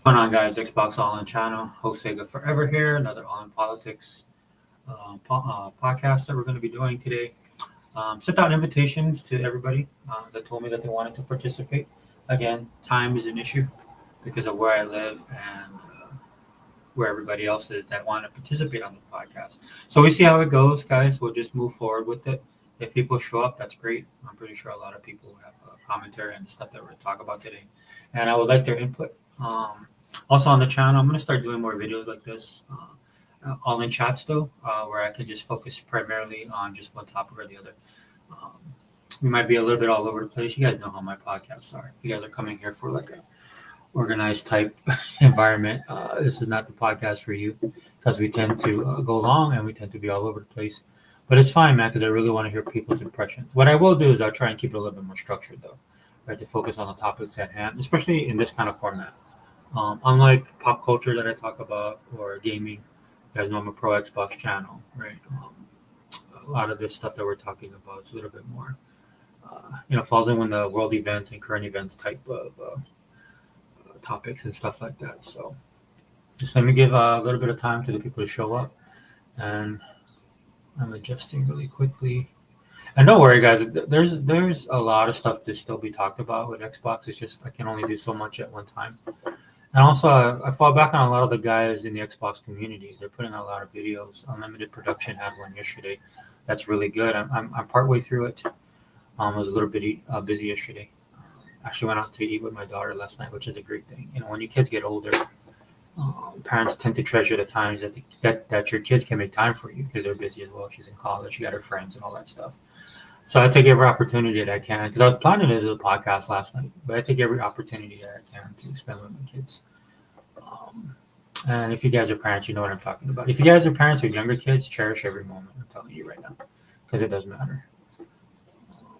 What's going on, guys? Xbox All In channel, host Sega Forever here. Another All In Politics podcast that we're going to be doing today. Sent out invitations to everybody that told me that they wanted to participate. Again, time is an issue because of where I live and where everybody else is that want to participate on the podcast. So we see how it goes, guys. We'll just move forward with it. If people show up, that's great. I'm pretty sure a lot of people have commentary on the stuff that we're going to talk about today, and I would like their input. Also on the channel, I'm going to start doing more videos like this, all in chats though, where I can just focus primarily on just one topic or the other. Um, we might be a little bit all over the place. You guys know how my podcasts are. If you guys are coming here for like a organized type environment, this is not the podcast for you because we tend to go long and we tend to be all over the place. But it's fine, man, because I really want to hear people's impressions. What I will do is I'll try and keep it a little bit more structured though, right, to focus on the topics at hand, especially in this kind of format. Unlike pop culture that I talk about or gaming, you guys know I'm a pro Xbox channel, right? A lot of this stuff that we're talking about is a little bit more, falls in with the world events and current events type of topics and stuff like that. So just let me give a little bit of time to the people to show up, and I'm adjusting really quickly. And don't worry, guys. There's a lot of stuff to still be talked about with Xbox. It's just I can only do so much at one time. And also, I fall back on a lot of the guys in the Xbox community. They're putting out a lot of videos. Unlimited Production had one yesterday. That's really good. I'm partway through it. I was a little bit busy yesterday. Actually went out to eat with my daughter last night, which is a great thing. When your kids get older, parents tend to treasure the times that your kids can make time for you because they're busy as well. She's in college. She got her friends and all that stuff. So I take every opportunity that I can because I was planning to do a podcast last night, but I take every opportunity that I can to spend with my kids. And if you guys are parents, you know what I'm talking about. If you guys are parents with younger kids, cherish every moment. I'm telling you right now because it does matter.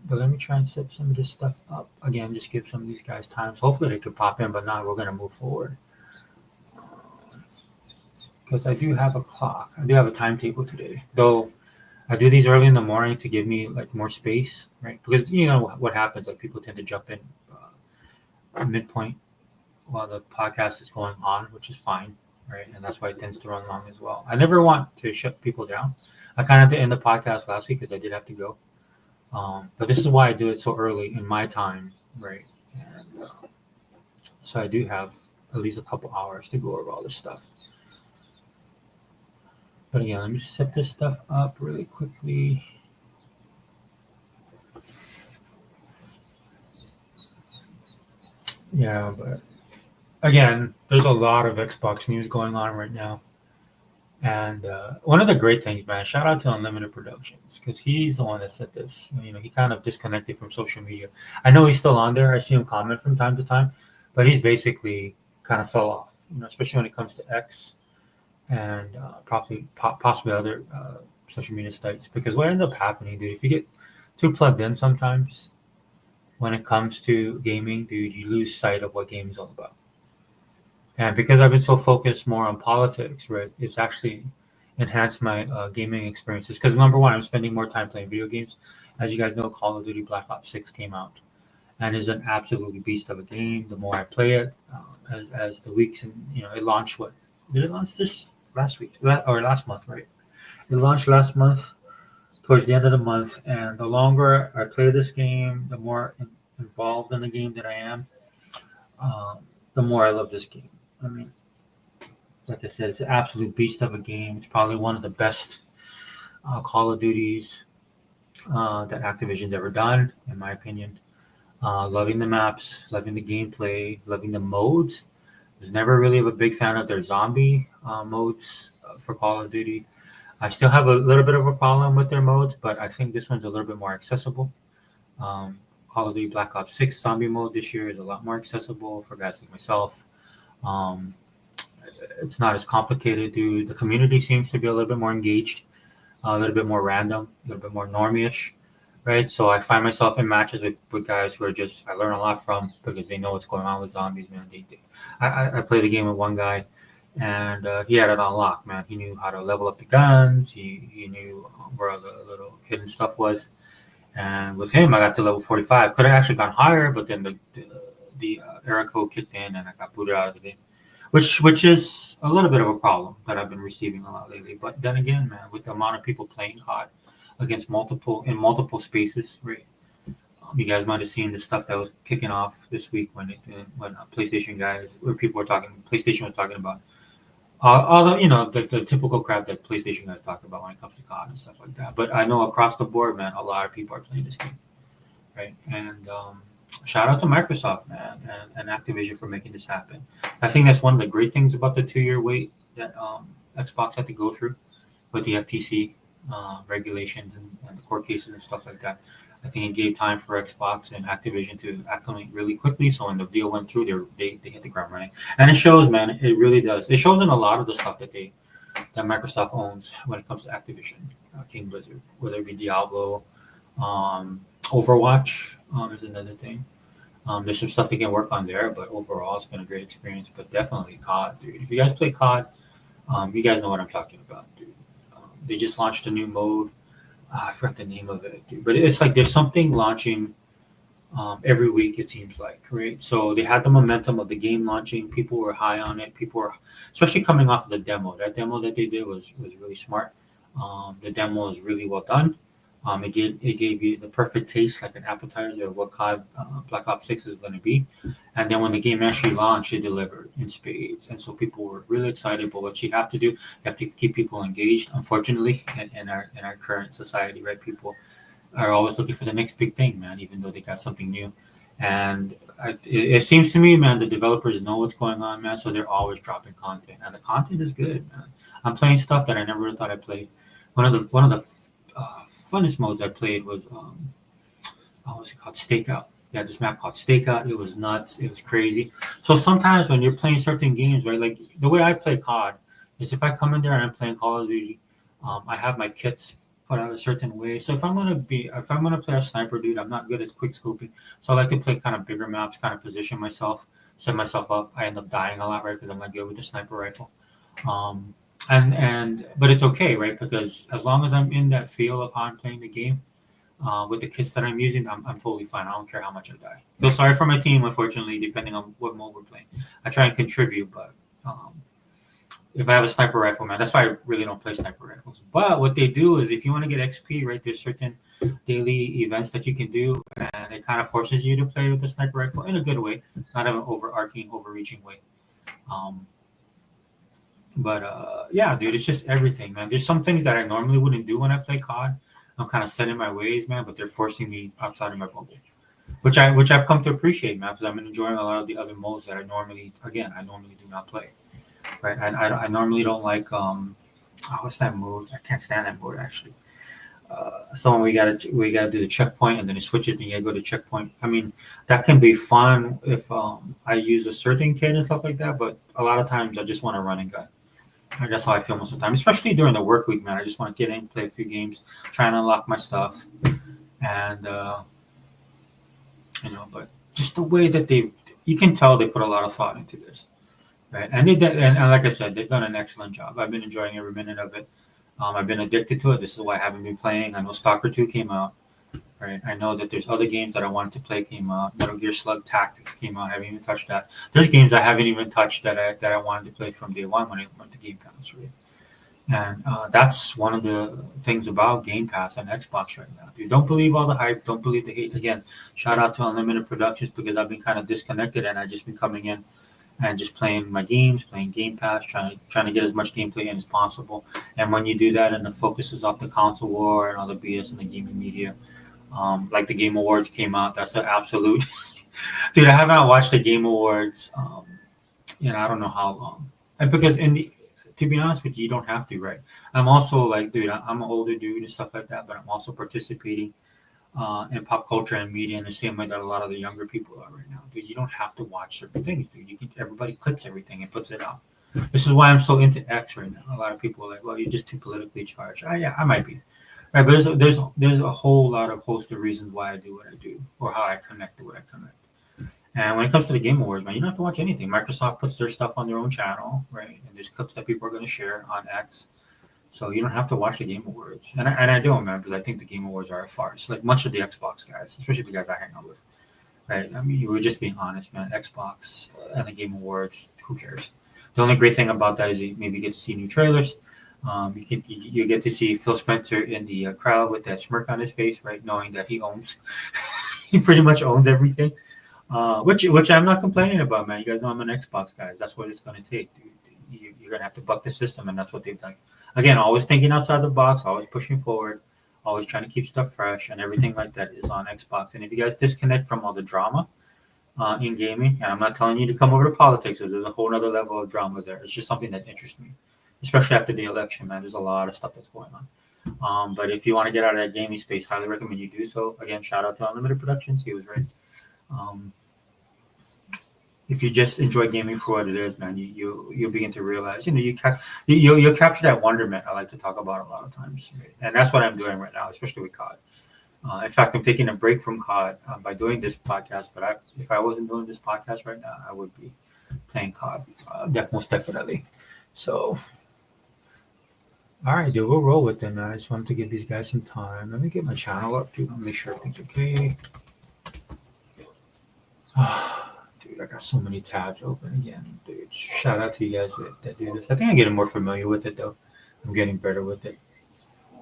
But let me try and set some of this stuff up again. Just give some of these guys time. So hopefully they could pop in, but now we're gonna move forward because I do have a clock. I do have a timetable today, though. I do these early in the morning to give me like more space, right? Because you know what happens, like people tend to jump in midpoint while the podcast is going on, which is fine, right? And that's why it tends to run long as well. I never want to shut people down. I kind of had to end the podcast last week because I did have to go. But this is why I do it so early in my time, right? And so I do have at least a couple hours to go over all this stuff. But again, let me just set this stuff up really quickly. Yeah, but again, there's a lot of Xbox news going on right now. And one of the great things, man, shout out to Unlimited Productions because he's the one that said this. He kind of disconnected from social media. I know he's still on there. I see him comment from time to time, but he's basically kind of fell off, especially when it comes to X and possibly other social media sites. Because what ends up happening, dude, if you get too plugged in sometimes when it comes to gaming, dude, you lose sight of what gaming is all about. And because I've been so focused more on politics, right, it's actually enhanced my gaming experiences. Because number one, I'm spending more time playing video games. As you guys know, Call of Duty Black Ops 6 came out and is an absolutely beast of a game. The more I play it, as the weeks and it launched. What did it launch this last week or last month? Right, it launched last month towards the end of the month. And the longer I play this game, the more involved in the game that I am, the more I love this game. I mean, like I said, it's an absolute beast of a game. It's probably one of the best Call of Duties that Activision's ever done, in my opinion. Loving the maps, loving the gameplay, loving the modes. Was never really a big fan of their zombie modes for Call of Duty. I still have a little bit of a problem with their modes, but I think this one's a little bit more accessible. Call of Duty Black Ops 6 zombie mode this year is a lot more accessible for guys like myself. It's not as complicated, dude. The community seems to be a little bit more engaged, a little bit more random, a little bit more normie-ish, right? So I find myself in matches with guys who are just I learn a lot from because they know what's going on with zombies, man. I played a game with one guy, and he had it on lock, man. He knew how to level up the guns. He knew where the little hidden stuff was. And with him, I got to level 45. Could have actually gone higher, but then the error code kicked in, and I got booted out of the game. which is a little bit of a problem that I've been receiving a lot lately. But then again, man, with the amount of people playing COD against multiple spaces, right? You guys might have seen the stuff that was kicking off this week when PlayStation guys, where people were talking, PlayStation was talking about all the the typical crap that PlayStation guys talk about when it comes to COD and stuff like that. But I know across the board, man, a lot of people are playing this game, right? And shout out to Microsoft, man, and Activision for making this happen. I think that's one of the great things about the 2 year wait that Xbox had to go through with the FTC regulations and the court cases and stuff like that. I think it gave time for Xbox and Activision to acclimate really quickly. So when the deal went through, they hit the ground running, and it shows, man. It really does. It shows in a lot of the stuff that Microsoft owns when it comes to Activision, King Blizzard, whether it be Diablo, Overwatch is another thing. There's some stuff they can work on there, but overall, it's been a great experience. But definitely COD, dude. If you guys play COD, you guys know what I'm talking about, dude. They just launched a new mode. I forgot the name of it, dude. But it's like there's something launching every week, it seems like, right? So they had the momentum of the game launching. People were high on it. People were, especially coming off of the demo. That demo that they did was really smart. The demo was really well done. It gave you the perfect taste, like an appetizer of what COD Black Ops 6 is going to be. And then when the game actually launched, it delivered in spades. And so people were really excited. But what you have to do, you have to keep people engaged. Unfortunately, in our current society, right, people are always looking for the next big thing, man, even though they got something new. And it seems to me, man, the developers know what's going on, man, so they're always dropping content. And the content is good, man. I'm playing stuff that I never thought I'd play. One of the funnest modes I played was what was it called? Stakeout. Yeah, this map called Stakeout. It was nuts. It was crazy. So sometimes when you're playing certain games, right, like the way I play COD is if I come in there and I'm playing Call of Duty, I have my kits put out a certain way. So if I'm gonna play a sniper, dude, I'm not good at quick scoping. So I like to play kind of bigger maps, kind of position myself, set myself up. I end up dying a lot, right, because I'm not good with the sniper rifle. Um, and but it's okay, right? Because as long as I'm in that feel of how I'm playing the game, with the kits that I'm using, I'm totally fine. I don't care how much I die. Feel sorry for my team, unfortunately, depending on what mode we're playing. I try and contribute, but if I have a sniper rifle, man, that's why I really don't play sniper rifles. But what they do is if you want to get XP, right, there's certain daily events that you can do, and it kind of forces you to play with the sniper rifle in a good way, not in an overreaching way. Um, but yeah, dude, it's just everything, man. There's some things that I normally wouldn't do when I play COD. I'm kind of set in my ways, man, but they're forcing me outside of my bubble, which I've come to appreciate, man, because I'm enjoying a lot of the other modes that I normally do not play. Right, I normally don't like what's that mode? I can't stand that mode actually. So when we gotta do the checkpoint and then it switches, then you gotta go to checkpoint. I mean, that can be fun if I use a certain kit and stuff like that, but a lot of times I just want to run and gun. And that's how I feel most of the time, especially during the work week, man. I just want to get in, play a few games, try and unlock my stuff, and but just the way that you can tell they put a lot of thought into this, right? And they did, and like I said, they've done an excellent job. I've been enjoying every minute of it. I've been addicted to it. This is why I haven't been playing. I know Stalker 2 came out, right? I know that there's other games that I wanted to play came out. Metal Gear Slug Tactics came out. I haven't even touched that. There's games I haven't even touched that I wanted to play from day one when it went to Game Pass, right? And that's one of the things about Game Pass and Xbox right now. Dude, don't believe all the hype. Don't believe the hate. Again, shout out to Unlimited Productions because I've been kind of disconnected and I've just been coming in and just playing my games, playing Game Pass, trying to get as much gameplay in as possible. And when you do that and the focus is off the console war and all the BS in the gaming media, like the Game Awards came out, that's an absolute dude. I haven't watched the Game Awards, I don't know how long. And because to be honest with you, you don't have to, right? I'm also like, dude, I'm an older dude and stuff like that, but I'm also participating in pop culture and media in the same way that a lot of the younger people are right now. Dude, you don't have to watch certain things, dude. Everybody clips everything and puts it out. This is why I'm so into X right now. A lot of people are like, well, you're just too politically charged. Yeah, I might be. Right, but there's a whole lot of host of reasons why I do what I do or how I connect to what I connect. And when it comes to the Game Awards, man, you don't have to watch anything. Microsoft puts their stuff on their own channel, right? And there's clips that people are going to share on X. So you don't have to watch the Game Awards. And I don't, man, because I think the Game Awards are a farce. Like much of the Xbox guys, especially the guys I hang out with, right? I mean, we're just being honest, man. Xbox and the Game Awards, who cares? The only great thing about that is you maybe get to see new trailers. You get to see Phil Spencer in the crowd with that smirk on his face, right, knowing that he owns, he pretty much owns everything. Which I'm not complaining about, man. You guys know I'm an Xbox guy. That's what it's gonna take, dude. You're gonna have to buck the system, and that's what they've done. Again, always thinking outside the box, always pushing forward, always trying to keep stuff fresh, and everything like that is on Xbox. And if you guys disconnect from all the drama in gaming, and I'm not telling you to come over to politics, because there's a whole other level of drama there. It's just something that interests me, especially after the election, man. There's a lot of stuff that's going on. But if you want to get out of that gaming space, highly recommend you do so. Again, shout out to Unlimited Productions. He was right. If you just enjoy gaming for what it is, man, you'll begin to realize, you'll capture that wonderment I like to talk about a lot of times, right? And that's what I'm doing right now, especially with COD. In fact, I'm taking a break from COD by doing this podcast. But if I wasn't doing this podcast right now, I would be playing COD, most definitely. So, all right, dude, we'll roll with it, man. I just wanted to give these guys some time. Let me get my channel up, dude. I'll make sure everything's okay. Dude, I got so many tabs open again, dude. Shout out to you guys that do this. I think I'm getting more familiar with it, though. I'm getting better with it.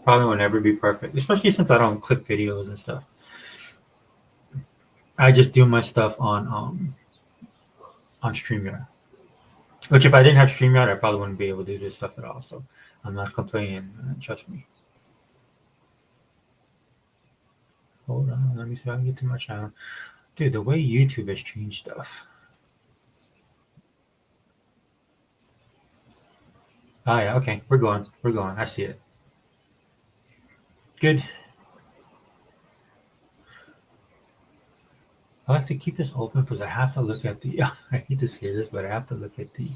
Probably will never be perfect, especially since I don't clip videos and stuff. I just do my stuff on StreamYard. Which, if I didn't have StreamYard, I probably wouldn't be able to do this stuff at all. So I'm not complaining. Trust me. Hold on. Let me see if I can get to my channel. Dude, the way YouTube has changed stuff. Oh, yeah. Okay. We're going. I see it. Good. I like to keep this open because I have to look at the. I hate to say this, but I have to look at the.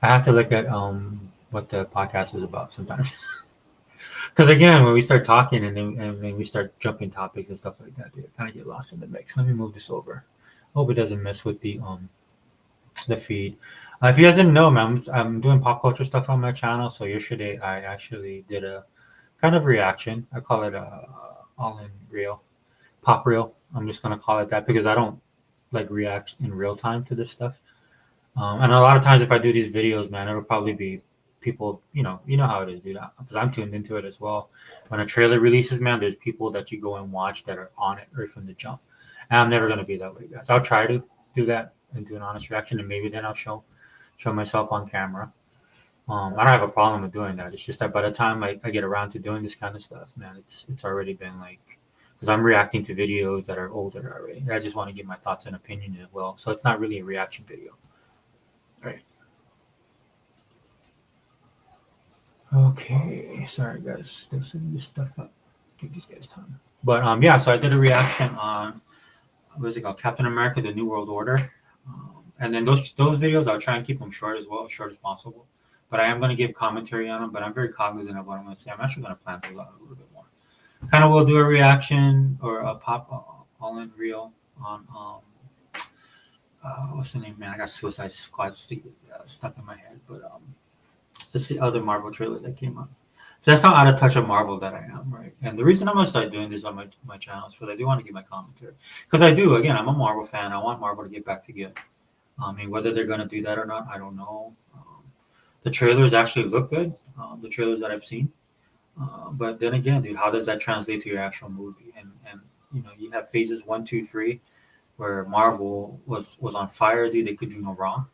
I have to look at what the podcast is about sometimes. Because again, when we start talking and then we start jumping topics and stuff like that, dude, kind of get lost in the mix. Let me move this over. Hope it doesn't mess with the feed. If you guys didn't know, man, I'm doing pop culture stuff on my channel. So yesterday I actually did a kind of reaction. I call it all in real, pop reel. I'm just gonna call it that because I don't like react in real time to this stuff. And a lot of times if I do these videos, man, it'll probably be people, you know how it is, dude, because I'm tuned into it as well. When a trailer releases, man, there's people that you go and watch that are on it right from the jump. And I'm never going to be that way, guys. I'll try to do that and do an honest reaction, and maybe then I'll show myself on camera. I don't have a problem with doing that. It's just that by the time I get around to doing this kind of stuff, man, it's already been like, because I'm reacting to videos that are older already. I just want to give my thoughts and opinion as well. So it's not really a reaction video. All right. Okay, sorry guys, still setting this stuff up. Give these guys time. But yeah, so I did a reaction on what is it called, Captain America: The New World Order, and then those videos I'll try and keep them short as well, as short as possible. But I am going to give commentary on them. But I'm very cognizant of what I'm going to say. I'm actually going to plan things out a little bit more. Kind of will do a reaction or a pop all in real on what's the name, man? I got Suicide Squad stuck in my head, but it's the other Marvel trailer that came out. So that's how out of touch of Marvel that I am, right? And the reason I'm gonna start doing this on my channel is because I do want to give my commentary. Because I do, again, I'm a Marvel fan. I want Marvel to get back together. I mean, whether they're gonna do that or not, I don't know. The trailers actually look good. The trailers that I've seen. But then again, dude, how does that translate to your actual movie? And you have phases 1, 2, 3, where Marvel was on fire, dude. They could do no wrong.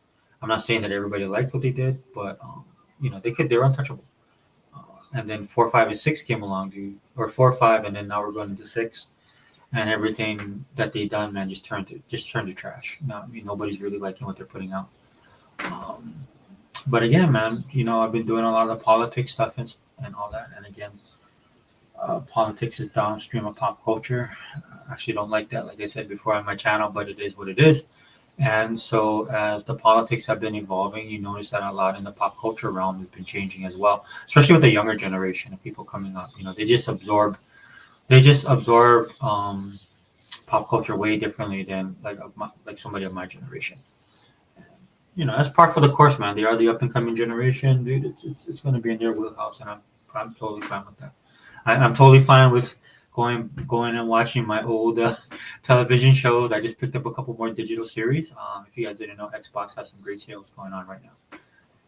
I'm not saying that everybody liked what they did, but they're untouchable. And then 4, 5, and 6 came along, dude, or 4, 5, and then now we're going into 6, and everything that they done, man, just turned to trash. I mean, nobody's really liking what they're putting out. But again, man, I've been doing a lot of the politics stuff and all that, and again, politics is downstream of pop culture. I actually don't like that, like I said before on my channel, but it is what it is. And so as the politics have been evolving, you notice that a lot in the pop culture realm has been changing as well, especially with the younger generation of people coming up. They just absorb pop culture way differently than like somebody of my generation. That's par for the course, man. They are the up and coming generation, dude. It's going to be in their wheelhouse, and I'm totally fine with that. I'm totally fine with going and watching my old television shows. I just picked up a couple more digital series. If you guys didn't know, Xbox has some great sales going on right now,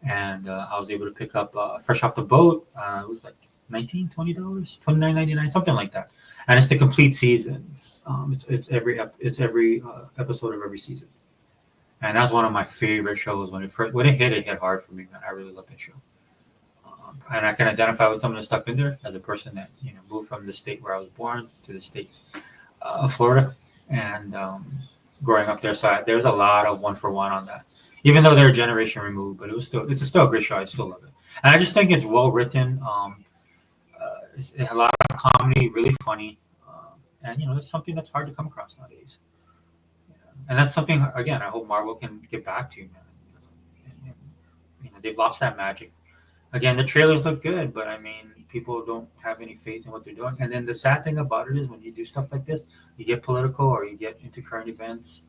and I was able to pick up Fresh Off the Boat. It was like $19, $20, $29.99, something like that, and it's the complete seasons. It's every episode of every season, and that's one of my favorite shows. When it hit hard for me, man. I really love that show. And I can identify with some of the stuff in there as a person that moved from the state where I was born to the state of Florida, and growing up there. So there's a lot of one for one on that, even though they're a generation removed. But it's still a great show. I still love it, and I just think it's well written. It's a lot of comedy, really funny, and it's something that's hard to come across nowadays. And that's something again. I hope Marvel can get back to, man. They've lost that magic. Again, the trailers look good, but I mean, people don't have any faith in what they're doing. And then the sad thing about it is when you do stuff like this, you get political or you get into current events,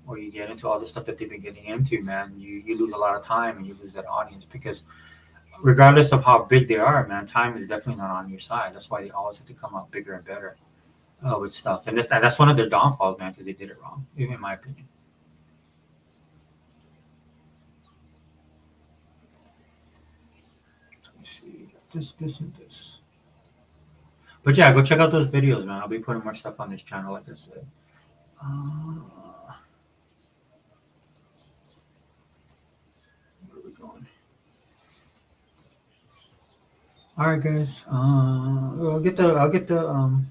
or you get into all the stuff that they've been getting into, man. You lose a lot of time and you lose that audience because regardless of how big they are, man, time is definitely not on your side. That's why they always have to come out bigger and better with stuff. And that's one of their downfalls, man, because they did it wrong, even in my opinion. This and this. But yeah, go check out those videos, man. I'll be putting more stuff on this channel, like I said. Where are we going? All right, guys. I'll get the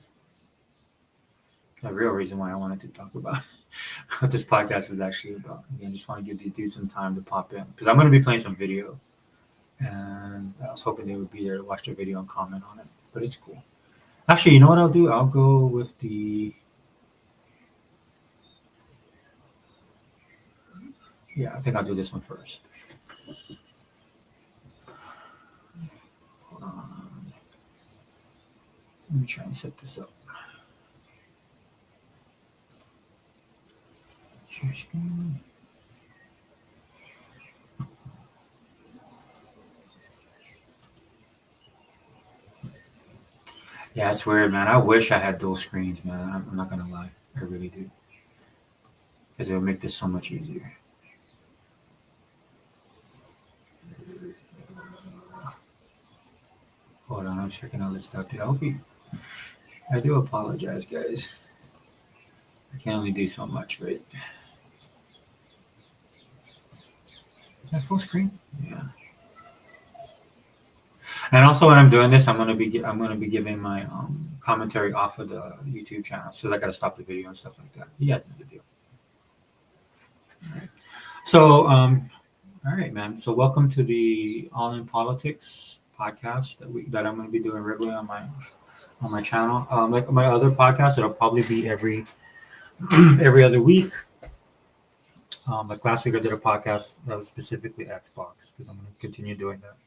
real reason why I wanted to talk about what this podcast is actually about. Again, just want to give these dudes some time to pop in because I'm going to be playing some video. And I was hoping they would be there to watch the video and comment on it, but it's cool. Actually, you know what I'll do? I'll go with I think I'll do this one first. Hold on. Let me try and set this up. Share screen. Yeah, it's weird, man. I wish I had dual screens, man. I'm not gonna lie, I really do, because it would make this so much easier. Hold on, I'm checking all this stuff. I do apologize, guys. I can only do so much, right? Is that full screen? Yeah. And also, when I'm doing this, I'm gonna be giving my commentary off of the YouTube channel, so I gotta stop the video and stuff like that. You guys know the deal. All right. So, all right, man. So, welcome to the All in Politics podcast that I'm gonna be doing regularly on my channel. Like my other podcast, it'll probably be every other week. Like last week, I did a podcast that was specifically Xbox because I'm gonna continue doing that.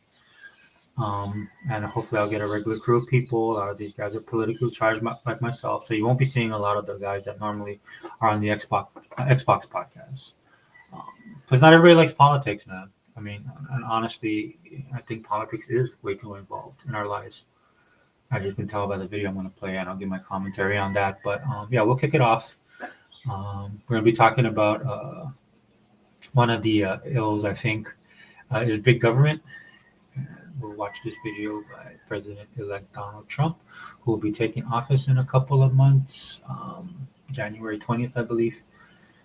And hopefully I'll get a regular crew of people. These guys are politically charged like myself, so you won't be seeing a lot of the guys that normally are on the Xbox podcast. Because not everybody likes politics, man. I mean, and honestly, I think politics is way too involved in our lives. As you can tell by the video I'm going to play, and I'll give my commentary on that. But yeah, we'll kick it off. We're going to be talking about one of the ills, I think, is big government. We'll watch this video by President-elect Donald Trump, who will be taking office in a couple of months. January 20th, I believe,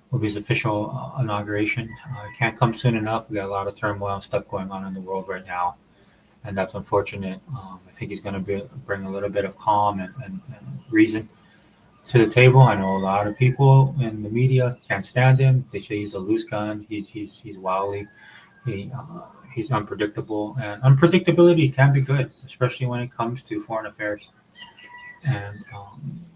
will be his official inauguration. It can't come soon enough. We got a lot of turmoil and stuff going on in the world right now, and that's unfortunate. I think he's going to bring a little bit of calm and reason to the table. I know a lot of people in the media can't stand him. They say he's a loose gun. He's wildly. He's unpredictable, and unpredictability can be good, especially when it comes to foreign affairs. And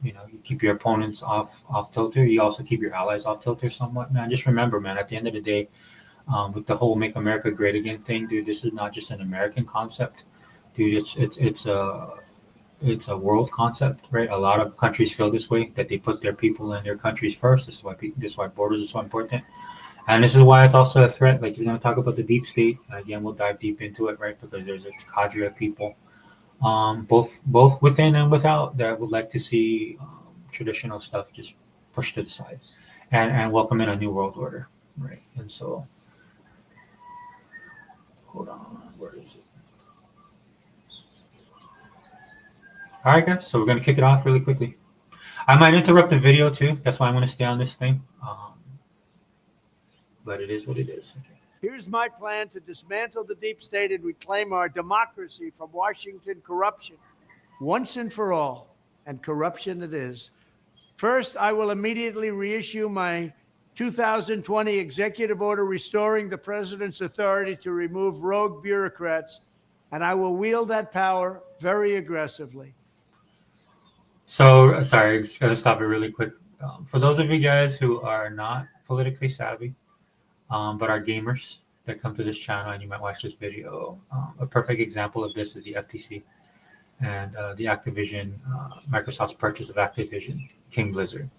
you keep your opponents off tilter. You also keep your allies off tilter somewhat, man. Just remember, man, at the end of the day, with the whole "Make America Great Again" thing, dude, this is not just an American concept, dude. It's a world concept, right? A lot of countries feel this way, that they put their people and their countries first. This is why borders are so important. And this is why it's also a threat. Like, he's going to talk about the deep state. Again, we'll dive deep into it, right? Because there's a cadre of people both within and without, that would like to see traditional stuff just pushed to the side, and welcome in a new world order, right? And so, hold on, where is it? All right, guys. So we're gonna kick it off really quickly. I might interrupt the video too. That's why I'm gonna stay on this thing. But it is what it is. Okay. Here's my plan to dismantle the deep state and reclaim our democracy from Washington corruption once and for all, and corruption it is. First, I will immediately reissue my 2020 executive order restoring the president's authority to remove rogue bureaucrats, and I will wield that power very aggressively. So, sorry, just gotta stop it really quick. For those of you guys who are not politically savvy, but are gamers that come to this channel and you might watch this video, a perfect example of this is the FTC and the Activision, Microsoft's purchase of Activision, King Blizzard.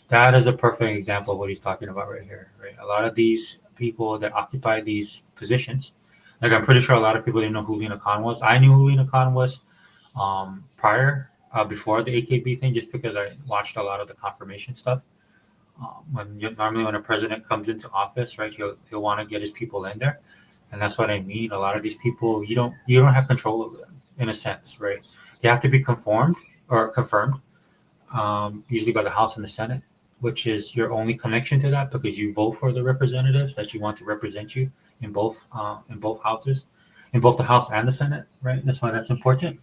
That is a perfect example of what he's talking about right here. Right, a lot of these people that occupy these positions, like I'm pretty sure a lot of people didn't know who Lena Khan was. I knew who Lena Khan was before the AKB thing, just because I watched a lot of the confirmation stuff. Normally when a president comes into office, right, he'll want to get his people in there, and that's what I mean. A lot of these people, you don't have control over them in a sense, right? They have to be confirmed, usually by the House and the Senate, which is your only connection to that because you vote for the representatives that you want to represent you in both houses, in both the House and the Senate, right? That's why that's important.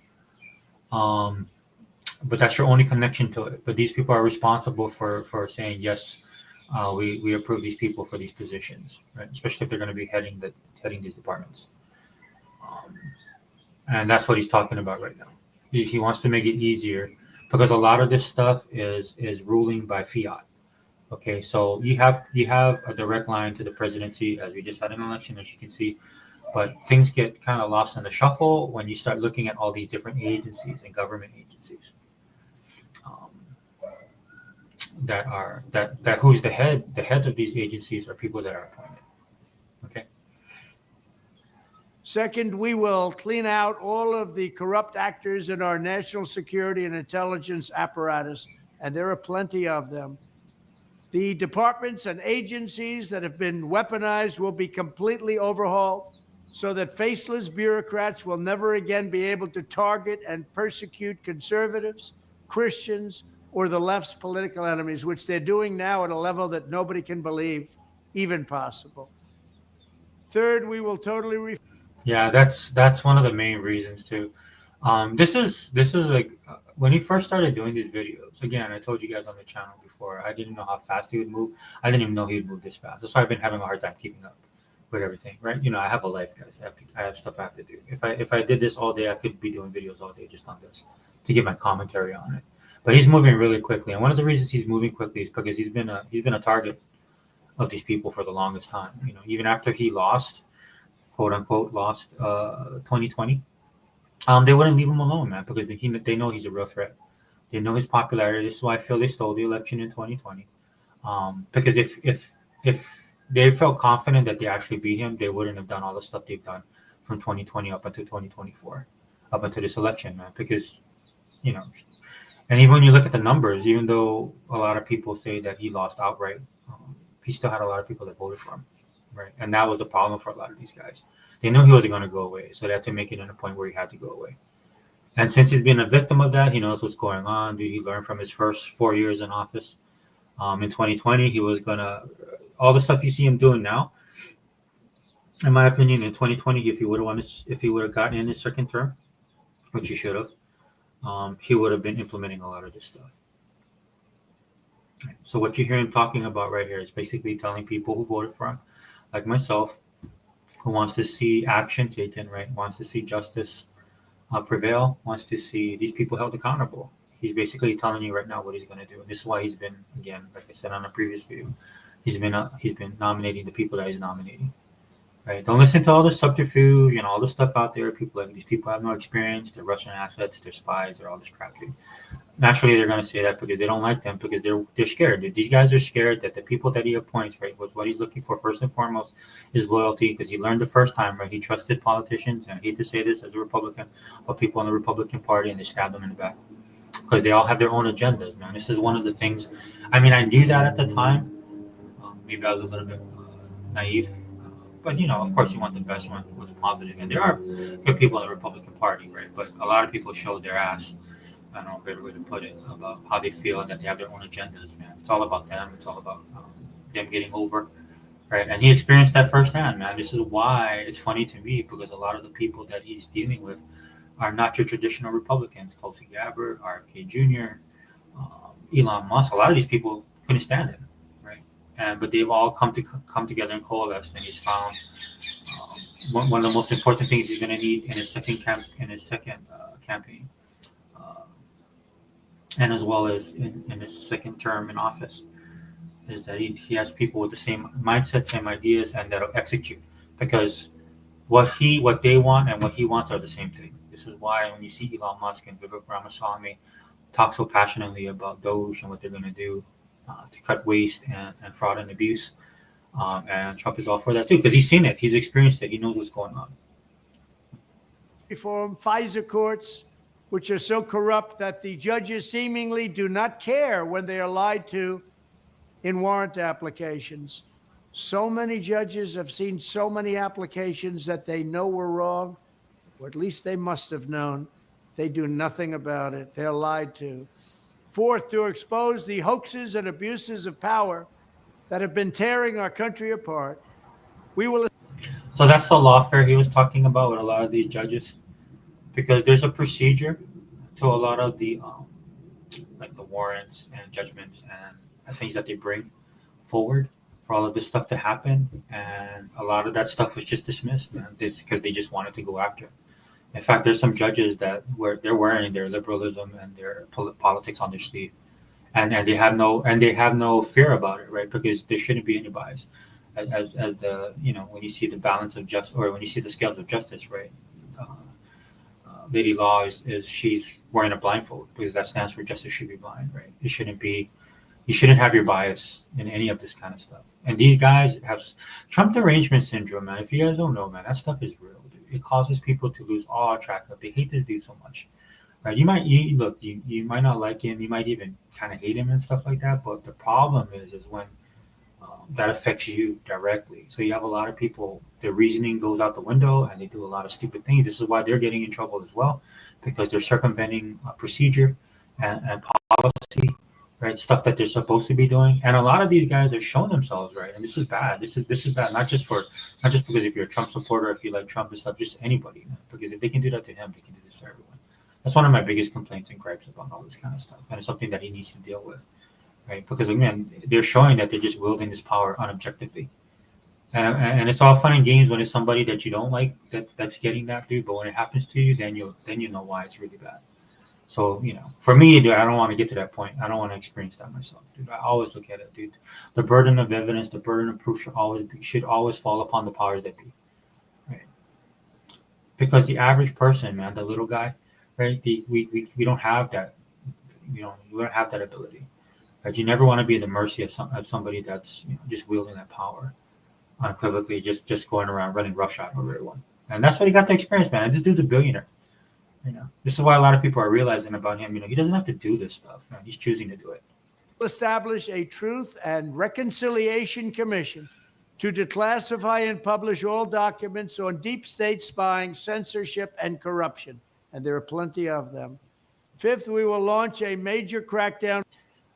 But that's your only connection to it. But these people are responsible for saying yes, we approve these people for these positions, right? Especially if they're going to be heading these departments. And that's what he's talking about right now. He wants to make it easier because a lot of this stuff is ruling by fiat. Okay, so you have a direct line to the presidency, as we just had an election, as you can see. But things get kind of lost in the shuffle when you start looking at all these different agencies and government agencies. That who's the head? The heads of these agencies are people that are appointed. Okay. Second, we will clean out all of the corrupt actors in our national security and intelligence apparatus, and there are plenty of them. The departments and agencies that have been weaponized will be completely overhauled so that faceless bureaucrats will never again be able to target and persecute conservatives, Christians, or the left's political enemies, which they're doing now at a level that nobody can believe even possible. Third, we will totally Yeah, that's one of the main reasons too. This is like when he first started doing these videos. Again, I told you guys on the channel before, I didn't know how fast he would move. I didn't even know he would move this fast. That's why I've been having a hard time keeping up with everything, right? You know, I have a life, guys. I have stuff I have to do. If I did this all day, I could be doing videos all day just on this to give my commentary on it. But he's moving really quickly, and one of the reasons he's moving quickly is because he's been a target of these people for the longest time. You know, even after he lost, quote unquote, 2020, they wouldn't leave him alone, man, because they know he's a real threat. They know his popularity. This is why I feel they stole the election in 2020. Because if they felt confident that they actually beat him, they wouldn't have done all the stuff they've done from 2020 up until 2024, up until this election, man. Because, you know, and even when you look at the numbers, even though a lot of people say that he lost outright, he still had a lot of people that voted for him, right? And that was the problem for a lot of these guys. They knew he wasn't going to go away, so they had to make it in a point where he had to go away. And since he's been a victim of that, he knows what's going on. He learned from his first 4 years in office. In 2020, he was going to all the stuff you see him doing now. In my opinion, in 2020, if he would have gotten in his second term, which he should have, he would have been implementing a lot of this stuff. So what you hear him talking about right here is basically telling people who voted for him, like myself, who wants to see action taken, right? Wants to see justice prevail, wants to see these people held accountable. He's basically telling you right now what he's going to do. And this is why he's been, again, like I said on a previous video, he's been nominating the people that he's nominating. Right? Don't listen to all the subterfuge and all the stuff out there. People like these people have no experience. They're Russian assets. They're spies. They're all this crap. Dude. naturally they're going to say that because they don't like them, because they're scared. These guys are scared that the people that he appoints, right, was what he's looking for first and foremost is loyalty, because he learned the first time, right, he trusted politicians, and I hate to say this as a Republican, but people in the Republican Party, and they stabbed him in the back because they all have their own agendas, man. This is one of the things. I mean, I knew that at the time. Maybe I was a little bit naive, but of course, you want the best one, what's positive, and there are good people in the Republican Party, right? But a lot of people showed their ass. I don't know a better way to put it, about how they feel and that they have their own agendas, man. It's all about them. It's all about them getting over, right? And he experienced that firsthand, man. This is why it's funny to me, because a lot of the people that he's dealing with are not your traditional Republicans. Tulsi Gabbard, RFK Jr., Elon Musk. A lot of these people couldn't stand him, right? But they've all come together and coalesce, and he's found one of the most important things he's going to need in his second campaign, uh, and as well as in his second term in office, is that he has people with the same mindset, same ideas, and that'll execute. Because what they want and what he wants are the same thing. This is why when you see Elon Musk and Vivek Ramaswamy talk so passionately about Doge and what they're going to do to cut waste and fraud and abuse, and Trump is all for that too, because he's seen it, he's experienced it, he knows what's going on. Reform, FISA courts, which are so corrupt that the judges seemingly do not care when they are lied to in warrant applications. So many judges have seen so many applications that they know were wrong, or at least they must have known. They do nothing about it. They're lied to. Fourth, to expose the hoaxes and abuses of power that have been tearing our country apart. We will. So that's the lawfare he was talking about with a lot of these judges, because there's a procedure to a lot of the like the warrants and judgments and things that they bring forward for all of this stuff to happen, and a lot of that stuff was just dismissed, man, this because they just wanted to go after. In fact, there's some judges that they're wearing their liberalism and their politics on their sleeve, and they have no fear about it, right? Because there shouldn't be any bias, as the when you see the balance of justice, or when you see the scales of justice, right? Lady Law is she's wearing a blindfold, because that stands for justice should be blind, right? It shouldn't be. You shouldn't have your bias in any of this kind of stuff. And these guys have Trump derangement syndrome, man. If you guys don't know, man, that stuff is real, dude. It causes people to lose all track of. They hate this dude so much, right? You might not like him. You might even kind of hate him and stuff like that. But the problem is when that affects you directly. So you have a lot of people, their reasoning goes out the window, and they do a lot of stupid things. This is why they're getting in trouble as well, because they're circumventing a procedure and policy, right? Stuff that they're supposed to be doing. And a lot of these guys have shown themselves, right? And this is bad. This is bad, not just because if you're a Trump supporter, if you like Trump and stuff, just anybody. Because if they can do that to him, they can do this to everyone. That's one of my biggest complaints and gripes about all this kind of stuff. And it's something that he needs to deal with, right? Because again, they're showing that they're just wielding this power unobjectively. And it's all fun and games when it's somebody that you don't like that's getting that, dude. But when it happens to you, then you know why it's really bad. So, for me, dude, I don't want to get to that point. I don't want to experience that myself, dude. I always look at it, dude. The burden of evidence, the burden of proof should always fall upon the powers that be, right? Because the average person, man, the little guy, right? We don't have that, we don't have that ability. Right? You never want to be at the mercy of somebody that's just wielding that power unequivocally, just going around running roughshod over everyone. And that's what he got to experience, man. And this dude's a billionaire. This is why a lot of people are realizing about him. He doesn't have to do this stuff. Man. He's choosing to do it. Establish a Truth and Reconciliation Commission to declassify and publish all documents on deep state spying, censorship, and corruption. And there are plenty of them. Fifth, we will launch a major crackdown.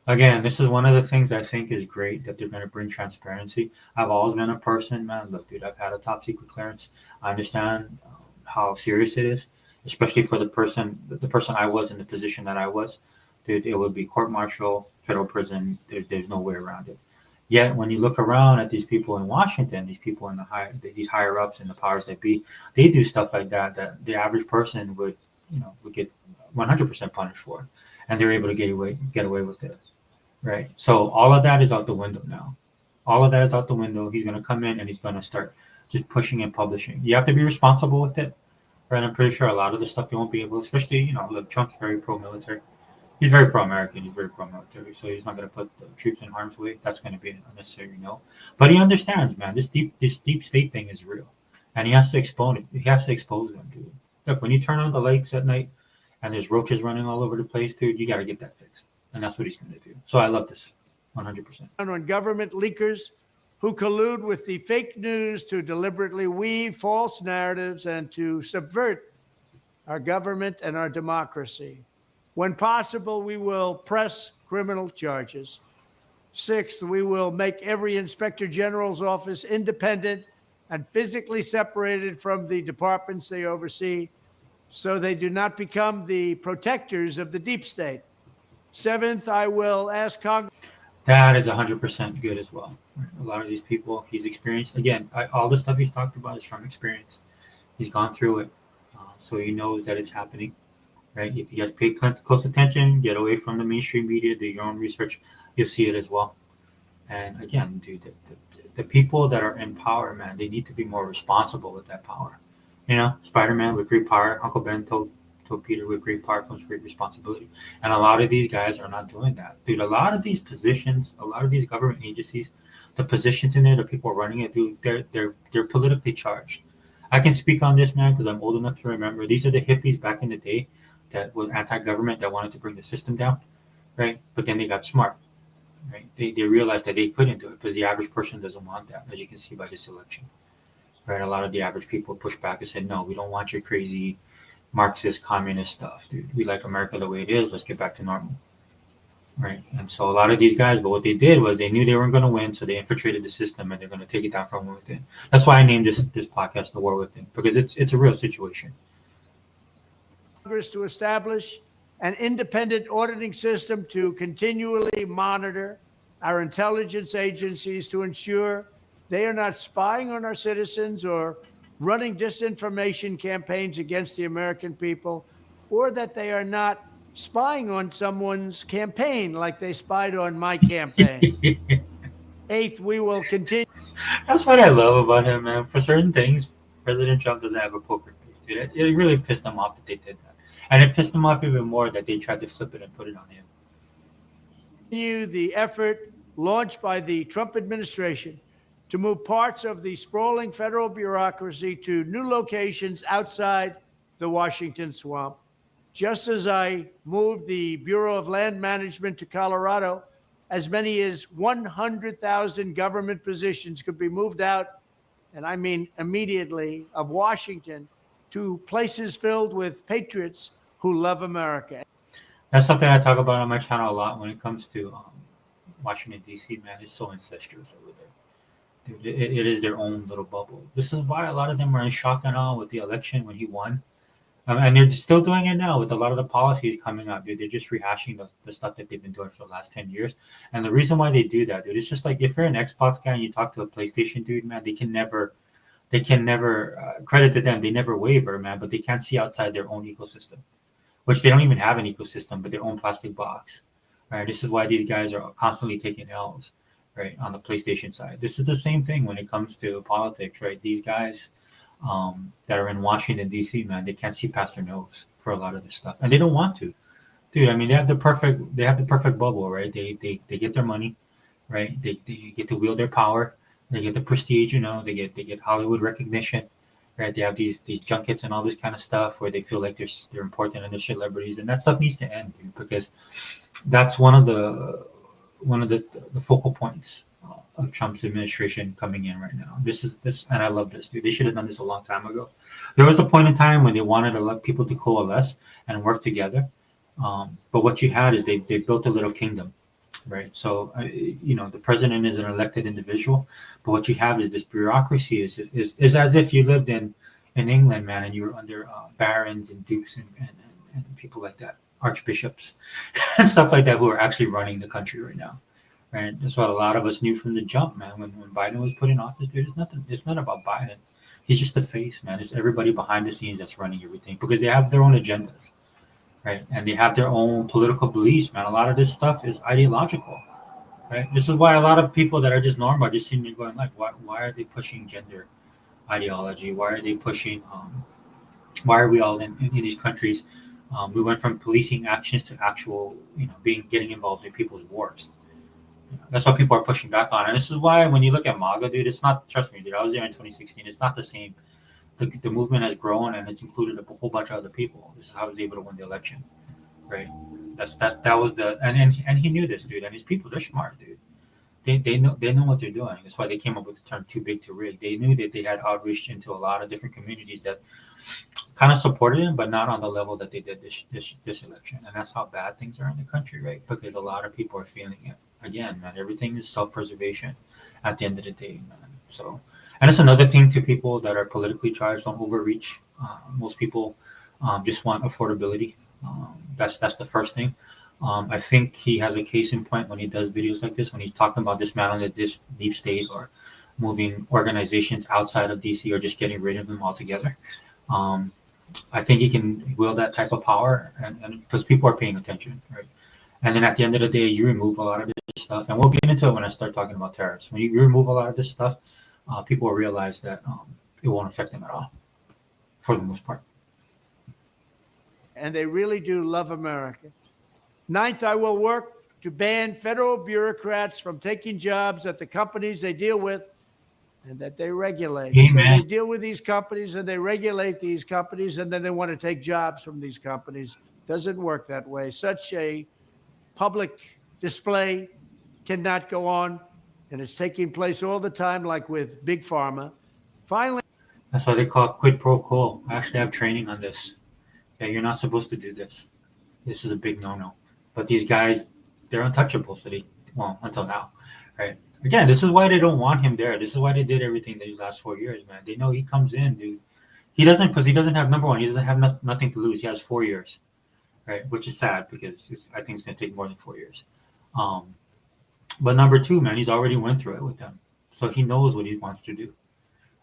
Again, this is one of the things I think is great, that they're going to bring transparency. I've always been a person, man. Look, dude, I've had a top secret clearance. I understand how serious it is, especially for the person I was in the position that I was. Dude, it would be court-martial, federal prison. There's no way around it. Yet when you look around at these people in Washington, these people in these higher ups and the powers that be, they do stuff like that the average person would get 100% punished for, and they're able to get away with it, right? So all of that is out the window now. All of that is out the window. He's going to come in and he's going to start just pushing and publishing. You have to be responsible with it. Right, I'm pretty sure a lot of the stuff you won't be able, especially, look, Trump's very pro-military, He's very pro-American. He's very pro-military, so he's not going to put the troops in harm's way. That's going to be an unnecessary no. But he understands, man. This deep state thing is real, and he has to expose it. He has to expose them, dude. Look, when you turn on the lights at night and there's roaches running all over the place, dude, you got to get that fixed, and that's what he's going to do. So I love this, 100%. On government leakers who collude with the fake news to deliberately weave false narratives and to subvert our government and our democracy. When possible, we will press criminal charges. Sixth, we will make every inspector general's office independent and physically separated from the departments they oversee so they do not become the protectors of the deep state. Seventh, I will ask Congress. That is 100% good as well. A lot of these people he's experienced. Again, all the stuff he's talked about is from experience. He's gone through it, so he knows that it's happening. Right? If you guys pay close attention, get away from the mainstream media, do your own research, you'll see it as well. And again, dude, the people that are in power, man, they need to be more responsible with that power. You know, Spider-Man with great power. Uncle Ben told Peter, with great power comes great responsibility. And a lot of these guys are not doing that. Dude, a lot of these positions, a lot of these government agencies, the positions in there, the people running it, dude, they're politically charged. I can speak on this, man, because I'm old enough to remember. These are the hippies back in the day that were anti-government, that wanted to bring the system down, right? But then they got smart, right? They realized that they couldn't do it because the average person doesn't want that, as you can see by this election, right? A lot of the average people pushed back and said, no, we don't want your crazy Marxist, communist stuff, dude. We like America the way it is. Let's get back to normal, right? And so a lot of these guys, but what they did was they knew they weren't going to win, so they infiltrated the system and they're going to take it down from within. That's why I named this podcast "The War Within," because it's a real situation. To establish an independent auditing system to continually monitor our intelligence agencies to ensure they are not spying on our citizens or running disinformation campaigns against the American people, or that they are not spying on someone's campaign like they spied on my campaign. Eighth, we will continue. That's what I love about him, man. For certain things, President Trump doesn't have a poker face, dude. It really pissed him off that they did that. And it pissed him off even more that they tried to flip it and put it on him. Continue the effort launched by the Trump administration to move parts of the sprawling federal bureaucracy to new locations outside the Washington swamp. Just as I moved the Bureau of Land Management to Colorado, as many as 100,000 government positions could be moved out, and I mean immediately, of Washington to places filled with patriots who love America. That's something I talk about on my channel a lot when it comes to Washington, D.C., man. It's so incestuous over there. Dude, it is their own little bubble. This is why a lot of them are in shock and awe with the election when he won. And they're still doing it now with a lot of the policies coming out, dude. They're just rehashing the stuff that they've been doing for the last 10 years. And the reason why they do that, dude, it's just like if you're an Xbox guy and you talk to a PlayStation dude, man, they can never credit to them. They never waver, man, but they can't see outside their own ecosystem, which they don't even have an ecosystem, but their own plastic box. Right? This is why these guys are constantly taking L's, right, on the PlayStation side. This is the same thing when it comes to politics, right? These guys that are in Washington, D.C., man, they can't see past their nose for a lot of this stuff, and they don't want to, dude. I mean, they have the perfect bubble, right? They get their money, right? They get to wield their power. They get the prestige, you know. They get Hollywood recognition, right? They have these junkets and all this kind of stuff where they feel like they're important and they're celebrities, and that stuff needs to end, dude, because that's one of the focal points of Trump's administration coming in right now. This, and I love this, dude. They should have done this a long time ago. There was a point in time when they wanted to let people to coalesce and work together, but what you had is they built a little kingdom, right? So the president is an elected individual, but what you have is this bureaucracy is as if you lived in England, man, and you were under barons and dukes and people like that, archbishops and stuff like that, who are actually running the country right now. Right, that's what a lot of us knew from the jump, man. When Biden was put in office, dude, it's not about Biden. He's just the face, man. It's everybody behind the scenes that's running everything because they have their own agendas, right? And they have their own political beliefs, man. A lot of this stuff is ideological, right? This is why a lot of people that are just normal are just sitting there going, like, why are they pushing gender ideology? Why are they pushing? Why are we all in these countries We went from policing actions to actual, getting involved in people's wars. That's what people are pushing back on. And this is why when you look at MAGA, dude, it's not, trust me, dude, I was there in 2016. It's not the same. The movement has grown and it's included a whole bunch of other people. This is how I was able to win the election, right? That was and he knew this, dude. And his people, they're smart, dude. They know what they're doing. That's why they came up with the term "too big to rig." They knew that they had outreach into a lot of different communities that kind of supported him, but not on the level that they did this election. And that's how bad things are in the country, right? Because a lot of people are feeling it. Again, man, everything is self-preservation at the end of the day, man. So, and it's another thing to people that are politically charged. Don't overreach. Most people just want affordability. That's the first thing. I think he has a case in point when he does videos like this, when he's talking about dismantling this deep state or moving organizations outside of DC or just getting rid of them altogether. I think he can wield that type of power, and because people are paying attention, right? And then at the end of the day, you remove a lot of this stuff, and we'll get into it when I start talking about tariffs. When you remove a lot of this stuff, people will realize that it won't affect them at all, for the most part. And they really do love America. Ninth, I will work to ban federal bureaucrats from taking jobs at the companies they deal with and that they regulate. Amen. So they deal with these companies and they regulate these companies, and then they want to take jobs from these companies. Doesn't work that way. Such a public display cannot go on, and it's taking place all the time, like with Big Pharma. Finally, that's why they call it quid pro quo. I actually have training on this. Yeah, you're not supposed to do this. This is a big no-no. But these guys, they're untouchable. So until now, right? Again, this is why they don't want him there. This is why they did everything these last 4 years, man. They know he comes in, dude. He doesn't have, number one, he doesn't have nothing to lose. He has 4 years, right? Which is sad because I think it's going to take more than 4 years. But number two, man, he's already went through it with them. So he knows what he wants to do.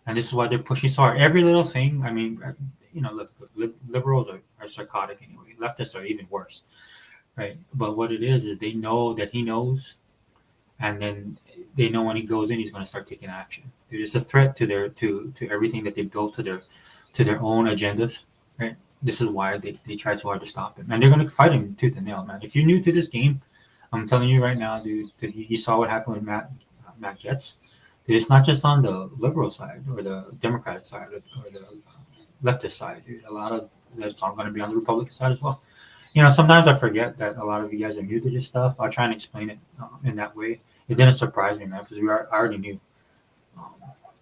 And this is why they're pushing so hard. Every little thing, I mean, look, liberals are psychotic anyway. Leftists are even worse, right? But what it is they know that he knows, and then they know when he goes in, he's going to start taking action. They're just a threat to everything that they built to their own agendas, right? This is why they try so hard to stop him, and they're going to fight him tooth and nail, man. If you're new to this game, I'm telling you right now, dude, that you saw what happened with Matt Gaetz. It's not just on the liberal side or the Democratic side or the leftist side, dude. A lot of that's all going to be on the Republican side as well. Sometimes I forget that a lot of you guys are new to this stuff. I'll try and explain it in that way. It didn't surprise me, man, because I already knew.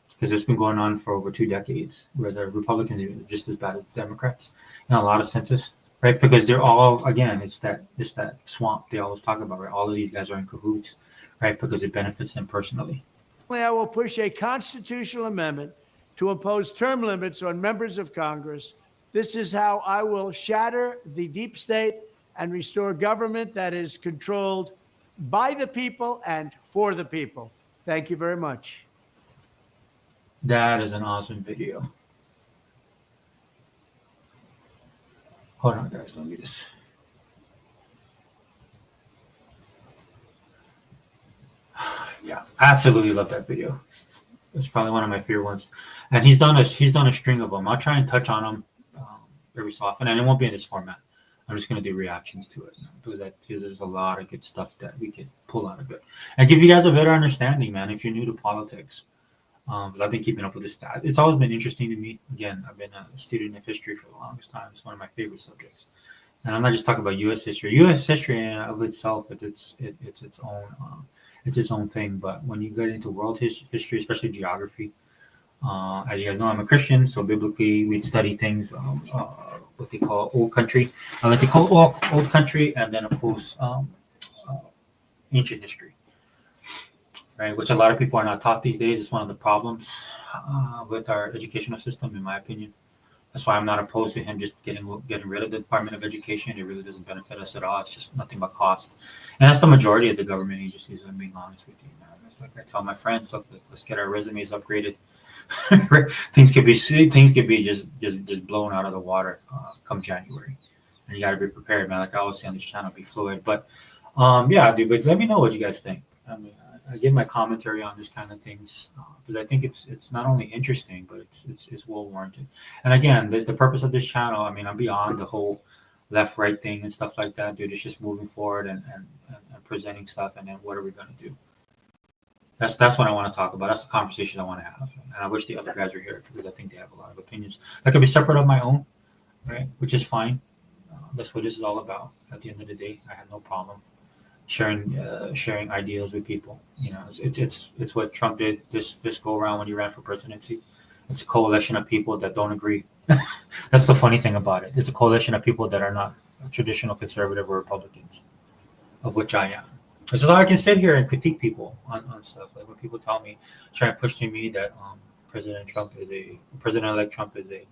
Because it's been going on for over 2 decades, where the Republicans are just as bad as the Democrats in a lot of senses, right? Because they're all, again, it's that swamp they always talk about, right? All of these guys are in cahoots, right? Because it benefits them personally. I will push a constitutional amendment to impose term limits on members of Congress. This is how I will shatter the deep state and restore government that is controlled by the people and for the people. Thank you very much. That is an awesome video. Hold on, guys. Let me just. Yeah, I absolutely love that video. It's probably one of my favorite ones, and he's done a string of them. I'll try and touch on them every so often, and it won't be in this format. I'm just going to do reactions to it because there's a lot of good stuff that we could pull out of it and give you guys a better understanding, man. If you're new to politics, because I've been keeping up with this stat, it's always been interesting to me. Again, I've been a student of history for the longest time. It's one of my favorite subjects, and I'm not just talking about U.S. history. U.S. history in of itself, it's its own thing. But when you get into world history, especially geography, as you guys know, I'm a Christian, so biblically we study things what they call old country. I like to call old country, and then of course ancient history, right? Which a lot of people are not taught these days. It's one of the problems with our educational system, in my opinion. That's why I'm not opposed to him just getting rid of the Department of Education. It really doesn't benefit us at all. It's just nothing but cost, and that's the majority of the government agencies. I'm being honest with you, man. It's like I tell my friends, look, let's get our resumes upgraded. things could be just blown out of the water come January, and you got to be prepared, man. Like I always say on this channel, be fluid. But yeah, dude. But let me know what you guys think. I mean, I give my commentary on this kind of things because I think it's not only interesting, but it's well warranted. And again, there's the purpose of this channel. I mean, I'm beyond the whole left-right thing and stuff like that, dude. It's just moving forward and presenting stuff, and then what are we gonna do? That's what I want to talk about. That's the conversation I want to have, and I wish the other guys were here because I think they have a lot of opinions that could be separate of my own, right? Which is fine. That's what this is all about. At the end of the day, I have no problem sharing ideas with people. You know, it's what Trump did this go around when he ran for presidency. It's a coalition of people that don't agree. That's the funny thing about it. It's a coalition of people that are not traditional conservative or Republicans, of which I am. This is how I can sit here and critique people on stuff. Like when people tell me, try and push to me that President-elect Trump is a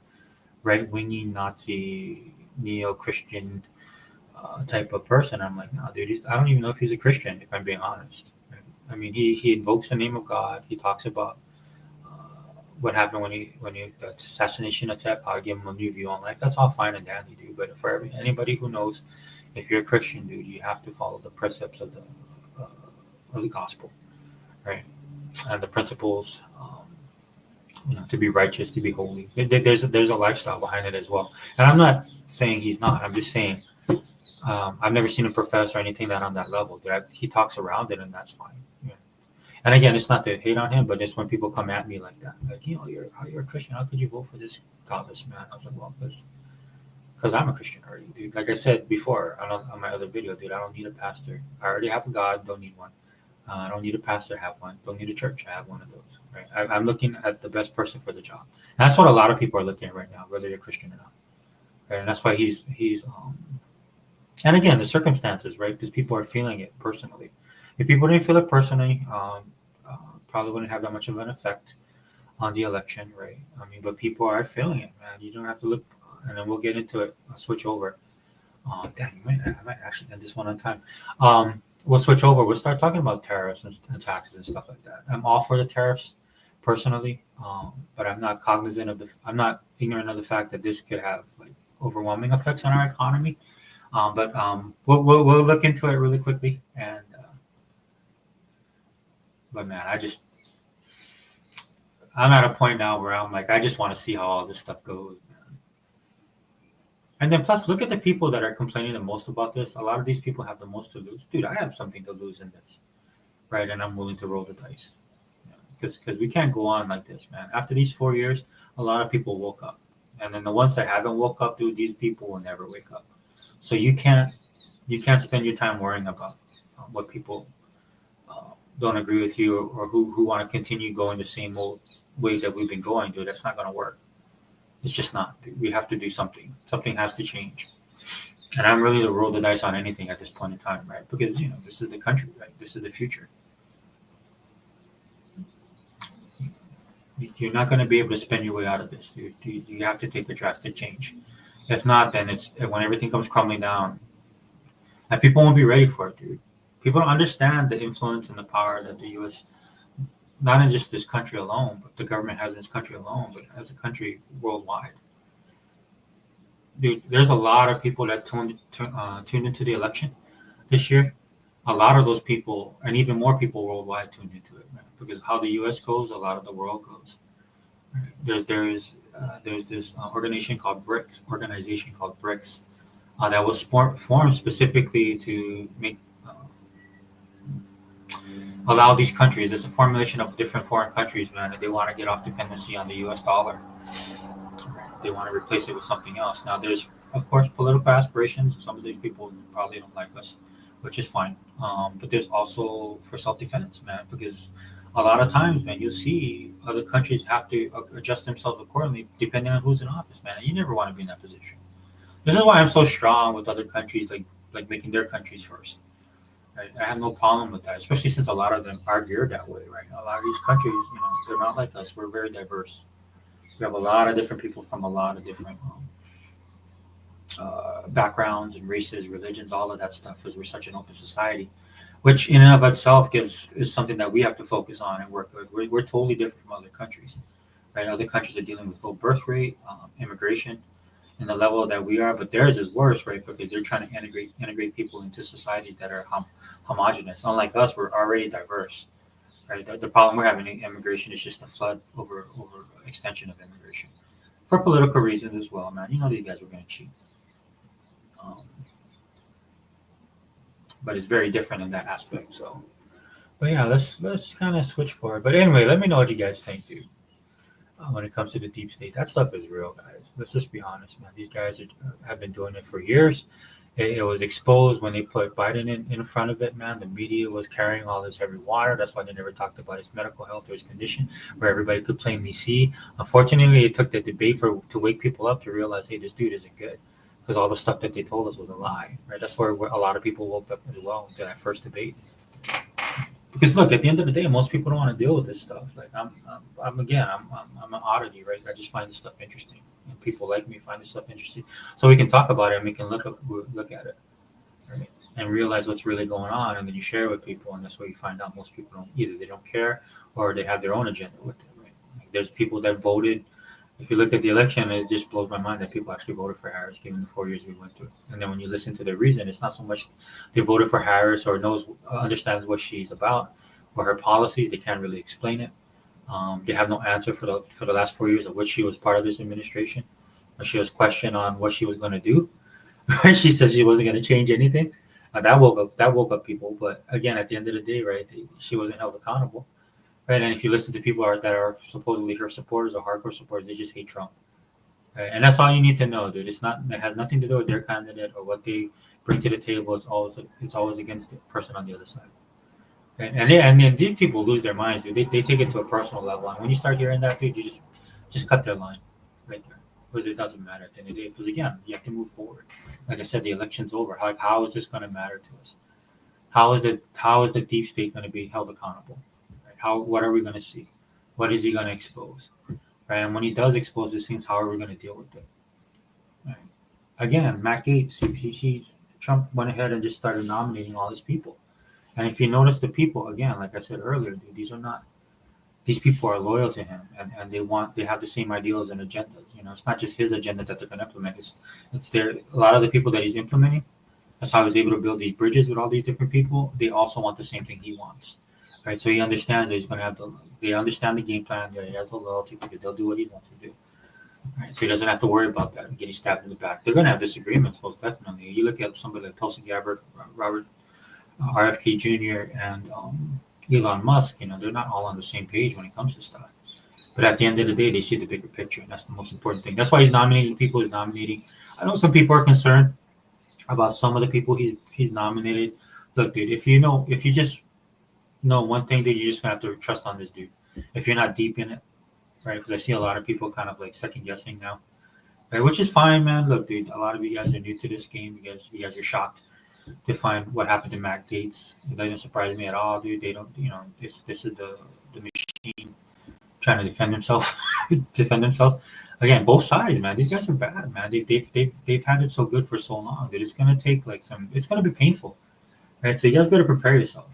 right-wingy Nazi neo-Christian type of person. I'm like, no, dude, I don't even know if he's a Christian, if I'm being honest. Right? I mean, he invokes the name of God. He talks about what happened when the assassination attempt. I'll give him a new view on life. That's all fine and dandy, dude. But for anybody who knows, if you're a Christian, dude, you have to follow the precepts of the gospel, right? And the principles, to be righteous, to be holy. There's a lifestyle behind it as well. And I'm not saying he's not. I'm just saying I've never seen him profess or anything that on that level. He talks around it, and that's fine. Yeah. And again, it's not to hate on him, but it's when people come at me like that, like, you're a Christian. How could you vote for this godless man? I was like, well, because I'm a Christian already, dude. Like I said before on my other video, dude, I don't need a pastor. I already have a God, don't need one. I don't need a pastor, have one. Don't need a church, I have one of those. Right? I'm looking at the best person for the job. And that's what a lot of people are looking at right now, whether you're Christian or not. Right? And that's why he's and again, the circumstances, right? Because people are feeling it personally. If people didn't feel it personally, probably wouldn't have that much of an effect on the election, right? I mean, but people are feeling it, man. You don't have to look, and then we'll get into it. I'll switch over. Damn, I might actually end this one on time. We'll switch over. We'll start talking about tariffs and taxes and stuff like that. I'm all for the tariffs personally, but I'm not cognizant of I'm not ignorant of the fact that this could have like overwhelming effects on our economy. But we'll look into it really quickly. And but man, I'm at a point now where I'm like, I just want to see how all this stuff goes, man. And then plus, look at the people that are complaining the most about this. A lot of these people have the most to lose. Dude, I have something to lose in this, right? And I'm willing to roll the dice, because we can't go on like this, man. After these 4 years, a lot of people woke up, and then the ones that haven't woke up, dude, these people will never wake up. So you can't spend your time worrying about what people don't agree with you, or who want to continue going the same old way that we've been going, dude. That's not going to work. It's just not. We have to do something. Something has to change. And I'm ready to roll the dice on anything at this point in time, right? Because, this is the country, right? This is the future. You're not going to be able to spend your way out of this, dude. You have to take a drastic change. If not, then it's when everything comes crumbling down. And people won't be ready for it, dude. People don't understand the influence and the power that the U.S., not in just this country alone, but the government has in this country alone, but as a country worldwide. Dude, there's a lot of people that tuned into the election this year. A lot of those people, and even more people worldwide, tuned into it, man. Because how the U.S. goes, a lot of the world goes. There's this organization called BRICS, that was formed specifically to make allow these countries. It's a formulation of different foreign countries, man, and they want to get off dependency on the U.S. dollar. They want to replace it with something else. Now, there's of course political aspirations. Some of these people probably don't like us, which is fine. But there's also for self-defense, man, because a lot of times, man, you'll see other countries have to adjust themselves accordingly depending on who's in office, man. And you never want to be in that position. This is why I'm so strong with other countries, like making their countries first. Right? I have no problem with that, especially since a lot of them are geared that way, right? A lot of these countries, they're not like us. We're very diverse. We have a lot of different people from a lot of different backgrounds and races, religions, all of that stuff, because we're such an open society, which in and of itself is something that we have to focus on and work with. We're totally different from other countries, right? Other countries are dealing with low birth rate, immigration, in the level that we are, but theirs is worse, right? Because they're trying to integrate people into societies that are homogenous. Unlike us, we're already diverse, right? The problem we're having in immigration is just a flood over extension of immigration for political reasons as well, man. These guys are going to cheat. Um, but it's very different in that aspect. So, but yeah, let's kind of switch forward. But anyway, let me know what you guys think, dude. When it comes to the deep state, that stuff is real, guys. Let's just be honest, man. These guys have been doing it for years. It was exposed when they put Biden in front of it, man. The media was carrying all this heavy water. That's why they never talked about his medical health or his condition, where everybody could plainly see. Unfortunately, it took the debate to wake people up to realize, hey, this dude isn't good, because all the stuff that they told us was a lie, right? That's where a lot of people woke up as well to that first debate. Because look, at the end of the day, most people don't want to deal with this stuff. Like I'm an oddity, right? I just find this stuff interesting, and people like me find this stuff interesting, so we can talk about it and we can look at it, right? And realize what's really going on, and then you share it with people, and that's where you find out most people don't either. They don't care, or they have their own agenda with it, right? Like there's people that voted. If you look at the election, it just blows my mind that people actually voted for Harris, given the 4 years we went through. And then when you listen to the reason, it's not so much they voted for Harris or understands what she's about or her policies. They can't really explain it. They have no answer for the last 4 years of which she was part of this administration. When she was questioned on what she was going to do, right? She said she wasn't going to change anything. That woke up people. But again, at the end of the day, right, she wasn't held accountable. Right, and if you listen to people that are supposedly her supporters or hardcore supporters, they just hate Trump. Right? And that's all you need to know, dude. It has nothing to do with their candidate or what they bring to the table. It's always against the person on the other side. Right? And then these people lose their minds, dude. They take it to a personal level. And when you start hearing that, dude, you just cut their line right there. Because it doesn't matter at the end of the day. Because again, you have to move forward. Like I said, the election's over. How is this going to matter to us? How is the deep state going to be held accountable? What are we going to see? What is he going to expose? Right? And when he does expose these things, how are we going to deal with it? Right? Again, Matt Gaetz, Trump went ahead and just started nominating all these people. And if you notice the people, again, like I said earlier, dude, these people are loyal to him, and they have the same ideals and agendas. You know, it's not just his agenda that they're going to implement. It's a lot of the people that he's implementing. That's how he's able to build these bridges with all these different people. They also want the same thing he wants. Right, so he understands that he's going to have they understand the game plan. He has the loyalty because they'll do what he wants to do. Right, so he doesn't have to worry about that and getting stabbed in the back. They're going to have disagreements, most definitely. You look at somebody like Tulsi Gabbard, Robert RFK Jr., and Elon Musk. You know, they're not all on the same page when it comes to stuff. But at the end of the day, they see the bigger picture, and that's the most important thing. That's why he's nominating people. He's nominating. I know some people are concerned about some of the people he's nominated. Look, dude, if you just no, one thing that you're just gonna have to trust on this dude. If you're not deep in it, right? Because I see a lot of people kind of like second guessing now, right? Which is fine, man. Look, dude, a lot of you guys are new to this game. You guys are shocked to find what happened to Matt Gaetz. It doesn't surprise me at all, dude. They don't, this is the machine trying to defend themselves. Again, both sides, man. These guys are bad, man. They've had it so good for so long that it's gonna take it's gonna be painful. Right, so you guys better prepare yourself.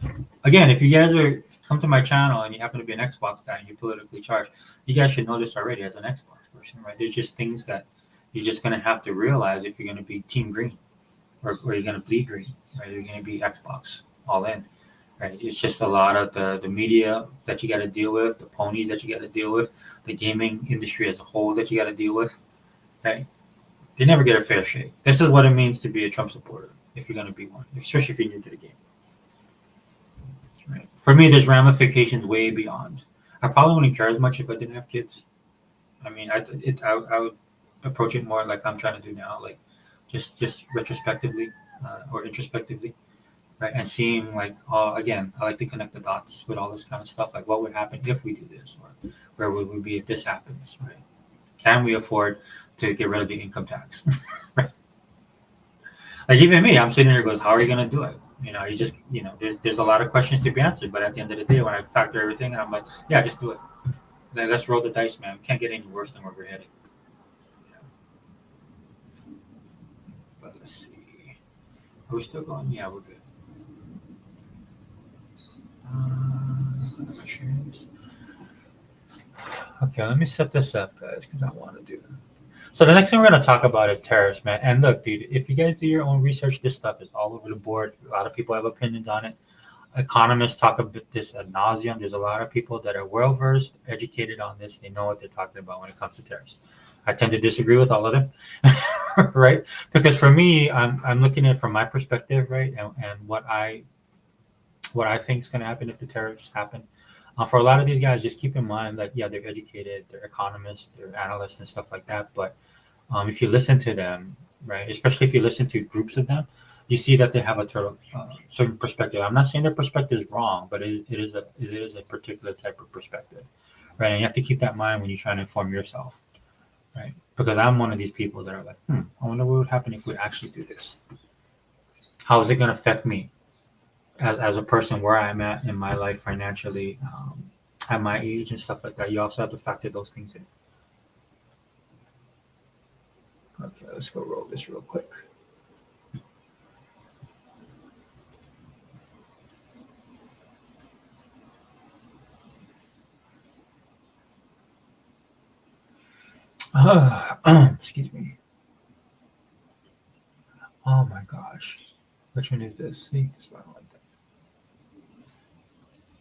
Again, if you guys come to my channel and you happen to be an Xbox guy and you're politically charged, you guys should know this already as an Xbox person, right? There's just things that you're just gonna have to realize if you're gonna be Team Green, or you're gonna bleed green, right? You're gonna be Xbox all in, right? It's just a lot of the media that you got to deal with, the ponies that you got to deal with, the gaming industry as a whole that you got to deal with, right? They never get a fair shake. This is what it means to be a Trump supporter. If you're going to be one, especially if you're new to the game. Right. For me, there's ramifications way beyond. I probably wouldn't care as much if I didn't have kids. I mean, I would approach it more like I'm trying to do now, like just retrospectively or introspectively, right? And seeing like, again, I like to connect the dots with all this kind of stuff. Like, what would happen if we do this, or where would we be if this happens, right? Can we afford to get rid of the income tax, right? Like even me, I'm sitting here goes, how are you going to do it? You just, there's a lot of questions to be answered. But at the end of the day, when I factor everything, and I'm like, yeah, just do it. Let's roll the dice, man. We can't get any worse than where we're headed. But let's see. Are we still going? Yeah, we're good. Am I sharing this? Okay, let me set this up, guys, because I want to do it. So the next thing we're going to talk about is tariffs, man. And look, dude, if you guys do your own research, this stuff is all over the board. A lot of people have opinions on it. Economists talk about this ad nauseum. There's a lot of people that are well-versed, educated on this. They know what they're talking about when it comes to tariffs. I tend to disagree with all of them, right? Because for me, I'm looking at it from my perspective, right, and what I think is going to happen if the tariffs happen. For a lot of these guys, just keep in mind that yeah, they're educated, they're economists, they're analysts and stuff like that. But if you listen to them, right, especially if you listen to groups of them, you see that they have a certain perspective. I'm not saying their perspective is wrong, but it is a particular type of perspective, right? And you have to keep that in mind when you're trying to inform yourself, right? Because I'm one of these people that are like, I wonder what would happen if we actually do this. How is it going to affect me as a person, where I'm at in my life financially, at my age and stuff like that? You also have to factor those things in. Okay, let's go roll this real quick. Excuse me. Oh my gosh. Which one is this? See, this one, I don't like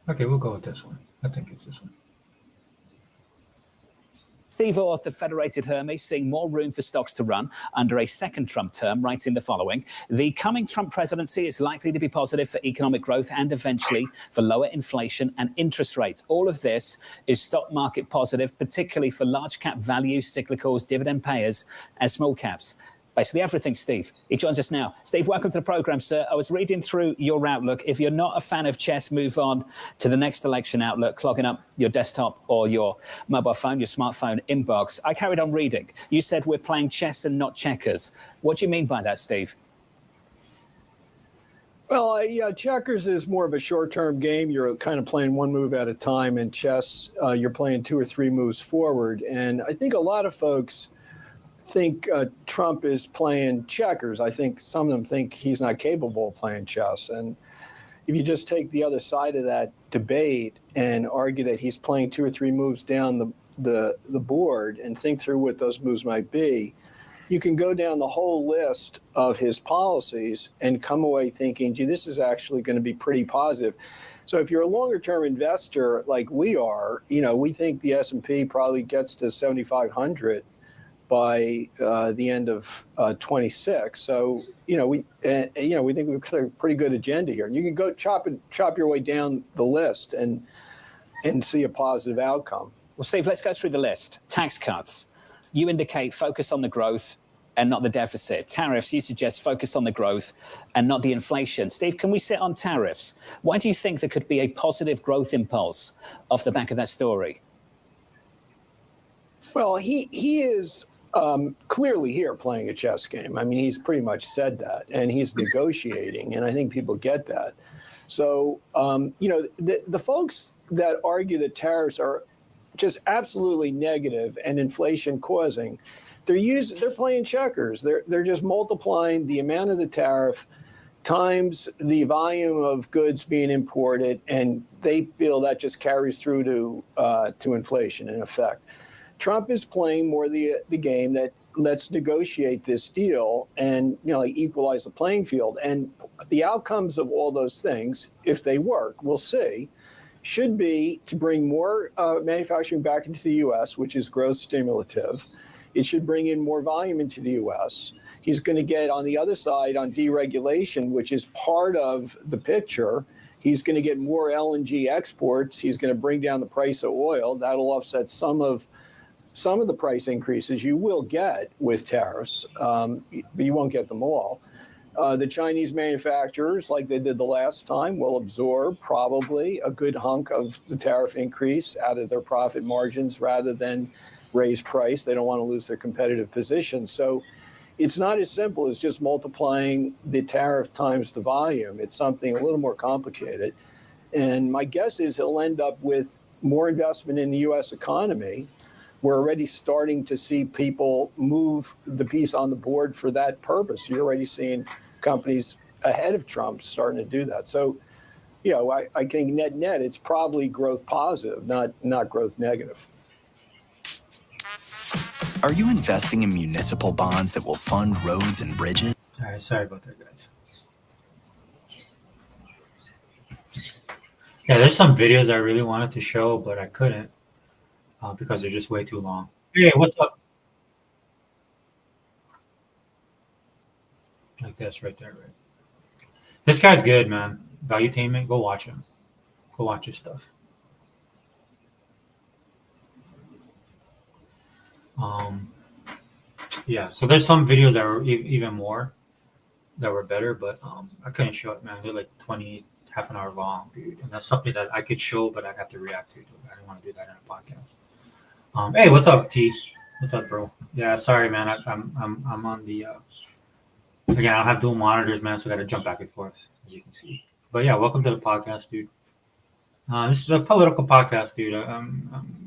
that. Okay, we'll go with this one. I think it's this one. Steve Orth of Federated Hermes seeing more room for stocks to run under a second Trump term, writing the following: the coming Trump presidency is likely to be positive for economic growth and eventually for lower inflation and interest rates. All of this is stock market positive, particularly for large cap values, cyclicals, dividend payers, and small caps. Basically everything, Steve. He joins us now. Steve, welcome to the program, sir. I was reading through your outlook. If you're not a fan of chess, move on to the next election outlook, clogging up your desktop or your mobile phone, your smartphone inbox. I carried on reading. You said we're playing chess and not checkers. What do you mean by that, Steve? Well, yeah, checkers is more of a short-term game. You're kind of playing one move at a time. In chess, you're playing 2 or 3 moves forward. And I think a lot of folks think Trump is playing checkers. I think some of them think he's not capable of playing chess. And if you just take the other side of that debate and argue that he's playing 2 or 3 moves down the board and think through what those moves might be, you can go down the whole list of his policies and come away thinking, gee, this is actually going to be pretty positive. So if you're a longer-term investor like we are, we think the S&P probably gets to 7,500 by the end of 26. So, we think we've got a pretty good agenda here. And you can go chop your way down the list and see a positive outcome. Well, Steve, let's go through the list. Tax cuts. You indicate focus on the growth and not the deficit. Tariffs, you suggest focus on the growth and not the inflation. Steve, can we sit on tariffs? Why do you think there could be a positive growth impulse off the back of that story? Well, he is clearly here playing a chess game. I mean, he's pretty much said that, and he's negotiating, and I think people get that. So, the folks that argue that tariffs are just absolutely negative and inflation causing, they're playing checkers. They're just multiplying the amount of the tariff times the volume of goods being imported, and they feel that just carries through to inflation in effect. Trump is playing more the game that let's negotiate this deal and equalize the playing field. And the outcomes of all those things, if they work, we'll see, should be to bring more manufacturing back into the U.S., which is growth stimulative. It should bring in more volume into the U.S. He's going to get on the other side on deregulation, which is part of the picture. He's going to get more LNG exports. He's going to bring down the price of oil. That'll offset some of the price increases you will get with tariffs, but you won't get them all. The Chinese manufacturers, like they did the last time, will absorb probably a good hunk of the tariff increase out of their profit margins rather than raise price. They don't want to lose their competitive position. So it's not as simple as just multiplying the tariff times the volume. It's something a little more complicated. And my guess is he'll end up with more investment in the U.S. economy. We're already starting to see people move the piece on the board for that purpose. You're already seeing companies ahead of Trump starting to do that. So, I think net, it's probably growth positive, not growth negative. Are you investing in municipal bonds that will fund roads and bridges? All right, sorry about that, guys. Yeah, there's some videos I really wanted to show, but I couldn't because they're just way too long. Hey, what's up? Like this right there, right? This guy's good, man. Valuetainment, go watch him. Go watch his stuff. Yeah, so there's some videos that were even more that were better, but I couldn't show it, man. They're like 20, half an hour long, dude. And that's something that I could show, but I'd have to react to. I didn't want to do that in a podcast. Hey, what's up, T? What's up, bro? Yeah, sorry, man. I'm on the again. I don't have dual monitors, man, so I got to jump back and forth, as you can see. But yeah, welcome to the podcast, dude. This is a political podcast, dude.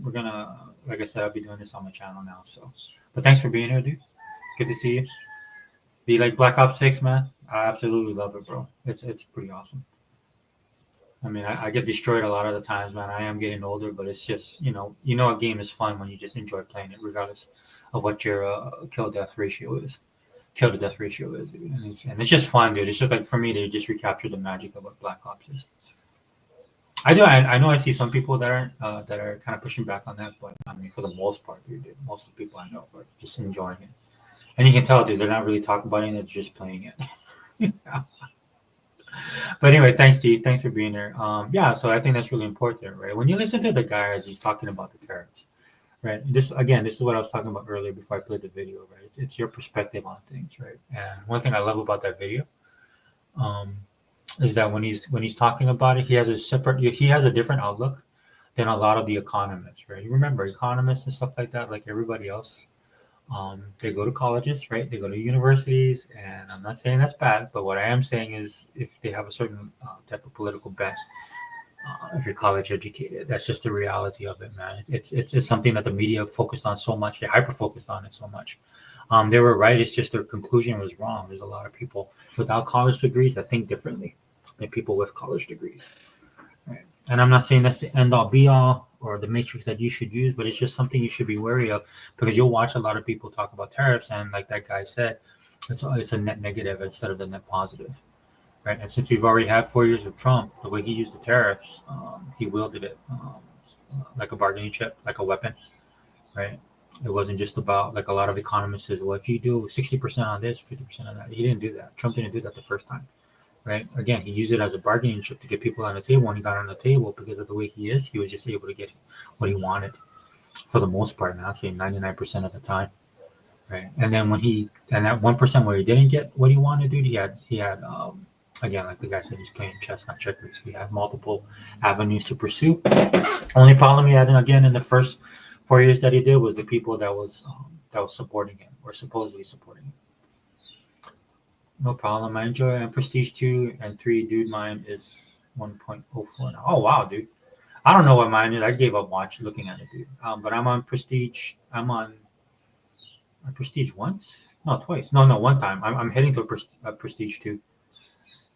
We're gonna, like I said, I'll be doing this on my channel now. So, but thanks for being here, dude. Good to see you. Do you like Black Ops 6, man? I absolutely love it, bro. It's pretty awesome. I mean, I get destroyed a lot of the times, man. I am getting older, but it's just, a game is fun when you just enjoy playing it, regardless of what your kill to death ratio is, dude. And it's just fun, dude. It's just like for me to just recapture the magic of what Black Ops is. I know I see some people that are kind of pushing back on that, but I mean, for the most part, dude, most of the people I know are just enjoying it. And you can tell, dude, they're not really talking about it, they're just playing it. But anyway, thanks, Steve. Thanks for being there. Yeah, so I think that's really important, right? When you listen to the guy as he's talking about the tariffs, right? This is what I was talking about earlier before I played the video, right? It's your perspective on things, right? And one thing I love about that video is that when he's talking about it, he has a different outlook than a lot of the economists, right? You remember economists and stuff like that, like everybody else. They go to colleges, right? They go to universities, and I'm not saying that's bad, but what I am saying is if they have a certain type of political bent, if you're college educated, that's just the reality of it, man. It's something that the media focused on so much. They hyper focused on it so much. They were right. It's just their conclusion was wrong. There's a lot of people without college degrees that think differently than people with college degrees. Right. And I'm not saying that's the end all be all or the matrix that you should use, but it's just something you should be wary of because you'll watch a lot of people talk about tariffs, and like that guy said, it's a net negative instead of the net positive, right? And since we've already had 4 years of Trump, the way he used the tariffs, he wielded it like a bargaining chip, like a weapon, right? It wasn't just about like a lot of economists says, well, if you do 60% on this, 50% on that, he didn't do that. Trump didn't do that the first time. Right. Again, he used it as a bargaining chip to get people on the table. When he got on the table, because of the way he is, he was just able to get what he wanted for the most part. Now, I'd say 99% of the time. Right. And then that 1% where he didn't get what he wanted, dude, he had again, like the guy said, he's playing chess, not checkers. He had multiple avenues to pursue. Only problem he had, again, in the first 4 years that he did was the people that was supporting him or supposedly supporting him. No problem. I enjoy it. And Prestige 2 and 3, dude, mine is 1.04 now. Oh, wow, dude. I don't know what mine is. I gave up looking at it, dude. But I'm on Prestige. I'm on Prestige once? No, twice. No, one time. I'm heading to a Prestige 2.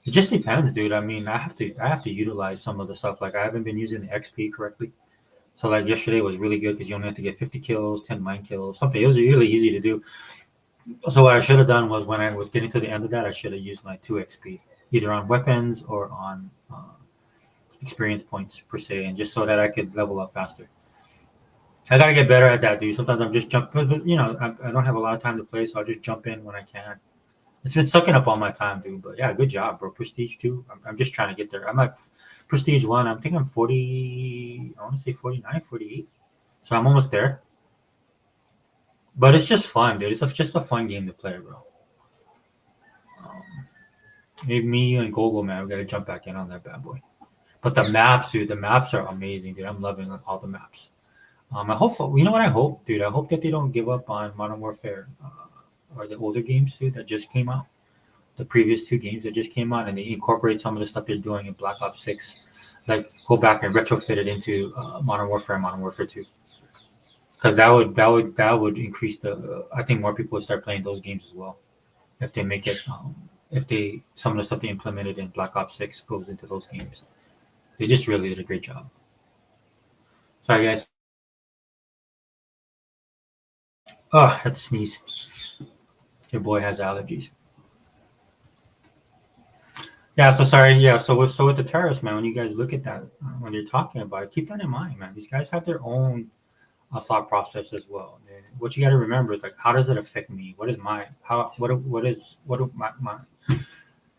It just depends, dude. I mean, I have to utilize some of the stuff. Like, I haven't been using the XP correctly. So, like, yesterday was really good because you only have to get 50 kills, 10 mine kills, something. It was really easy to do. So what I should have done was when I was getting to the end of that, I should have used my 2 XP, either on weapons or on experience points per se, and just so that I could level up faster. I gotta get better at that, dude. Sometimes I'm just jumping, but I don't have a lot of time to play, so I'll just jump in when I can. It's been sucking up all my time, dude. But yeah, good job, bro. Prestige 2. I'm just trying to get there. I'm at Prestige 1. I'm thinking I'm 40. I want to say 49, 48. So I'm almost there. But it's just fun, dude. It's just a fun game to play, bro. Maybe me and Gogo, man, we gotta jump back in on that bad boy. But the maps, dude, the maps are amazing, dude. I'm loving all the maps. I hope, you know what I hope, dude? I hope that they don't give up on Modern Warfare or the older games, dude, that just came out. The previous 2 games that just came out, and they incorporate some of the stuff they're doing in Black Ops 6. Like, go back and retrofit it into Modern Warfare and Modern Warfare 2. Because that would increase the. I think more people would start playing those games as well, if they make it. If some of the stuff they implemented in Black Ops 6 goes into those games, they just really did a great job. Sorry, guys. Oh, I had to sneeze. Your boy has allergies. Yeah, so sorry. Yeah, so with the tariffs, man, when you guys look at that, when you're talking about it, keep that in mind, man. These guys have their own thought process as well. And what you got to remember is like, how does it affect me? What is my how what is what do my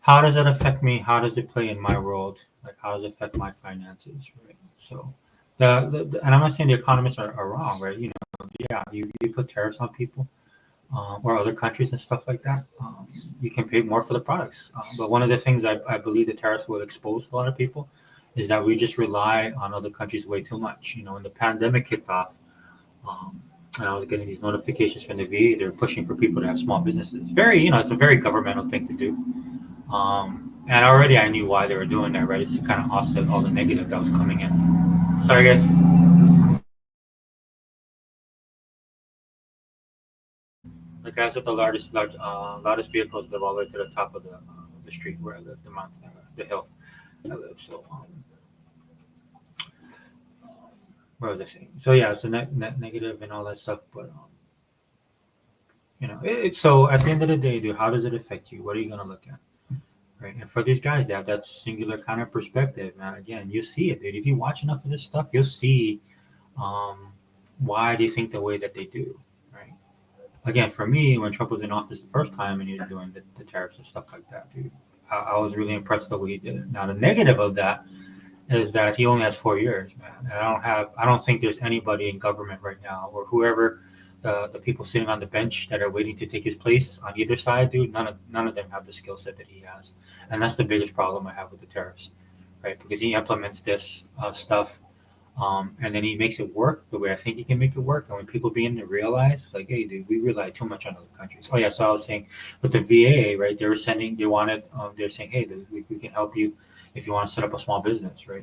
how does it affect me? How does it play in my world? Like, how does it affect my finances? Right. So, and I'm not saying the economists are wrong, right? You know, yeah, you put tariffs on people or other countries and stuff like that. You can pay more for the products. But one of the things I believe the tariffs will expose to a lot of people is that we just rely on other countries way too much. You know, when the pandemic kicked off, and I was getting these notifications from the VA, they're pushing for people to have small businesses. Very, you know, it's a very governmental thing to do. And already I knew why they were doing that, right? It's to kind of offset all the negative that was coming in. Sorry, guys. The guys with the loudest vehicles live all the way to the top of the street where I live, the mountain, the hill I live. So, what was I saying? So yeah, it's a net negative and all that stuff. But you know, it's so at the end of the day, dude, how does it affect you? What are you gonna look at? Right. And for these guys, they have that singular kind of perspective, man. Again, you see it, dude. If you watch enough of this stuff, you'll see why they think the way that they do. Right. Again, for me, when Trump was in office the first time and he was doing the tariffs and stuff like that, dude, I was really impressed the way he did it. Now, the negative of that is that he only has 4 years, man. And I don't think there's anybody in government right now or whoever the people sitting on the bench that are waiting to take his place on either side, dude. None of them have the skill set that he has, and that's the biggest problem I have with the tariffs, right? Because he implements this stuff, and then he makes it work the way I think he can make it work. And when people begin to realize, like, hey, dude, we rely too much on other countries. Oh yeah, so I was saying with the VA, right? They're saying, hey, dude, we can help you if you want to set up a small business, right?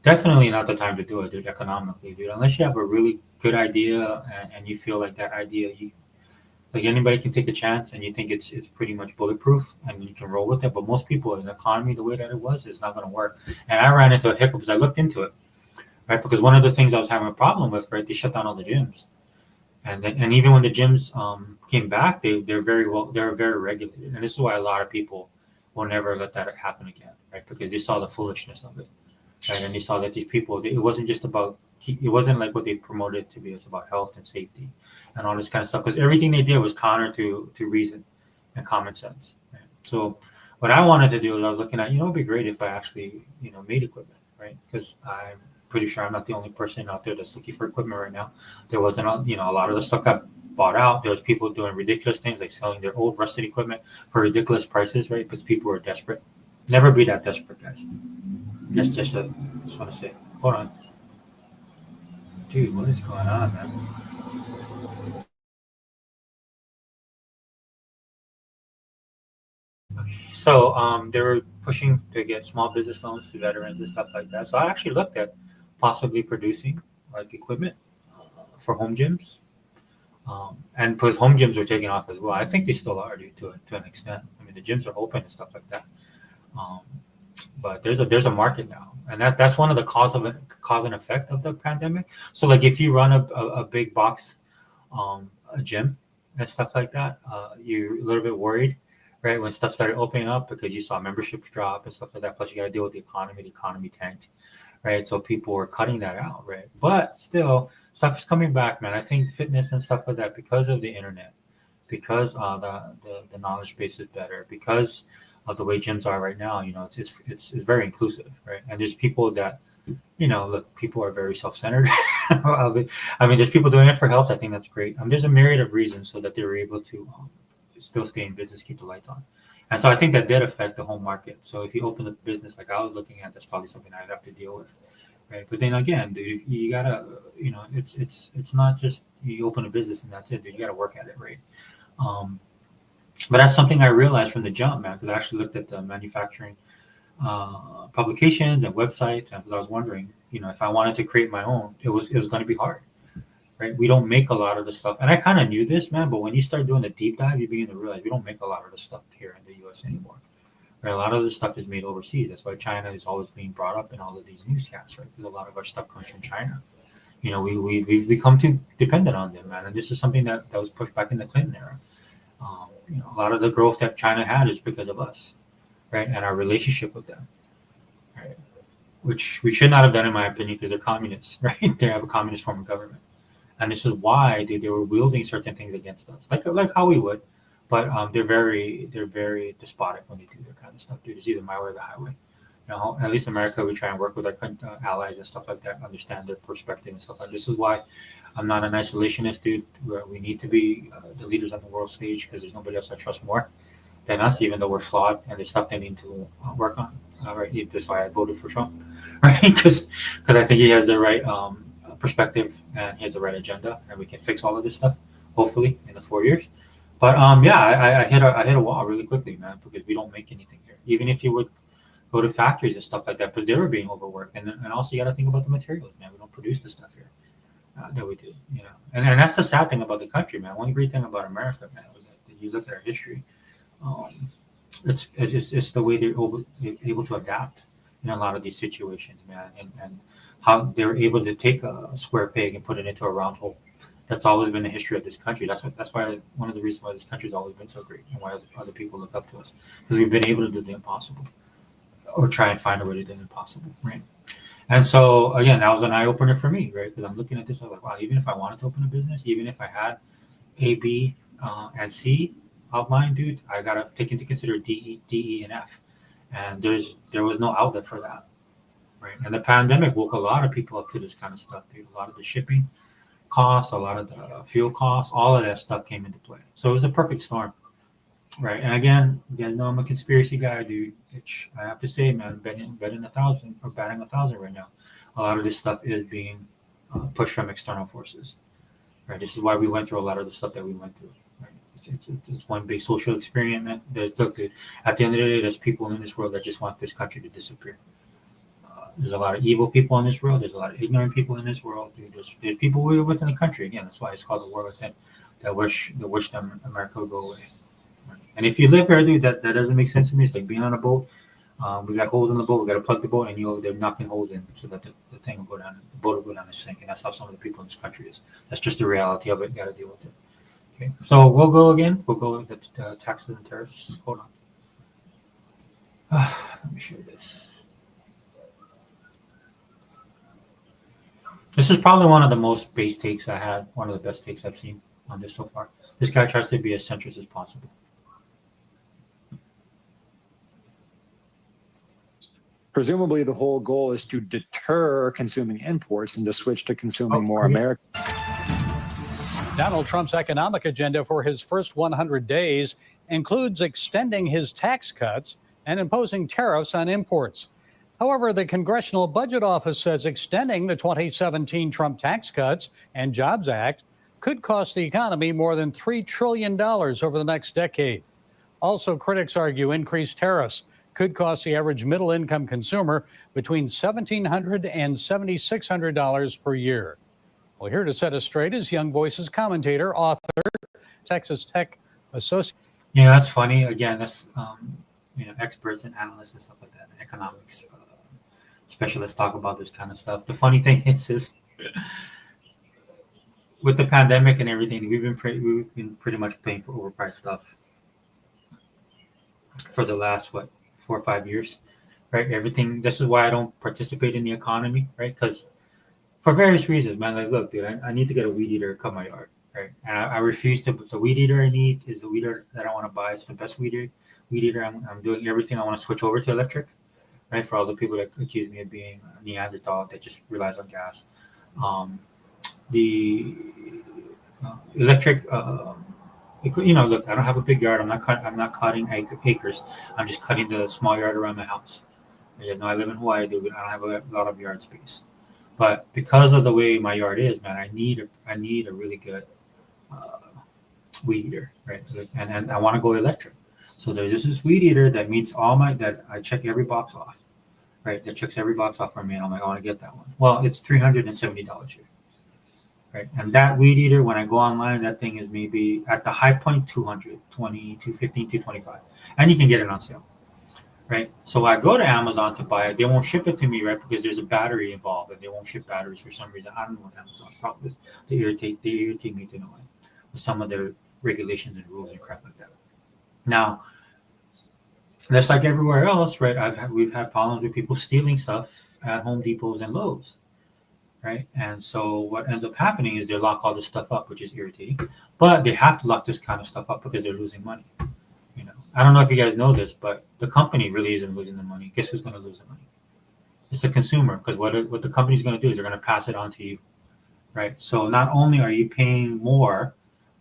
Definitely not the time to do it, dude, economically, dude. Unless you have a really good idea and you feel like that idea, like anybody can take a chance and you think it's pretty much bulletproof and you can roll with it. But most people in the economy, the way that it was, it's not going to work. And I ran into a hiccup because I looked into it, right? Because one of the things I was having a problem with, right, they shut down all the gyms. And even when the gyms came back, they're very regulated. And this is why a lot of people will never let that happen again, right? Because they saw the foolishness of it. Right, and they saw that these people, it wasn't just about, it wasn't like what they promoted it to be. It's about health and safety and all this kind of stuff. Because everything they did was counter to reason and common sense. Right? So what I wanted to do is I was looking at, it'd be great if I actually, made equipment, right? Because I'm pretty sure I'm not the only person out there that's looking for equipment right now. There wasn't, a lot of the stuff got bought out. There was people doing ridiculous things like selling their old rusted equipment for ridiculous prices, right? Because people were desperate. Never be that desperate, guys. Just want to say, hold on, dude, what is going on, man? Okay, so they were pushing to get small business loans to veterans and stuff like that. So I actually looked at possibly producing like equipment for home gyms, and because home gyms were taking off as well. I think they still are, dude, to an extent. I mean, the gyms are open and stuff like that. But there's a market now, and that's one of the cause and effect of the pandemic. So like if you run a big box a gym and stuff like that, you're a little bit worried, right, when stuff started opening up because you saw memberships drop and stuff like that. Plus you got to deal with the economy tanked, right? So people were cutting that out, right? But still stuff is coming back, man. I think fitness and stuff like that, because of the internet, because the knowledge base is better, because of the way gyms are right now, it's very inclusive, right? And there's people that, look, people are very self-centered. I mean, there's people doing it for health. I think that's great. There's a myriad of reasons so that they were able to still stay in business, keep the lights on. And so I think that did affect the home market. So if you open a business like I was looking at, that's probably something I'd have to deal with, right? But then again, dude, you gotta, it's not just you open a business and that's it, dude. You gotta work at it, right? But that's something I realized from the jump, man, because I actually looked at the manufacturing publications and websites, and because I was wondering, if I wanted to create my own, it was going to be hard, right? We don't make a lot of the stuff, and I kind of knew this, man. But when you start doing the deep dive, you begin to realize we don't make a lot of the stuff here in the U.S. anymore. Right? A lot of the stuff is made overseas. That's why China is always being brought up in all of these newscasts, right? Because a lot of our stuff comes from China. We've become too dependent on them, man, and this is something that was pushed back in the Clinton era. A lot of the growth that China had is because of us, right? And our relationship with them, right? Which we should not have done, in my opinion, because they're communists, right? They have a communist form of government. and this is why they were wielding certain things against us, like how we would, but they're very despotic when they do their kind of stuff. Dude, it's either my way or the highway. You know, at least America, we try and work with our allies and stuff like that, understand their perspective and stuff like that. This is why I'm not an isolationist, dude. We need to be the leaders on the world stage because there's nobody else I trust more than us, even though we're flawed and there's stuff they need to work on. Right, that's why I voted for Trump, right? Because I think he has the right perspective and he has the right agenda, and we can fix all of this stuff hopefully in the 4 years. But yeah, I hit a wall really quickly, man, because we don't make anything here. Even if you would go to factories and stuff like that, because they were being overworked, and also you got to think about the materials, man. We don't produce the stuff here that we do, you know. And that's the sad thing about the country, man. One great thing about America, man, was that you look at our history. It's the way they're able to adapt in a lot of these situations, man, and how they're able to take a square peg and put it into a round hole. That's always been the history of this country. That's why one of the reasons why this country's always been so great and why other people look up to us, because we've been able to do the impossible or try and find a way to do the impossible, right? And so again, that was an eye opener for me, right? Because I'm looking at this, I was like, wow, even if I wanted to open a business, even if I had A, B, and C outline, dude, I gotta take into consider D, E, and F, and there was no outlet for that, right? And the pandemic woke a lot of people up to this kind of stuff, dude. A lot of the shipping costs, a lot of the fuel costs, all of that stuff came into play. So it was a perfect storm, right? And again, you guys know I'm a conspiracy guy, dude. Which I have to say, man, betting 1,000 or batting 1,000 right now. A lot of this stuff is being pushed from external forces, right? This is why we went through a lot of the stuff that we went through. Right? It's one big social experiment. Look, dude, at the end of the day, there's people in this world that just want this country to disappear. There's a lot of evil people in this world. There's a lot of ignorant people in this world. Dude, there's people within the country. Again, that's why it's called the war within. That wish them America would go away. Right? And if you live here, dude, that doesn't make sense to me. It's like being on a boat. We got holes in the boat. We got to plug the boat, and they're knocking holes in so that the thing will go down. The boat will go down and sink. And that's how some of the people in this country is. That's just the reality of it. You got to deal with it. Okay. So we'll go again. We'll go with taxes and tariffs. Hold on. Let me show you this. This is probably one of the most base takes I had, one of the best takes I've seen on this so far. This guy tries to be as centrist as possible. Presumably, the whole goal is to deter consuming imports and to switch to consuming more American. Donald Trump's economic agenda for his first 100 days includes extending his tax cuts and imposing tariffs on imports. However, the Congressional Budget Office says extending the 2017 Trump tax cuts and Jobs Act could cost the economy more than $3 trillion over the next decade. Also, critics argue increased tariffs could cost the average middle-income consumer between $1,700 and $7,600 per year. Well, here to set us straight is Young Voices commentator, author, Texas Tech associate. Yeah, that's funny. Again, that's experts and analysts and stuff like that, economics specialists talk about this kind of stuff. The funny thing is with the pandemic and everything, we've been pretty much paying for overpriced stuff for the last 4 or 5 years, right? Everything. This is why I don't participate in the economy, right? Because for various reasons, man. Like, look, dude, I need to get a weed eater to cut my yard, right? And I refuse to. The weed eater I need is the weed eater that I want to buy. It's the best weed eater. I'm doing everything. I want to switch over to electric, right? For all the people that accuse me of being a Neanderthal that just relies on gas, the electric. Look, I don't have a big yard. I'm not cutting acres. I'm just cutting the small yard around my house. You guys know I live in Hawaii, dude. I don't have a lot of yard space, but because of the way my yard is, man, I need a really good weed eater, right? And I want to go electric. So there's this weed eater that meets that I check every box off, right? That checks every box off for me, and I'm like, I want to get that one. Well, it's $370 here. Right. And that weed eater, when I go online, that thing is maybe at the high point, 200, 20, 215, 225. And you can get it on sale. Right. So I go to Amazon to buy it. They won't ship it to me, right? Because there's a battery involved and they won't ship batteries for some reason. I don't know what Amazon's problem is. They irritate me to no end with some of their regulations and rules and crap like that. Now, just like everywhere else, right? We've had problems with people stealing stuff at Home Depots and Lowe's. right? And so what ends up happening is they lock all this stuff up, which is irritating. But they have to lock this kind of stuff up because they're losing money. You know, I don't know if you guys know this, but the company really isn't losing the money. Guess who's going to lose the money? It's the consumer, because what the company's going to do is they're going to pass it on to you, right? So not only are you paying more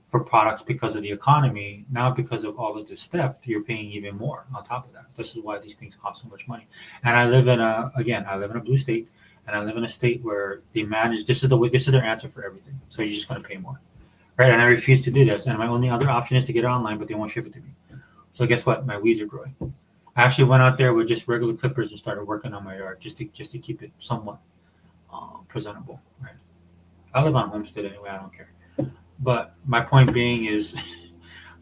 for products because of the economy, now because of all of this theft, you're paying even more on top of that. This is why these things cost so much money. And I live in a blue state, and I live in a state where they manage. This is their answer for everything. So you're just going to pay more, right? And I refuse to do this. And my only other option is to get it online, but they won't ship it to me. So guess what? My weeds are growing. I actually went out there with just regular clippers and started working on my yard just to keep it somewhat presentable. Right? I live on homestead anyway. I don't care. But my point being is,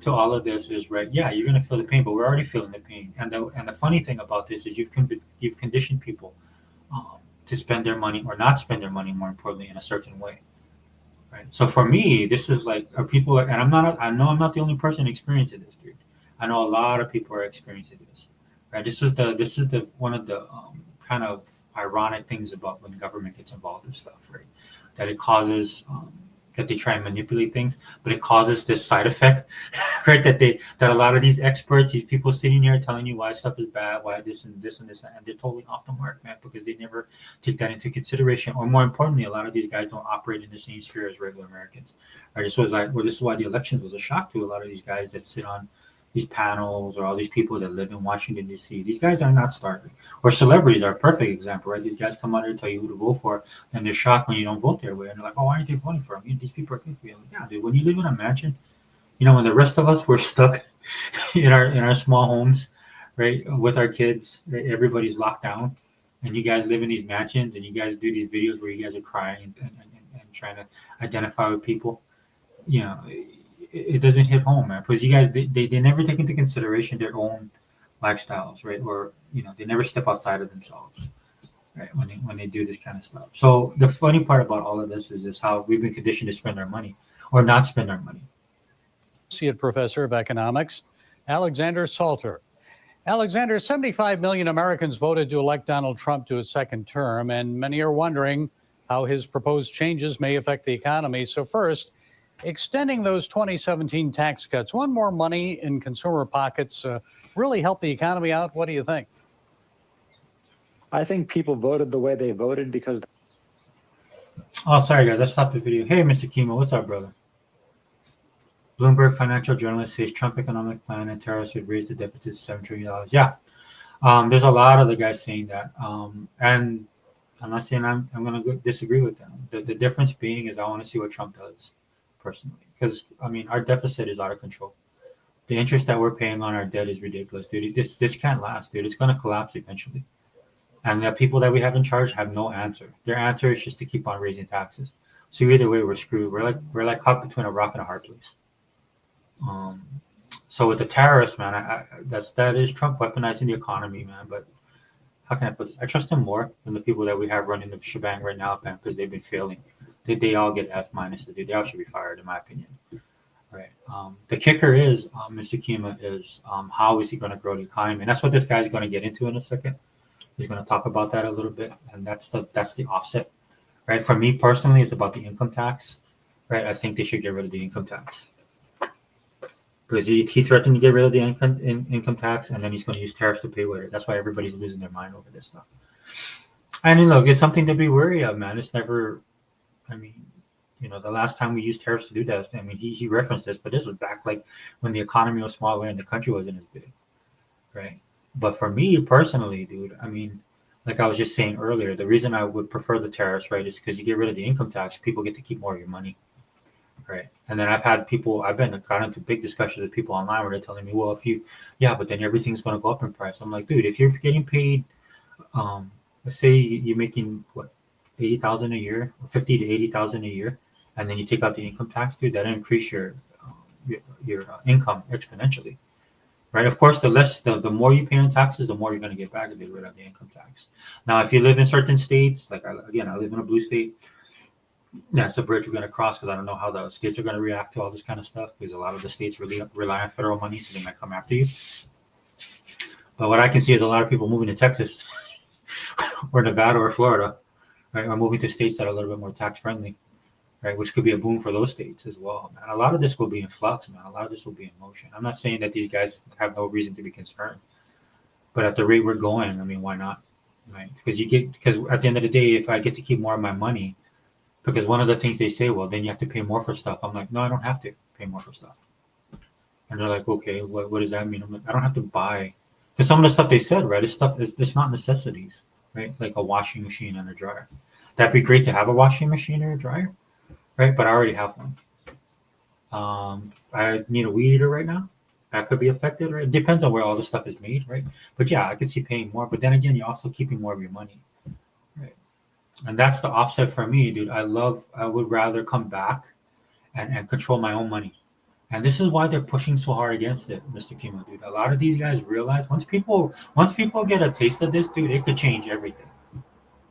to all of this is right. Yeah, you're gonna feel the pain, but we're already feeling the pain. And the funny thing about this is you've conditioned people to spend their money or not spend their money, more importantly, in a certain way. Right. So for me, this is like, are people, and I know I'm not the only person experiencing this, dude. I know a lot of people are experiencing this. Right. This is the one of the kind of ironic things about when government gets involved in stuff, right? That it causes that they try and manipulate things, but it causes this side effect, right? That a lot of these experts, these people sitting here telling you why stuff is bad, why this and this and this, and they're totally off the mark, man, because they never take that into consideration. Or more importantly, a lot of these guys don't operate in the same sphere as regular Americans. Right? This is why the election was a shock to a lot of these guys that sit on these panels, or all these people that live in Washington, D.C. These guys are not starving. Or celebrities are a perfect example, right? These guys come out here and tell you who to vote for, and they're shocked when you don't vote their way. And they're like, oh, why aren't you voting for them? These people are good for you. Like, yeah, dude, when you live in a mansion, when the rest of us were stuck in our small homes, right, with our kids, right, everybody's locked down, and you guys live in these mansions, and you guys do these videos where you guys are crying and trying to identify with people, it doesn't hit home, man, because you guys they never take into consideration their own lifestyles, right? Or they never step outside of themselves, right? When they do this kind of stuff. So the funny part about all of this is how we've been conditioned to spend our money or not spend our money. Associate Professor of Economics, Alexander Salter. Alexander, 75 million Americans voted to elect Donald Trump to a second term, and many are wondering how his proposed changes may affect the economy. So first, extending those 2017 tax cuts, one more money in consumer pockets, really help the economy out. What do you think? I think people voted the way they voted because. Oh, sorry, guys. I stopped the video. Hey, Mr. Kimo, what's up, brother? Bloomberg financial journalist says Trump economic plan and tariffs would raise the deficit to $7 trillion. Yeah, there's a lot of the guys saying that. And I'm not saying I'm going to disagree with them. The difference being is I want to see what Trump does. Personally, because our deficit is out of control. The interest that we're paying on our debt is ridiculous, dude. This can't last, dude. It's going to collapse eventually. And the people that we have in charge have no answer. Their answer is just to keep on raising taxes. So either way, we're screwed. We're like caught between a rock and a hard place. So with the tariffs, man, that is Trump weaponizing the economy, man. But how can I put this? I trust him more than the people that we have running the shebang right now, man, because they've been failing. They all get F minuses. They all should be fired, in my opinion. Right. The kicker is, Mr. Kima, is how is he going to grow the economy? And that's what this guy's going to get into in a second. He's going to talk about that a little bit, and that's the offset. Right. For me personally, it's about the income tax. Right. I think they should get rid of the income tax. Because he threatened to get rid of the income tax, and then he's going to use tariffs to pay with it. That's why everybody's losing their mind over this stuff. And look, it's something to be wary of, man. It's never. The last time we used tariffs to do that, he referenced this, but this was back like when the economy was smaller and the country wasn't as big, right? But for me personally, dude, like I was just saying earlier, the reason I would prefer the tariffs, right, is because you get rid of the income tax, people get to keep more of your money, right? And then I've gotten into big discussions with people online where they're telling me, well, but then everything's going to go up in price. I'm like, dude, if you're getting paid, let's say you're making what? 80,000 a year, or 50 to 80,000 a year, and then you take out the income tax, dude, that increase your income exponentially, right? Of course, the more you pay in taxes, the more you're going to get back if they rid of the income tax. Now, if you live in certain states, like I live in a blue state, that's a bridge we're going to cross because I don't know how the states are going to react to all this kind of stuff because a lot of the states really rely on federal money, so they might come after you. But what I can see is a lot of people moving to Texas or Nevada or Florida. right? Or moving to states that are a little bit more tax friendly, right? Which could be a boom for those states as well, man. A lot of this will be in flux, man. A lot of this will be in motion. I'm not saying that these guys have no reason to be concerned, but at the rate we're going, I mean, why not, right? Because at the end of the day, if I get to keep more of my money, because one of the things they say, well, then you have to pay more for stuff. I'm like, no, I don't have to pay more for stuff. And they're like, okay, what does that mean? I'm like, I don't have to buy, because some of the stuff they said, right, it's not necessities, right? Like a washing machine and a dryer. That'd be great to have a washing machine or a dryer, right? But I already have one. I need a weed eater right now. That could be affected, right? It depends on where all this stuff is made, right? But yeah, I could see paying more. But then again, you're also keeping more of your money, right? And that's the offset for me, dude. I would rather come back and control my own money. And this is why they're pushing so hard against it, Mr. Kimo, dude. A lot of these guys realize once people get a taste of this, dude, it could change everything.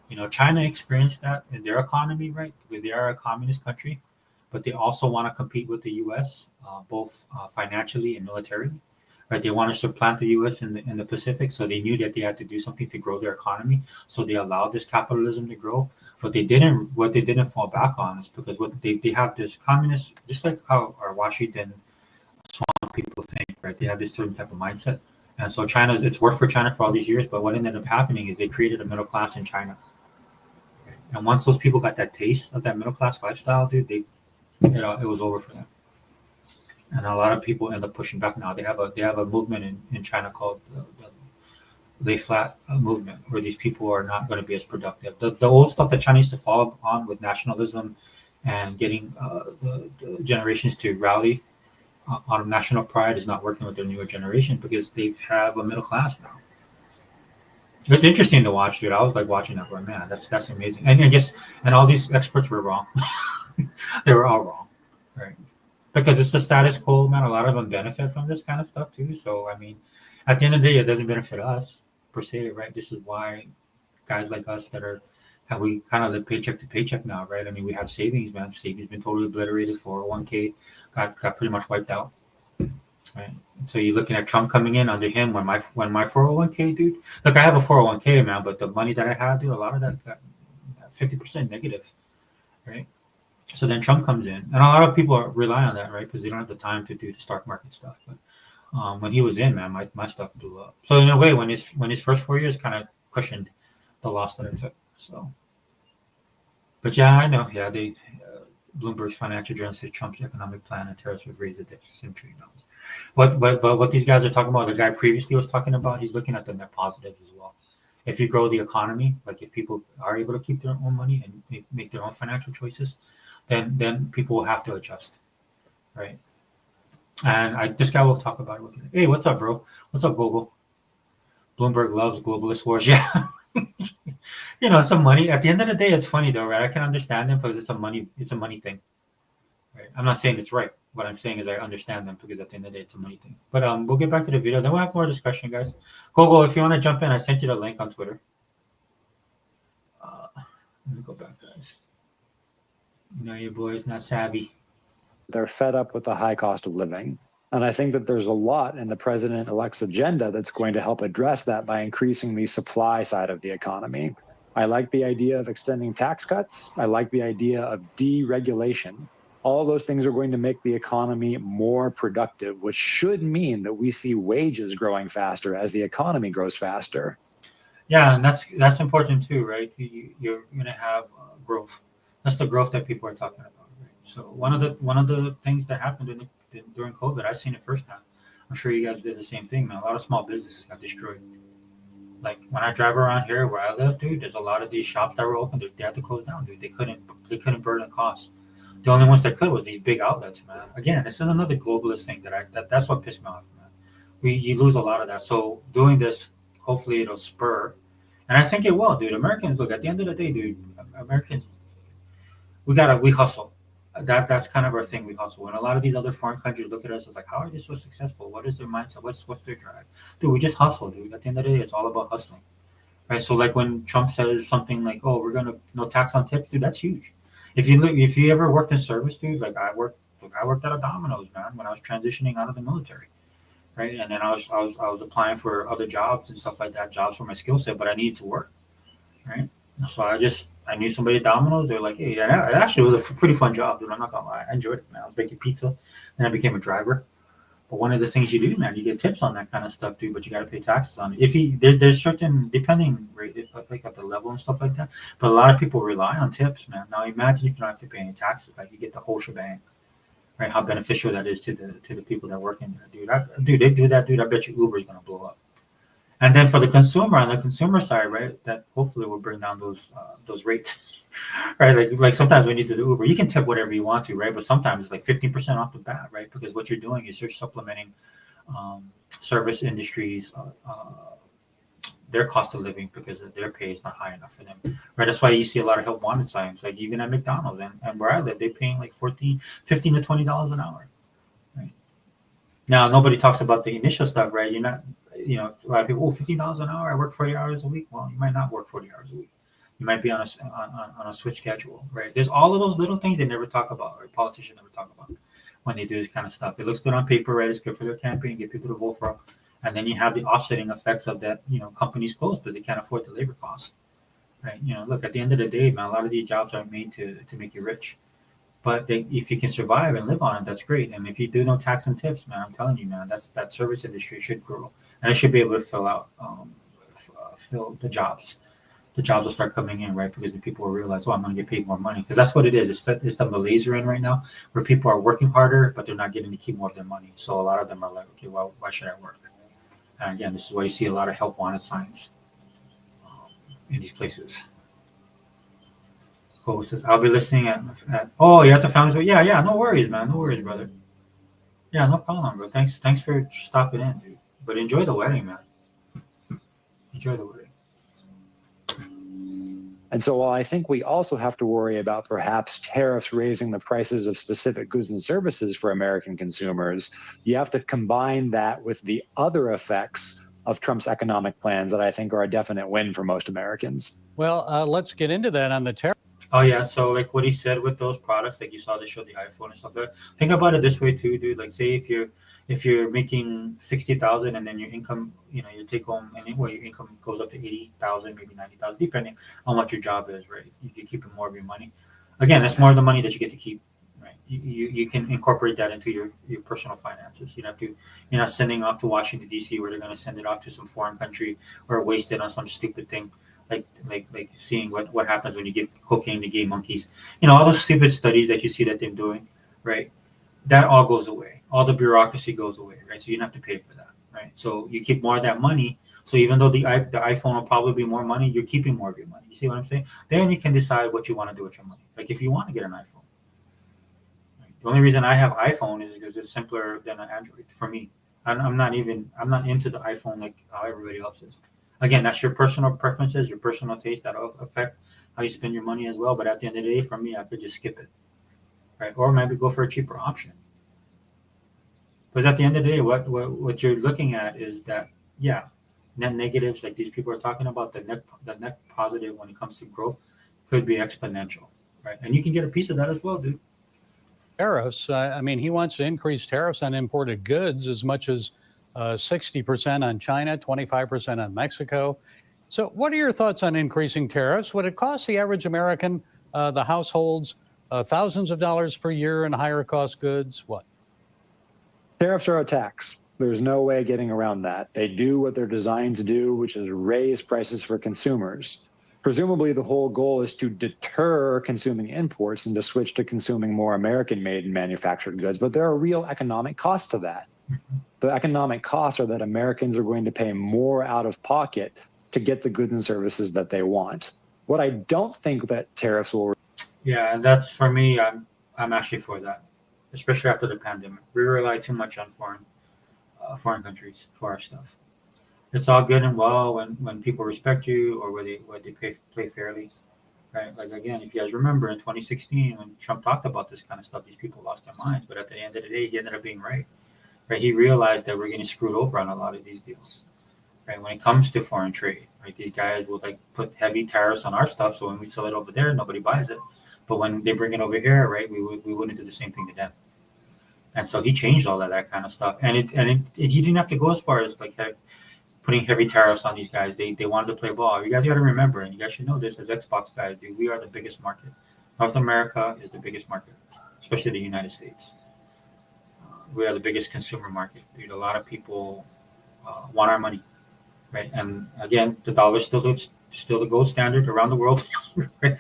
You know, China experienced that in their economy, right? Because they are a communist country, but they also want to compete with the U.S. Both financially and militarily, right? They want to supplant the U.S. in the Pacific, so they knew that they had to do something to grow their economy. So they allowed this capitalism to grow. What they didn't fall back on is because what they have this communist, just like how our Washington Swan people think, right? They have this certain type of mindset, and so it's worked for China for all these years. But what ended up happening is they created a middle class in China. And once those people got that taste of that middle class lifestyle, dude, it was over for them. And a lot of people end up pushing back now. They have a movement in China called the lay flat movement, where these people are not going to be as productive. The old stuff that China used to fall on with nationalism and getting the generations to rally on national pride is not working with their newer generation because they have a middle class now. It's interesting to watch, dude. I was like watching that, going, man, that's amazing. And I guess, and all these experts were wrong. They were all wrong, right? Because it's the status quo, man. A lot of them benefit from this kind of stuff too. So I mean, at the end of the day, it doesn't benefit us per se, right? This is why guys like us we kind of live paycheck to paycheck now, right? I mean, we have savings, man. Savings been totally obliterated. 401k got pretty much wiped out. Right. So you're looking at Trump coming in under him when my 401k, dude. Look, I have a 401k, man, but the money that I had, dude, a lot of that got 50% negative, right? So then Trump comes in, and a lot of people rely on that, right? Because they don't have the time to do the stock market stuff. But when he was in, man, my stuff blew up. So in a way, when his first 4 years kind of cushioned the loss that I took. So, but yeah, I know. Yeah, Bloomberg's financial journalist said Trump's economic plan and tariffs would raise the deficit $1 trillion. What these guys are talking about, the guy previously was talking about, he's looking at the net positives as well. If you grow the economy, like if people are able to keep their own money and make their own financial choices, then people will have to adjust, right? And this guy will talk about it. Hey, what's up, bro? What's up, Google? Bloomberg loves globalist wars. Yeah. You know, some money. At the end of the day, it's funny though, right? I can understand them because it's a money thing. Right? I'm not saying it's right. What I'm saying is I understand them because at the end of the day, it's a money thing. But we'll get back to the video. Then we'll have more discussion, guys. Gogo, if you want to jump in, I sent you the link on Twitter. Let me go back, guys. You know, your boy's not savvy. They're fed up with the high cost of living. And I think that there's a lot in the president-elect's agenda that's going to help address that by increasing the supply side of the economy. I like the idea of extending tax cuts. I like the idea of deregulation. All of those things are going to make the economy more productive, which should mean that we see wages growing faster as the economy grows faster. Yeah, and that's important too, right? You're going to have growth. That's the growth that people are talking about, right? So one of the things that happened during COVID, I seen it firsthand. I'm sure you guys did the same thing, man. A lot of small businesses got destroyed. Like when I drive around here where I live, dude, there's a lot of these shops that were open. They had to close down, dude. They couldn't burden costs. The only ones that could was these big outlets, man. Again, this is another globalist thing that's what pissed me off, man. You lose a lot of that. So doing this, hopefully it'll spur, and I think it will, dude. Americans, look, at the end of the day, dude, Americans, we hustle. That's kind of our thing. We hustle. And a lot of these other foreign countries look at us as like, how are they so successful? What is their mindset? What's their drive? Dude, we just hustle, dude. At the end of the day, it's all about hustling, right? So like when Trump says something like, "Oh, we're gonna no tax on tips," dude, that's huge. If you ever worked in service, dude, like I worked at a Domino's, man, when I was transitioning out of the military, right? And then I was applying for other jobs and stuff like that, jobs for my skill set, but I needed to work, right? So I knew somebody at Domino's. They were like, hey, it actually was a pretty fun job, dude. I'm not gonna lie. I enjoyed it, man. I was baking pizza, and I became a driver. But one of the things you do, man, you get tips on that kind of stuff too, but you got to pay taxes on it. There's certain depending rate, like at the level and stuff like that. But a lot of people rely on tips, man. Now imagine if you don't have to pay any taxes, like you get the whole shebang, right? How beneficial that is to the people that work in there, dude. They do that, dude. I bet you Uber's gonna blow up. And then for the consumer, on the consumer side, right, that hopefully will bring down those rates, right? Like sometimes when you do the Uber, you can tip whatever you want to, right? But sometimes it's like 15% off the bat, right? Because what you're doing is you're supplementing service industries, their cost of living because their pay is not high enough for them, right? That's why you see a lot of help wanted signs, like even at McDonald's and where I live, they're paying like $15 to $20 an hour, right? Now nobody talks about the initial stuff, right? You're not. A lot of people, $15 an hour. I work 40 hours a week. Well, you might not work 40 hours a week. You might be on a switch schedule, right? There's all of those little things they never talk about, or politicians never talk about when they do this kind of stuff. It looks good on paper, right? It's good for their campaign, get people to vote for them. And then you have the offsetting effects of that, companies close because they can't afford the labor costs, right? Look, at the end of the day, man, a lot of these jobs are made to make you rich. But if you can survive and live on it, that's great. And if you do no tax and tips, man, I'm telling you, man, that service industry should grow, and it should be able to fill the jobs. The jobs will start coming in, right? Because the people will realize, I'm going to get paid more money. Because that's what it is. It's the malaise we're in right now, where people are working harder, but they're not getting to keep more of their money. So a lot of them are like, okay, well, why should I work? And again, this is why you see a lot of help wanted signs in these places. Cool. Says I'll be listening at oh, you're at the Founders. Yeah, no worries, man. No worries, brother. Yeah, no problem, bro. Thanks for stopping in, dude. But enjoy the wedding, man. Enjoy the wedding. And so while I think we also have to worry about perhaps tariffs raising the prices of specific goods and services for American consumers, you have to combine that with the other effects of Trump's economic plans that I think are a definite win for most Americans. Well, let's get into that on the tariff. Oh yeah, so like what he said with those products, like you saw, they showed the iPhone and stuff like that. Think about it this way too, dude. Like say if you're making 60,000 and then your income, your take home anyway, your income goes up to 80,000, maybe 90,000, depending on what your job is, right? You're keeping more of your money. Again, that's more of the money that you get to keep, right? You can incorporate that into your personal finances. You're not sending off to Washington D.C. where they're going to send it off to some foreign country or waste it on some stupid thing. Like seeing what happens when you give cocaine to gay monkeys, all those stupid studies that you see that they're doing, right? That all goes away. All the bureaucracy goes away, right? So you don't have to pay for that, right? So you keep more of that money. So even though the iPhone will probably be more money, you're keeping more of your money. You see what I'm saying? Then you can decide what you want to do with your money. Like if you want to get an iPhone, right? The only reason I have iPhone is because it's simpler than an Android for me. I'm not into the iPhone like how everybody else is. Again, that's your personal preferences, your personal taste that'll affect how you spend your money as well. But at the end of the day, for me, I could just skip it, right? Or maybe go for a cheaper option. Because at the end of the day, what you're looking at is that, net negatives like these people are talking about, the net positive when it comes to growth could be exponential, right? And you can get a piece of that as well, dude. Tariffs. He wants to increase tariffs on imported goods as much as 60% on China, 25% on Mexico. So what are your thoughts on increasing tariffs? Would it cost the average American, the households, thousands of dollars per year in higher cost goods? What? Tariffs are a tax. There's no way getting around that. They do what they're designed to do, which is raise prices for consumers. Presumably, the whole goal is to deter consuming imports and to switch to consuming more American-made and manufactured goods. But there are real economic costs to that. The economic costs are that Americans are going to pay more out of pocket to get the goods and services that they want. What I don't think that tariffs will. Yeah, and that's for me. I'm actually for that, especially after the pandemic. We rely too much on foreign countries for our stuff. It's all good and well when people respect you or where they play fairly, right? Like again, if you guys remember in 2016 when Trump talked about this kind of stuff, these people lost their minds. But at the end of the day, he ended up being right. Right, he realized that we're getting screwed over on a lot of these deals. Right, when it comes to foreign trade, right, these guys will like put heavy tariffs on our stuff, so when we sell it over there, nobody buys it. But when they bring it over here, right, we wouldn't do the same thing to them. And so he changed all of that kind of stuff, and he didn't have to go as far as like putting heavy tariffs on these guys. They wanted to play ball. You guys got to remember, and you guys should know this as Xbox guys, dude. We are the biggest market. North America is the biggest market, especially the United States. We are the biggest consumer market, dude. A lot of people want our money, right? And again, the dollar is still the gold standard around the world. Right?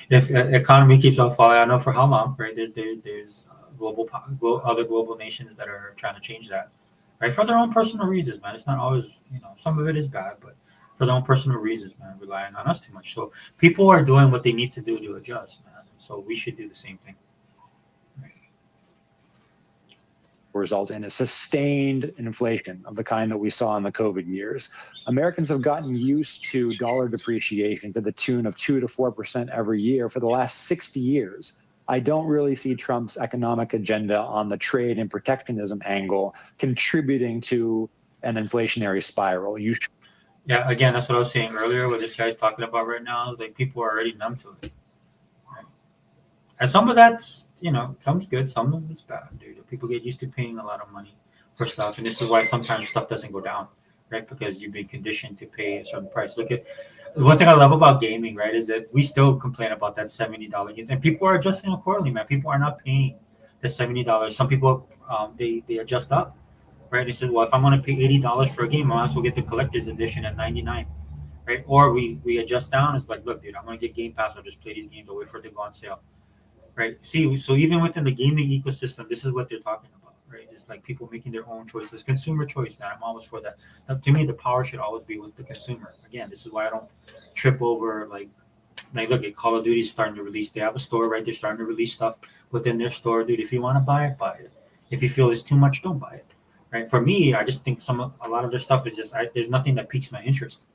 If economy keeps on falling, I don't know for how long, right? There's other global nations that are trying to change that, right? For their own personal reasons, man. It's not always, some of it is bad, but for their own personal reasons, man, relying on us too much. So people are doing what they need to do to adjust, man. So we should do the same thing. Result in a sustained inflation of the kind that we saw in the COVID years. Americans have gotten used to dollar depreciation to the tune of 2 to 4% every year for the last 60 years. I don't really see Trump's economic agenda on the trade and protectionism angle contributing to an inflationary spiral. Yeah, again, that's what I was saying earlier. What this guy's talking about right now is like people are already numb to it. Right? And some of that's, some's good, some of it's bad, dude. People get used to paying a lot of money for stuff, and this is why sometimes stuff doesn't go down, right? Because you've been conditioned to pay a certain price. Look at one thing I love about gaming, right, is that we still complain about that $70 games, and people are adjusting accordingly, man. People are not paying the $70. Some people they adjust up, right? They said, well, if I'm going to pay $80 for a game, I might as well get the collector's edition at $99, right? Or we adjust down. It's like, look, dude, I'm going to get Game Pass. I'll just play these games. I'll wait for it to go on sale. Right. See, so even within the gaming ecosystem, this is what they're talking about, right? It's like people making their own choices, consumer choice, man. I'm always for that. Now, to me, the power should always be with the consumer. Again, this is why I don't trip over like look at Call of Duty starting to release. They have a store, right? They're starting to release stuff within their store, dude. If you want to buy it, buy it. If you feel it's too much, don't buy it. Right. For me, I just think a lot of their stuff is just there's nothing that piques my interest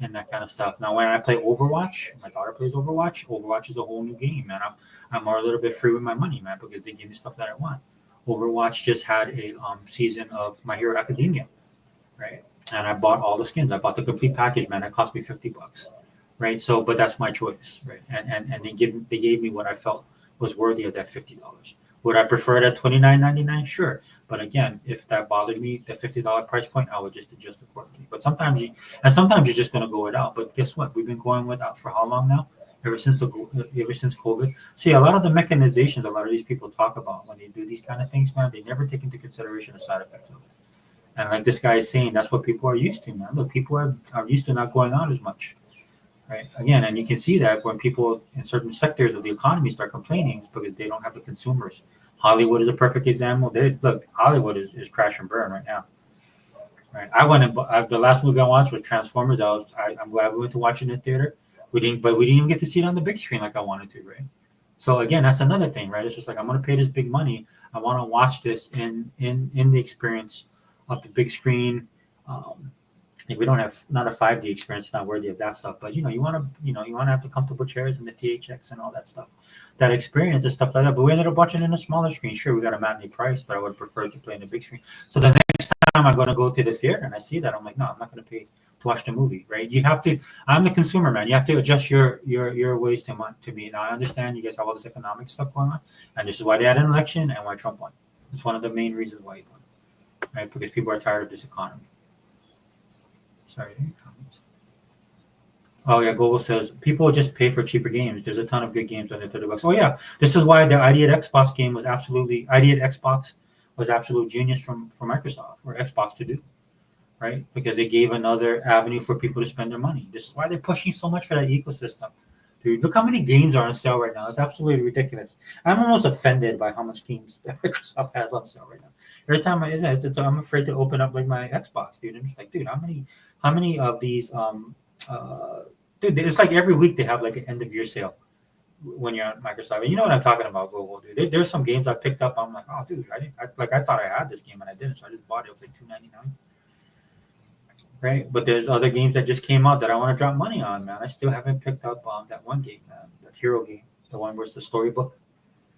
and that kind of stuff. Now, when I play Overwatch, my daughter plays Overwatch. Overwatch is a whole new game, man. I'm more a little bit free with my money, man, because they give me stuff that I want. Overwatch just had a season of My Hero Academia, right? And I bought all the skins. I bought the complete package, man. It cost me $50, right? So, but that's my choice, right? And they gave me what I felt was worthy of that $50. Would I prefer it at $29.99? Sure. But again, if that bothered me, the $50 price point, I would just adjust accordingly. But sometimes you're just going to go without. But guess what? We've been going without for how long now? Ever since COVID. See, a lot of the mechanizations a lot of these people talk about when they do these kind of things, man, they never take into consideration the side effects of it. And like this guy is saying, that's what people are used to, man. Look, people are used to not going out as much, right? Again, and you can see that when people in certain sectors of the economy start complaining, it's because they don't have the consumers. Hollywood is a perfect example. Look, Hollywood is crash and burn right now. Right? I went and the last movie I watched was Transformers. I'm glad we went to watch it in the theater. We didn't even get to see it on the big screen like I wanted to, right? So again, that's another thing, right? It's just like I'm gonna pay this big money. I want to watch this in the experience of the big screen. We don't have not a 5D experience, not worthy of that stuff. But you want to have the comfortable chairs and the THX and all that stuff, that experience and stuff like that. But we ended up watching in a smaller screen. Sure, we got a matinee price, but I would prefer to play in the big screen. So the next time I'm going to go to the theater and I see that, I'm like, no, I'm not going to pay to watch the movie, right? You have to. I'm the consumer, man. You have to adjust your ways to me. Now I understand you guys have all this economic stuff going on, and this is why they had an election and why Trump won. It's one of the main reasons why he won, right? Because people are tired of this economy. Sorry, any comments? Oh yeah, Google says people just pay for cheaper games. There's a ton of good games under $30. Oh yeah, this is why the ID at Xbox game was absolute genius from Microsoft or Xbox to do, right? Because they gave another avenue for people to spend their money. This is why they're pushing so much for that ecosystem. Dude, look how many games are on sale right now. It's absolutely ridiculous. I'm almost offended by how much games that Microsoft has on sale right now. Every time I'm afraid to open up like my Xbox, dude. I'm just like, dude, how many of these dude, it's like every week they have like an end of year sale when you're on Microsoft. And you know what I'm talking about, Google, dude. There's some games I picked up. I'm like, oh, dude, I thought I had this game and I didn't, so I just bought it. It was like $2.99. Right, but there's other games that just came out that I want to drop money on, man. I still haven't picked up that one game, man, that hero game, the one where it's the storybook,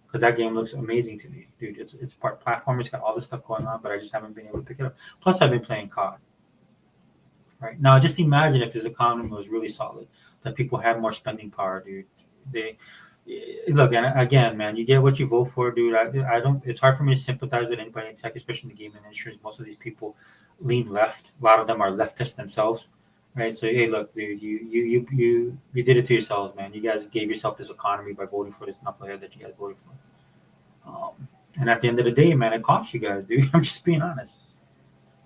because that game looks amazing to me, dude. It's part platformer, it's got all this stuff going on, but I just haven't been able to pick it up. Plus, I've been playing COD. Right now, just imagine if this economy was really solid, that people had more spending power, dude. look, and again, man, you get what you vote for, dude. I don't. It's hard for me to sympathize with anybody in tech, especially in the gaming industry. Most of these people lean left. A lot of them are leftists themselves, right? So hey, look, dude, you did it to yourselves, man. You guys gave yourself this economy by voting for this knucklehead that you guys voted for. And at the end of the day, man, it costs you guys, dude. I'm just being honest.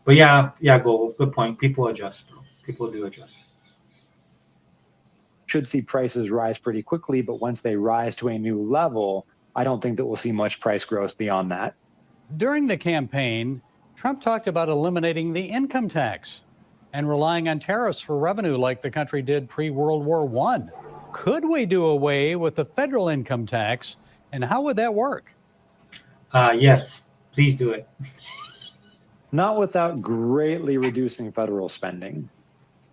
But yeah, good point. People adjust, bro. People do adjust. Should see prices rise pretty quickly, but once they rise to a new level, I don't think that we'll see much price growth beyond that. During the campaign, Trump talked about eliminating the income tax and relying on tariffs for revenue like the country did pre-World War I. Could we do away with the federal income tax, and how would that work? Yes, please do it. Not without greatly reducing federal spending.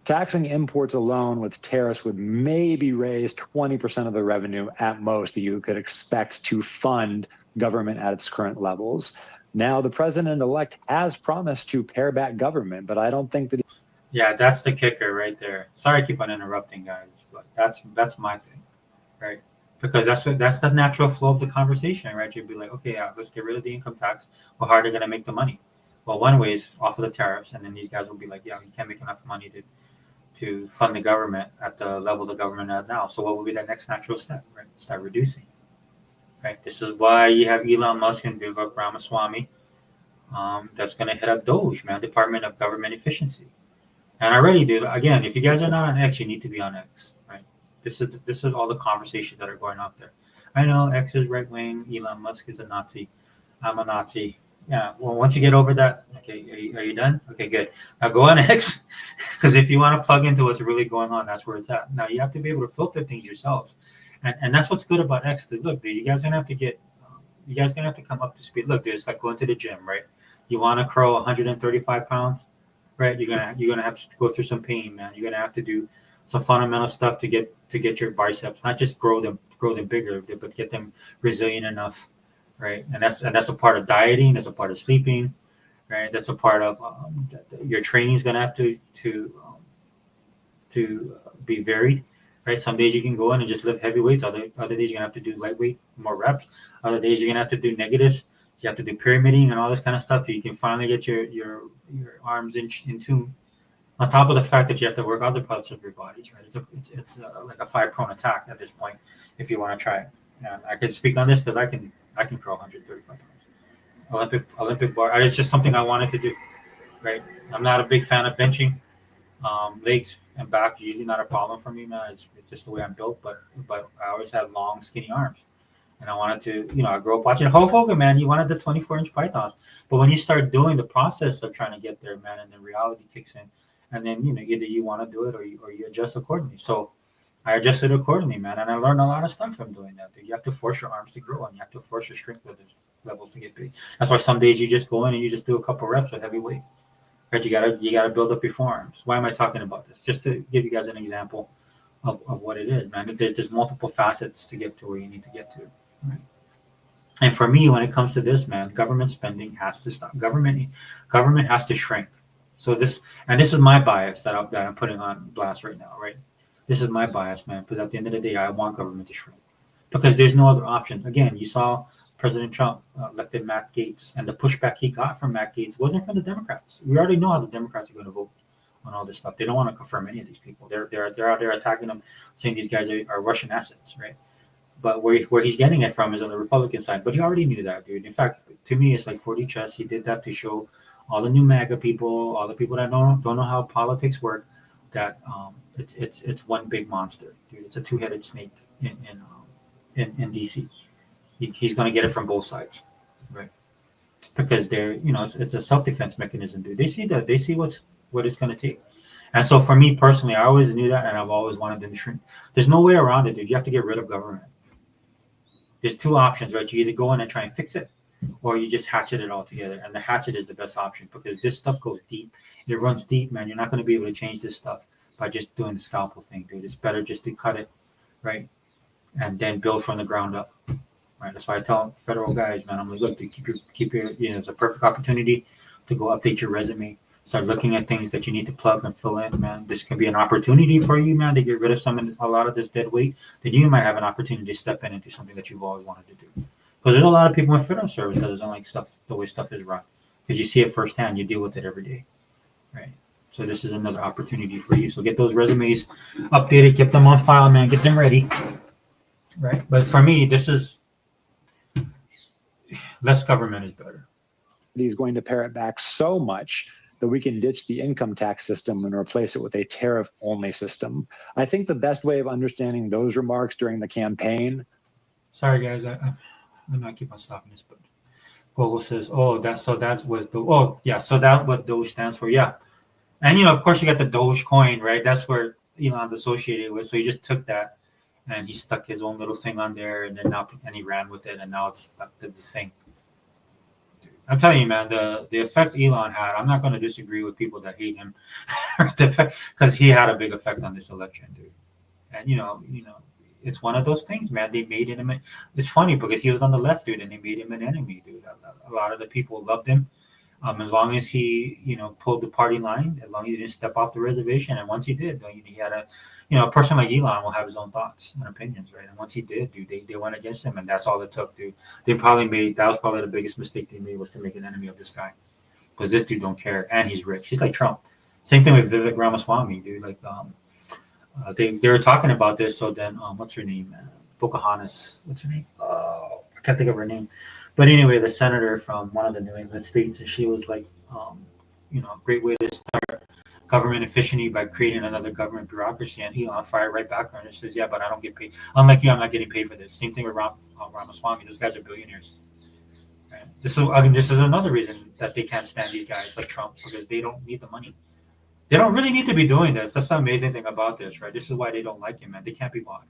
Taxing imports alone with tariffs would maybe raise 20% of the revenue at most that you could expect to fund government at its current levels. Now, the president-elect has promised to pare back government, but I don't think that. Yeah, that's the kicker right there. Sorry, I keep on interrupting, guys, but that's my thing, right? Because that's the natural flow of the conversation, right? You'd be like, okay, yeah, let's get rid of the income tax. Well, how are they going to make the money? Well, one way is off of the tariffs, and then these guys will be like, yeah, we can't make enough money to fund the government at the level the government at now. So what would be the next natural step, right? Start reducing, right? This is why you have Elon Musk and Vivek Ramaswamy. That's going to hit up Doge, man, Department of Government Efficiency. And already, dude, again, if you guys are not on X, you need to be on X, right? This is all the conversations that are going out there. I know X is right wing. Elon Musk is a Nazi. I'm a Nazi. Yeah. Well, once you get over that, okay, are you done? Okay, good. Now go on X, because if you want to plug into what's really going on, that's where it's at. Now you have to be able to filter things yourselves, and that's what's good about X. Dude, look, dude, you guys gonna have to come up to speed. Look, dude, it's like going to the gym, right? You want to curl 135 pounds, right? You're gonna have to go through some pain, man. You're gonna have to do some fundamental stuff to get your biceps, not just grow them bigger, but get them resilient enough, right? And that's a part of dieting. That's a part of sleeping, right? That's a part of your training is gonna have to be varied, right? Some days you can go in and just lift heavy weights. Other days you're gonna have to do lightweight, more reps. Other days you're gonna have to do negatives. You have to do pyramiding and all this kind of stuff till you can finally get your arms in tune. On top of the fact that you have to work other parts of your bodies, right? It's like a 5 prone attack at this point if you want to try it. And I can speak on this because I can curl 135 pounds. Olympic bar. It's just something I wanted to do, right? I'm not a big fan of benching. Legs and back usually not a problem for me, man. It's just the way I'm built. But I always had long, skinny arms. And I wanted to, I grew up watching Hulk Hogan, man. You wanted the 24-inch pythons. But when you start doing the process of trying to get there, man, and then reality kicks in, and then, either you want to do it or you adjust accordingly. So I adjusted accordingly, man. And I learned a lot of stuff from doing that. You have to force your arms to grow, and you have to force your strength levels to get big. That's why some days you just go in and you just do a couple reps with heavy weight. Right? You gotta build up your forearms. Why am I talking about this? Just to give you guys an example of what it is, man. There's multiple facets to get to where you need to get to. Right. And for me, when it comes to this, man, government spending has to stop. Government has to shrink. So this is my bias that I'm putting on blast right now, right? This is my bias, man, because at the end of the day, I want government to shrink because there's no other option. Again, you saw President Trump elected Matt Gaetz, and the pushback he got from Matt Gaetz wasn't from the Democrats. We already know how the Democrats are going to vote on all this stuff. They don't want to confirm any of these people. They're out there attacking them, saying these guys are Russian assets, right? But where he's getting it from is on the Republican side. But he already knew that, dude. In fact, to me, it's like 4D chess. He did that to show all the new MAGA people, all the people that don't know how politics work, that it's one big monster, dude. It's a two-headed snake in DC. He's going to get it from both sides, right? Because they're it's a self-defense mechanism, dude. They see what it's going to take. And so for me personally, I always knew that, and I've always wanted them to shrink. There's no way around it, dude. You have to get rid of government. There's two options, right? You either go in and try and fix it, or you just hatchet it all together. And the hatchet is the best option because this stuff goes deep. It runs deep, man. You're not going to be able to change this stuff by just doing the scalpel thing, dude. It's better just to cut it, right? And then build from the ground up, right? That's why I tell federal guys, man, I'm like, look, dude, keep your it's a perfect opportunity to go update your resume, start looking at things that you need to plug and fill in, man. This can be an opportunity for you, man, to get rid of a lot of this dead weight. Then you might have an opportunity to step in and do something that you've always wanted to do. Because there's a lot of people in federal service that doesn't like stuff, the way stuff is run. Because you see it firsthand, you deal with it every day, right? So this is another opportunity for you. So get those resumes updated, get them on file, man, get them ready, right? But for me, this is less government is better. He's going to pare it back so much that we can ditch the income tax system and replace it with a tariff-only system. I think the best way of understanding those remarks during the campaign. Sorry, guys, I'm not keep on stopping this, but Google says, "Oh, that was the so that what Doge stands for, yeah." And of course, you got the Doge coin, right? That's where Elon's associated with. So he just took that and he stuck his own little thing on there, and then he ran with it, and now it's stuck to the thing. I'm telling you, man, the effect Elon had, I'm not going to disagree with people that hate him, because he had a big effect on this election, dude. And it's one of those things, man. They made him. It's funny because he was on the left, dude, and they made him an enemy, dude. A lot of the people loved him, as long as he, pulled the party line, as long as he didn't step off the reservation. And once he did, he had a person like Elon will have his own thoughts and opinions, right? And once he did, dude, they went against him, and that's all it took, dude. That was probably the biggest mistake they made, was to make an enemy of this guy, because this dude don't care, and he's rich. He's like Trump. Same thing with Vivek Ramaswamy, dude. Like, they were talking about this. So then, what's her name? Pocahontas. What's her name? I can't think of her name. But anyway, the senator from one of the New England states, and she was like, a great way to start government efficiency by creating another government bureaucracy. And Elon fired right back on her and says, "Yeah, but I don't get paid. Unlike you, I'm not getting paid for this." Same thing with Ramaswamy. Those guys are billionaires. Right? This is another reason that they can't stand these guys like Trump, because they don't need the money. They don't really need to be doing this. That's the amazing thing about this, right? This is why they don't like him, man. They can't be bought,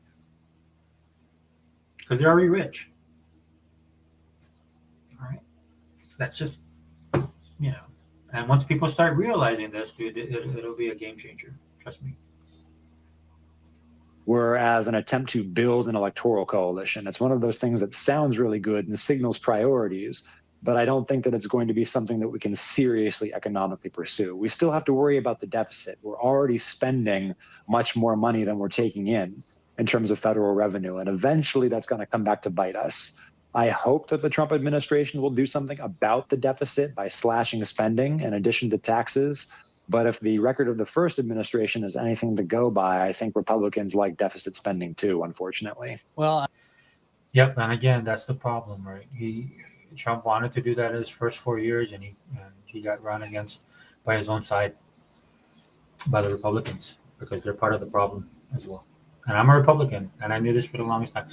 because they're already rich. All right, that's just, And once people start realizing this, dude, it'll be a game changer. Trust me. Whereas an attempt to build an electoral coalition, it's one of those things that sounds really good and signals priorities, but I don't think that it's going to be something that we can seriously economically pursue. We still have to worry about the deficit. We're already spending much more money than we're taking in terms of federal revenue, and eventually that's going to come back to bite us. I hope that the Trump administration will do something about the deficit by slashing spending in addition to taxes. But if the record of the first administration is anything to go by, I think Republicans like deficit spending too, unfortunately. Well, yep, and again, that's the problem, right? Trump wanted to do that in his first 4 years, and he got run against by his own side, by the Republicans, because they're part of the problem as well. And I'm a Republican, and I knew this for the longest time.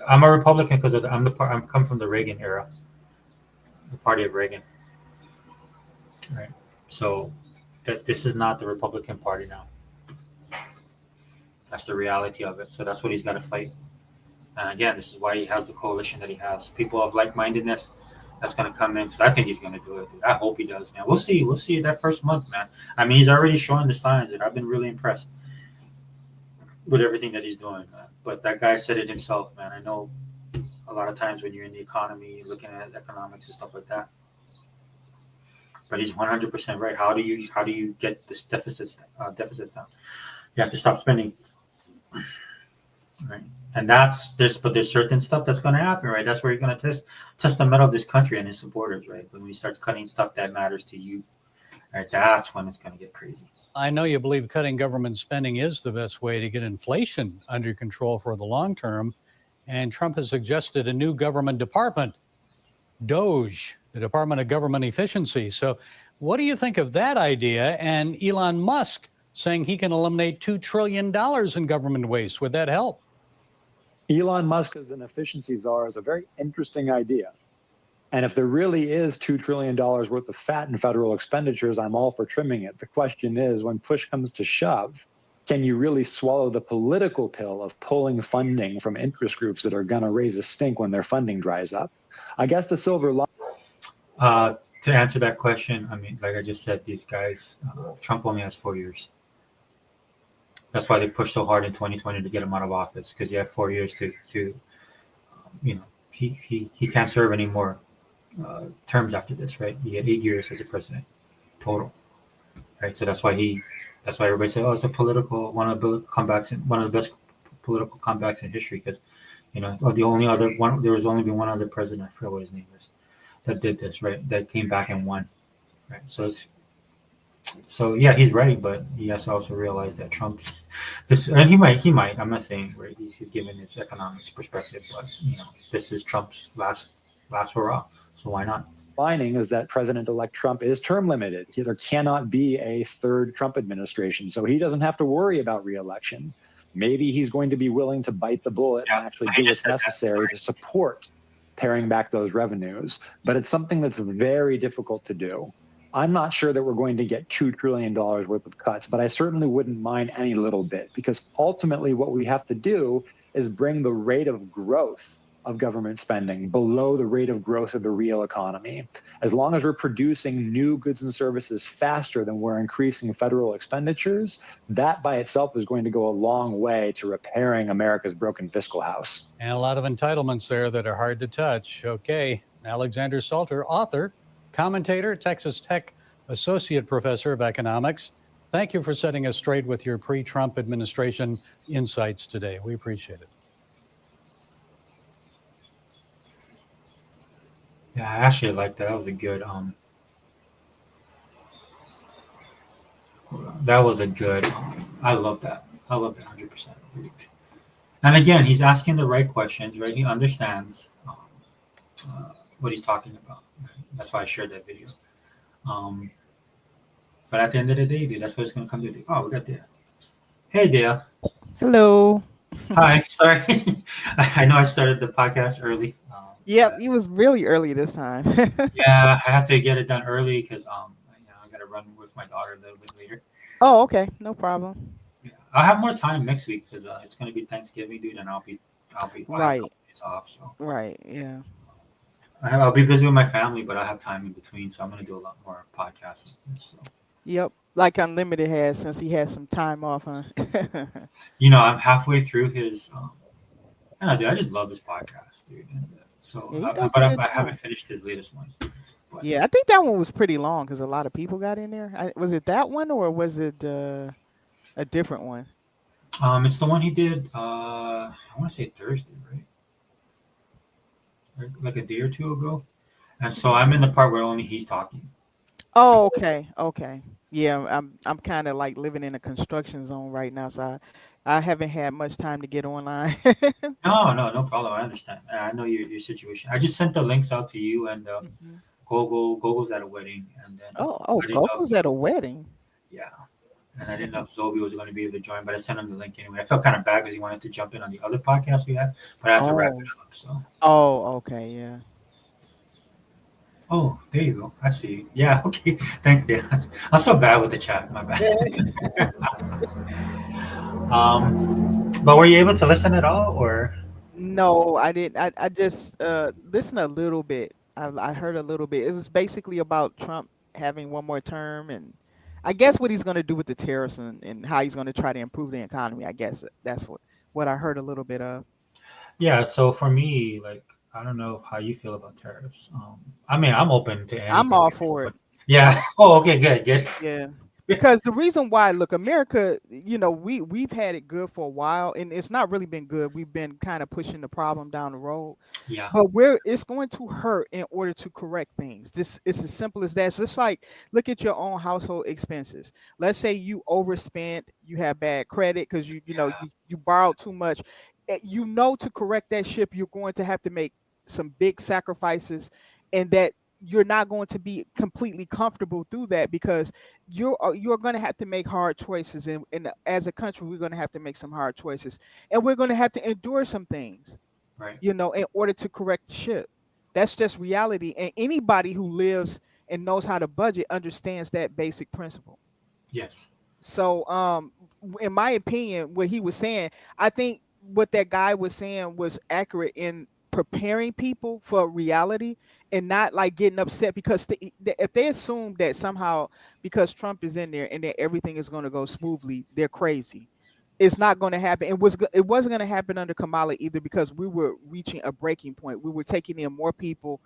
I'm a Republican because I'm come from the Reagan era, the party of Reagan, right? So that this is not the Republican Party now. That's the reality of it. So that's what he's got to fight. And again, this is why he has the coalition that he has. People of like-mindedness that's going to come in, because I think he's going to do it. Dude. I hope he does, man. We'll see. We'll see that first month, man. I mean, he's already showing the signs that I've been really impressed with everything that he's doing, man. But that guy said it himself, man. I know a lot of times when you're in the economy, you're looking at economics and stuff like that. But he's 100% right. How do you get this deficits down? You have to stop spending, right? And there's certain stuff that's going to happen, right? That's where you're going to test the metal of this country and its supporters, right? When we start cutting stuff that matters to you, right? That's when it's going to get crazy. I know you believe cutting government spending is the best way to get inflation under control for the long term. And Trump has suggested a new government department, DOGE, the Department of Government Efficiency. So what do you think of that idea? And Elon Musk saying he can eliminate $2 trillion in government waste. Would that help? Elon Musk as an efficiency czar is a very interesting idea. And if there really is $2 trillion worth of fat in federal expenditures, I'm all for trimming it. The question is, when push comes to shove, can you really swallow the political pill of pulling funding from interest groups that are going to raise a stink when their funding dries up? I guess the silver lining. To answer that question, I mean, like I just said, these guys, Trump only has 4 years. That's why they pushed so hard in 2020 to get him out of office, because you have 4 years to he can't serve any more terms after this, right? He had 8 years as a president total. right? So that's why everybody said, oh, it's a political one of the comebacks, one of the best political comebacks in history because, the only other one there was only been one other president, I forget what his name is, that did this, right? That came back and won, right? So yeah, he's right, but he has to also realize that Trump's this, and he might. I'm not saying right. He's giving his economics perspective, but this is Trump's last hurrah. So why not? Finding is that President-elect Trump is term limited. There cannot be a third Trump administration, so he doesn't have to worry about re-election. Maybe he's going to be willing to bite the bullet and actually do what's necessary to support paring back those revenues. But it's something that's very difficult to do. I'm not sure that we're going to get $2 trillion worth of cuts, but I certainly wouldn't mind any little bit, because ultimately what we have to do is bring the rate of growth of government spending below the rate of growth of the real economy. As long as we're producing new goods and services faster than we're increasing federal expenditures, that by itself is going to go a long way to repairing America's broken fiscal house. And a lot of entitlements there that are hard to touch. Okay, Alexander Salter, author, commentator, Texas Tech Associate Professor of Economics. Thank you for setting us straight with your pre-Trump administration insights today. We appreciate it. Yeah, I actually like that. That was a good I love that. I love that 100%. And again, he's asking the right questions, right? He understands what he's talking about. Right? That's why I shared that video. But at the end of the day, dude, that's what it's going to come to. Oh, we got Dale. Hey, Dale. Hello. Hi. Sorry. I know I started the podcast early. Yep, it was really early this time. Yeah, I had to get it done early because I got to run with my daughter a little bit later. Oh, okay, no problem. Yeah, I'll have more time next week because it's going to be Thanksgiving, dude, and I'll be Right. a couple days off. So Right, yeah. I'll be busy with my family, but I have time in between, so I'm going to do a lot more podcasting. So. Yep, like Unlimited has, since he has some time off, huh? I'm halfway through his. I don't know, dude. I just love his podcast, dude. And, Yeah, I haven't finished his latest one. But, yeah, I think that one was pretty long because a lot of people got in there. Was it that one or was it a different one? It's the one he did. I want to say Thursday, right? Like a day or two ago. And so I'm in the part where only he's talking. Oh, okay. Yeah, I'm kind of like living in a construction zone right now, so I haven't had much time to get online. No problem. I understand. I know your situation. I just sent the links out to you and Mhm. Gogo's at a wedding, and then Oh, I didn't know Gogo's at a wedding. yeah, and I didn't know if Zobi was going to be able to join, but I sent him the link anyway. I felt kind of bad because he wanted to jump in on the other podcast we had, but I had to wrap it up. So. Oh, okay, yeah. Oh, there you go. I see you. Yeah, okay. Thanks, Dan. I'm so bad with the chat. My bad. But were you able to listen at all, or? No, I didn't. I just listened a little bit. I heard a little bit. It was basically about Trump having one more term, and I guess what he's going to do with the tariffs and how he's going to try to improve the economy. I guess that's what I heard a little bit of. Yeah. So for me, like, I don't know how you feel about tariffs. I mean, I'm open to anything. I'm all for it. Yeah. Oh, okay. Good. Yeah. Because the reason why, look, America, we've had it good for a while, and it's not really been good. We've been kind of pushing the problem down the road. Yeah. But it's going to hurt in order to correct things. It's as simple as that. It's just like, look at your own household expenses. Let's say you overspent, you have bad credit because you borrowed too much. To correct that ship, you're going to have to make some big sacrifices, and that you're not going to be completely comfortable through that, because you're going to have to make hard choices, and as a country we're going to have to make some hard choices, and we're going to have to endure some things, right, in order to correct the ship. That's just reality, and anybody who lives and knows how to budget understands that basic principle. Yes. So in my opinion, what he was saying, I think what that guy was saying was accurate in preparing people for reality, and not like getting upset because if they assume that somehow because Trump is in there and that everything is going to go smoothly, they're crazy. It's not going to happen. It wasn't going to happen under Kamala either, because we were reaching a breaking point. We were taking in more people.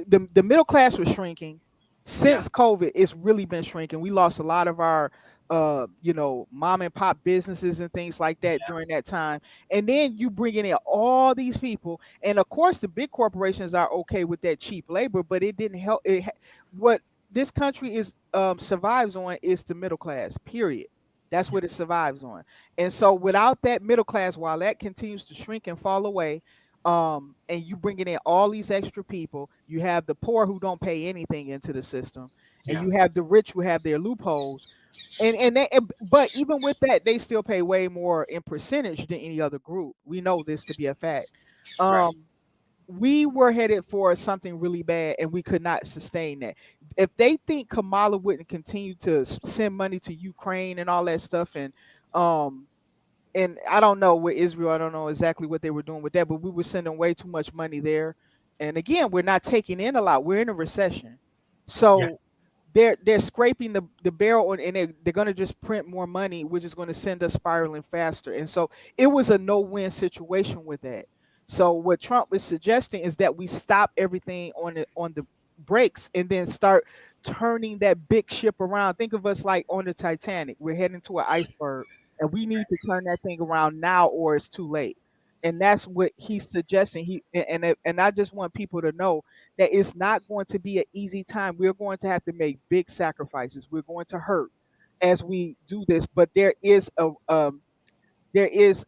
The middle class was shrinking. Since COVID, it's really been shrinking. We lost a lot of our mom and pop businesses and things like that during that time. And then you bringing in all these people, and of course the big corporations are okay with that cheap labor, but it didn't help. What this country is survives on is the middle class, period. That's what it survives on. And so without that middle class, while that continues to shrink and fall away, and you bringing in all these extra people, you have the poor who don't pay anything into the system, and you have the rich who have their loopholes, but even with that, they still pay way more in percentage than any other group. We know this to be a fact. We were headed for something really bad, and we could not sustain that. If they think Kamala wouldn't continue to send money to Ukraine and all that stuff, and I don't know with Israel, I don't know exactly what they were doing with that, but we were sending way too much money there. And again, we're not taking in a lot. We're in a recession. So they're scraping the barrel, and they're going to just print more money, which is going to send us spiraling faster. And so it was a no-win situation with that. So what Trump is suggesting is that we stop everything on the brakes and then start turning that big ship around. Think of us like on the Titanic. We're heading to an iceberg, and we need to turn that thing around now, or it's too late. And that's what he's suggesting. And I just want people to know that it's not going to be an easy time. We're going to have to make big sacrifices. We're going to hurt as we do this, but there is a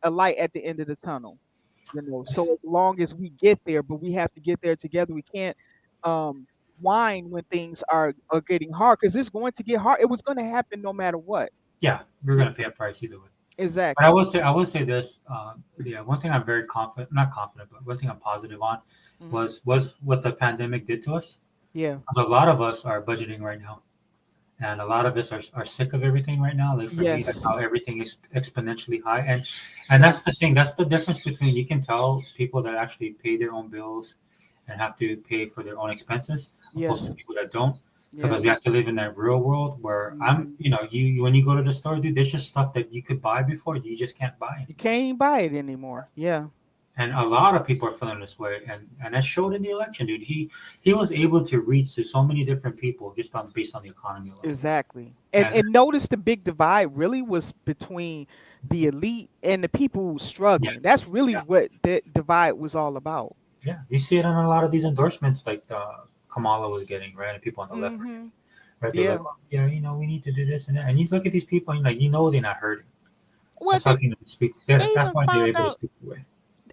light at the end of the tunnel. So as long as we get there, but we have to get there together. We can't whine when things are getting hard, because it's going to get hard. It was going to happen no matter what. Yeah, we're gonna pay a price either way. Exactly. But I will say this. One thing I'm very not confident, but one thing I'm positive on was what the pandemic did to us. Yeah. Because a lot of us are budgeting right now, and a lot of us are sick of everything right now. Like for me, like how everything is exponentially high, and that's the thing. That's the difference between, you can tell people that actually pay their own bills and have to pay for their own expenses, opposed to people that don't. Because we have to live in that real world where you when you go to the store, dude, there's just stuff that you could buy before you just can't buy. You can't even buy it anymore. Yeah. And a lot of people are feeling this way, and that showed in the election, dude. He was able to reach to so many different people just based on the economy alone. Exactly. And notice the big divide really was between the elite and the people who struggling. That's really what that divide was all about. Yeah, you see it on a lot of these endorsements, like Kamala was getting, right? And people on the left, right? They're like, we need to do this and that. And you look at these people, and they're not hurting. Well, that's why they're able to speak away.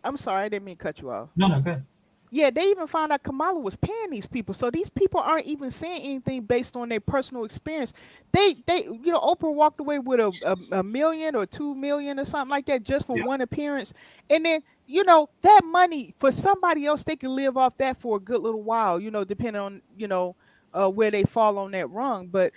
I'm sorry, I didn't mean to cut you off. No, good. Yeah, they even found out Kamala was paying these people. So these people aren't even saying anything based on their personal experience. They Oprah walked away with a million or 2 million or something like that just for one appearance. And then, that money for somebody else, they can live off that for a good little while, depending on, where they fall on that rung. But,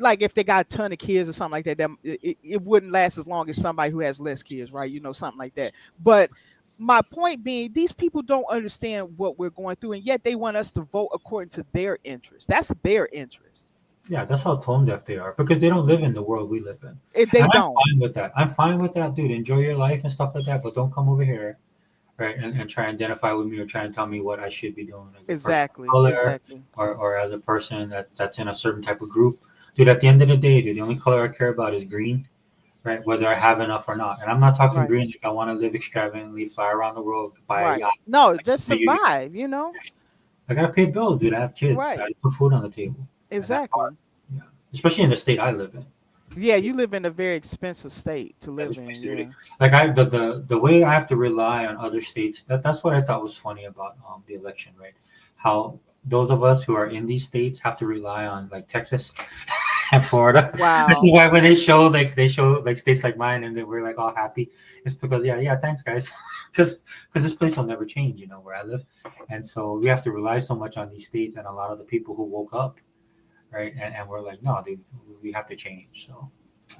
like if they got a ton of kids or something like that, it wouldn't last as long as somebody who has less kids, right? Something like that. But my point being, these people don't understand what we're going through, and yet they want us to vote according to their interests. That's their interest. Yeah, that's how tone deaf they are, because they don't live in the world we live in. They don't. I'm fine with that. I'm fine with that, dude. Enjoy your life and stuff like that, but don't come over here, right, and try and identify with me or try and tell me what I should be doing as a exactly. person of color, or as a person that's in a certain type of group. Dude, at the end of the day, dude, the only color I care about is green. Right, whether I have enough or not. And I'm not talking green like I want to live extravagantly, fly around the world, buy a yacht. No, just survive, I gotta pay bills, dude. I have kids. I gotta put food on the table. Exactly. Yeah. Especially in the state I live in. Yeah, you live in a very expensive state to live in. Yeah. Like the way I have to rely on other states, that's what I thought was funny about the election, right? How those of us who are in these states have to rely on like Texas and Florida. Wow. This is why when they show states like mine and then we're like all happy, it's because thanks guys, because this place will never change, where I live, and so we have to rely so much on these states and a lot of the people who woke up, right, and we're like, no, dude, we have to change. So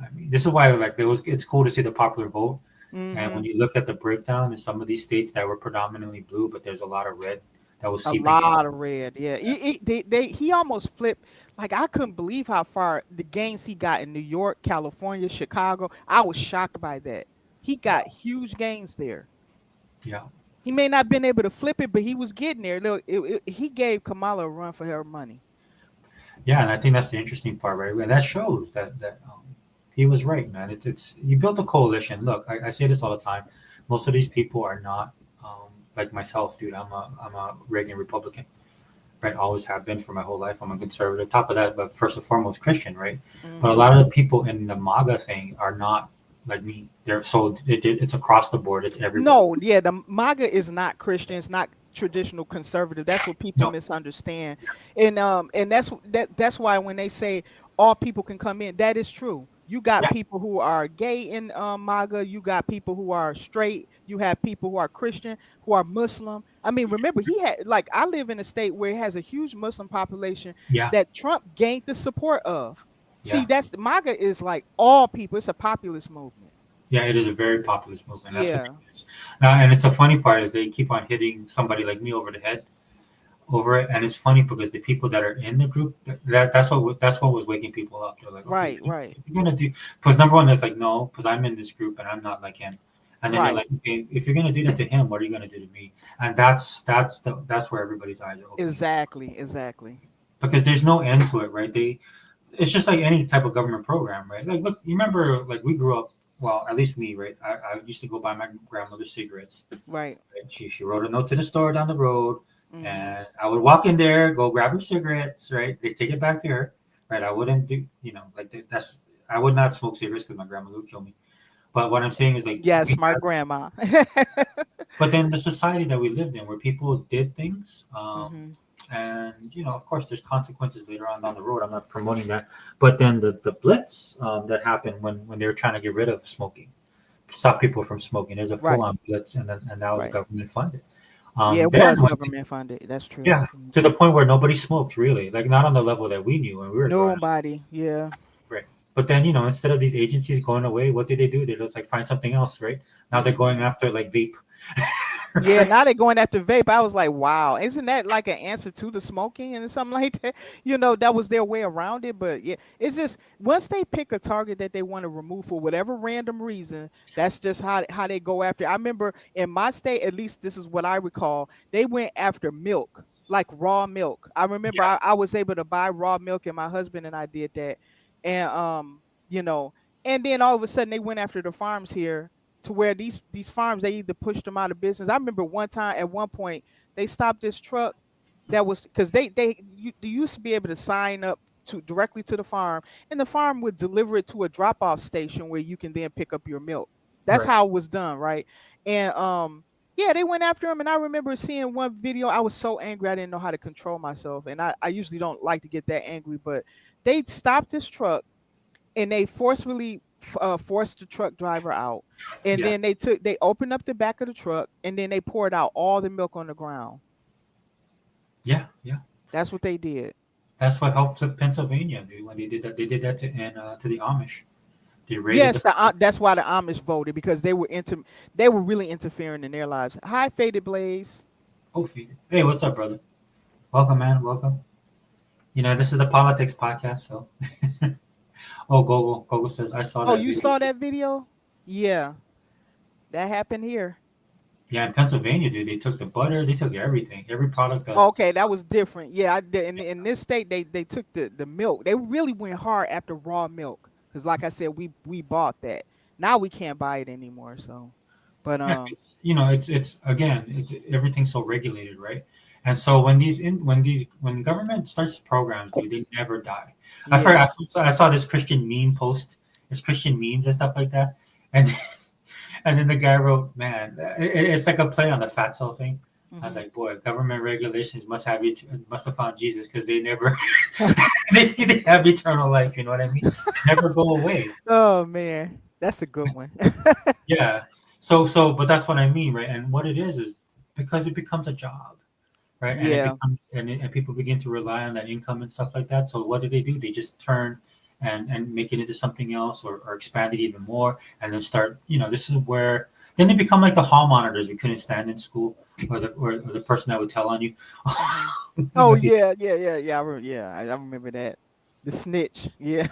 I mean, this is why it's cool to see the popular vote, and when you look at the breakdown in some of these states that were predominantly blue, but there's a lot of red. That was a lot of red. Yeah, he almost flipped. Like, I couldn't believe how far the gains he got in New York, California, Chicago. I was shocked by that. He got huge gains there. Yeah. He may not have been able to flip it, but he was getting there. Look, he gave Kamala a run for her money. Yeah, and I think that's the interesting part, right? And that shows that he was right, man. It's you built a coalition. Look, I say this all the time. Most of these people are not like myself, dude. I'm a Reagan Republican, right? Always have been for my whole life. I'm a conservative. Top of that, but first and foremost Christian, right? But a lot of the people in the MAGA thing are not like me. They're so it's across the board. It's everybody. No, yeah, the MAGA is not Christian. It's not traditional conservative. That's what people No, misunderstand, and that's why when they say all people can come in, that is true. You got yeah, people who are gay in MAGA. You got people who are straight. You have people who are Christian, who are Muslim. I mean, remember he had like I live in a state where it has a huge Muslim population yeah, that Trump gained the support of. See, yeah. that's MAGA is like all people. It's a populist movement. Yeah, it is a very populist movement. That's the Yeah. thing. And it's the funny part is they keep on hitting somebody like me over the head over it, and it's funny because the people that are in the group that's what was waking people up. They're like, okay, Right. if you're gonna do, because number one, it's like no, because I'm in this group and I'm not like him, and then they're Right. like, okay, if you're gonna do that to him, what are you gonna do to me? And that's where everybody's eyes are open Exactly. because there's no end to it, right? It's just like any type of government program, right? Like, look, you remember, like we grew up. Well, at least me, right? I used to go buy my grandmother cigarettes. Right. Right? She wrote a note to the store down the road, Mhm. and I would walk in there, go grab her cigarettes, right? They take it back to her, right? I wouldn't do, that's I would not smoke cigarettes because my grandmother would kill me. But what I'm saying is like, Yeah, smart grandma. but then the society that we lived in, where people did things, Mhm. and of course, there's consequences later on down the road. I'm not promoting that, but then the blitz that happened when they were trying to get rid of smoking, stop people from smoking. There's a Right. full on blitz, and that was Right. government funded. Yeah, it Then was government funded. That's true. yeah, to the point where nobody smokes really, like not on the level that we knew when we were growing up. Nobody. Yeah. Right. But then, instead of these agencies going away, what did they do? They just like find something else, right? Now they're going after like vape. Yeah, now they're going after vape. I was like, wow, isn't that like an answer to the smoking and something like that? That was their way around it. But yeah, it's just once they pick a target that they want to remove for whatever random reason, that's just how they go after it. I remember in my state, at least this is what I recall, they went after milk, like raw milk. I remember Yeah. I was able to buy raw milk, and my husband and I did that. And you know, and then all of a sudden they went after the farms here to where these farms, they either pushed them out of business. I remember one time at one point they stopped this truck that was because you used to be able to sign up to directly to the farm, and the farm would deliver it to a drop off station where you can then pick up your milk. That's Right. how it was done, right? And yeah, they went after him, and I remember seeing one video. I was so angry I didn't know how to control myself, and I usually don't like to get that angry, but they stopped this truck and they forcefully forced the truck driver out, and Yeah. then they opened up the back of the truck, and then they poured out all the milk on the ground. Yeah. Yeah. That's what they did. That's what helped Pennsylvania, dude. When they did that, to the Amish. They raided Yes, that's why the Amish voted, because they were really interfering in their lives. Hi, Faded Blaze. Oh, hey, what's up, brother? Welcome, man. Welcome. This is the politics podcast, so. Oh, Gogo says I saw that. Oh, you video. saw that video? Yeah, that happened here. Yeah, in Pennsylvania, dude, they took the butter, they took everything, every product. Okay, that was different. Yeah, I did. In this state, they took the milk. They really went hard after raw milk, because like I said, we bought that. Now we can't buy it anymore. So, but Yeah, it's again, everything's so regulated, right? And so when government starts programs, dude, they never die. yeah. I saw this Christian meme post. It's Christian memes and stuff like that, and and then the guy wrote, "Man, it's like a play on the fatso thing." I was Mhm. like, "Boy, government regulations must have found Jesus, because they never they have eternal life. You know what I mean? They never go away." Oh man, that's a good one. Yeah. But that's what I mean, right? And what it is because it becomes a job, right? And it Yeah. becomes and people begin to rely on that income and stuff like that. So what do? They just turn and make it into something else, or expand it even more, and then start. This is where then they become like the hall monitors we couldn't stand in school, or the person that would tell on you. Oh yeah. I remember that. The snitch. Yeah.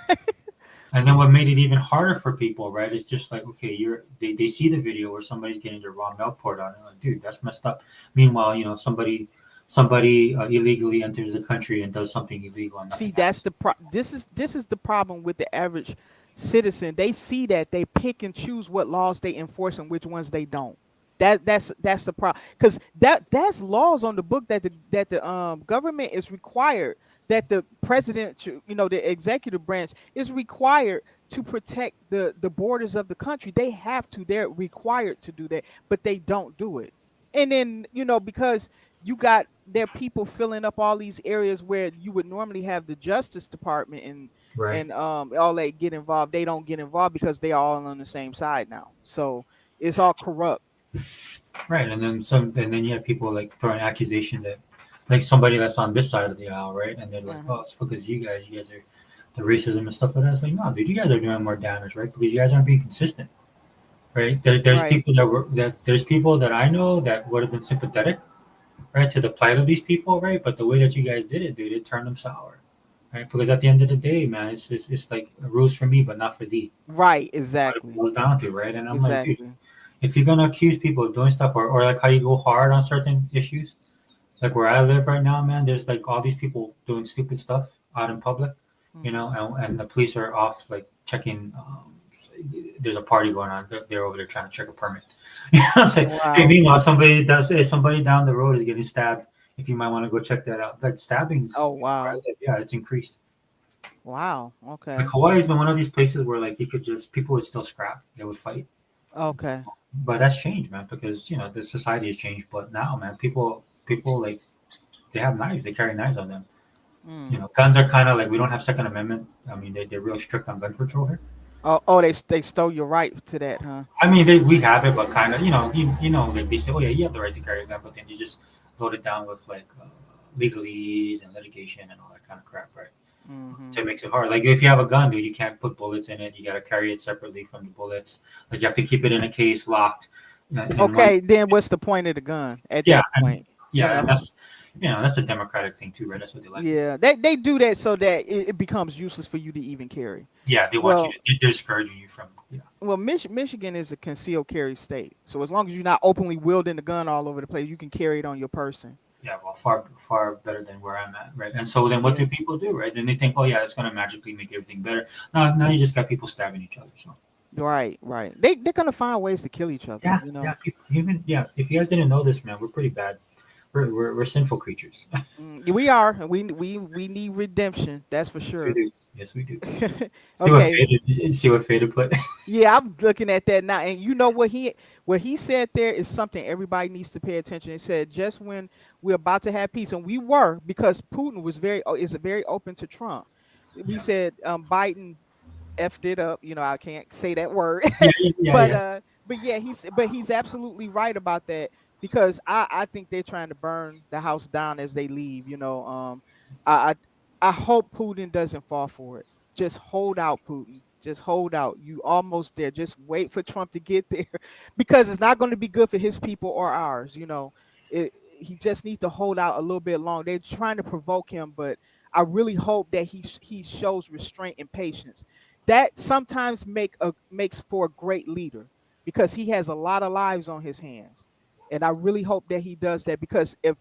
And then what made it even harder for people, right? It's just like, okay, they see the video where somebody's getting their raw milk poured on. They're like, dude, that's messed up. Meanwhile, somebody somebody illegally enters the country and does something illegal and See, nothing that's happens. the this is the problem with the average citizen. They see that they pick and choose what laws they enforce and which ones they don't. That's the problem, because that's laws on the book that the government is required, that the president, the executive branch is required to protect the borders of the country. They have to. They're required to do that, but they don't do it. And then, because you got there people filling up all these areas where you would normally have the Justice Department Right. and all they get involved. They don't get involved because they are all on the same side now. So it's all corrupt. Right. And then you have people like throwing accusations at like somebody that's on this side of the aisle, right? And they're like, Hmm. oh, it's because you guys are the racism and stuff like that. It's like, no, dude, you guys are doing more damage, right? Because you guys aren't being consistent. Right. There's Right. people there's people that I know that would have been sympathetic, right, to the plight of these people, right? But the way that you guys did it, dude, it turned them sour. Right? Because at the end of the day, man, it's like rules for me, but not for thee. Right. What it Exactly. boils down to, right? And I'm like, dude, Exactly. if you're gonna accuse people of doing stuff, or like how you go hard on certain issues, like where I live right now, man, there's like all these people doing stupid stuff out in public, Hmm. and the police are off like checking. There's a party going on. They're over there trying to check a permit. You know what I'm saying? Hey, Wow. meanwhile, somebody down the road is getting stabbed. If you might want to go check that out, like Oh, stabbings, where I wow. live, yeah, it's increased. Wow. Like Okay. Hawaii's been one of these places where like you could just people would still scrap, they would fight, Okay. but that's changed, man, because the society has changed. But now, man, people like they have knives, they carry knives on them. Mm. Guns are kind of like we don't have Second Amendment. I mean, they're real strict on gun control here. Oh, they stole your right to that, huh? I mean, we have it, but kind of, like they say, oh yeah, you have the right to carry a gun, but then you just load it down with like legalese and litigation and all that kind of crap, right? Hmm. So it makes it hard. Like if you have a gun, dude, you can't put bullets in it. You got to carry it separately from the bullets. Like you have to keep it in a case, locked. And one, Okay, then what's the point of the gun at yeah, that and point? You yeah, and know? that's a democratic thing too, right? That's what they like to do. Yeah, they do that so that it becomes useless for you to even carry. Yeah, they want you Well, to. They're discouraging you from. Yeah, Michigan is a concealed carry state, so as long as you're not openly wielding the gun all over the place, you can carry it on your person. yeah. Well, far better than where I'm at, right? And so then what Yeah. do people do, right? Then they think, oh yeah, it's gonna magically make everything better. Now you just got people stabbing each other. So Right, right. They're gonna find ways to kill each other. yeah, yeah. People, even yeah. If you guys didn't know this, man, we're pretty bad. We're sinful creatures. We are. We need redemption. That's for We sure. do. Yes, we do. Okay. See what faded put. Yeah, I'm looking at that now, and you know what he said there is something everybody needs to pay attention. He said just when we're about to have peace, and we were, because Putin was is very open to Trump. We Yeah. said Biden effed it up. I can't say that word, Yeah, yeah, but yeah. yeah, he's absolutely right about that, because I think they're trying to burn the house down as they leave. I I hope Putin doesn't fall for it. Just hold out, Putin. Just hold out. You almost there. Just wait for Trump to get there, because it's not going to be good for his people or ours. He just needs to hold out a little bit long. They're trying to provoke him, but I really hope that he shows restraint and patience. That sometimes makes for a great leader, because he has a lot of lives on his hands. And I really hope that he does that, because if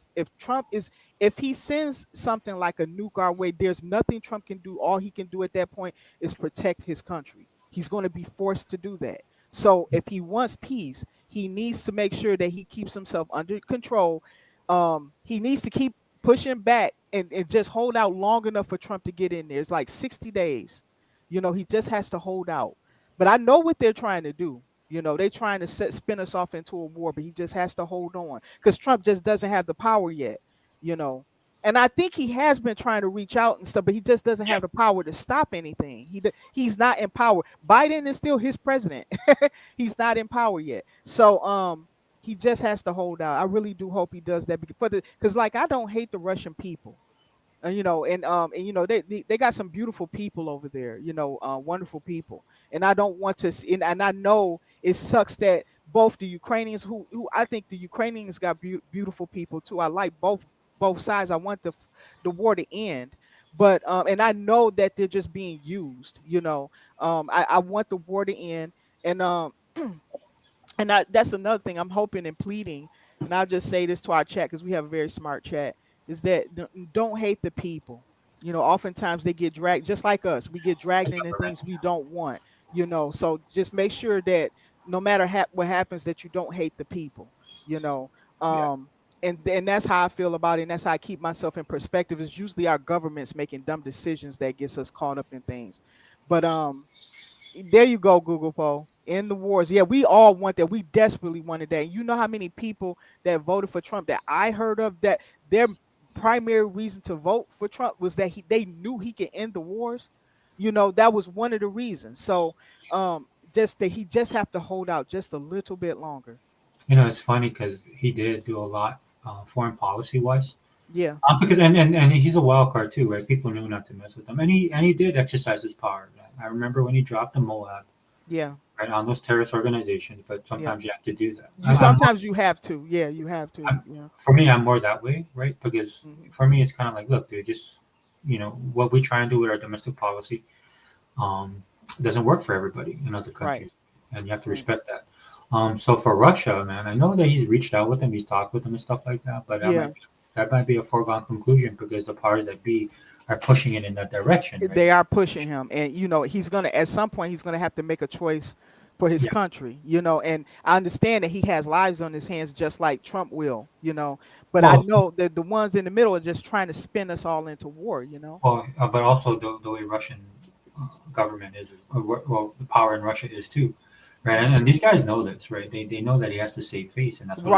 he sends something like a nuke our way, there's nothing Trump can do. All he can do at that point is protect his country. He's going to be forced to do that. So if he wants peace, he needs to make sure that he keeps himself under control. He needs to keep pushing back and just hold out long enough for Trump to get in there. It's like 60 days. He just has to hold out. But I know what they're trying to do. They're trying to spin us off into a war, but he just has to hold on, because Trump just doesn't have the power yet. You know, and I think he has been trying to reach out and stuff, but he just doesn't have the power to stop anything. He's not in power. Biden is still his president. He's not in power yet. So he just has to hold out. I really do hope he does that, because like, I don't hate the Russian people. They got some beautiful people over there, wonderful people. And I don't want to see, and I know it sucks that both the Ukrainians, who I think the Ukrainians got beautiful people too. I like both sides. I want the war to end, but and I know that they're just being used. I want the war to end, and that's another thing I'm hoping and pleading and I'll just say this to our chat because we have a very smart chat, is that don't hate the people. Oftentimes they get dragged, just like us. We get dragged into things we don't want. So just make sure that no matter what happens, that you don't hate the people. You know, Yeah. And that's how I feel about it, and that's how I keep myself in perspective. Is usually our government's making dumb decisions that gets us caught up in things. But there you go, Google poll. In the wars. Yeah, we all want that. We desperately wanted that. You know how many people that voted for Trump that I heard of, that their primary reason to vote for Trump was that they knew he could end the wars. That was one of the reasons. So just that he just have to hold out just a little bit longer. It's funny because he did do a lot foreign policy wise. Yeah. Because and he's a wild card too, right? People knew not to mess with him, and he did exercise his power. I remember when he dropped the Moab, Yeah. right, on those terrorist organizations. But sometimes you have to do that. Sometimes you have to. Yeah, you have to. Yeah. For me, I'm more that way, right? Because for me, it's kind of like, look, dude, just what we try and do with our domestic policy doesn't work for everybody in other countries, and you have to respect that. So for Russia, man, I know that he's reached out with him, he's talked with him and stuff like that, but that might be a foregone conclusion because the powers that be are pushing it in that direction. Right? They are pushing him, and he's gonna at some point he's gonna have to make a choice for his country. And I understand that he has lives on his hands, just like Trump will. But I know that the ones in the middle are just trying to spin us all into war. Well, but also the way Russian government is, well, the power in Russia is too. Right, and these guys know this, right? They know that he has to save face, and that's what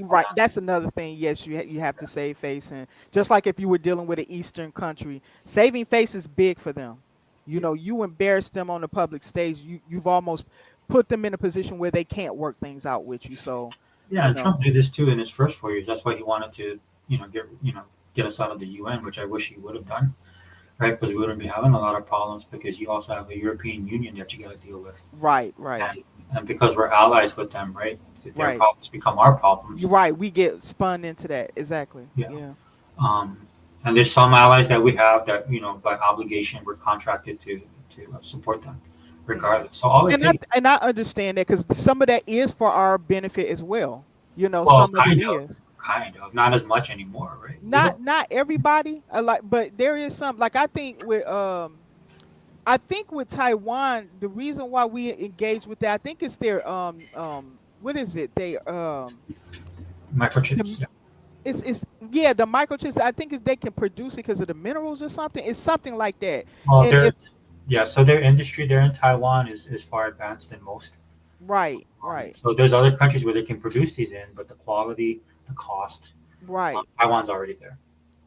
right. That's another thing. Yes, you have to save face, and just like if you were dealing with an Eastern country, saving face is big for them. You embarrass them on the public stage. You've almost put them in a position where they can't work things out with you. So and Trump did this too in his first 4 years. That's why he wanted to, get us out of the UN, which I wish he would have done. Right, because we wouldn't be having a lot of problems because you also have a European Union that you got to deal with. Right. And because we're allies with them, right? Their problems become our problems. You're right. We get spun into that. Exactly. Yeah. And there's some allies that we have that, by obligation, we're contracted to support them regardless. So all and I understand that because some of that is for our benefit as well. Well, some of it is. Kind of, not as much anymore, right? Not everybody, but there is some. Like I think with Taiwan, the reason why we engage with that, I think it's their what is it? They microchips. It's the microchips. I think they can produce it because of the minerals or something. It's something like that. Well, so their industry there in Taiwan is far advanced than most. Right. So there's other countries where they can produce these in, but the quality, the cost, Taiwan's already there.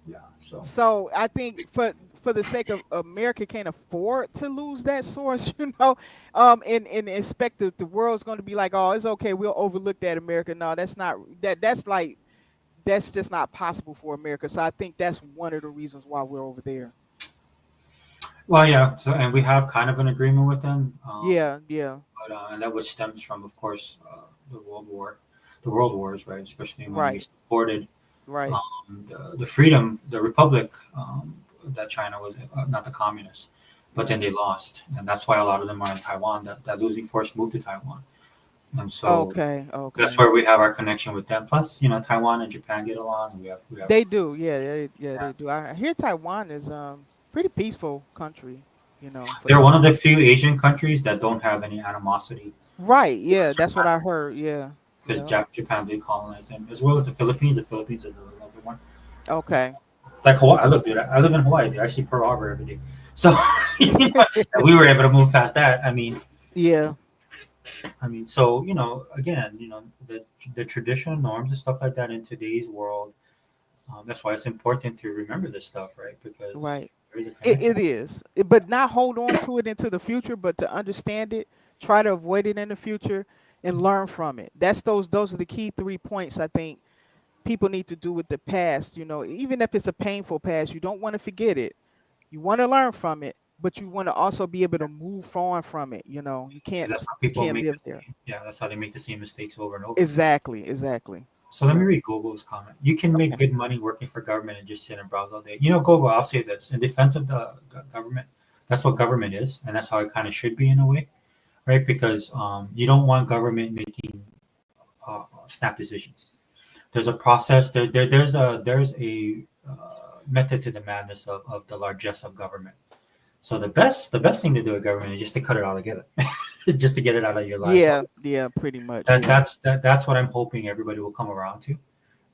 Yeah. So I think for the sake of America can't afford to lose that source, and expect the world's going to be like, oh, it's okay, we'll overlook that, America. No, that's not that's just not possible for America. So I think that's one of the reasons why we're over there. Well, yeah. So, and we have kind of an agreement with them. Yeah. But, and that was stems from, of course, the World Wars, right? Especially when we supported the freedom, the republic that China was, not the communists. But then they lost, and that's why a lot of them are in Taiwan. That losing force moved to Taiwan, and so that's where we have our connection with them. Plus, Taiwan and Japan get along. We have they do, they do. I hear Taiwan is pretty peaceful country. They're one of the few Asian countries that don't have any animosity. Right. Yeah, that's what I heard. Yeah. Because Japan did colonize them, as well as the Philippines. The Philippines is another one. Okay. Like Hawaii, I live in Hawaii. They actually Pearl Harbor every day. So we were able to move past that. So again, the traditional norms and stuff like that in today's world. That's why it's important to remember this stuff, right? Because it is, but not hold on to it into the future, but to understand it, try to avoid it in the future, and learn from it. Those are the key 3 points I think people need to do with the past. Even if it's a painful past, you don't want to forget it. You want to learn from it, but you want to also be able to move on from it. You can't live there. Yeah, that's how they make the same mistakes over and over. Exactly. So let me read Google's comment. You can make good money working for government and just sit and browse all day. Google, I'll say this. In defense of the government, that's what government is, and that's how it kind of should be in a way, right? Because you don't want government making snap decisions, there's a process. There's a method to the madness of the largesse of government. So the best thing to do with government is just to cut it all together, just to get it out of your lives. Yeah, pretty much. That, Yeah. that's what I'm hoping everybody will come around to,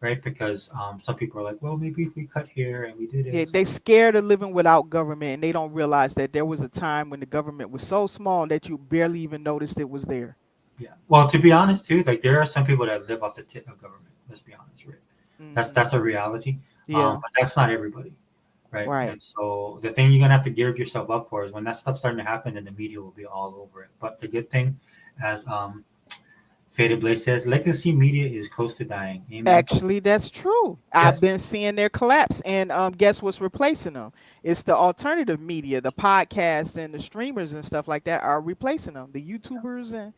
right? Because some people are like, well, maybe if we cut here and we do Yeah, this. they scared of living without government, and they don't realize that there was a time when the government was so small that you barely even noticed it was there. Yeah. Well, to be honest, too, like there are some people that live off the tip of government. Let's be honest, right? That's a reality. Yeah. But that's not everybody, right? Right. And so the thing you're gonna have to gear yourself up for is when that stuff's starting to happen, then the media will be all over it. But the good thing, as Faded Blaze says, legacy media is close to dying. Amen. Actually, that's true. I've Yes. been seeing their collapse, and guess what's replacing them? It's the alternative media, the podcasts and the streamers and stuff like that are replacing them. The YouTubers and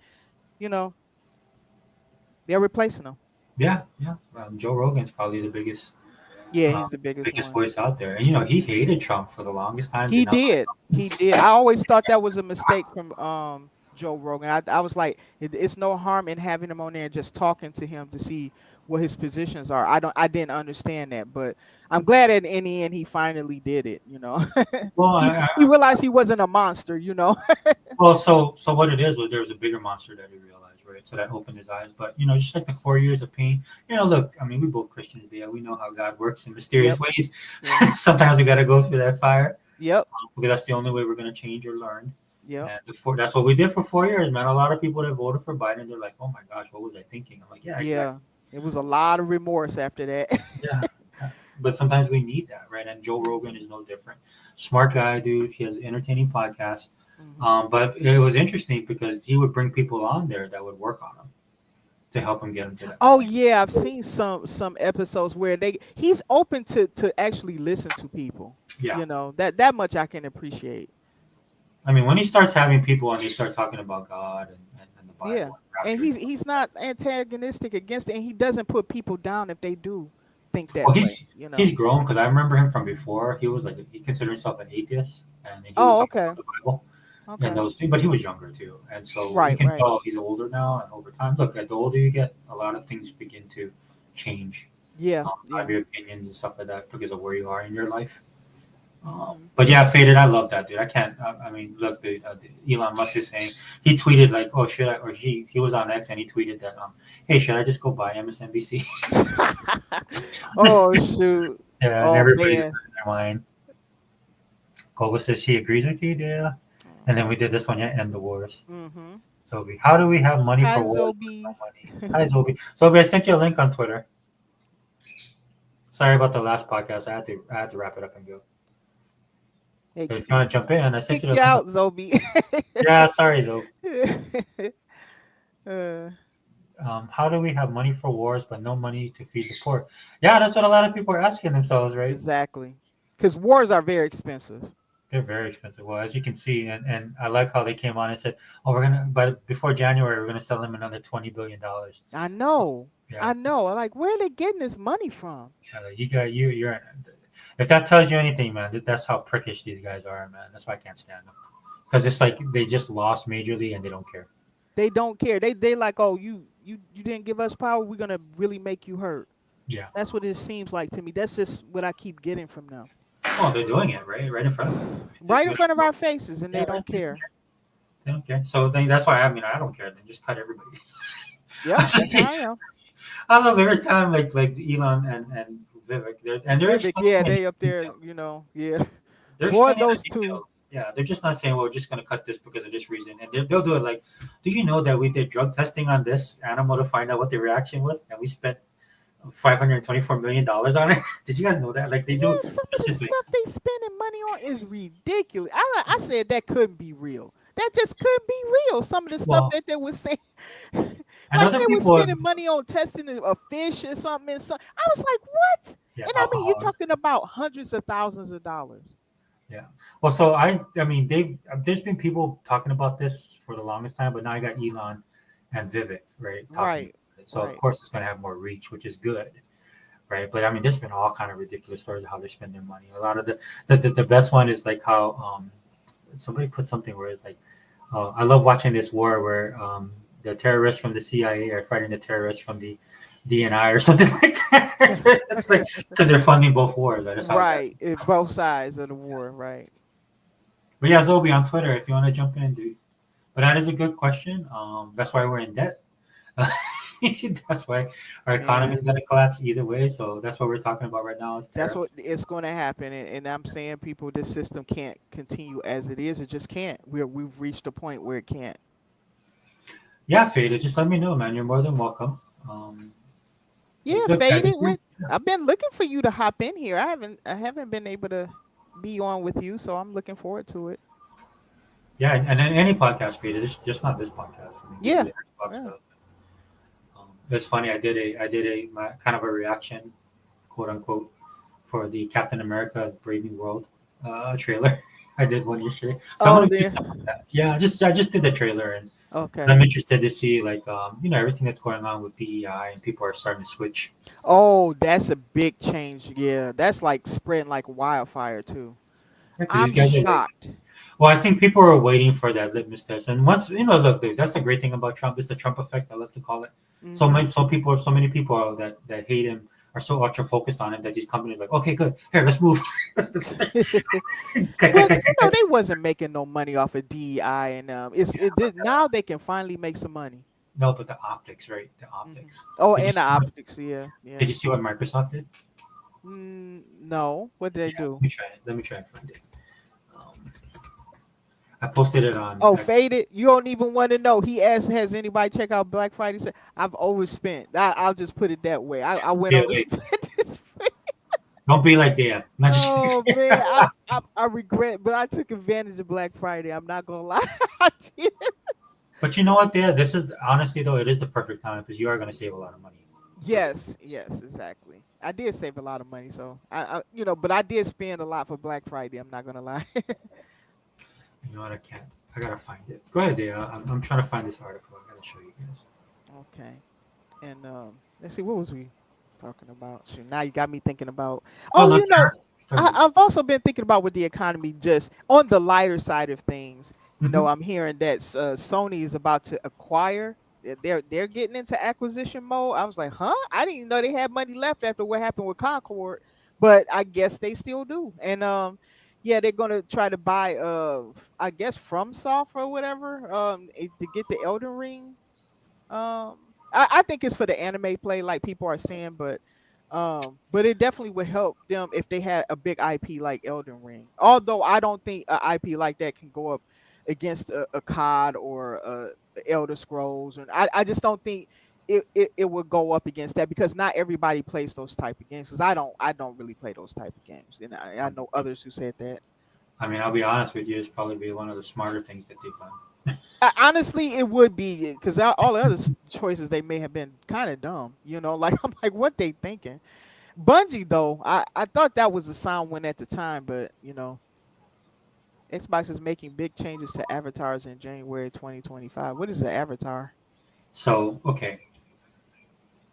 they're replacing them. Yeah, yeah. Joe Rogan's probably the biggest Yeah, he's the biggest one. voice out there, and you know he hated Trump for the longest time. He not like did. him. He did. I always thought that was a mistake from Joe Rogan. I was like, it's no harm in having him on there and just talking to him to see what his positions are. I didn't understand that, but I'm glad at in the end he finally did it. Well, he realized he wasn't a monster. Well, so what it is was there was a bigger monster that he realized, right? So that opened his eyes. But just like the 4 years of pain, look, I mean, we both Christians there. We know how God works in mysterious ways. Yeah. Sometimes we got to go through that fire. Yep. Because that's the only way we're going to change or learn. Yeah. And that's what we did for 4 years, man. A lot of people that voted for Biden, they're like, "Oh my gosh, what was I thinking?" I'm like, "Yeah, exactly." Yeah. It was a lot of remorse after that. Yeah. But sometimes we need that, right? And Joe Rogan is no different. Smart guy, dude. He has an entertaining podcast. But it was interesting because he would bring people on there that would work on him to help him get him to that. Oh point. yeah, I've seen some episodes where he's open to actually listen to people. Yeah. That much I can appreciate. I mean, when he starts having people and they start talking about God and the Bible. Yeah. And he's not antagonistic against it, and he doesn't put people down if they do think that way. He's grown because I remember him from before. He was like he considered himself an atheist, and he Oh, was okay. about the Bible Okay. and those things. But he was younger too, and so Right, you can right. tell he's older now. And over time, look, the older you get, a lot of things begin to change. Yeah. Have your opinions and stuff like that because of where you are in your life. But yeah, Faded, I love that, dude. I can't. I mean, look, the Elon Musk is saying he tweeted like, "Oh, should I?" Or he was on X and he tweeted that, "Hey, should I just go buy MSNBC?" Oh shoot. Yeah, Oh, and everybody's man. in their mind. Gogo says she agrees with you, yeah. And then we did this one, yeah, end the wars. Mm-hmm. Zobi, how do we have money Hi, for wars? Zobi. No money. Hi, Zobi. Zobi, I sent you a link on Twitter. Sorry about the last podcast. I had to wrap it up and go. Hey, But if you want to jump in, I sent kick you you the out, link. Zobi. Yeah, sorry, Zobi. How do we have money for wars but no money to feed the poor? Yeah, that's what a lot of people are asking themselves, right? Exactly. Because wars are very expensive. They're very expensive. Well, as you can see, and I like how they came on and said, "Oh, before January, we're gonna sell them another $20 billion." I know. Yeah. I know. Like, where are they getting this money from? You're. If that tells you anything, man, that's how prickish these guys are, man. That's why I can't stand them. Because it's like they just lost majorly and they don't care. They don't care. They like, oh, you didn't give us power. We're gonna really make you hurt. Yeah. That's what it seems like to me. That's just what I keep getting from them. Oh, they're doing it right in front of us. Right in front of our faces, and they don't care. They don't care. So that's why I don't care. Then just cut everybody. Yeah, that's how I am. I love every time like Elon and Vivek. They're Yeah, they up there. Yeah. They're Boy, explaining those the two. details. Yeah, they're just not saying, "Well, we're just going to cut this because of this reason," and they'll do it like, "Do you know that we did drug testing on this animal to find out what the reaction was, and we spent $524 million on it?" Did you guys know that? Like they do. Some of the stuff they spending money on is ridiculous. I said that couldn't be real. That just couldn't be real. Some of the stuff that they were saying, like they were spending money on testing a fish or something. I was like, what? Yeah, and I mean, you're talking about hundreds of thousands of dollars. Yeah. Well, so I mean, there's been people talking about this for the longest time, but now I got Elon and Vivek, right? Right. So of course it's going to have more reach, which is good, right? But I mean, there's been all kind of ridiculous stories of how they're spending money. A lot of the best one is like how somebody put something where it's like, I love watching this war where the terrorists from the CIA are fighting the terrorists from the DNI or something like that. It's like because they're funding both wars. That's how Right, both sides of the war, right? But yeah, Zobi on Twitter, if you want to jump in, dude. But that is a good question. That's why we're in debt. That's why our economy is Man, going to collapse either way. So that's what we're talking about right now is that's what tariffs. it's going to happen, and I'm saying, people, this system can't continue as it is. It just can't. We've reached a point where it can't. Yeah, Faded, just let me know, man. You're more than welcome. Um, Yeah, look, guys, Faded. I've been looking for you to hop in here. I haven't been able to be on with you, so I'm looking forward to it. yeah, and then any podcast, Faded. It's just not this podcast. I mean, we do Yeah. the Xbox Yeah. stuff. It's funny. I did a kind of a reaction, quote unquote, for the Captain America Brave New World trailer. I did one yesterday, so I'm Oh, gonna keep there. up with that. Yeah, I just did the trailer, and Okay. I'm interested to see like everything that's going on with DEI, and people are starting to switch. Oh, that's a big change. Yeah, that's like spreading like wildfire too. Yeah, 'cause these I'm guys are like, shocked. well, I think people are waiting for that litmus test, and once look, dude, that's the great thing about Trump. It's the Trump effect, I love to call it. So Hmm. many, so many people that hate him are so ultra focused on it that these companies are like, okay, good, here, let's move. Well, they wasn't making no money off of DEI, and now they can finally make some money. No, but the optics, right? The Mhm. optics. Oh, Did you and the see what, optics. Yeah, yeah. did you see what Microsoft did? No, what did they Yeah, do? let me try it. Let me try and find it. Um, I posted it on Oh, X. Faded. You don't even want to know. He asked, "Has anybody check out Black Friday?" Said, "I've overspent." I'll just put it that way. I went Yeah, on to wait. spend this. Don't be like that. Not just. Oh man, I regret, but I took advantage of Black Friday. I'm not gonna lie. I did. But you know what? There, this is honestly though, it is the perfect time because you are going to save a lot of money. So, Yes, exactly. I did save a lot of money, so but I did spend a lot for Black Friday. I'm not gonna lie. you know what? I can't. I gotta find it. Go ahead, Dale. I'm trying to find this article. I gotta show you guys. Okay, and let's see, what was we talking about? Shoot, now you got me thinking about. Oh Oh, no, tariffs. I've also been thinking about with the economy, just on the lighter side of things. Mhm. I'm hearing that Sony is about to acquire. They're getting into acquisition mode. I was like, huh? I didn't even know they had money left after what happened with Concord, but I guess they still do. And yeah, they're gonna try to buy I guess From Soft or whatever to get the Elden Ring. I think it's for the anime play, like people are saying, but it definitely would help them if they had a big IP like Elden Ring. Although I don't think an IP like that can go up against a COD or Elder Scrolls, and I just don't think it would go up against that, because not everybody plays those type of games. Because I don't really play those type of games, and I know others who said that. I mean, I'll be honest with you. It's probably be one of the smarter things that they've done. Honestly, it would be, because all the other choices they may have been kind of dumb. Like I'm like, what they thinking? Bungie though, I thought that was a sound win at the time, but Xbox is making big changes to avatars in January 2025. What is an avatar? So okay,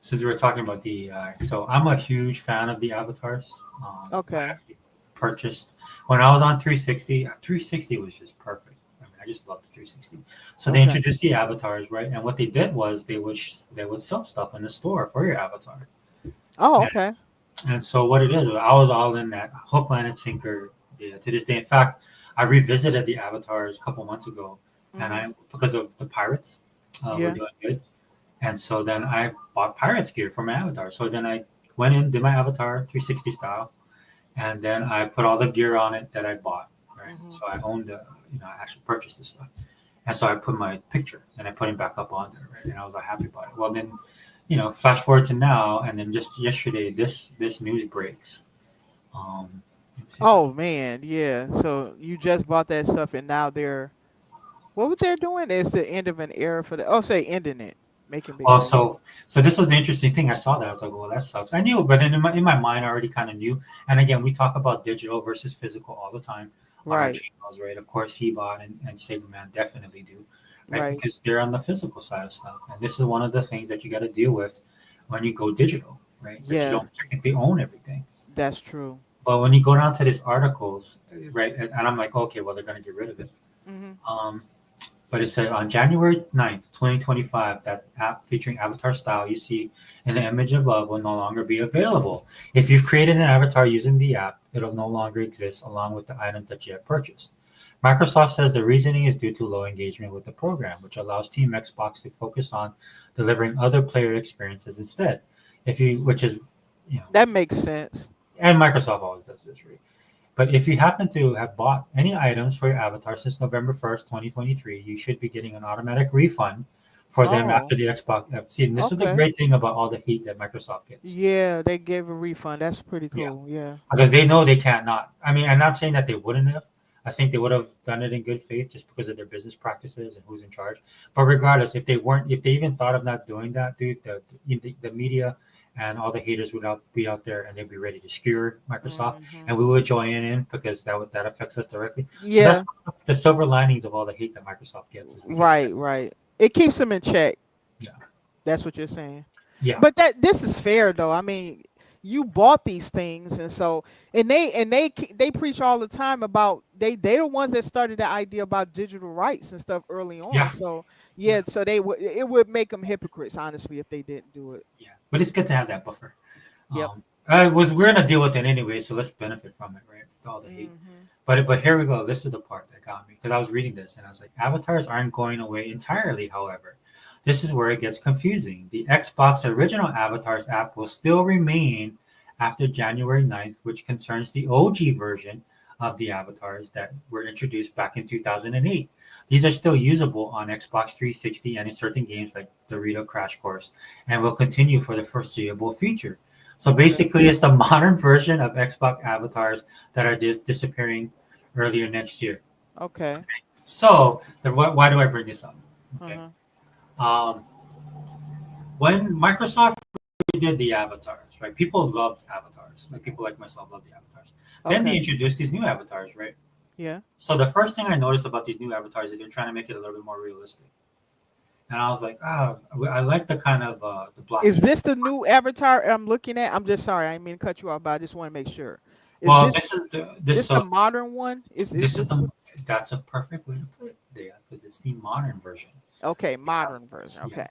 since we were talking about DEI, so I'm a huge fan of the avatars. I Okay. actually purchased when I was on 360. 360 was just perfect. I mean, I just loved the 360. So they Okay. introduced the avatars, right? And what they did was they would sell stuff in the store for your avatar. Oh, And, okay. and so what it is, I was all in that hook, line, and sinker. Yeah, to this day. In fact, I revisited the avatars a couple months ago, and Hmm. because of the pirates were Yeah. doing good. And so then I bought Pirates gear for my avatar. So then I went in, did my avatar 360 style, and then I put all the gear on it that I bought. Right. Hmm. So I owned I actually purchased this stuff. And so I put my picture and I put it back up on there, right? And I was like happy about it. Well then, flash forward to now, and then just yesterday this news breaks. Let me see if I Oh man, yeah. So you just bought that stuff, and now what they're doing is the end of an era for say ending it, making big Well, changes. so this was the interesting thing. I saw that. I was like, well, that sucks. I knew, but in my mind, I already kind of knew. And again, we talk about digital versus physical all the time on our Right, channels, right? Of course, Hebot and Saberman definitely do, right? right. Because they're on the physical side of stuff. And this is one of the things that you got to deal with when you go digital, right? That you Yeah, don't technically own everything. that's true. But when you go down to these articles, right? And I'm like, okay, well, they're going to get rid of it. Hmm. Um, But it said on January 9th, 2025, that app featuring avatar style you see in the image above will no longer be available. If you've created an avatar using the app, it'll no longer exist along with the items that you have purchased. Microsoft says the reasoning is due to low engagement with the program, which allows Team Xbox to focus on delivering other player experiences instead. Which is, That makes sense. and Microsoft always does this, right? But if you happen to have bought any items for your avatar since November 1st, 2023, you should be getting an automatic refund for them after the Xbox. See, and this is the Okay. great thing about all the hate that Microsoft gets. Yeah, they gave a refund. That's pretty Yeah. cool. Yeah. Because they know they can't not. I mean, I'm not saying that they wouldn't have. I think they would have done it in good faith just because of their business practices and who's in charge. But regardless, if they even thought of not doing that, dude, the media and all the haters would be out there and they'd be ready to skewer Microsoft, and we would join in because that affects us directly. Yeah. So that's the silver linings of all the hate that Microsoft gets. Is Right. It keeps them in check. Yeah. That's what you're saying. Yeah. But this is fair though. I mean, you bought these things, and so they preach all the time about they the ones that started the idea about digital rights and stuff early on. Yeah. So so it would make them hypocrites, honestly, if they didn't do it. Yeah, but it's good to have that buffer. Yep. We're gonna deal with it anyway, so let's benefit from it, right? All the hate. But here we go. This is the part that got me because I was reading this and I was like, avatars aren't going away entirely. However, this is where it gets confusing. The Xbox original Avatars app will still remain after January 9th, which concerns the OG version of the avatars that were introduced back in 2008. These are still usable on Xbox 360 and in certain games like Dorito Crash Course, and will continue for the foreseeable future. So basically, it's the modern version of Xbox avatars that are disappearing earlier next year. Okay. So why do I bring this up? Okay. When Microsoft did the avatars, right? People loved avatars. Like people like myself love the avatars. Then they introduced these new avatars, right? Yeah. So the first thing I noticed about these new avatars is they're trying to make it a little bit more realistic. And I was like, I like the kind of the black. Is this the new avatar I'm looking at? I'm just sorry, I didn't mean to cut you off, but I just want to make sure. This is the modern one? That's a perfect way to put it there because it's the modern version. Okay, modern version. Okay.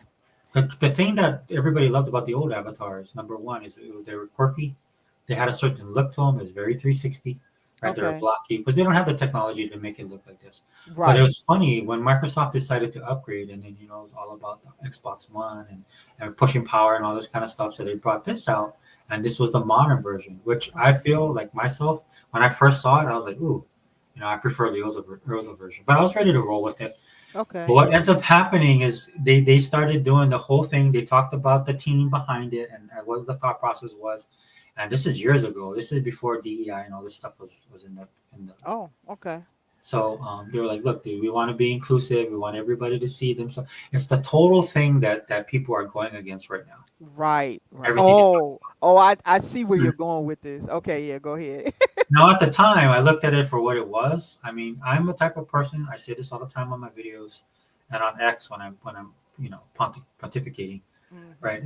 The thing that everybody loved about the old avatars, number one, is they were quirky. They had a certain look to them. It was very 360. Right, they're blocky because they don't have the technology to make it look like this. Right. But it was funny when Microsoft decided to upgrade, and then it was all about the Xbox One and pushing power and all this kind of stuff. So they brought this out, and this was the modern version, which I feel like myself when I first saw it, I was like, ooh, I prefer the Rosa version, but I was ready to roll with it. Okay. But what ends up happening is they started doing the whole thing. They talked about the team behind it and what the thought process was. And this is years ago. This is before DEI and all this stuff was in the. Oh, okay. So they were like, look, dude, we want to be inclusive. We want everybody to see them. So it's the total thing that people are going against right now. Right. I see where you're going with this. Okay, yeah, go ahead. Now, at the time, I looked at it for what it was. I mean, I'm the type of person. I say this all the time on my videos and on X when I'm pontificating. Right?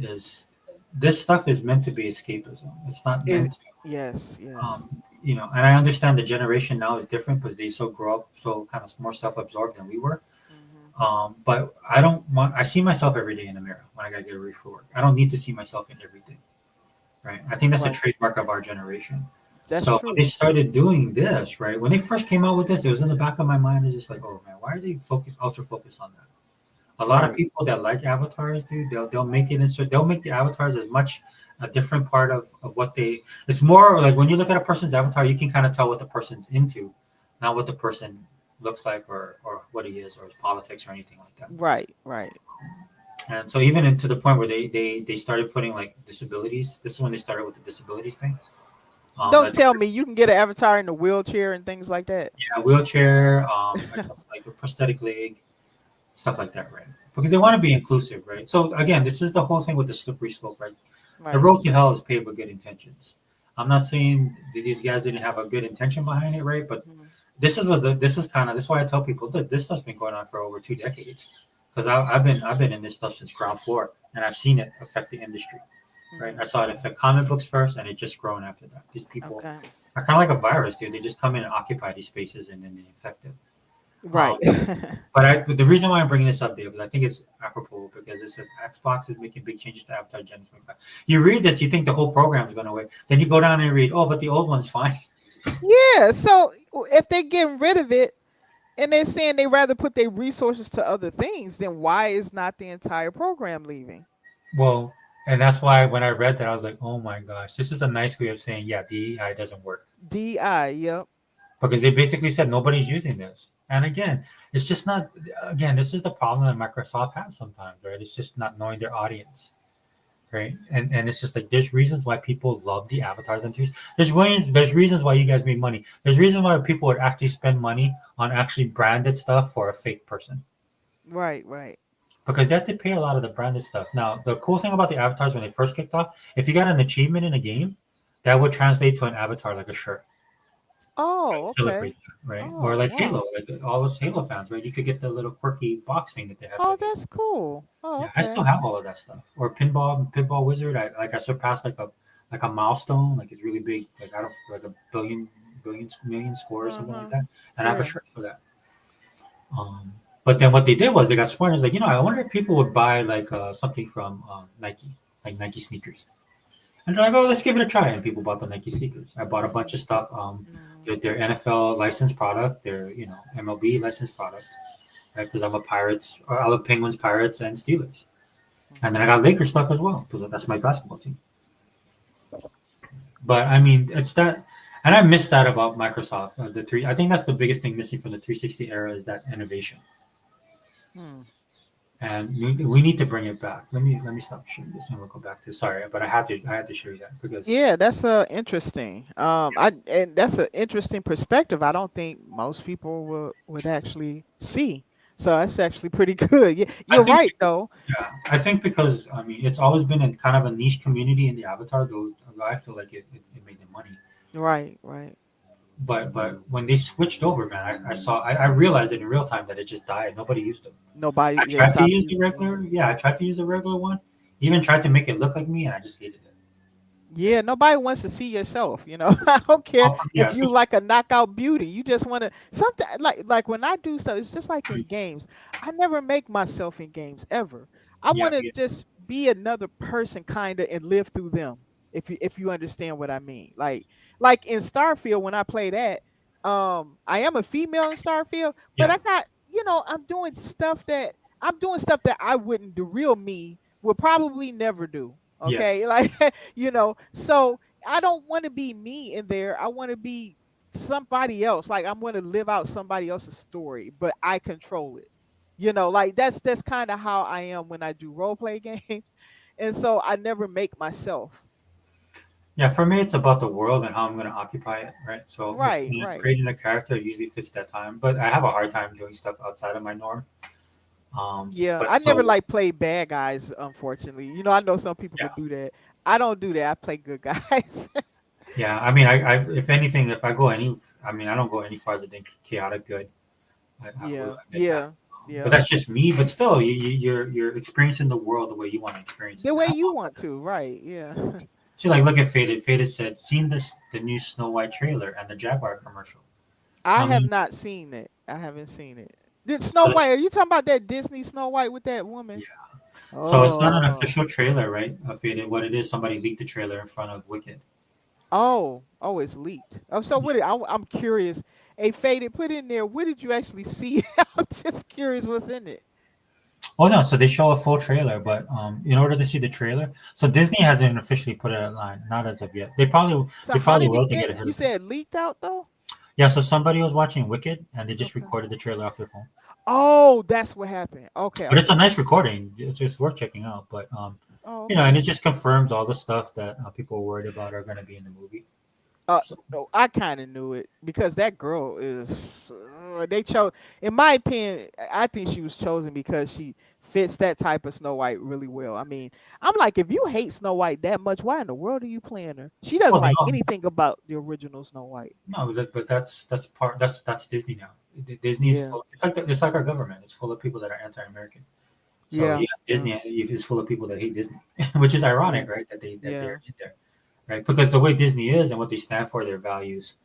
This stuff is meant to be escapism. It's not meant to. Yes. And I understand the generation now is different because they grow up so kind of more self-absorbed than we were. But I see myself every day in the mirror when I gotta get ready for work. I don't need to see myself in everything. Right? I think that's a trademark of our generation. That's so true. When they started doing this, right? When they first came out with this, it was in the back of my mind. It's just like, oh man, why are they ultra focused on that? A lot of people that like avatars, dude, they'll make it they'll make the avatars as much a different part of what it's more like when you look at a person's avatar, you can kind of tell what the person's into, not what the person looks like or what he is or his politics or anything like that. Right. And so even to the point where they started putting like disabilities. This is when they started with the disabilities thing. Don't tell me you can get an avatar in a wheelchair and things like that. Yeah, wheelchair, like a prosthetic leg. Stuff like that, right? Because they want to be inclusive, right? So again, this is the whole thing with the slippery slope, right? The road to hell is paved with good intentions. I'm not saying that these guys didn't have a good intention behind it, right? But this is why I tell people that this stuff's been going on for over 2 decades. Because I've been in this stuff since ground floor, and I've seen it affect the industry, right? I saw it affect comic books first, and it just grown after that. These people are kind of like a virus, dude. They just come in and occupy these spaces, and then they infect it. Right. But the reason why I'm bringing this up, Dave, is I think it's apropos because it says Xbox is making big changes to Avatar Gen 25. You read this, you think the whole program's going away. Then you go down and read, oh, but the old one's fine. Yeah. So if they're getting rid of it and they're saying they rather put their resources to other things, then why is not the entire program leaving? Well, and that's why when I read that, I was like, oh my gosh, this is a nice way of saying, yeah, DEI doesn't work. DI. Yep. Because they basically said nobody's using this. And again, it's just not, again, this is the problem that Microsoft has sometimes, right? It's just not knowing their audience. Right. And it's just like there's reasons why people love the avatars and trees. There's reasons why you guys make money. There's reasons why people would actually spend money on actually branded stuff for a fake person. Right. Right. Because they have to pay a lot of the branded stuff. Now, the cool thing about the avatars when they first kicked off, if you got an achievement in a game, that would translate to an avatar like a shirt. Oh, Celebrate okay. that, right? Oh, Or like wow. Halo, like all those Halo fans, right? You could get the little quirky box thing that they have. Oh, for the game. that's cool. Oh, Yeah, I still okay. have all of that stuff. Or pinball wizard. I surpassed like a milestone, like it's really big, like I don't like a million score or something like that. And I have a Yeah. shirt for that. But then what they did was they got smart and was like, I wonder if people would buy like something from Nike, like Nike sneakers. And they're like, oh, let's give it a try. And people bought the Nike sneakers. I bought a bunch of stuff. Their NFL licensed product, their MLB licensed product, right? Because I'm a Pirates, or I love Penguins, Pirates, and Steelers. And then I got Lakers stuff as well because that's my basketball team. But I mean, it's that, and I miss that about Microsoft. I think that's the biggest thing missing from the 360 era is that innovation. Hmm. And we need to bring it back. Let me stop sharing this and we'll go back to. Sorry, but I had to show you that because Yeah, that's interesting. And that's an interesting perspective. I don't think most people would actually see. So that's actually pretty good. Yeah, I you're think right though. yeah, I think because I mean it's always been a kind of a niche community in the Avatar, though I feel like it made them money. Right, right. But when they switched over, man, I realized it in real time that it just died. Nobody used them. Nobody, I yeah, tried to stop use the using it. regular, yeah, I tried to use the regular one. Even tried to make it look like me, and I just hated it. Yeah, nobody wants to see yourself. I don't care Yeah, if you like a knockout beauty. You just want to sometimes like when I do stuff. It's just like in games. I never make myself in games ever. I yeah, want to just be another person, kind of, and live through them. If you understand what I mean. Like in Starfield when I play that, I am a female in Starfield, but yeah, I got I'm doing stuff that I wouldn't, the real me would probably never do. Okay, yes. like so I don't want to be me in there. I want to be somebody else. Like I'm going to live out somebody else's story, but I control it. Like that's kind of how I am when I do role play games. And so I never make myself. Yeah, for me, it's about the world and how I'm going to occupy it, right? So if Right, right. creating a character usually fits that time, but I have a hard time doing stuff outside of my norm. Yeah, But I never so like play bad guys, unfortunately. I know some people yeah, could do that. I don't do that. I play good guys. yeah. I mean, I if anything, if I go I mean, I don't go any farther than chaotic good. I will Yeah, admit that. yeah, But yeah. that's just me. But still, you're experiencing the world the way you want to experience it. The And way I you love want to, right? Yeah. See, like look at Faded. Faded said, "Seen the new Snow White trailer and the Jaguar commercial." I I have mean, not seen it. I haven't seen it. Did so, Snow White? Are you talking about that Disney Snow White with that woman? yeah. So it's not an Oh, official trailer, right? Of Faded. What it is, somebody leaked the trailer in front of Wicked. oh, it's leaked. Oh, so Yeah. I'm curious. Hey, Faded, put in there. What did you actually see? I'm just curious what's in it. Oh no, so they show a full trailer, but in order to see the trailer, so Disney hasn't officially put it online, not as of yet. So They how probably did will it to get get? ahead You of it. said leaked out though. Yeah, so somebody was watching Wicked and they just Okay. recorded the trailer off their phone. Oh, that's what happened. Okay, But it's a okay. nice recording. It's worth checking out. But Oh, and okay. it just confirms all the stuff that people were worried about are going to be in the movie. Uh, So no, I kind of knew it because that girl is. They chose, in my opinion, I think she was chosen because she fits that type of Snow White really well. I mean, I'm like, if you hate Snow White that much, why in the world are you playing her? She doesn't well, they like all anything about the original Snow White. no, but that's Disney now. Disney is Yeah, full. It's like our government. It's full of people that are anti-American. So yeah, yeah, yeah, Disney is full of people that hate Disney, which is yeah, ironic, right? That yeah. they're in there, right? Because the way Disney is and what they stand for, their values,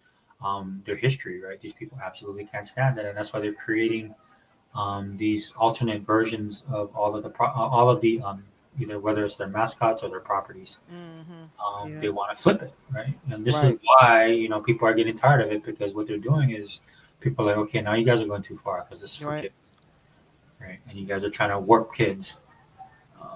their history, right? These people absolutely can't stand it, and that's why they're creating these alternate versions of all of the either whether it's their mascots or their properties. Mm-hmm. They Yeah. want to flip it, right? And this is Right. why people are getting tired of it, because what they're doing is people are like, okay, now you guys are going too far because this is for Right. kids, right? And you guys are trying to warp kids.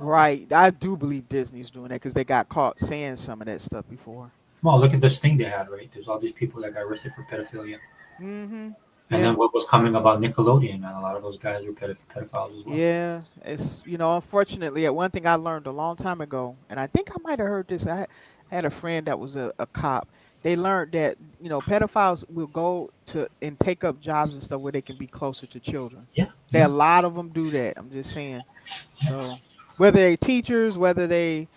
Right. I do believe Disney's doing that because they got caught saying some of that stuff before. Well, look at this thing they had, right? There's all these people that got arrested for pedophilia. Mm-hmm. And Yeah. then what was coming about Nickelodeon, man, a lot of those guys were pedophiles as well. Yeah. It's unfortunately, one thing I learned a long time ago, and I think I might have heard this. I had a friend that was a cop. They learned that pedophiles will go to and take up jobs and stuff where they can be closer to children. Yeah, There yeah. a lot of them do that. I'm just saying. So whether they teachers, whether they,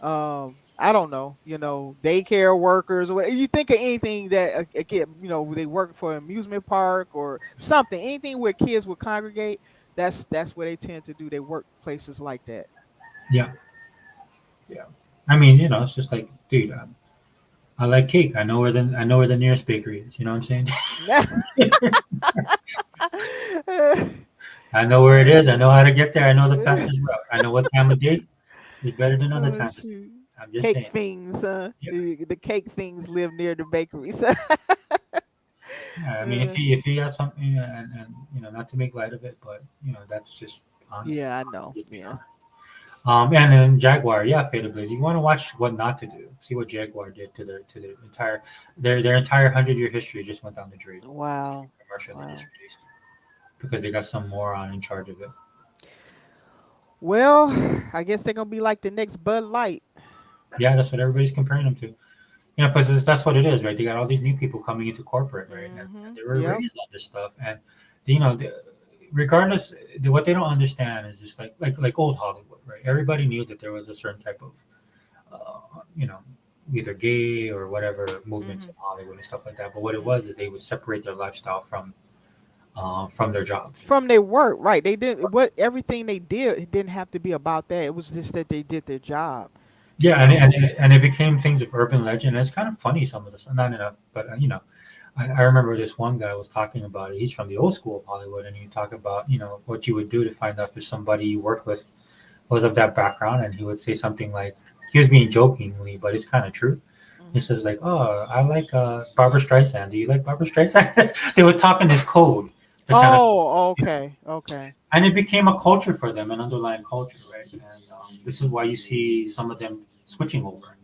I don't know, daycare workers, or whatever. You think of anything that a kid, they work for an amusement park or something, anything where kids would congregate. That's what they tend to do. They work places like that. Yeah, yeah. I mean, it's just like, dude, I like cake. I know where the nearest bakery is. You know what I'm saying? I know where it is. I know how to get there. I know the fastest route. I know what time of day is better than other Oh times. shoot. I'm just Cake saying. fiends, huh? Yeah. The cake fiends live near the bakeries. Yeah, I mean, if he has something, and not to make light of it, but that's just honest. Yeah, I know. Just being Yeah. honest. And then Jaguar, yeah, Fatal Blaze. You want to watch what not to do. See what Jaguar did to their entire their entire 100-year history just went down the drain. Wow. Commercial they just Wow. released because they got some moron in charge of it. Well, I guess they're gonna be like the next Bud Light. Yeah, that's what everybody's comparing them to. Because that's what it is, right? They got all these new people coming into corporate, right? And they were Yep. raised on this stuff, and regardless, what they don't understand is just like old Hollywood, right? Everybody knew that there was a certain type of, either gay or whatever movements in Hollywood and stuff like that. But what it was is they would separate their lifestyle from their jobs. From their work, right? They did everything they did. It didn't have to be about that. It was just that they did their job. Yeah, and it became things of urban legend. And it's kind of funny, some of this, not enough, but I remember this one guy was talking about it. He's from the old school of Hollywood, and he talk about what you would do to find out if somebody you work with was of that background, and he would say something like, he was being jokingly, but it's kind of true. He says like, "Oh, I like Barbara Streisand. Do you like Barbara Streisand?" They were talking this code. Okay. And it became a culture for them, an underlying culture, right? And this is why you see some of them switching over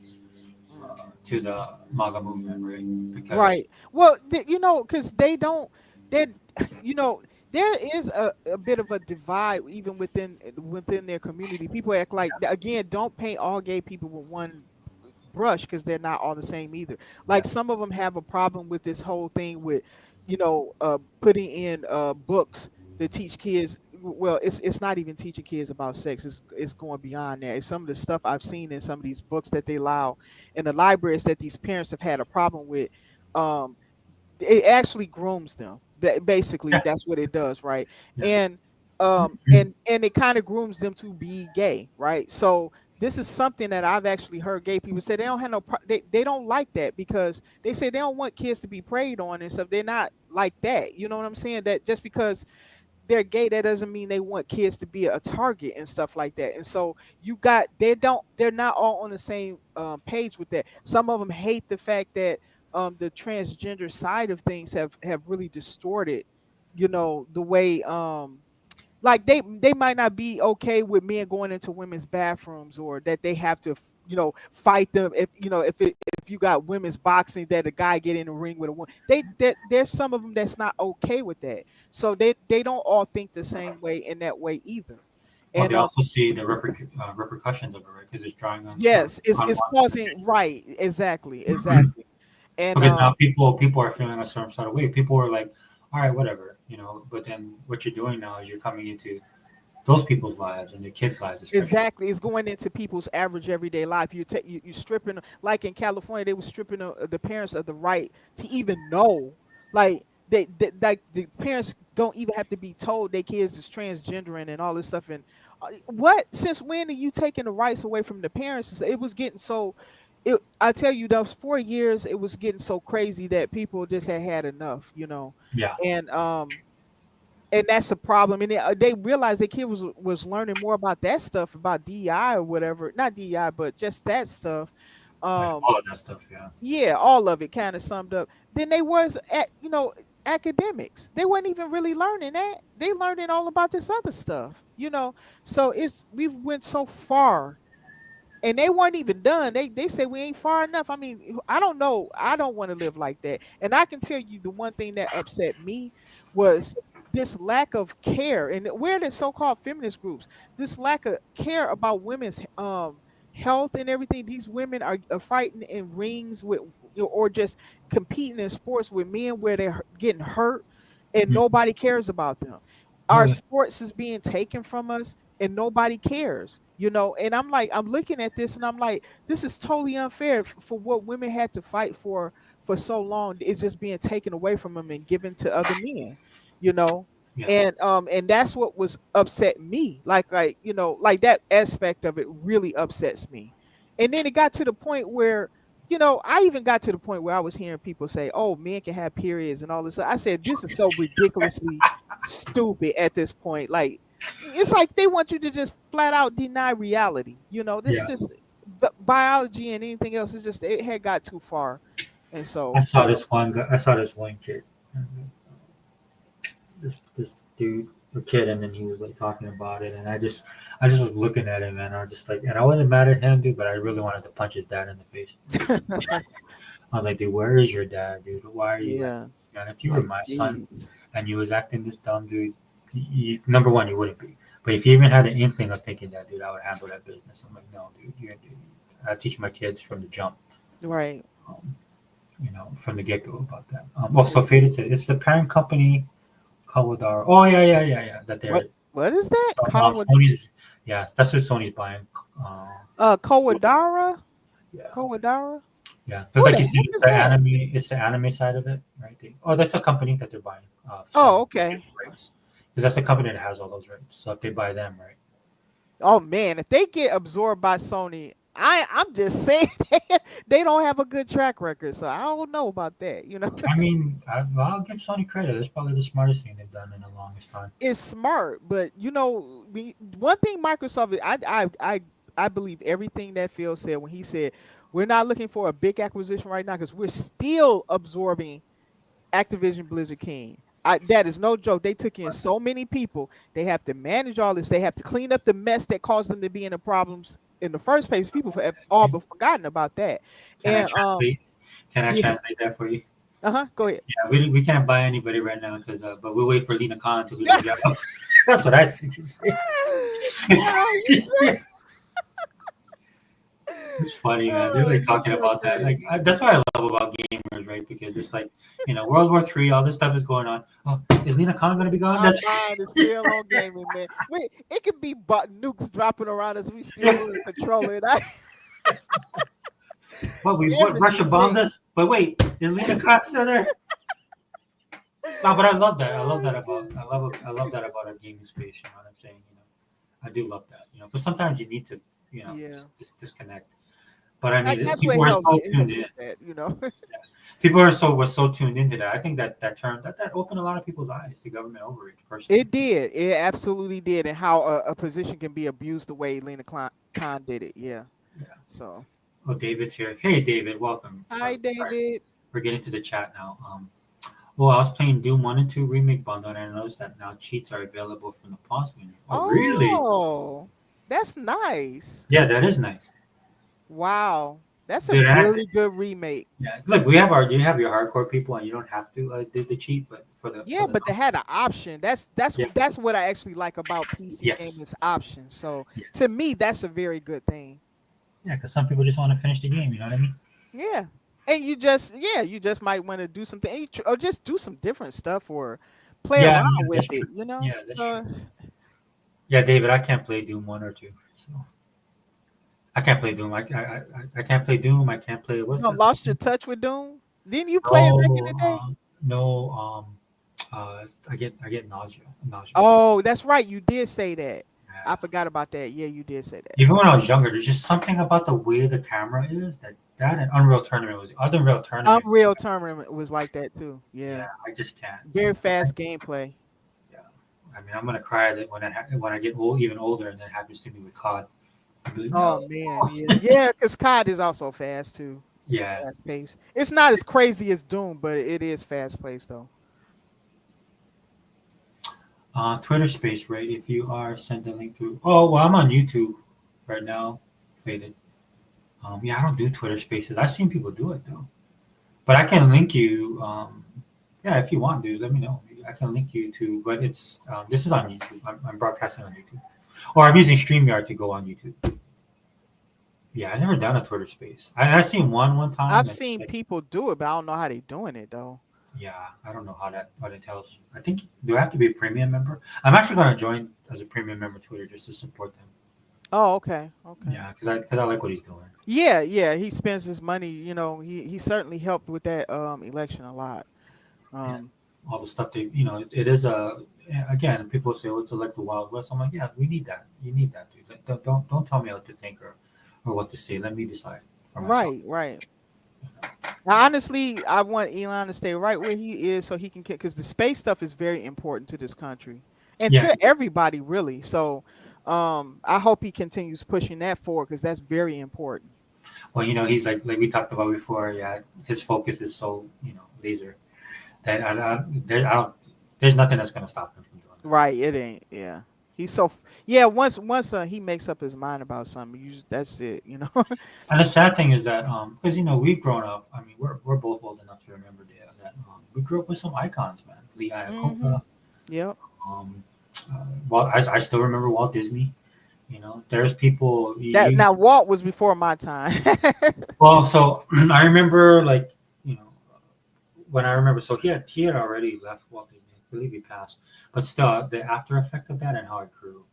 to the MAGA movement, right? Because Right. Well, because they don't, they, there is a bit of a divide even within their community. People act like, again, don't paint all gay people with one brush because they're not all the same either. Like some of them have a problem with this whole thing with, putting in books that teach kids. Well, it's not even teaching kids about sex. It's going beyond that. It's some of the stuff I've seen in some of these books that they allow in the libraries that these parents have had a problem with. Um, it actually grooms them. Basically, that's what it does, right? Yeah. And it kind of grooms them to be gay, right? So this is something that I've actually heard gay people say they don't have they don't like that because they say they don't want kids to be preyed on and stuff. They're not like that. You know what I'm saying? That just because they're gay, that doesn't mean they want kids to be a target and stuff like that. And so they're not all on the same page with that. Some of them hate the fact that the transgender side of things have really distorted, the way like they might not be okay with men going into women's bathrooms or that they have to fight them if you got women's boxing that a guy get in the ring with a woman. There's some of them that's not okay with that, so they don't all think the same way in that way either. Well, And they also see the repercussions of it, right? Because it's drawing on yes, it's on causing, right, exactly. And because now people are feeling a certain sort of way. People are like, all right, whatever, But then what you're doing now is you're coming into those people's lives and their kids' lives, especially. exactly, it's going into people's average everyday life. You stripping, like in California, they were stripping the parents of the right to even know, like like the parents don't even have to be told their kids is transgendering and all this stuff. And what? Since when are you taking the rights away from the parents? It was getting so I tell you, those 4 years, it was getting so crazy that people just had enough, Yeah. and that's a problem. And they realized the kid was learning more about that stuff, about DEI or whatever, not DEI, but just that stuff. Like Um, all of that stuff. Yeah. yeah, all of it kind of summed up. Then they was at academics. They weren't even really learning that. They learning all about this other stuff. So we've went so far, and they weren't even done. They say we ain't far enough. I mean, I don't know. I don't want to live like that. And I can tell you the one thing that upset me was this lack of care, and where the so-called feminist groups, this lack of care about women's health and everything. These women are fighting in rings with, or just competing in sports with men where they're getting hurt, and Mhm. nobody cares about them. Oh, Our yeah. sports is being taken from us, and nobody cares. And I'm looking at this and I'm like, this is totally unfair for what women had to fight for so long. It's just being taken away from them and given to other men you know Yeah. and that's what was upset me, like that aspect of it really upsets me. And then it got to the point where I even got to the point where I was hearing people say, oh, men can have periods and all this. I said, this is so ridiculously stupid at this point. Like, it's like they want you to just flat out deny reality. This Yeah. just biology and anything else is just, it had got too far. And I so, saw this one guy. I saw this one kid. This dude, a kid, and then he was like talking about it, and I just was looking at him, and I was just like, and I wasn't mad at him, dude, but I really wanted to punch his dad in the face. I was like, dude, where is your dad, dude? Why are you like yeah, this? And if you were like, my son geez. and you was acting this dumb, dude, number one, you wouldn't be. But if you even had an inkling of thinking that, dude, I would handle that business. I'm like, no, dude, I teach my kids from the jump, Right. um, from the get go about that. Also, faded to it's the parent company, Kawadar. Oh yeah. That What they're what is that? so, Sony's. Yeah, that's what Sony's buying. Uh, Kawadara? yeah, Kawadara? yeah. Because Who like the you said, heck is that? It's the anime side of it, right? That's a company that they're buying. Oh, Sony okay. rights. Because that's the company that has all those rights. So if they buy them, right? Oh man, if they get absorbed by Sony, I'm just saying they don't have a good track record, so I don't know about that. I mean, I'll give Sony credit. It's probably the smartest thing they've done in the longest time. It's smart, but one thing Microsoft, I believe everything that Phil said when he said we're not looking for a big acquisition right now because we're still absorbing Activision Blizzard King. That is no joke. They took in so many people. They have to manage all this. They have to clean up the mess that caused them to be in the problems in the first place. People have all but forgotten about that. Can I And translate? Can I yeah, translate that for you? go ahead. Yeah, we can't buy anybody right now because but we'll wait for Lena Khan to lose the job. That's what I see. It's funny, man. They're like talking about that. Like that's what I love about gamers, right? Because it's like World War III, all this stuff is going on. Oh, is Lena Khan gonna be gone? Our That's mind is still on gaming, man. Wait, it could be nukes dropping around us. We still control it. what Russia bombed us? But wait, is Lena Khan still there? No, but I love that. I love that about our gaming space. You know what I'm saying? I do love that. But sometimes you need to, Yeah. just disconnect. But I mean, That's people what are helps. so It tuned helps in. with that. People were so tuned into that. I think that term that opened a lot of people's eyes to government overreach. Personally, It did. It absolutely did. And how a position can be abused the way Lena Khan did it. Yeah. Yeah. So. Oh, David's here. Hey, David, welcome. Hi, David. We're getting to the chat now. Well, I was playing Doom 1 and 2 remake bundle, and I noticed that now cheats are available from the pause menu. Oh, really? Oh, that's nice. Yeah, that is nice. Wow, that's a Dude, really good remake. Yeah, look, you have your hardcore people, and you don't have to do the cheat, but but they had an option. That's what I actually like about PC gaming's option. So to me, that's a very good thing. Yeah, because some people just want to finish the game. You know what I mean? Yeah, and you just might want to do something, or just do some different stuff, or play around with it. Yeah, that's true. Yeah, David, I can't play Doom 1 or 2, so I can't play Doom. I can't play Doom. I can't play what's that? Lost your touch with Doom? Didn't you play it back in the day? No, I get nausea. Oh, that's right. You did say that. I forgot about that. Yeah, you did say that. Even when I was younger, there's just something about the way the camera is that and Unreal Tournament was Unreal Tournament. Unreal Tournament was like that too. Yeah, Yeah. I just can't. Very fast gameplay. Yeah, I mean, I'm gonna cry that when I get even older, and that happens to me with COD. I'll be like, Oh no. man, yeah, because COD is also fast too. Yeah. Fast paced. It's not as crazy as Doom, but it is fast paced though. Twitter Space, right? If you are, send the link through. Oh, well, I'm on YouTube right now. Faded. Yeah, I don't do Twitter Spaces. I've seen people do it though, but I can link you. Yeah, if you want, dude, let me know. I can link you to, but it's this is on YouTube. I'm broadcasting on YouTube, or I'm using StreamYard to go on YouTube. Yeah, I never done a Twitter Space. I've seen one time. I've and, seen like, people do it, but I don't know how they doing it though. yeah, I don't know what it tells. I think do I have to be a premium member? I'm actually gonna join as a premium member Twitter just to support them. Oh, okay, okay. Yeah, because I like what he's doing. Yeah, yeah. He spends his money. You know, he certainly helped with that election a lot. All the stuff it is again, people say, "Oh, it's like the Wild West." I'm like, yeah, we need that. You need that, dude. Don't tell me what to think or what to say. Let me decide for myself. Right. Now, honestly, I want Elon to stay right where he is so he can, because the space stuff is very important to this country and Yeah. to everybody, really. So, I hope he continues pushing that forward because that's very important. Well, he's like we talked about before. Yeah, his focus is so laser that there's nothing that's gonna stop him from doing it. Right. It ain't. Yeah. He's so. Yeah. Once he makes up his mind about something, that's it. And the sad thing is that because we've grown up. I mean, we're both old enough to remember that we grew up with some icons, man. Lee Iacocca. Yep. Well, I still remember Walt Disney. There's people. Now Walt was before my time. Well, so I remember when I remember, so he had already left Walt Disney. I believe he passed, but still the after effect of that and how it grew.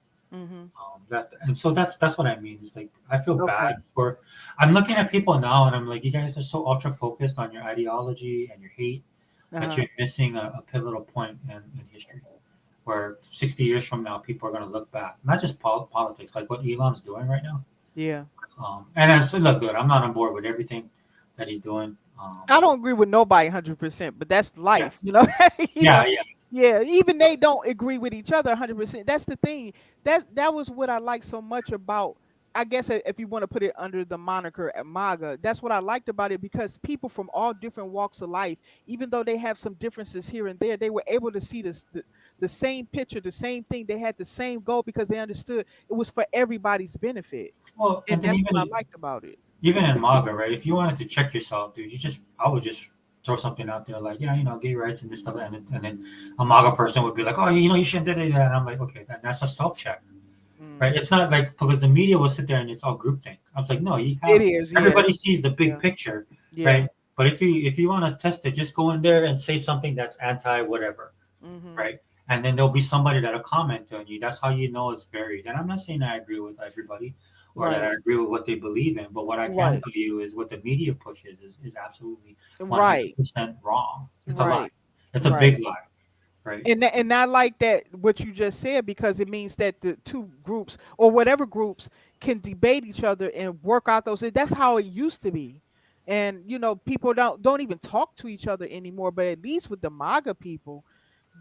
So that's what I mean. It's like I feel bad for. I'm looking at people now and I'm like, you guys are so ultra focused on your ideology and your hate that you're missing a pivotal point in history, where 60 years from now people are going to look back, not just politics, like what Elon's doing right now. Yeah. And I said, look, good. I'm not on board with everything that he's doing. I don't agree with nobody 100%, but that's life, Yeah. Yeah, even they don't agree with each other 100%. That's the thing. That was what I like so much about, I guess, if you want to put it under the moniker MAGA, that's what I liked about it, because people from all different walks of life, even though they have some differences here and there, they were able to see the same picture, the same thing. They had the same goal because they understood it was for everybody's benefit. Well, and that's what I liked about it. Even in MAGA, right? If you wanted to check yourself, dude, I would just throw something out there like, yeah, gay rights and this stuff, and then a MAGA person would be like, oh, you shouldn't do that. And I'm like, okay, that's a self check, right? It's not like, because the media will sit there and it's all groupthink. I was like, no, everybody sees the big picture, right? But if you want to test it, just go in there and say something that's anti whatever, right? And then there'll be somebody that'll comment on you. That's how you know it's buried. And I'm not saying I agree with everybody or that I agree with what they believe in, but what I can tell you is what the media pushes is absolutely 100% wrong. It's a lie. It's a big lie, right? And I like that what you just said, because it means that the two groups or whatever groups can debate each other and work out those. That's how it used to be. And people don't even talk to each other anymore. But at least with the MAGA people,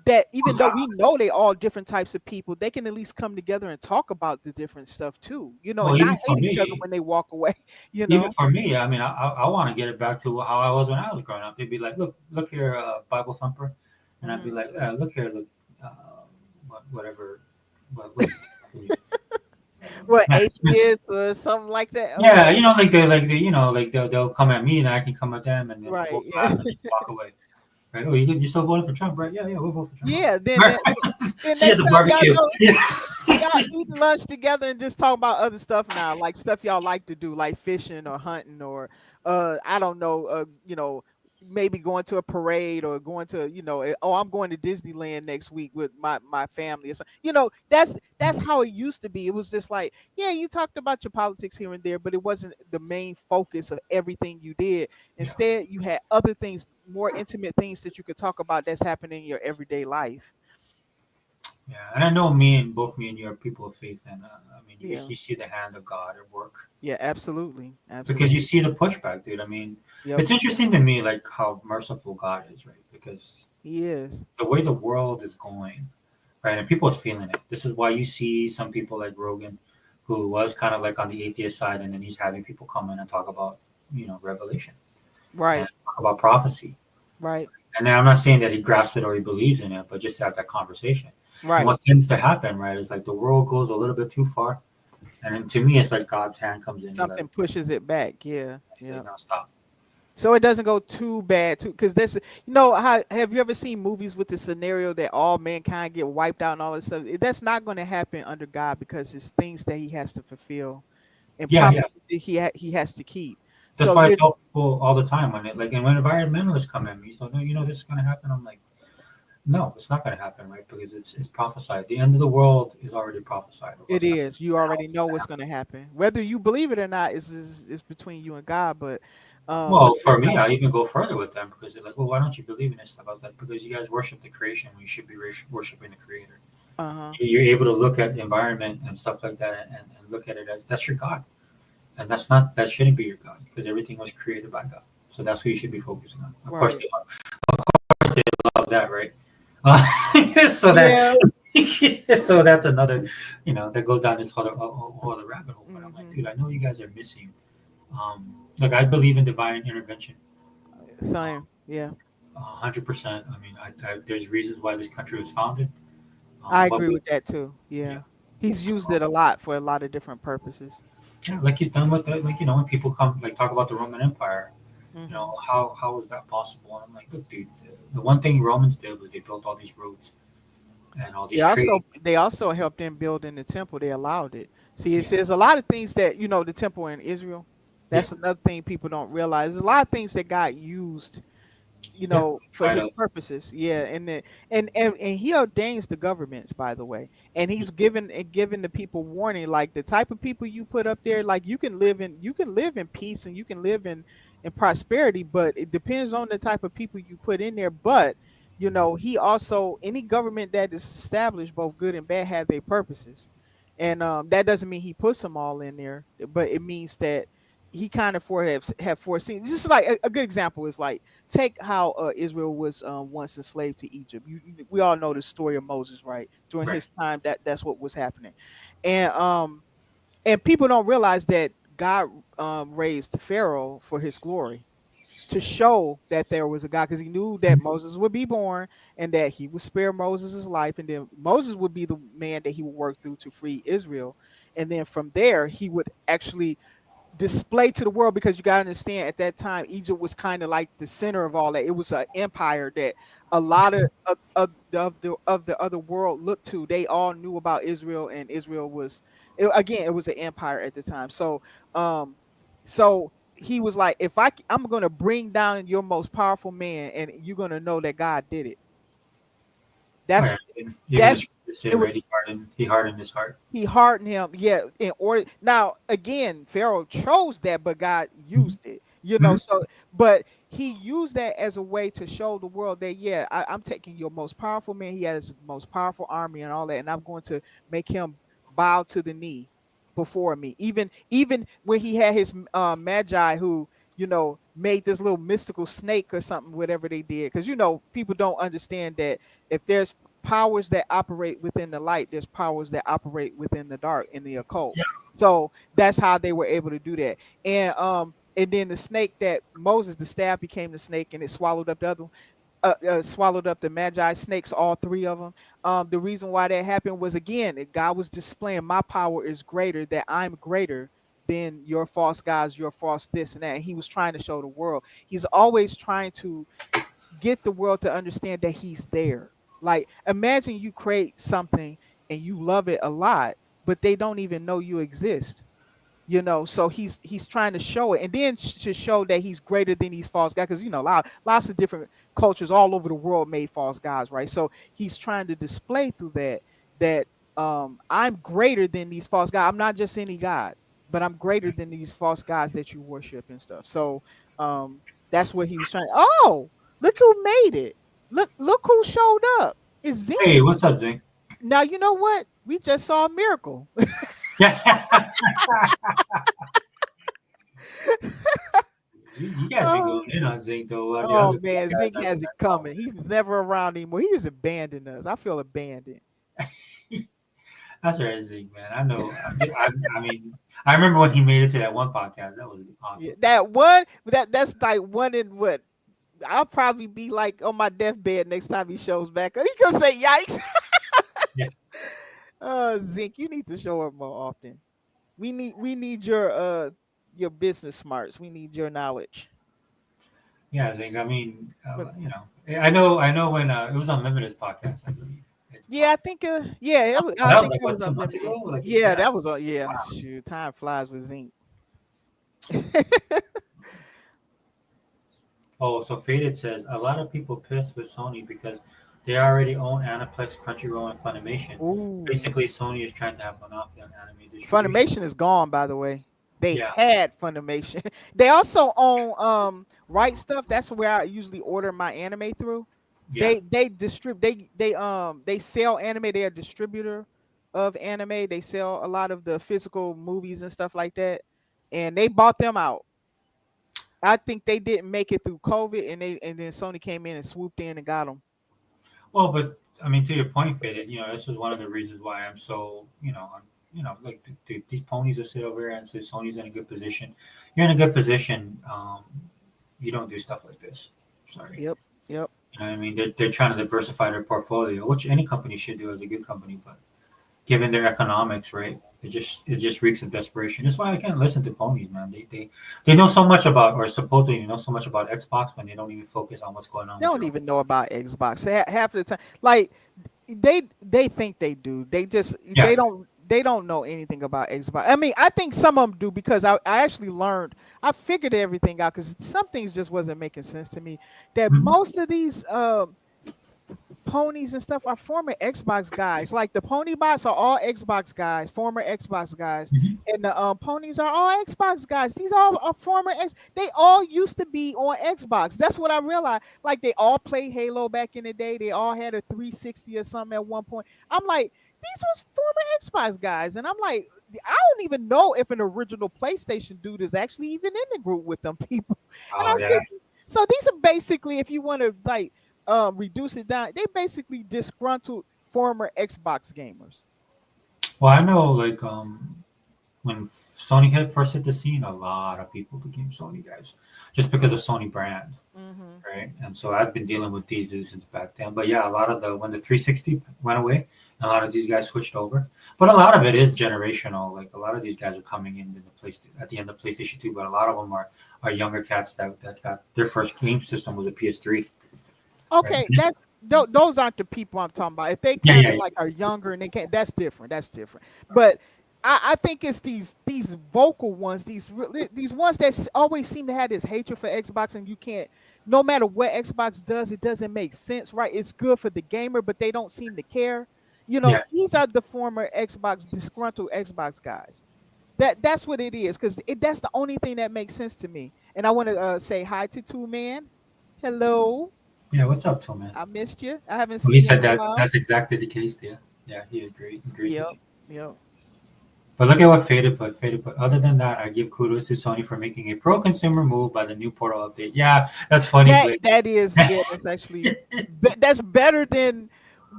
that even though we know they all different types of people, they can at least come together and talk about the different stuff too, and not hate each other when they walk away. Even for me, I mean, I want to get it back to how I was when I was growing up. They'd be like, look here, Bible thumper, and I'd be like, look here, whatever, what, atheist or something like that. Yeah, they'll come at me and I can come at them, and then we'll both laugh and just walk away. Right? Oh, you're still voting for Trump, right? Yeah, we'll vote for Trump. Yeah, then she has a barbecue. Y'all eat lunch together and just talk about other stuff now, like stuff y'all like to do, like fishing or hunting or I don't know, maybe going to a parade or going to, I'm going to Disneyland next week with my family or something. That's how it used to be. It was just like, yeah, you talked about your politics here and there, but it wasn't the main focus of everything you did. Instead, you had other things, more intimate things that you could talk about that's happening in your everyday life. Yeah, and I know both me and you are people of faith, and I mean, Yeah. you see the hand of God at work Yeah, absolutely. because Absolutely. you see the pushback, dude. I mean, Yep. it's interesting to me, like how merciful God is, right? Because He is. the way the world is going, right, and people are feeling it. This is why you see some people like Rogan, who was kind of like on the atheist side, and then he's having people come in and talk about, Revelation and Right. talk about prophecy. Right. And I'm not saying that he grasps it or he believes in it, but just to have that conversation. And Right. what tends to happen, right, is like the world goes a little bit too far, and then to me, it's like God's hand comes in. He's like, Something pushes it back. Yeah. he's like, Yeah. no, stop. So it doesn't go too bad too, because this, how have you ever seen movies with the scenario that all mankind get wiped out and all this stuff? That's not going to happen under God because it's things that He has to fulfill and Yeah, yeah. promises that he has to keep. That's So why I there, tell people all the time when when environmentalists come at me, so no, this is gonna happen. I'm like, no, it's not gonna happen, right? Because it's prophesied. The end of the world is already prophesied of it what's happening is. You now. already It's know gonna what's happen. going to happen, whether you believe it or not. Is between you and God, Well, but for that's me, I even go further with them because they're like, well, why don't you believe in this stuff? I was like, because you guys worship the creation when you should be worshiping the creator. how. You're able to look at the environment and stuff like that and look at it as that's your God. And that shouldn't be your God because everything was created by God. So that's who you should be focusing on. Of course, Right. they love that, right? So that Yeah. so that's another, that goes down this whole other rabbit hole. But I'm like, Hmm. dude, I know you guys are missing. Like I believe in divine intervention, Same. Yeah. 100%. I mean, there's reasons why this country was founded. I But agree with that too. yeah, Yeah. He's used so, it a lot for a lot of different purposes. yeah, like he's done with that. Like when people come like talk about the Roman Empire, Hmm. how was that possible? And I'm like, look, dude, the one thing Romans did was they built all these roads and all They these also trade. they also helped in building the temple. They allowed it. See, it Yeah, says a lot of things that the temple in Israel. yeah, That's another thing people don't realize. There's a lot of things that God used, yeah. for Inside His of purposes. Yeah, and He ordains the governments, by the way, and He's given the people warning, like the type of people you put up there, like you can live in peace and you can live in prosperity, but it depends on the type of people you put in there. But He also, any government that is established, both good and bad, have their purposes, and that doesn't mean He puts them all in there, but it means that He kind of have foreseen. Just like a good example is like, take how Israel was once enslaved to Egypt. We all know the story of Moses, right? During right. his time, that's what was happening, and people don't realize that God raised Pharaoh for His glory, to show that there was a God, because He knew that Moses would be born and that He would spare Moses' life, and then Moses would be the man that He would work through to free Israel, and then from there He would actually display to the world, because you got to understand, at that time Egypt was kind of like the center of all that. It was an empire that a lot of the other world looked to. They all knew about Israel, and Israel was, again, it was an empire at the time. Um so he was like, if I'm going to bring down your most powerful man, and you're going to know that God did it. Oh, that's yeah. Even the that's scriptures say, it was right? He hardened his heart. He hardened him, yeah, in order. Now, again, Pharaoh chose that, but God Hmm. used it, Hmm. so, but he used that as a way to show the world that, yeah, I'm taking your most powerful man. He has the most powerful army and all that, and I'm going to make him bow to the knee before me. Even when he had his magi, who made this little mystical snake or something, whatever they did, because people don't understand that if there's powers that operate within the light, there's powers that operate within the dark, in the occult. Yeah. So that's how they were able to do that. And then the snake, that Moses, the staff became the snake, and it swallowed up the other, swallowed up the magi snakes, all three of them. The reason why that happened was, again, that God was displaying, my power is greater, that I'm greater than your false gods, your false this and that. And He was trying to show the world. He's always trying to get the world to understand that He's there. Like, imagine you create something and you love it a lot, but they don't even know you exist. So he's trying to show it, and then to show that he's greater than these false guys, because lots of different cultures all over the world made false gods, right? So he's trying to display through that I'm greater than these false gods. I'm not just any god, but I'm greater than these false gods that you worship and stuff. So um that's what he was trying. Oh, look who made it. Look who showed up. It's Hey, Zing. what's up, Zing? Now you know what? We just saw a miracle. Yeah. You guys been Oh, going in on Zink though. The oh other man, guys Zink haven't has been it coming. He's never around anymore. He just abandoned us. I feel abandoned. following. That's right, Zink, man. I know. I mean, I remember when he made it to that one podcast. That was Yeah, awesome. that one, that's like one in what? I'll probably be like on my deathbed next time he shows back. He gonna say, "Yikes!" Yeah. Zink, you need to show up more often. We need your business smarts. We need your knowledge. Yeah, Zink. I mean, But I know when it was Unlimited's podcast, I believe. yeah, I think yeah, I That was think like it what, was 2 months unlimited. ago? Like Yeah, yeah. that was yeah. Shoot, time flies with Zink. Oh, so Faded says a lot of people pissed with Sony because they already own Aniplex, Crunchyroll, and Funimation. Ooh, Basically, Sony is trying to have monopoly on anime distribution. Funimation is gone, by the way. They Yeah, had Funimation. They also own Right Stuff. That's where I usually order my anime through. yeah. They distribute they sell anime. They're a distributor of anime. They sell a lot of the physical movies and stuff like that. And they bought them out. I think they didn't make it through COVID, and then Sony came in and swooped in and got them. Well, but I mean, to your point, Faded, this is one of the reasons why I'm so, like these ponies that sit over here and say Sony's in a good position. You're in a good position. You don't do stuff like this. Sorry. Yep, yep. You know what I mean? They're trying to diversify their portfolio, which any company should do as a good company, but given their economics, right? It just reeks of desperation. That's why I can't listen to ponies, man. They know so much about, or supposedly know so much about Xbox, when they don't even focus on what's going on They with don't their own. even know about Xbox. Half of the time, like they think they do. Yeah. They don't know anything about Xbox. I mean, I think some of them do because I actually learned. I figured everything out because some things just wasn't making sense to me. That Mhm. most of these ponies and stuff are former Xbox guys. Like the pony bots are all Xbox guys, former Xbox guys, Mhm. and the ponies are all Xbox guys. These all are former X. They all used to be on Xbox. That's what I realized. Like they all played Halo back in the day. They all had a 360 or something at one point. I'm like, these was former Xbox guys, and I'm like, I don't even know if an original PlayStation dude is actually even in the group with them people. And I Oh said, yeah. so these are basically, if you want to like reduce it down, they basically disgruntled former Xbox gamers. Well, I know, like, when Sony had first hit the scene, a lot of people became Sony guys just because of Sony brand, Mm-hmm. right? And so I've been dealing with these dudes since back then. But yeah, a lot of the when the 360 went away, a lot of these guys switched over. But a lot of it is generational. Like a lot of these guys are coming in the place at the end of PlayStation 2, but a lot of them are younger cats that got their first game system was a PS3, right? Okay, those aren't the people I'm talking about. If they Yeah, kind yeah, of yeah. like are younger and they can't, that's different. That's different. But I think it's these vocal ones, these ones that always seem to have this hatred for Xbox, and you can't. No matter what Xbox does, it doesn't make sense, right? It's good for the gamer, but they don't seem to care. Yeah. These are the former Xbox disgruntled Xbox guys. That's what it is, because that's the only thing that makes sense to me. And I want to say hi to Two Man. Hello. Yeah, what's up, Tom, man? I missed you. I haven't Well, he seen you in said a that while. that's exactly the case there. Yeah, he agrees with Yep. you. Yep. But look at what Faded put. Faded put. Other than that, I give kudos to Sony for making a pro-consumer move by the new Portal update. Yeah, that's funny, That Blake. that is yeah. That's actually that's better than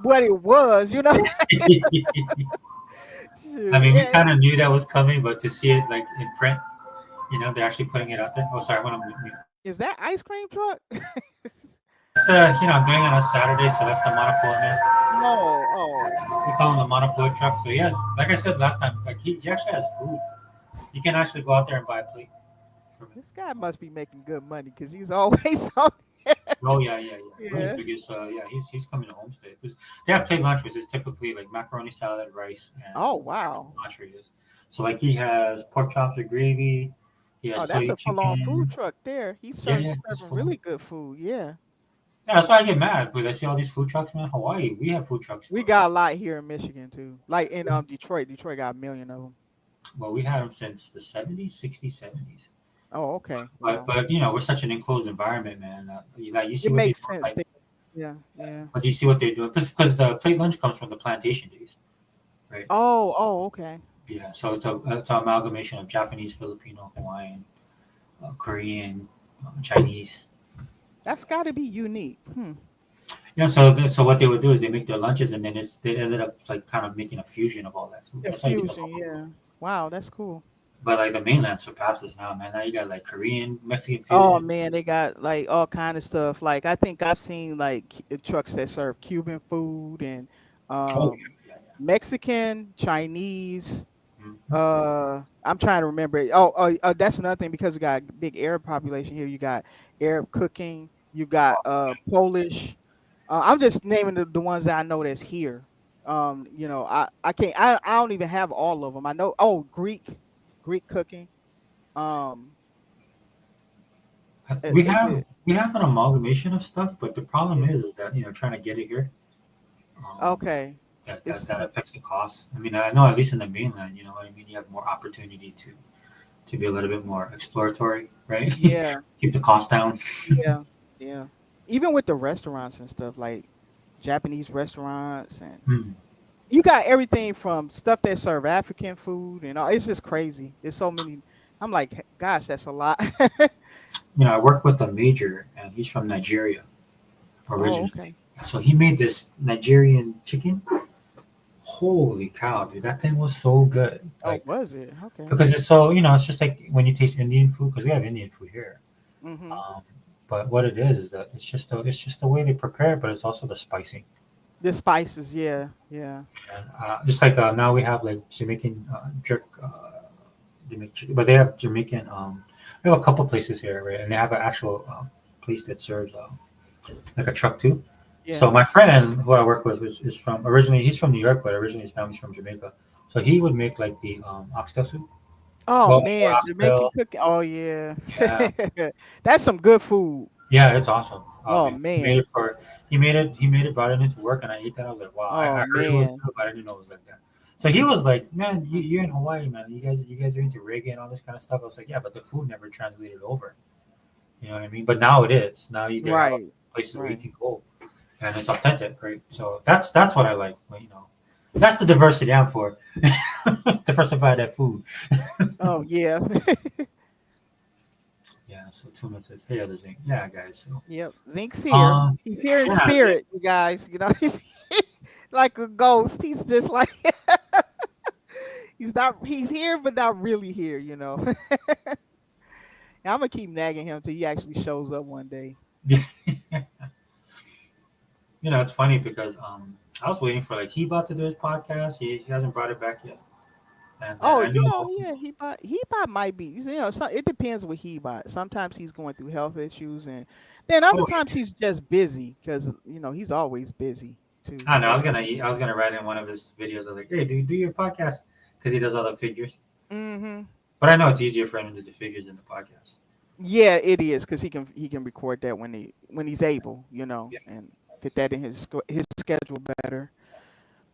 what it was. I Shoot. mean, we Yeah. kind of knew that was coming, but to see it like in print, they're actually putting it out there. Oh, sorry, when I'm mute. Is that ice cream truck? That's I'm doing it on Saturday, so that's the monopole man. No. Oh. We call him the monopole truck. So yes, like I said last time, like he actually has food. You can actually go out there and buy a plate from it. This guy must be making good money because he's always on. Oh yeah, yeah, yeah. One of Yeah. the biggest. Yeah, he's coming to Homestead because they have plate lunch, which is typically like macaroni salad, rice, and Oh wow. entrees. So like he has pork chops with gravy. He Oh, has that's soy a full-on food chicken. truck there. He's Yeah, serving, yeah, it's serving full. really good food. Yeah. Yeah, that's why I get mad because I see all these food trucks, man. Hawaii, we have food trucks. We got a lot here in Michigan too. Like in Detroit. Detroit got a million of them. Well, we had them since the 70s, 60s, 70s. Oh, okay. But Wow. we're such an enclosed environment, man. Like you see It what they makes do. sense. Like Yeah. But do you see what they're doing? Because the plate lunch comes from the plantation days, right? Oh, okay. Yeah. So it's an amalgamation of Japanese, Filipino, Hawaiian, Korean, Chinese. That's got to be unique. Yeah. So what they would do is they make their lunches, and then they ended up like kind of making a fusion of all that food. A That's how you do the fusion, local food. yeah. Wow, that's cool. But like the mainland surpasses now, man. Now you got like Korean, Mexican Oh fusion. man, they got like all kind of stuff. Like I think I've seen like trucks that serve Cuban food and Oh um yeah, Mexican, Chinese. yeah. Mhm. I'm trying to remember it. That's another thing because we got a big Arab population here. You got Arab cooking. You got Polish. I'm just naming the ones that I know that's here. I can't. I don't even have all of them. I know. Oh, Greek cooking. Um, We is have it we have an amalgamation of stuff, but the problem yeah? is that trying to get it here, um, Okay. that affects the cost. I mean, I know at least in the mainland, you know what I mean. You have more opportunity to be a little bit more exploratory, right? Yeah, Keep the cost down. yeah, yeah. Even with the restaurants and stuff, like Japanese restaurants, and Hmm. you got everything from stuff that serve African food and all. It's just crazy. There's so many. I'm like, gosh, that's a lot. I work with a major, and he's from Nigeria Oh, originally. okay. So he made this Nigerian chicken. Holy cow, dude! That thing was so good. Oh, Like was it? Okay. because it's so it's just like when you taste Indian food because we have Indian food here. Mm-hmm. Um, but what it is that it's just the way they prepare it, but it's also the spicing. The spices, yeah, yeah. And just like now we have like Jamaican jerk, they make chicken, but they have Jamaican. We have a couple places here, right? And they have an actual place that serves like a truck too. Yeah. So my friend who I work with is from originally he's from New York, but originally his family's from Jamaica. So he would make like the oxtail soup, Oh well, man, Jamaican oxtail. cooking. Oh yeah. Yeah, That's some good food. yeah, it's awesome. Oh He made man. it for he made it, brought it into work, and I ate that. I was like, wow, Oh I heard it was man. good, but I didn't know it was like that. So he was like, man, you're in Hawaii, man. You guys are into reggae and all this kind of stuff. I was like, yeah, but the food never translated over. You know what I mean? But now it is. Now there are Right. places where you Right. can go, and it's authentic, right? So that's what I like. That's the diversity I'm for. Diversify that food. Oh yeah. Yeah. So 2 minutes says, hey, other thing. Yeah, guys. So Yep. Zinc's here. um, He's here in yeah, spirit, you guys. He's like a ghost. He's just like he's here but not really here. And I'm gonna keep nagging him till he actually shows up one day. it's funny because I was waiting for like Hebot to do his podcast. He hasn't brought it back yet, and then Oh, I know. yeah, he bought might be. It depends what he bought. Sometimes he's going through health issues, and then other Oh, times he's just busy because he's always busy too. I know. That's I was gonna write in one of his videos. I was like, hey, do your podcast because he does all the figures. mm-hmm. But I know it's easier for him to do the figures than the podcast. Yeah, it is because he can record that when he's able, Yeah. and fit that in his schedule better.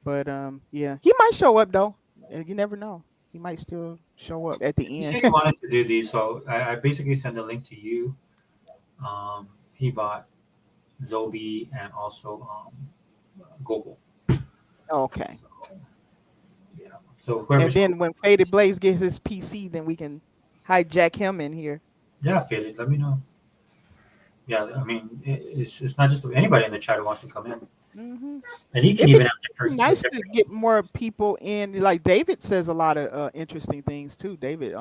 But yeah, he might show up though. You never know. He might still show up at He the said end. he wanted to do these, so I basically send a link to you, Hebot, Zobi, and also Google. Okay. So, yeah. So whoever. And then when Faded Blaze gets his PC, then we can hijack him in here. Yeah, Faded, let me know. Yeah, I mean, it's not just anybody in the chat who wants to come in, Mm-hmm. and he can It'd even be have different. nice to get more people in. Like David says a lot of interesting things too. David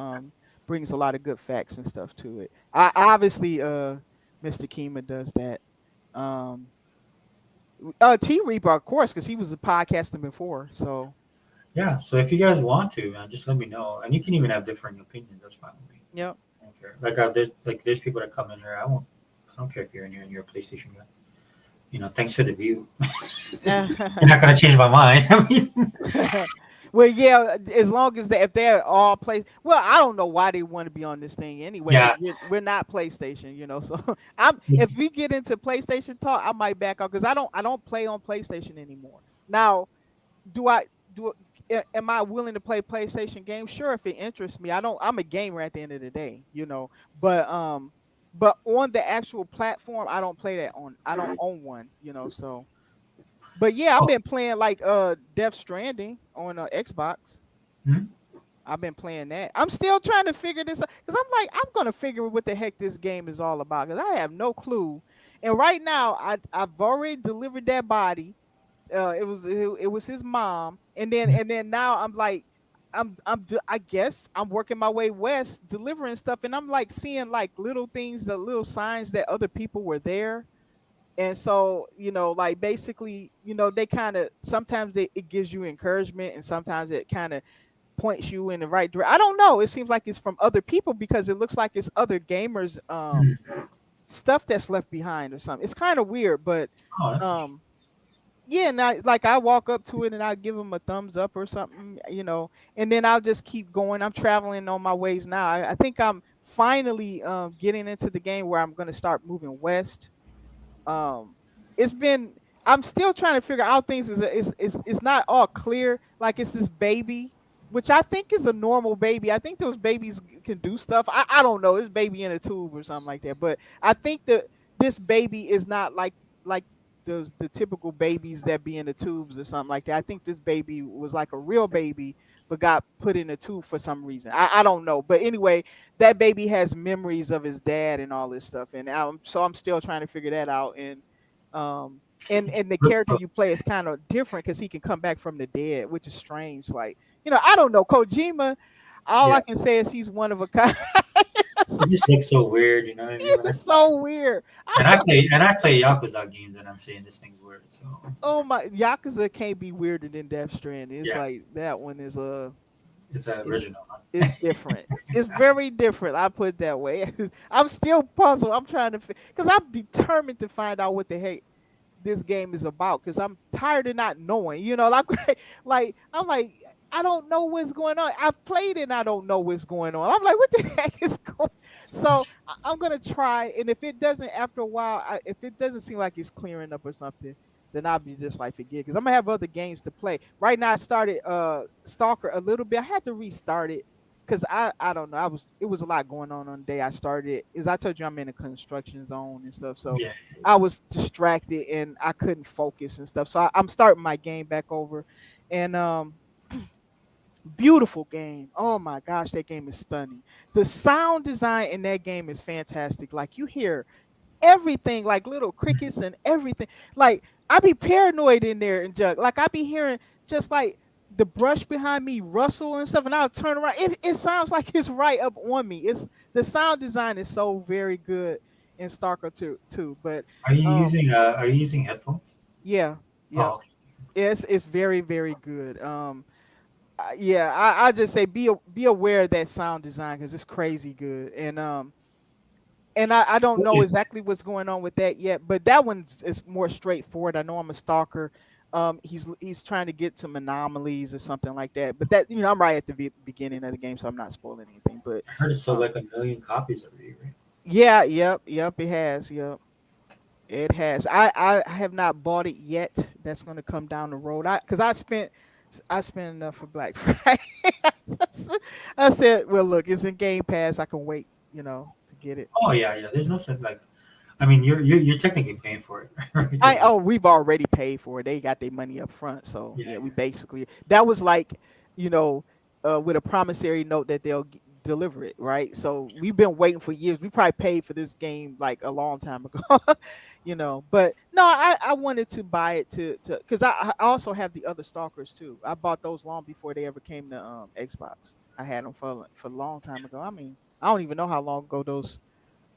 brings a lot of good facts and stuff to it. I obviously Mr. Kima does that. Um T Reaper, of course, because he was a podcaster before. So Yeah, so if you guys want to, man, just let me know, and you can even have different opinions. That's fine with me. yep. I don't care. There's people that come in here. I don't care if you're in here and you're a PlayStation guy. Thanks for the view. You're not gonna change my mind. I mean, Well, yeah, as long as if they're all play. Well, I don't know why they want to be on this thing anyway. yeah, We're not PlayStation, So if we get into PlayStation talk, I might back off because I don't play on PlayStation anymore. Now, do I do? Am I willing to play PlayStation games? Sure, if it interests me. I'm a gamer at the end of the day, But But on the actual platform, I don't play that on. I don't own one, so. But yeah, I've Oh, been playing like Death Stranding on Xbox. hmm? I've been playing that. I'm still trying to figure this out because I'm gonna figure what the heck this game is all about because I have no clue. And right now, I've already delivered that body. It was his mom, and then now I'm like, I guess I'm working my way west delivering stuff, and I'm like seeing like little things, the little signs that other people were there. And so, like basically, they kind of sometimes it gives you encouragement, and sometimes it kind of points you in the right direction. I don't know. It seems like it's from other people because it looks like it's other gamers stuff that's left behind or something. It's kind of weird, but Oh, that's interesting. um yeah, and I walk up to it and I give them a thumbs up or something, and then I'll just keep going. I'm traveling on my ways now. I think I'm finally getting into the game where I'm going to start moving west. um it's been I'm still trying to figure out things. Is not all clear. Like it's this baby, which I think is a normal baby. I think those babies can do stuff. I don't know, it's baby in a tube or something like that, but I think that this baby is not like the typical babies that be in the tubes or something like that. I think this baby was like a real baby but got put in a tube for some reason. I don't know, but anyway, that baby has memories of his dad and all this stuff, and I'm still trying to figure that out. And um It's and the good character for- you play is kind of different because he can come back from the dead, which is strange. Like, I don't know, Kojima. All yeah, I can say is he's one of a kind. it just looks so weird, you know what I mean? When I It's so weird. and I play Yakuza games, and I'm saying this thing's weird. So Oh my, Yakuza can't be weirder than Death Stranding. It's yeah, like that one is it's it's original. it's different. It's very different. I put it that way. I'm still puzzled. I'm trying to because I'm determined to find out what the heck this game is about because I'm tired of not knowing. Like like I'm like I don't know what's going on. I've played it and I don't know what's going on. I'm like, what the heck is going? So I'm gonna try, and if it doesn't, after a while, if it doesn't seem like it's clearing up or something, then I'll be just like forget because I'm gonna have other games to play. Right now, I started Stalker a little bit. I had to restart it because I don't know. It was a lot going on the day I started it. As I told you, I'm in a construction zone and stuff, so Yeah, I was distracted and I couldn't focus and stuff. So I'm starting my game back over, and beautiful game. Oh my gosh, that game is stunning. The sound design in that game is fantastic. Like you hear everything, like little crickets and everything. Like I be paranoid in there and junk. Like I be hearing just like the brush behind me rustle and stuff, and I'll turn around. It sounds like it's right up on me. It's the sound design is so very good in Stalker 2 too. But are you using headphones? yeah, yep. Oh, okay. It's very very good. Yeah, I just say be aware of that sound design because it's crazy good. And I don't know Okay. exactly what's going on with that yet, but that one is more straightforward. I know I'm a stalker. He's trying to get some anomalies or something like that. But that I'm right at the beginning of the game, so I'm not spoiling anything. But I heard it sold um, like 1 million copies every year, right? yeah, yep, it has, yep. It has. I have not bought it yet. That's going to come down the road. Because I spent enough for Black Friday. I said, well, look, it's in Game Pass. I can wait, to get it. Oh yeah, yeah. There's no sense like, I mean, you're technically paying for it, right? We've already paid for it. They got their money up front. So Yeah, yeah, we basically that was like, with a promissory note that they'll deliver it, right? So we've been waiting for years. We probably paid for this game like a long time ago, But no, I wanted to buy it to because I also have the other Stalkers too. I bought those long before they ever came to Xbox. I had them for a long time ago. I mean, I don't even know how long ago those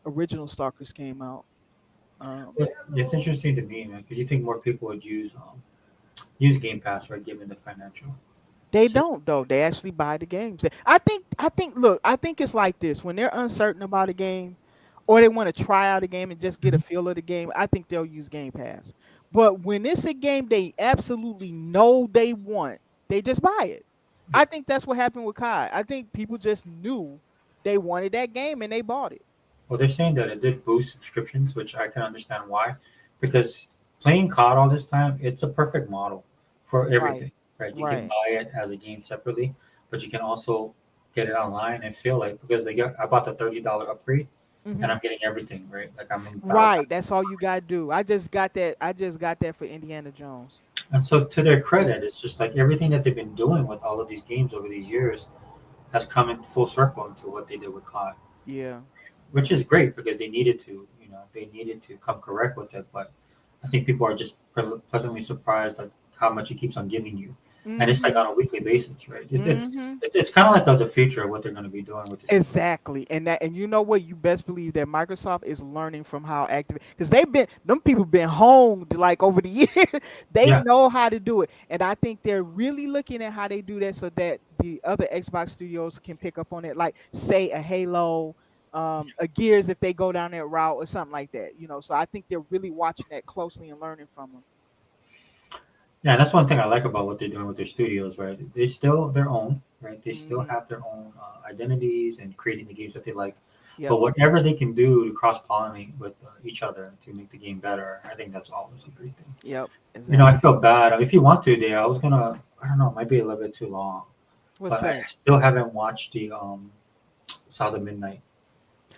original Stalkers came out. but it's interesting to me, man, because you think more people would use Game Pass, right? Given the financial. They So, don't though. They actually buy the games. I think look, I think it's like this. When they're uncertain about a game or they want to try out a game and just get a Mhm. feel of the game, I think they'll use Game Pass. But when it's a game they absolutely know they want, they just buy it. Yeah. I think that's what happened with Kai. I think people just knew they wanted that game and they bought it. Well, they're saying that it did boost subscriptions, which I can understand why, because playing COD all this time, it's a perfect model for Right. everything, right? You can Right. buy it as a game separately, but you can also get it online and feel like because they got I bought the $30 upgrade, and I'm getting everything right. Like I'm in battle Right. That's all you gotta do. I just got that. I just got that for Indiana Jones. And so, to their credit, it's just like everything that they've been doing with all of these games over these years has come in full circle into what they did with COD, Yeah. which is great because they needed to, they needed to come correct with it. But I think people are just pleasantly surprised like how much it keeps on giving you, and it's like Mm-hmm. on a weekly basis, right? Mm-hmm. It's kind of like the future of what they're going to be doing with this. Exactly. And you know what? You best believe that Microsoft is learning from how Active, because they've been, them people been honed like over the years. They Yeah, know how to do it. And I think they're really looking at how they do that so that the other Xbox studios can pick up on it, like say a Halo, a Gears if they go down that route or something like that. So I think they're really watching that closely and learning from them. yeah, and that's one thing I like about what they're doing with their studios, right? They still their own, right? They still Mm-hmm. have their own identities and creating the games that they like. Yep. But whatever they can do to cross pollinate with each other to make the game better, I think that's always a great thing. Yep. I Exactly. feel bad. If you want to, Dave, I don't know, it might be a little bit too long, What's but I that? still haven't watched the South of Midnight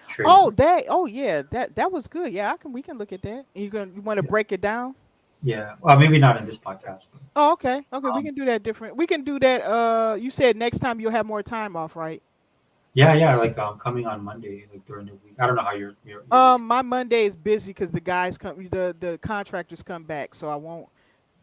trailer. Oh yeah, that was good. Yeah, we can look at that. You want to Yeah, break it down? yeah. Well, maybe not in this podcast, but Oh, okay. Okay, we um, can do that different. We can do that. You said next time you'll have more time off, right? yeah, like coming on Monday, like during the week. I don't know how your week's. My Monday is busy because the guys come, the contractors come back, so I won't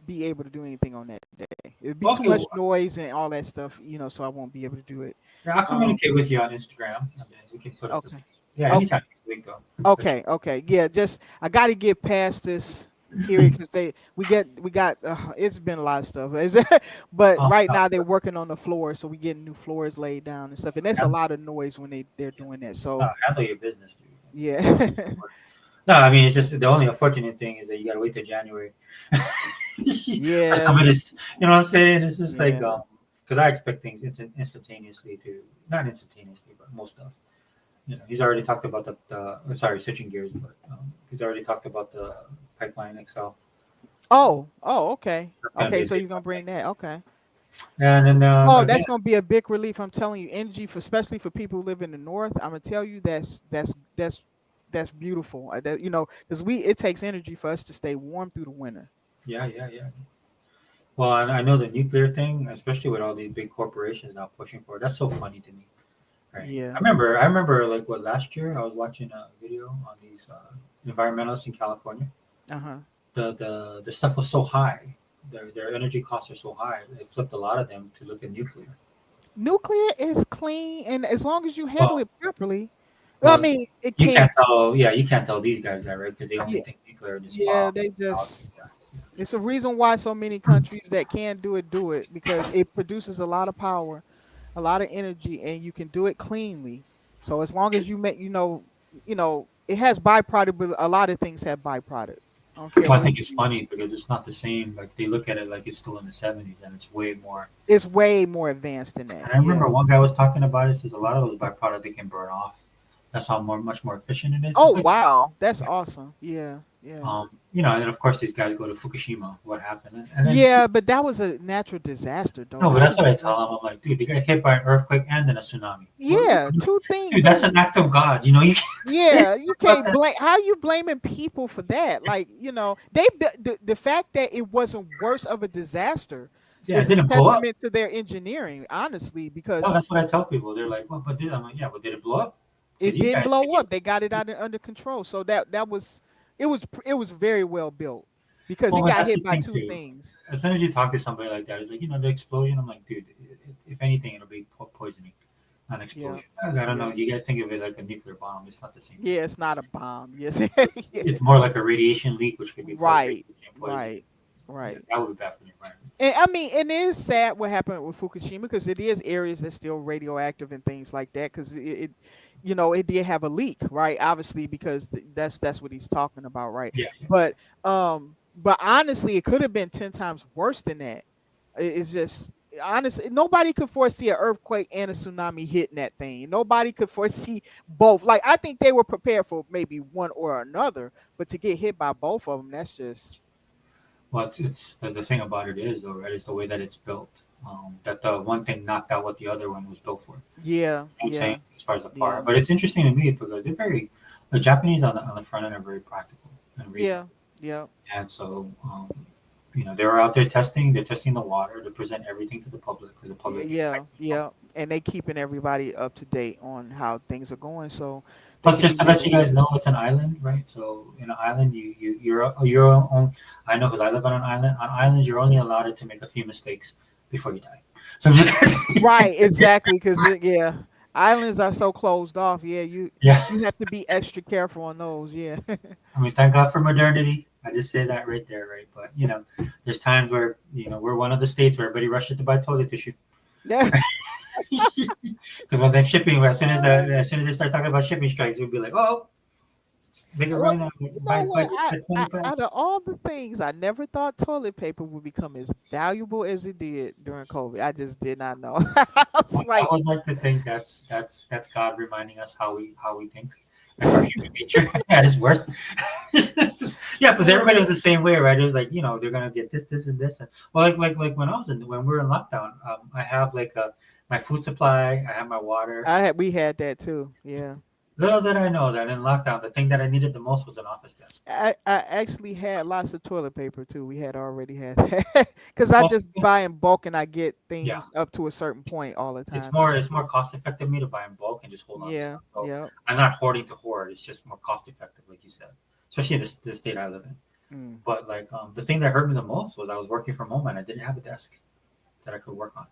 be able to do anything on that day. It'd be too Okay, much well, noise and all that stuff, so I won't be able to do it. yeah, I'll Um, communicate with you on Instagram, and then we can put up. okay, Yeah, okay, anytime next week though. For sure. okay. Yeah, just I got to get past this period because we got it's been a lot of stuff. But Um, right uh, now they're working on the floor, so we getting new floors laid down and stuff, and that's a handle, lot of noise when they're doing that. So handle your business, dude. yeah. No, I mean it's just the only unfortunate thing is that you gotta wait till January for Yeah, some of this. You know what I'm saying? It's just like yeah. because I expect things instantaneously to not instantaneously, but most stuff. He's already talked about the sorry, switching gears, but he's already talked about the pipeline Excel. Okay. That's gonna be Okay, a so big you're gonna one. bring that. Okay. And then Oh, again, that's gonna be a big relief. I'm telling you, energy for especially for people who live in the north. I'm gonna tell you that's beautiful. Because it takes energy for us to stay warm through the winter. yeah. Well, and I know the nuclear thing, especially with all these big corporations now pushing for it. That's so funny to me, right? Yeah. I remember like what last year I was watching a video on these environmentalists in California. Uh-huh. The stuff was so high. Their energy costs are so high. They flipped a lot of them to look at nuclear. Nuclear is clean, and as long as you handle Well, it properly, I well, mean, it you can't. can't tell. Yeah, you can't tell these guys that, right? Because they only Yeah, think nuclear, just yeah. bombs. They And all just. that. It's a reason why so many countries that can do it because it produces a lot of power, a lot of energy, and you can do it cleanly. So as long as you make, it has byproduct, but a lot of things have byproduct. I don't care Well, I what think you it's use. funny because it's not the same. Like they look at it like it's still in the '70s, and it's way more. It's way more advanced than that. And I Yeah. remember one guy was talking about it. Says a lot of those byproducts they can burn off. That's how much more efficient it is. Oh Just like wow, that's awesome. Yeah, yeah. and then of course these guys go to Fukushima. What happened? And then Yeah, but that was a natural disaster, though. no, but How that's can what I you tell them. I'm like, dude, they got hit by an earthquake and then a tsunami. Yeah, two Dude, things. that's an act of God. You Yeah, you can't. can't blame. How you blaming people for that? Like, the fact that it wasn't worse of a disaster Yeah, it is a didn't blow up. testament to their engineering, honestly, No, because that's what I tell people. They're like, well, but did I'm like, yeah, but did it blow up? Because it you didn't guys, blow up. They got it under control. So that was it was very well built because well, it but got that's the hit by thing two too. things. As soon as you talk to somebody like that, it's like, the explosion. I'm like, dude, if anything, it'll be poisoning, not Yeah, explosion. I don't know. yeah, You guys think of it like a nuclear bomb. It's not the same thing. yeah. It's not a bomb. Yes. Yeah. It's more like a radiation leak, which could be Right, radiation poisoning. right, Yeah, right. that would be bad for the environment. And I mean, and it is sad what happened with Fukushima because it is areas that's still radioactive and things like that. Because it did have a leak, right? Obviously, because that's what he's talking about, right? Yeah. But honestly, it could have been 10 times worse than that. It's just honestly, nobody could foresee an earthquake and a tsunami hitting that thing. Nobody could foresee both. Like I think they were prepared for maybe one or another, but to get hit by both of them, that's just Well, it's the thing about it is though, right? Is the way that it's built. That the one thing knocked out what the other one was built for. yeah, I'm saying yeah, as far as the yeah. power, but it's interesting to me because they're very the Japanese on the front end are very practical and reasonable. Yeah. And so, they were out there testing. They're testing the water to present everything to the public because the public expects it. Yeah. And they keeping everybody up to date on how things are going, so they Plus, can just be to let you real. guys know, it's an island, right? So in an island, you're on. I know because I live on an island. On islands, you're only allowed to make a few mistakes before you die. So I'm just Right, exactly, because islands are so closed off. Yeah, you yeah. have to be extra careful on those. Yeah. I mean, thank God for modernity. I just say that right there, right? But there's times where we're one of the states where everybody rushes to buy toilet tissue. Yeah. Because when they're shipping, as soon as they start talking about shipping strikes, we'll be like, oh, they can Well, run out you by know what? 20 pounds. Out of all the things, I never thought toilet paper would become as valuable as it did during COVID. I just did not know. I was I like, would like to think that's God reminding us how we think. Like our human nature at its worst. Yeah, because everybody was the same way, right? It was like they're gonna get this, and this, and well, like when we were in lockdown, I have my food supply, I have my water. we had that too. Yeah. Little did I know that in lockdown, the thing that I needed the most was an office desk. I actually had lots of toilet paper too. We had already had that because I Well, just buy in bulk and I get yeah, things up to a certain point all the time. it's more cost effective me to buy in bulk and just hold on to Yeah. stuff. So Yeah. I'm not hoarding to hoard. It's just more cost effective, like you said, especially in the state I live in. But the thing that hurt me the most was I was working from home and I didn't have a desk that I could work on,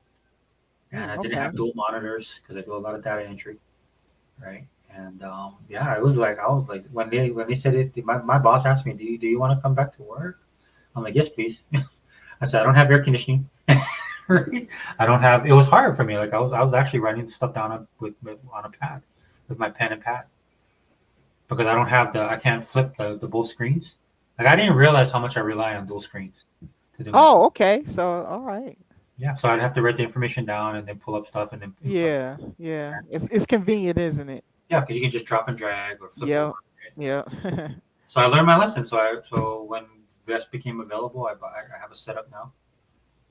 and I didn't have dual monitors because I do a lot of data entry, right? And I was like when they said it, my boss asked me, do you want to come back to work? I'm like, yes, please. I said I don't have air conditioning. I don't have. It was hard for me. Like I was actually writing stuff down on a pad with my pen and pad because I can't flip the both screens. Like I didn't realize how much I rely on dual screens to do. Oh, okay. So all right. Yeah, so I'd have to write the information down and then pull up stuff and then. Yeah. It's convenient, isn't it? Yeah, because you can just drop and drag or flip. Yeah. Over, right? Yeah. So I learned my lesson. So when Vest became available, I have a setup now.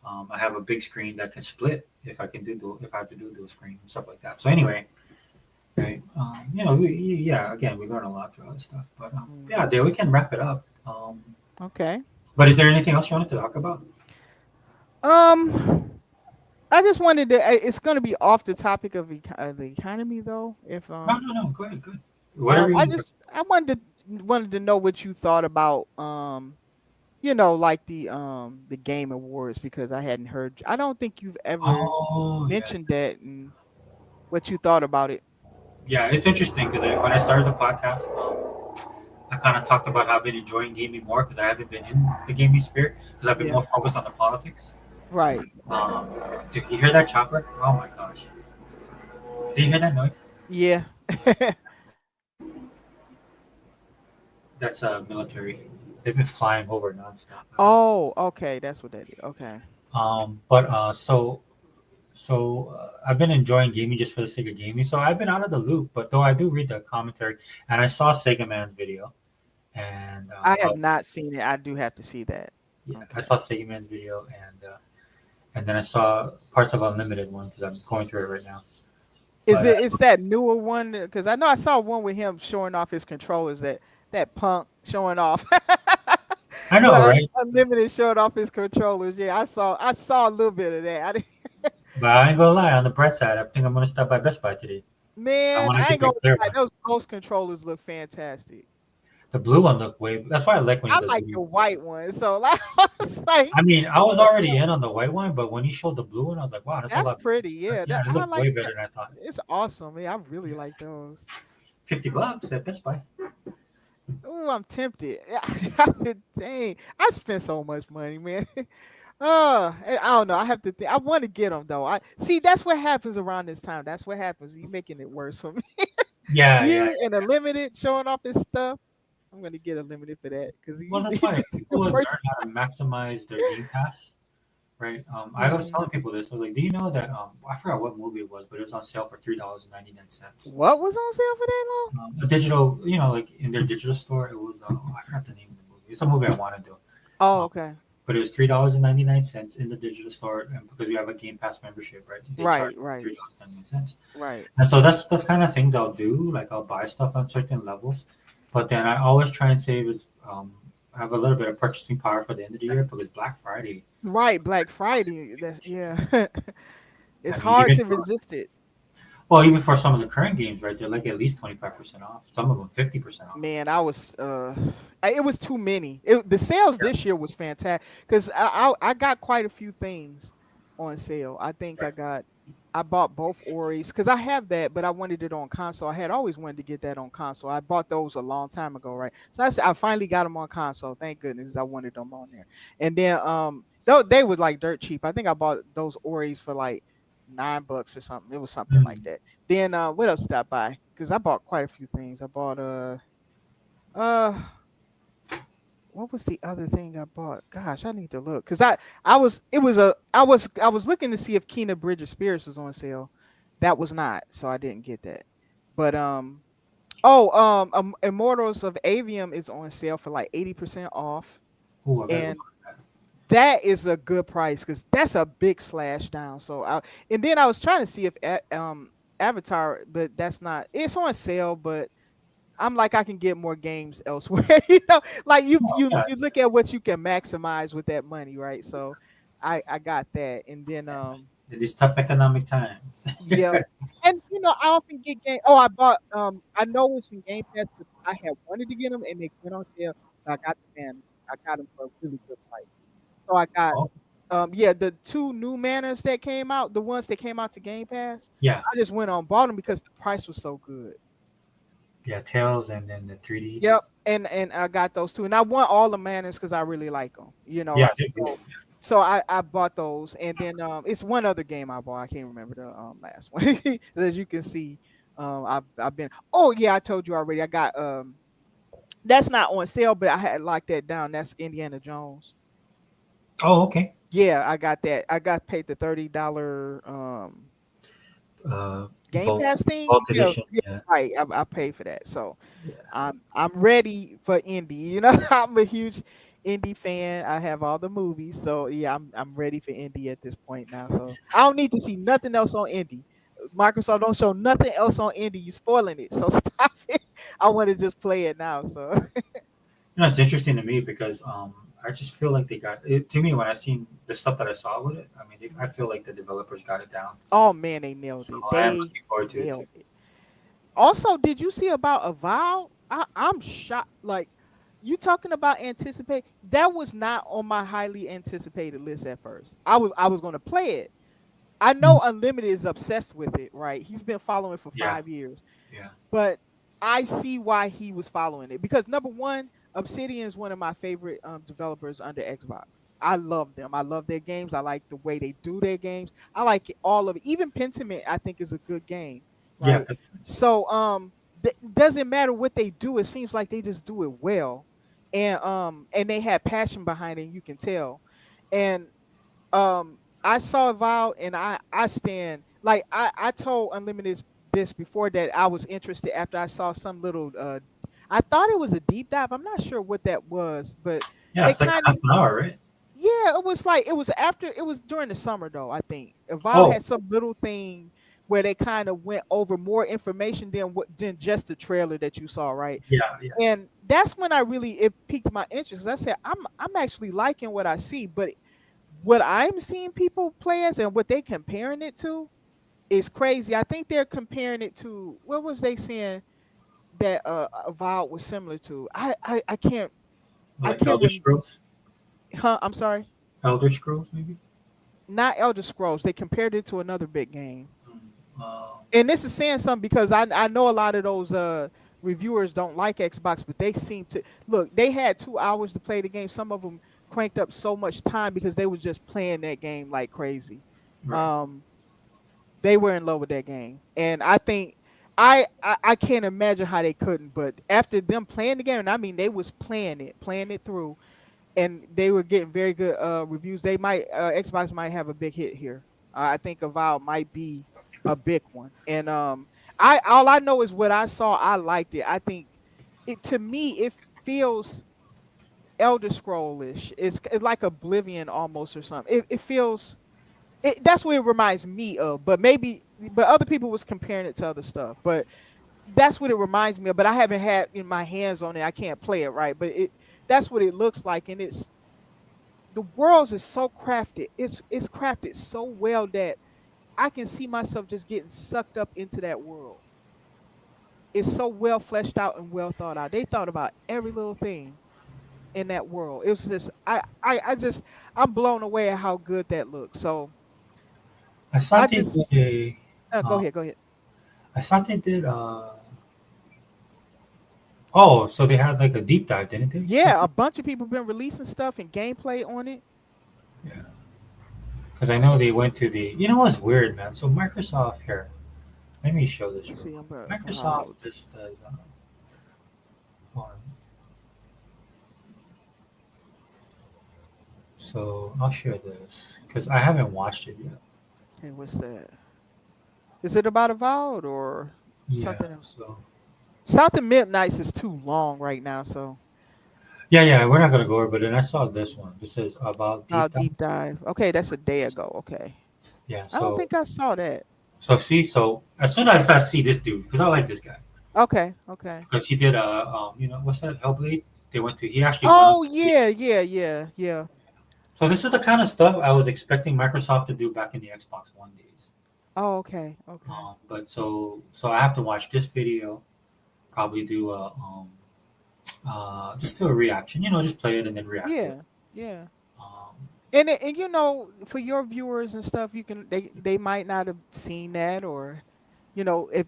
I have a big screen that can split if I have to do dual screen and stuff like that. So anyway, right? Again, we learn a lot through all this stuff. But there we can wrap it up. Okay. But is there anything else you wanted to talk about? I just wanted to. It's going to be off the topic of the economy, though. If No. Go ahead. Good. Whatever. I wanted to know what you thought about like the Game Awards, because I hadn't heard. I don't think you've ever mentioned that and what you thought about it. Yeah, it's interesting because when I started the podcast, I kind of talked about how I've been enjoying gaming more because I haven't been in the gaming sphere because I've been more focused on the politics. Right. Did you hear that chopper? Oh my gosh! Did you hear that noise? Yeah. That's military. They've been flying over nonstop. Oh, okay, that's what that is. Okay. So I've been enjoying gaming just for the sake of gaming. So I've been out of the loop, but though I do read the commentary, and I saw Sega Man's video, and I have not seen it. I do have to see that. Yeah, I saw Sega Man's video, and then I saw parts of Unlimited one because I'm going through it right now. Is that newer one? Because I know I saw one with him showing off his controllers. That punk showing off. I know, right? Unlimited showed off his controllers. Yeah, I saw a little bit of that. But I ain't gonna lie. On the bright side, I think I'm gonna stop by Best Buy today. Man, I ain't gonna lie. Those ghost controllers look fantastic. The blue one looked way. That's why I like when. I like the white one. So I was like, I mean, I was already in on the white one, but when he showed the blue one, I was like, wow, that's a lot pretty. Yeah, it looked way better than I thought. It's awesome. Man, I really like those. $50 at Best Buy. Oh, I'm tempted. Dang, I spent so much money, man. I don't know. I have to think. I want to get them though. I see. That's what happens around this time. That's what happens. You're making it worse for me. Yeah. And a limited showing off his stuff. I'm gonna get a limited for that because that's why people would learn how to maximize their Game Pass, right? I was telling people this. I was like, do you know that? I forgot what movie it was, but it was on sale for $3.99. What was on sale for that long? A digital, like in their digital store, it was. I forgot the name of the movie. It's a movie I want to do. Oh, okay. But it was $3.99 in the digital store, and because we have a Game Pass membership, right? They charge $3.99. Right. And so that's the kind of things I'll do. Like I'll buy stuff on certain levels, But then I always try and save is have a little bit of purchasing power for the end of the year because Black Friday. Right, Black Friday. That's yeah. It's I mean, hard even to for resist it. well, even for some of the current games, right? They're like at least 25% off. Some of them 50% off. Man, it was too many. The sales this year was fantastic because I got quite a few things on sale. I think Right. I bought both Oris because I have that, but I wanted it on console. I had always wanted to get that on console. I bought those a long time ago, right? So I finally got them on console. Thank goodness, I wanted them on there. And then though they were like dirt cheap. I think I bought those Oris for like $9 or something. It was something like Mm. that. Then what else did I buy? Because I bought quite a few things. I bought uh what was the other thing I bought? Gosh, I need to look because I was it was a I was looking to see if Kena Bridge of Spirits was on sale. That was not, so I didn't get that. But Immortals of Avium is on sale for like 80% off, Ooh, I gotta go and buy that. that is a good price because that's a big slash down. And then I was trying to see if Avatar, but that's not. It's on sale, but I'm like I can get more games elsewhere. Like Oh, yeah, you look at what you can maximize with that money, right? So I got that, and then in these tough economic times. yeah, and I often get game. Oh, I bought I know it's in Game Pass, but I had wanted to get them and they went on sale, so I got the man. I got them for a really good price. So I got Oh, yeah, the two new manners that came out, the ones that came out to Game Pass. yeah, I just went on bought them because the price was so good. yeah, Tails and then the 3D. Yep, and I got those two, and I want all the manners because I really like them. Yeah, Right? they're good. So I bought those, and then it's one other game I bought. I can't remember the last one. As you can see, I've been. Oh yeah, I told you already. I got that's not on sale, but I had locked that down. That's Indiana Jones. Oh, okay. Yeah, I got that. I got paid the $30 Uh, Game Pass thing. Vault Yeah, Edition. yeah, Yeah, right. I paid for that, so yeah. I'm ready for indie. I'm a huge indie fan. I have all the movies, so yeah, I'm ready for indie at this point now. So I don't need to see nothing else on indie. Microsoft don't show nothing else on indie. You spoiling it, so stop it. I want to just play it now. So It's interesting to me because I just feel like they got it. To me, when I seen the stuff that I saw with it, I mean, I feel like the developers got it down. oh man, they nailed So it. I am They looking forward to it too. nailed it. Also, did you see about Avowed? I'm shocked. Like you talking about anticipate, that was not on my highly anticipated list at first. I was going to play it. I know Mm. Unlimited is obsessed with it, right? He's been following it for Yeah, 5 years, yeah, but I see why he was following it because number one, Obsidian is one of my favorite developers under Xbox. I love them. I love their games. I like the way they do their games. I like all of it. Even Pentiment, I think, is a good game, yeah. right? So doesn't matter what they do. It seems like they just do it well, and they have passion behind it. You can tell, and I saw Val and I stand like I told Unlimited this before that I was interested after I saw some little I thought it was a deep dive. I'm not sure what that was, but Yeah, they it's like kind half of an hour, right? yeah, it was like it was during the summer though, I think. Val Oh, had some little thing where they kind of went over more information than just the trailer that you saw, right? yeah, yeah, And that's when I really it piqued my interest. I said I'm actually liking what I see, but what I'm seeing people play as and what they comparing it to is crazy. I think they're comparing it to what was they saying that Avowed was similar to? I can't like Elder remember. Scrolls, Huh? I'm sorry. Elder Scrolls, maybe. Not Elder Scrolls. They compared it to another big game. Mm, And this is saying something because I know a lot of those reviewers don't like Xbox, but they seem to look. They had 2 hours to play the game. Some of them cranked up so much time because they were just playing that game like crazy. right. Um, they were in love with that game, and I think I can't imagine how they couldn't. But after them playing the game, and I mean they was playing it through, and they were getting very good reviews. They might Xbox might have a big hit here. I think Avowed might be a big one. And I all I know is what I saw. I liked it. I think it to me it feels Elder Scrollish. It's like Oblivion almost or something. It feels that's what it reminds me of. But maybe but other people was comparing it to other stuff. But that's what it reminds me of. But I haven't had in my hands on it. I can't play it right, but that's what it looks like, and it's the world is so crafted. It's crafted so well that I can see myself just getting sucked up into that world. It's so well fleshed out and well thought out. They thought about every little thing in that world. It was just I'm blown away at how good that looks. So I I thought they did just a. go Uh, ahead, go ahead. I thought they did. Oh, so they had like a deep dive, didn't they? Yeah, a bunch of people been releasing stuff and gameplay on it. Yeah. Because I know they went to the. You know what's weird, man? So Microsoft here. Let me show this Let's real see, I'm quick. about Microsoft just does. Hold on. So I'll share this because I haven't watched it yet. hey, what's that? Is it about Avowed or Yeah. something else? So. South of Midnight's is too long right now, so Yeah, we're not gonna go over. But then I saw this one. This is about I'll deep dive. deep dive. Okay, that's a day ago. Okay. Yeah. I don't think I saw that. See. So as soon as I see this dude, because I like this guy, Okay. because he did what's that Hellblade? He actually went Oh up. yeah. So this is the kind of stuff I was expecting Microsoft to do back in the Xbox One days. Oh, okay. But so I have to watch this video, probably do a just do a reaction. Just play it and then react to it. Yeah. Um, And for your viewers and stuff, they might not have seen that, or if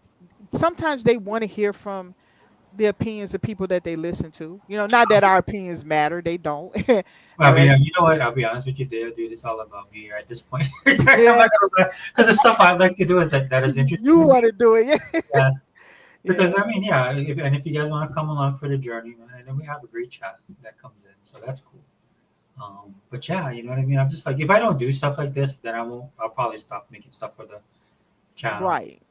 sometimes they want to hear from the opinions of people that they listen to. Not that our opinions matter, they don't. I mean, Like, you know what? I'll be honest with you, dude. It's all about me at this point. I'm yeah, not gonna because the stuff I like to do is that is interesting. you to me. want to do it, yeah. Yeah. Because Yeah. I mean, if you guys want to come along for the journey, man, and then we have a great chat that comes in, so that's cool. But yeah, you know what I mean. I'm just like, if I don't do stuff like this, then I won't. I'll probably stop making stuff for the channel. Right.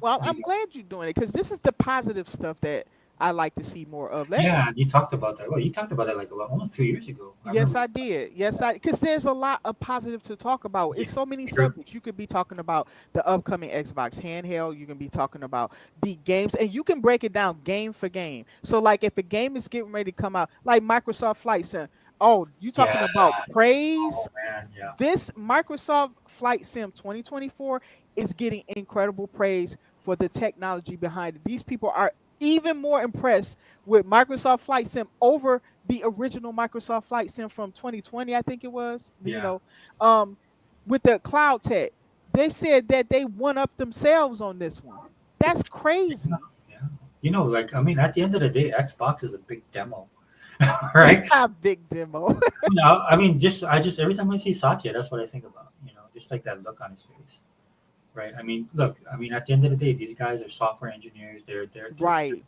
Well, you I'm glad you're doing it because this is the positive stuff that I like to see more of. Yeah, you talked about that. Well, you talked about that like almost 2 years ago. Yes, I did. Because there's a lot of positive to talk about. It's so many True. subjects. You could be talking about the upcoming Xbox handheld. You can be talking about the games, and you can break it down game for game. So, like, if a game is getting ready to come out, like Microsoft Flight Sim. Oh, you talking about praise? Oh man, yeah. This Microsoft Flight Sim 2024 is getting incredible praise for the technology behind it. These people are even more impressed with Microsoft Flight Sim over the original Microsoft Flight Sim from 2020, I think it was. Yeah. With the cloud tech, they said that they one up themselves on this one. That's crazy. Yeah. Like, I mean, at the end of the day, Xbox is a big demo, right? A big demo. I mean, I just every time I see Satya, that's what I think about. Just like that look on his face, right? I mean, look, at the end of the day, these guys are software engineers. They're Right.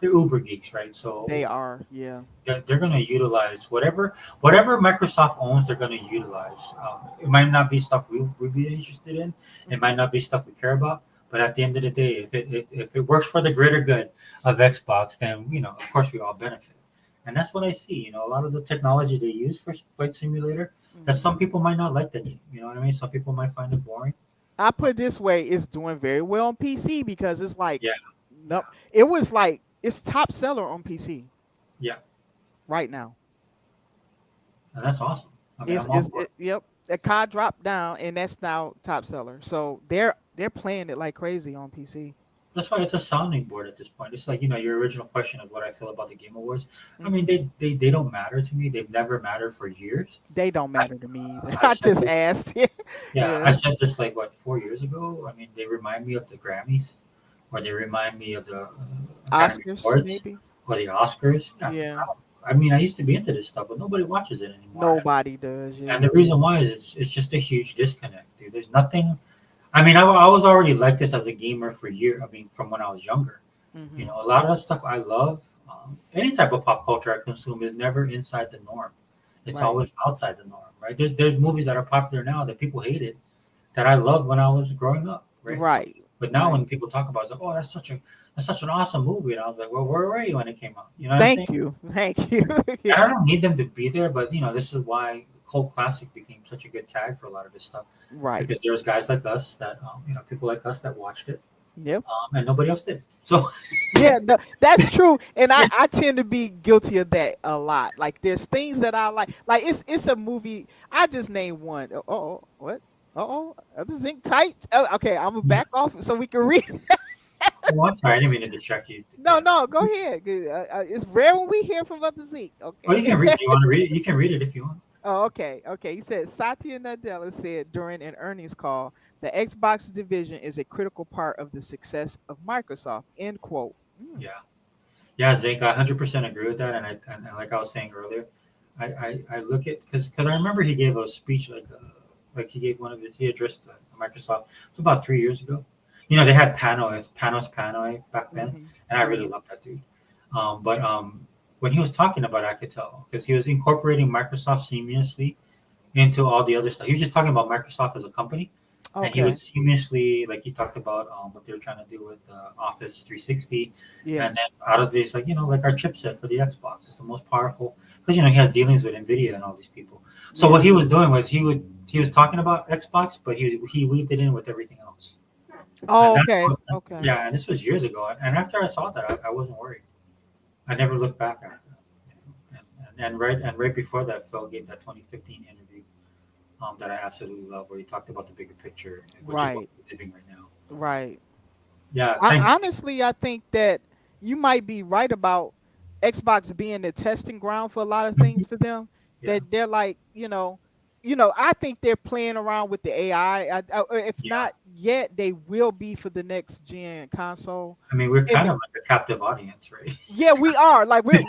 They're uber geeks, right? So They are, yeah. they're going to utilize whatever Microsoft owns. They're going to utilize. It might not be stuff we'd be interested in. It might not be stuff we care about. But at the end of the day, if it works for the greater good of Xbox, then of course we all benefit. And that's what I see. A lot of the technology they use for Flight Simulator, that some people might not like the game. You know what I mean? Some people might find it boring. I put it this way, it's doing very well on PC because it's like, Yeah. It was like, it's top seller on PC. Yeah. Right now. And that's awesome. I mean, Yep. The COD dropped down and that's now top seller. So they're playing it like crazy on PC. That's why it's a sounding board at this point. It's like, your original question of what I feel about the Game Awards. I mean, they don't matter to me. They've never mattered for years. They don't matter to me either. I just asked. Yeah, I said this like 4 years ago. I mean, they remind me of the Grammys, or they remind me of the Academy Oscars, Awards, maybe. or the Oscars. Yeah. I mean, I used to be into this stuff, but nobody watches it anymore. Nobody does. Yeah. And the reason why is it's just a huge disconnect, dude. There's nothing. I mean, I was already like this as a gamer for years. I mean, from when I was younger. Mhm. A lot of the stuff I love, any type of pop culture I consume is never inside the norm. It's always outside the norm, right? There's movies that are popular now that people hated that I loved when I was growing up, right? Right. But now when people talk about it, it's like, oh, that's such an awesome movie, and I was like, well, where were you when it came out? You know what I'm saying? Thank you. Yeah. I don't need them to be there, but this is why cult classic became such a good tag for a lot of this stuff. Right. Because there's guys like us that people like us that watched it, Yep. And nobody else did. So Yeah, no, that's true. And I tend to be guilty of that a lot. Like there's things that I like. Like it's a movie. I just named one. Oh, what? The zinc typed. Oh, okay, I'm gonna back off so we can read. oh, I'm sorry, I didn't mean to distract you. No, go ahead. 'Cause, it's rare when we hear from other Zeke. Oh, you Okay. can read. You want to read it? You can read it if you want. Oh, okay. He said Satya Nadella said during an earnings call, the Xbox division is a critical part of the success of Microsoft. End quote. Yeah, Zink, I 100% agree with that. And like I was saying earlier, I look at because I remember he gave a speech like he gave one of his he addressed Microsoft. It's about 3 years ago. You know they had Panos back then, Mhm. and I really loved that dude. But when he was talking about it, I could tell because he was incorporating Microsoft seamlessly into all the other stuff. He was just talking about Microsoft as a company, and he would Okay. seamlessly like he talked about what they were trying to do with Office 360, Yeah. and then out of this, like like our chipset for the Xbox is the most powerful because he has dealings with Nvidia and all these people. So Yeah. what he was doing was he was talking about Xbox, but he weaved it in with everything else. Oh, And that's okay. what, Okay. yeah, and this was years ago. And after I saw that, I wasn't worried. I never looked back after that. And right before that, Phil gave that 2015 interview that I absolutely love, where he talked about the bigger picture, which is what Right. we're living right now. Right. Yeah, thanks. Honestly, I think that you might be right about Xbox being the testing ground for a lot of things for them. Yeah, That they're like, I think they're playing around with the AI. Or if yeah. not yet, they will be for the next gen console. I mean, we're And kind of like a captive audience, right? yeah, we are like we're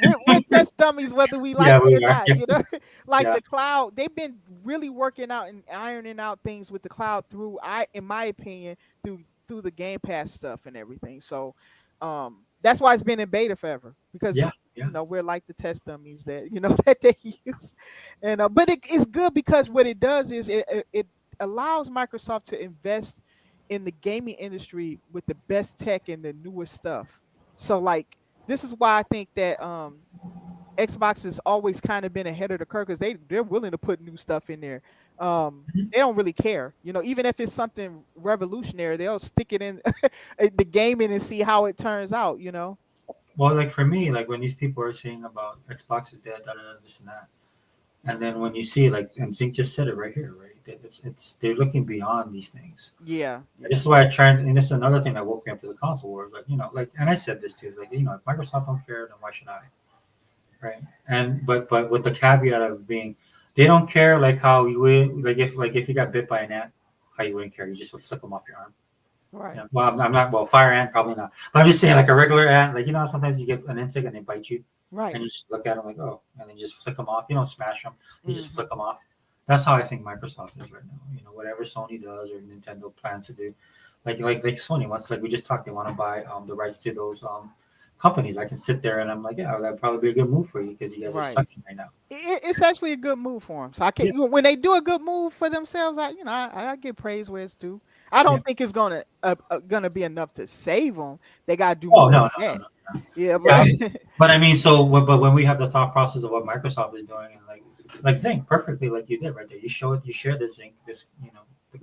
test dummies whether we like Yeah, it we or are. not. Like Yeah, the cloud, they've been really working out and ironing out things with the cloud through, in my opinion, through the Game Pass stuff and everything. So, that's why it's been in beta forever because yeah, yeah. we're like the test dummies that that they use, and but it's good because what it does is it allows Microsoft to invest in the gaming industry with the best tech and the newest stuff. So like this is why I think that Xbox has always kind of been ahead of the curve because they're willing to put new stuff in there. Mhm. They don't really care, even if it's something revolutionary, they'll stick it in the gaming and see how it turns out. Well, like for me, like when these people are saying about Xbox is dead, da, da, da, this and that, and then when you see like, and Zink just said it right here, right? That it's they're looking beyond these things. Yeah, This is why I tried, and this is another thing that woke me up to the console wars. Like, and I said this too, is like, if Microsoft don't care, then why should I? Right. And but with the caveat of being, they don't care like how you would, like if you got bit by an ant, how you wouldn't care. You just would flick them off your arm. right. Yeah. Well, I'm not, well, fire ant, probably not. But I'm just saying, like a regular ant, like, sometimes you get an insect and they bite you, Right. and you just look at them like, oh, and then you just flick them off. You don't smash them, you just Mhm. flick them off. That's how I think Microsoft is right now. Whatever Sony does or Nintendo plans to do, like Sony wants, like we just talked, they want to buy the rights to those companies. I can sit there and I'm like, yeah, that'd probably be a good move for you because you guys are Right. sucking right now. It's actually a good move for them. So I Yeah. can when they do a good move for themselves, I give praise where it's due. I don't think it's gonna be enough to save them. They gotta do Oh more no, than no, no, that. no. Yeah, Yeah, but but I mean, but when we have the thought process of what Microsoft is doing, and like Zinc, perfectly like you did right there. You share the Zinc, the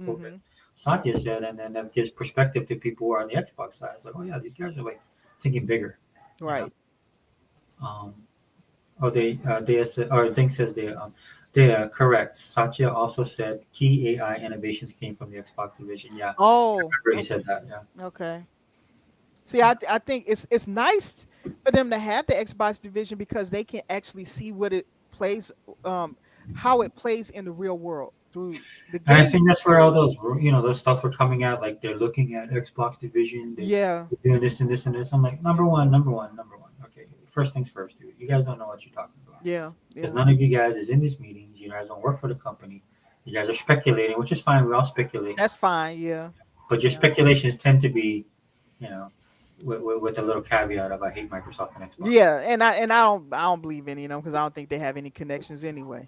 quote that Mhm. Satya said, and then that gives perspective to people who are on the Xbox side. It's like, oh yeah, these guys are like thinking bigger. You know? Right. Um, they said, or Zinc says they are correct. Satya also said key AI innovations came from the Xbox division. Yeah, I Oh, remember he said that. Yeah. okay. See, I think it's nice for them to have the Xbox division because they can actually see what it plays, how it plays in the real world through the And I gaming think that's where all experience. those stuff were coming out. Like they're looking at Xbox division, Yeah. they're doing this and this and this. I'm like, number one. Okay, first things first, dude. You guys don't know what you're talking about Yeah. because Yeah. none of you guys is in this meeting. You guys don't work for the company. You guys are speculating, which is fine. We all speculate, That's fine. Yeah. but your Yeah. speculations tend to be, you know, with a little caveat of I hate Microsoft and Xbox. Yeah, and I don't believe any of them because I don't think they have any connections anyway.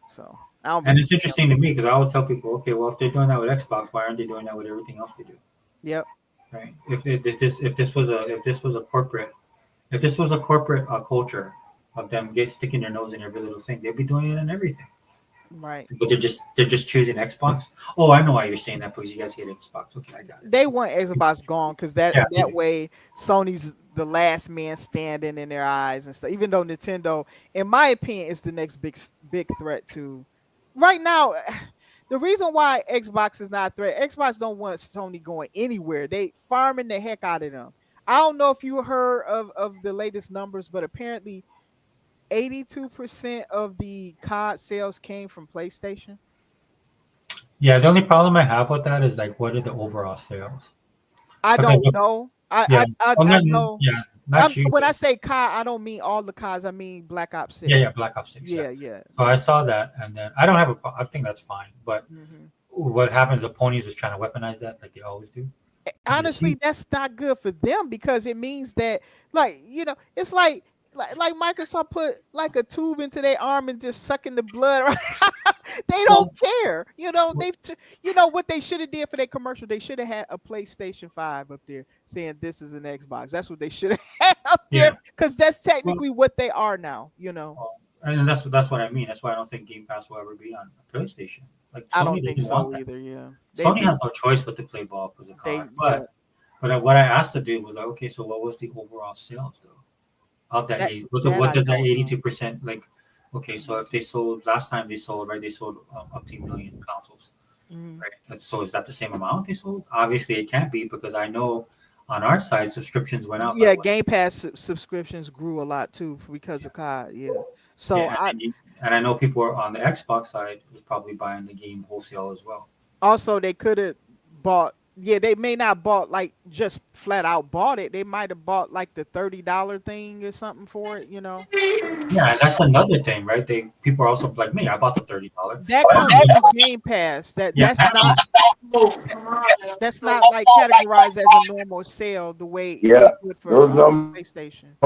So I don't And believe it's in them. interesting to me because I always tell people, okay, well, if they're doing that with Xbox, why aren't they doing that with everything else they do? Yep. Right? If this was a corporate culture of them sticking their nose in every little thing, they'd be doing it in everything. Right. But they're just choosing Xbox. Oh, I know why you're saying that because you guys hate Xbox. Okay, I got it. They want Xbox gone because Yeah, that way Sony's the last man standing in their eyes and stuff. Even though Nintendo, in my opinion, is the next big threat to right now. The reason why Xbox is not a threat, Xbox don't want Sony going anywhere. They farming the heck out of them. I don't know if you heard of the latest numbers, but apparently 82% of the COD sales came from PlayStation. Yeah, the only problem I have with that is like, what are the overall sales? I Because don't know. yeah, well, I not, know. yeah, not you. When But I say COD, I don't mean all the CODs. I mean Black Ops 6. yeah, Black Ops 6. Yeah. Yeah. So I saw that, and then I don't have I think that's fine. But Mhm. what happens? The ponies is trying to weaponize that, like they always do. Honestly, that's not good for them because it means that, like, it's like Microsoft put like a tube into their arm and just sucking the blood. Right? They don't care. What they should have did for their commercial. They should have had a PlayStation 5 up there saying this is an Xbox. That's what they should have had up there because that's technically what they are now. And that's what I mean. That's why I don't think Game Pass will ever be on PlayStation. Like I Sony don't think doesn't want so that. either. Yeah, Sony has no choice but to play ball because of COD. But what I asked the dude was like, okay, so what was the overall sales though of that? What does that 82% like? Okay, so if they sold last time they sold right, they sold up to 1 million consoles, right? And so is that the same amount they sold? Obviously, it can't be because I know on our side subscriptions went up. Yeah, Game Pass subscriptions grew a lot too because of COD. Yeah, so yeah, and I know people are on the Xbox side was probably buying the game wholesale as well. Also, they could have bought. Yeah, they may not bought like just flat out bought it. They might have bought like the $30 thing or something for it. Yeah, and that's another thing, right? People are also like me. I bought the $30. That comes with Game Pass. That's not like categorized as a normal sale the way it would for PlayStation.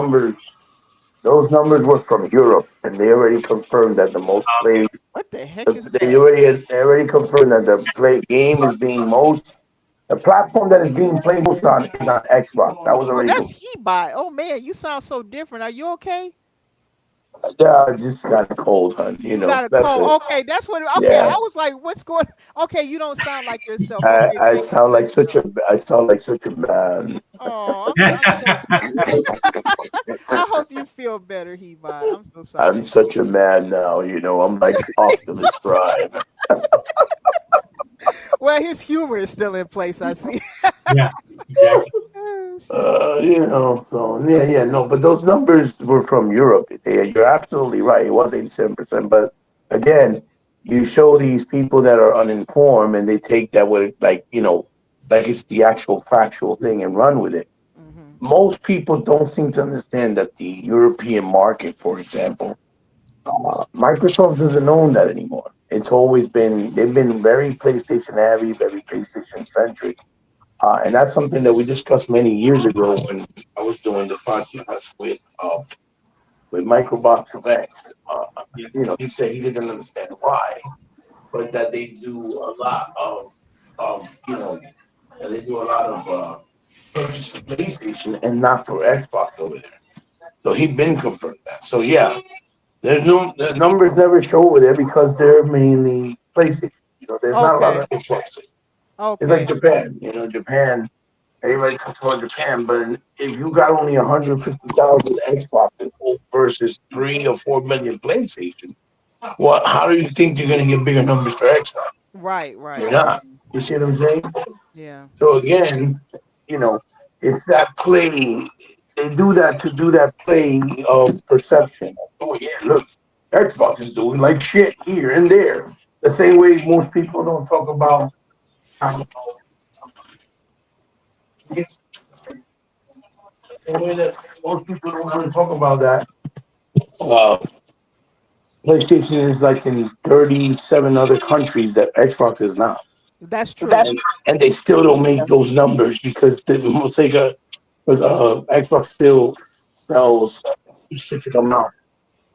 Those numbers were from Europe, and they already confirmed that the most played. What the heck is that? They already confirmed that the game is being most. The platform that is being played most on is on Xbox. That was already. That's He-Buy. Oh man, you sound so different. Are you okay? Yeah, I just got a cold, hun. You got a cold. Okay, that's what. Okay, yeah. I was like, "What's going?" Okay, you don't sound like yourself. Okay, I sound like such a man. Oh, I hope you feel better, He-Buy. I'm so sorry. I'm such a man now. I'm like Optimus Prime. Well, his humor is still in place. I see. Yeah, exactly. No, but those numbers were from Europe. You're absolutely right. It was 87%, but again, you show these people that are uninformed, and they take that with like it's the actual factual thing and run with it. Mm-hmm. Most people don't seem to understand that the European market, for example, Microsoft doesn't own that anymore. It's always been they've been very PlayStation heavy, very PlayStation centric. And that's something that we discussed many years ago when I was doing the podcast with Microbox Events. He said he didn't understand why, but that they do a lot of purchase for PlayStation and not for Xbox over there. So he'd been confirmed that. So yeah, the numbers never show over there because they're mainly PlayStation. There's not a lot of Xbox. Okay. It's like Japan. Japan, everybody talks about Japan, but if you got only 150,000 Xboxes versus 3 or 4 million PlayStation, how do you think you're going to get bigger numbers for Xbox? Right. You're not. You see what I'm saying? Yeah. So again, it's that play. They do that to do that play of perception. Oh yeah, look, Xbox is doing like shit here and there. The same way most people don't talk about. Most people don't want to talk about that. PlayStation is like in 37 other countries that Xbox is not. That's true. And they still don't make those numbers because Xbox still sells a specific amount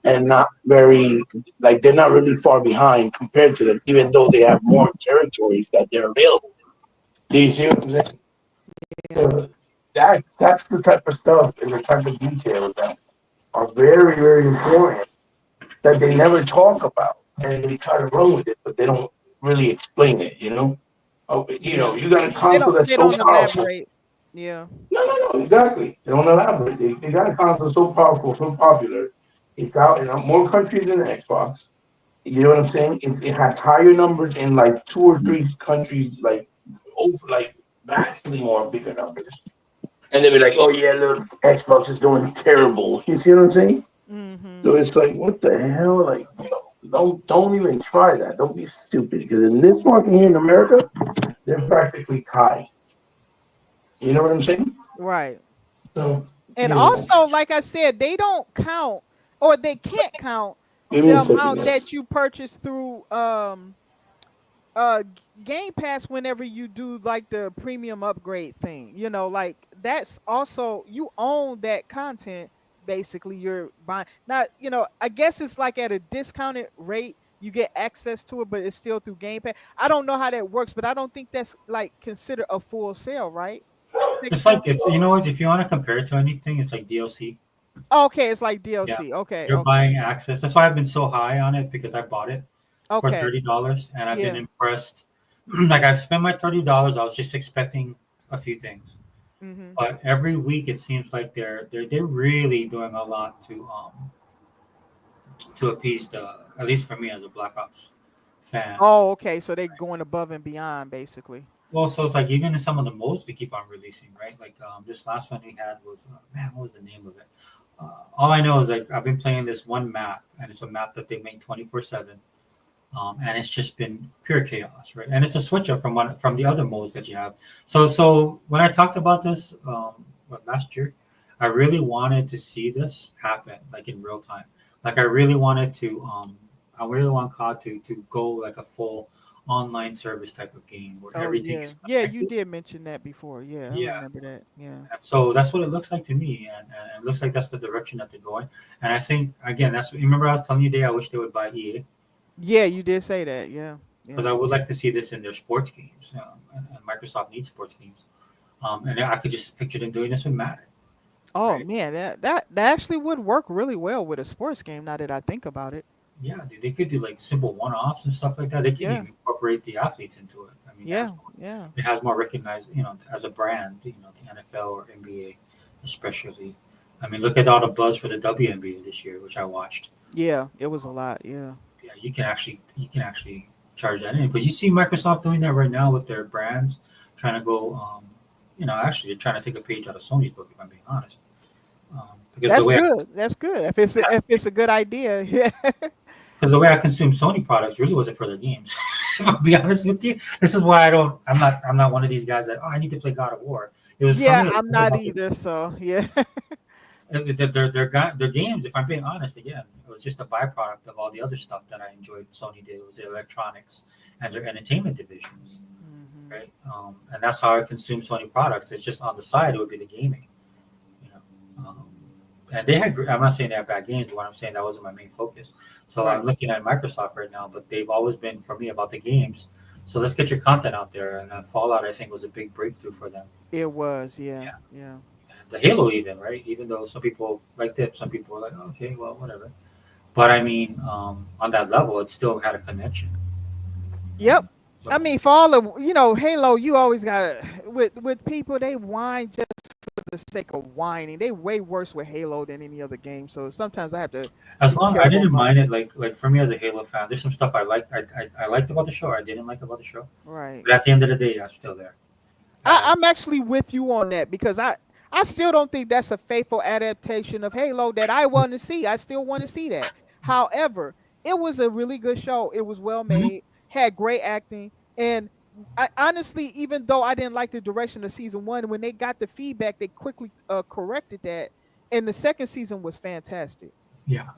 and not very they're not really far behind compared to them, even though they have more territories that they're available. Do you see what I'm saying? That's the type of stuff and the type of details that are very, very important that they never talk about. and they try to run with it, but they don't really explain it. Oh, you got a console that's They so don't powerful. elaborate. Yeah. No, exactly. They don't elaborate. They got a console so powerful, so popular. It's out in more countries than the Xbox. You know what I'm saying? It has higher numbers in like 2 or 3 countries, like over, like vastly more bigger numbers. And they'll be like, "Oh yeah, look, Xbox is doing terrible." You see what I'm saying? Mm-hmm. So it's like, what the hell? Like, don't even try that. Don't be stupid. Because in this market here in America, they're practically tied. You know what I'm saying? Right. So, And also, like I said, they don't count or they can't count give me a the second, amount guys. that you purchase through Game Pass whenever you do like the premium upgrade thing. Like that's also you own that content basically you're buying. Not, I guess it's like at a discounted rate you get access to it, but it's still through Game Pass. I don't know how that works, but I don't think that's like considered a full sale, right? It's 6 months. like it's you know what? If you want to compare it to anything, it's like DLC. Okay, it's like Yeah, DLC. Okay, you're okay, buying access. That's why I've been so high on it because I bought it for okay. $30, and I've been Yeah. impressed. Like I've spent my $30. I was just expecting a few things, Mm-hmm. but every week it seems like they're really doing a lot to appease the, at least for me as a Black Ops fan. Oh, okay. So they're going above and beyond, basically. Well, so it's like even in some of the modes they keep on releasing, right? Like this last one we had was man, what was the name of it? All I know is like I've been playing this one map, and it's a map that they make 24/7, and it's just been pure chaos, right? And it's a switch up from the other modes that you have. So when I talked about this, last year, I really wanted to see this happen like in real time. Like I really want COD to go like a full online service type of game where Oh everything yeah, is yeah. You connected. did mention that before. Yeah, I Yeah. remember that. Yeah. And so that's what it looks like to me, and it looks like that's the direction that they're going. And I think again, that's remember I was telling you today I wish they would buy EA Yeah, you did say that. Yeah, because yeah. I would like to see this in their sports games. And Microsoft needs sports games, and I could just picture them doing this with Madden, Oh right? man, that actually would work really well with a sports game. Now that I think about it. Yeah, they could do like simple one-offs and stuff like that. They can Yeah, even incorporate the athletes into it. I mean, yeah, yeah. it has more recognized, as a brand, the NFL or NBA, especially. I mean, look at all the buzz for the WNBA this year, which I watched. Yeah, it was a lot. Yeah. Yeah, you can actually charge that in because you see Microsoft doing that right now with their brands, trying to go, actually they're trying to take a page out of Sony's book. If I'm being honest, because the That's way good. That's good. If it's a good idea. Yeah. because the way I consume Sony products really wasn't for their games. If I'll be honest with you, this is why I'm not one of these guys that I need to play God of War. It was for Yeah, me. It I'm was not about either. So yeah. their games. If I'm being honest, again, it was just a byproduct of all the other stuff that I enjoyed. Sony did. It was their electronics and their entertainment divisions, Hmm. right? And that's how I consume Sony products. It's just on the side it would be the gaming, you know. And they had. I'm not saying they have bad games. What I'm saying that wasn't my main focus. So Right. I'm looking at Microsoft right now, but they've always been for me about the games. So let's get your content out there. And Fallout, I think, was a big breakthrough for them. It was. Yeah. Yeah. Yeah. And the Halo, even right, even though some people liked it, some people were like, oh, okay, well, whatever. But I mean, on that level, it still had a connection. Yep. I So mean, for all of Halo, you always got with people they whine just for the sake of whining. They way worse with Halo than any other game. So sometimes I have to as be long I careful didn't about mind it, like for me as a Halo fan, there's some stuff I like. I liked about the show. I didn't like about the show. right. But at the end of the day, I'm still there. And I'm actually with you on that because I still don't think that's a faithful adaptation of Halo that I want to see. I still want to see that. However, it was a really good show. It was well Mhm. made, had great acting, and I honestly, even though I didn't like the direction of season one, when they got the feedback, they quickly corrected that, and the second season was fantastic. yeah,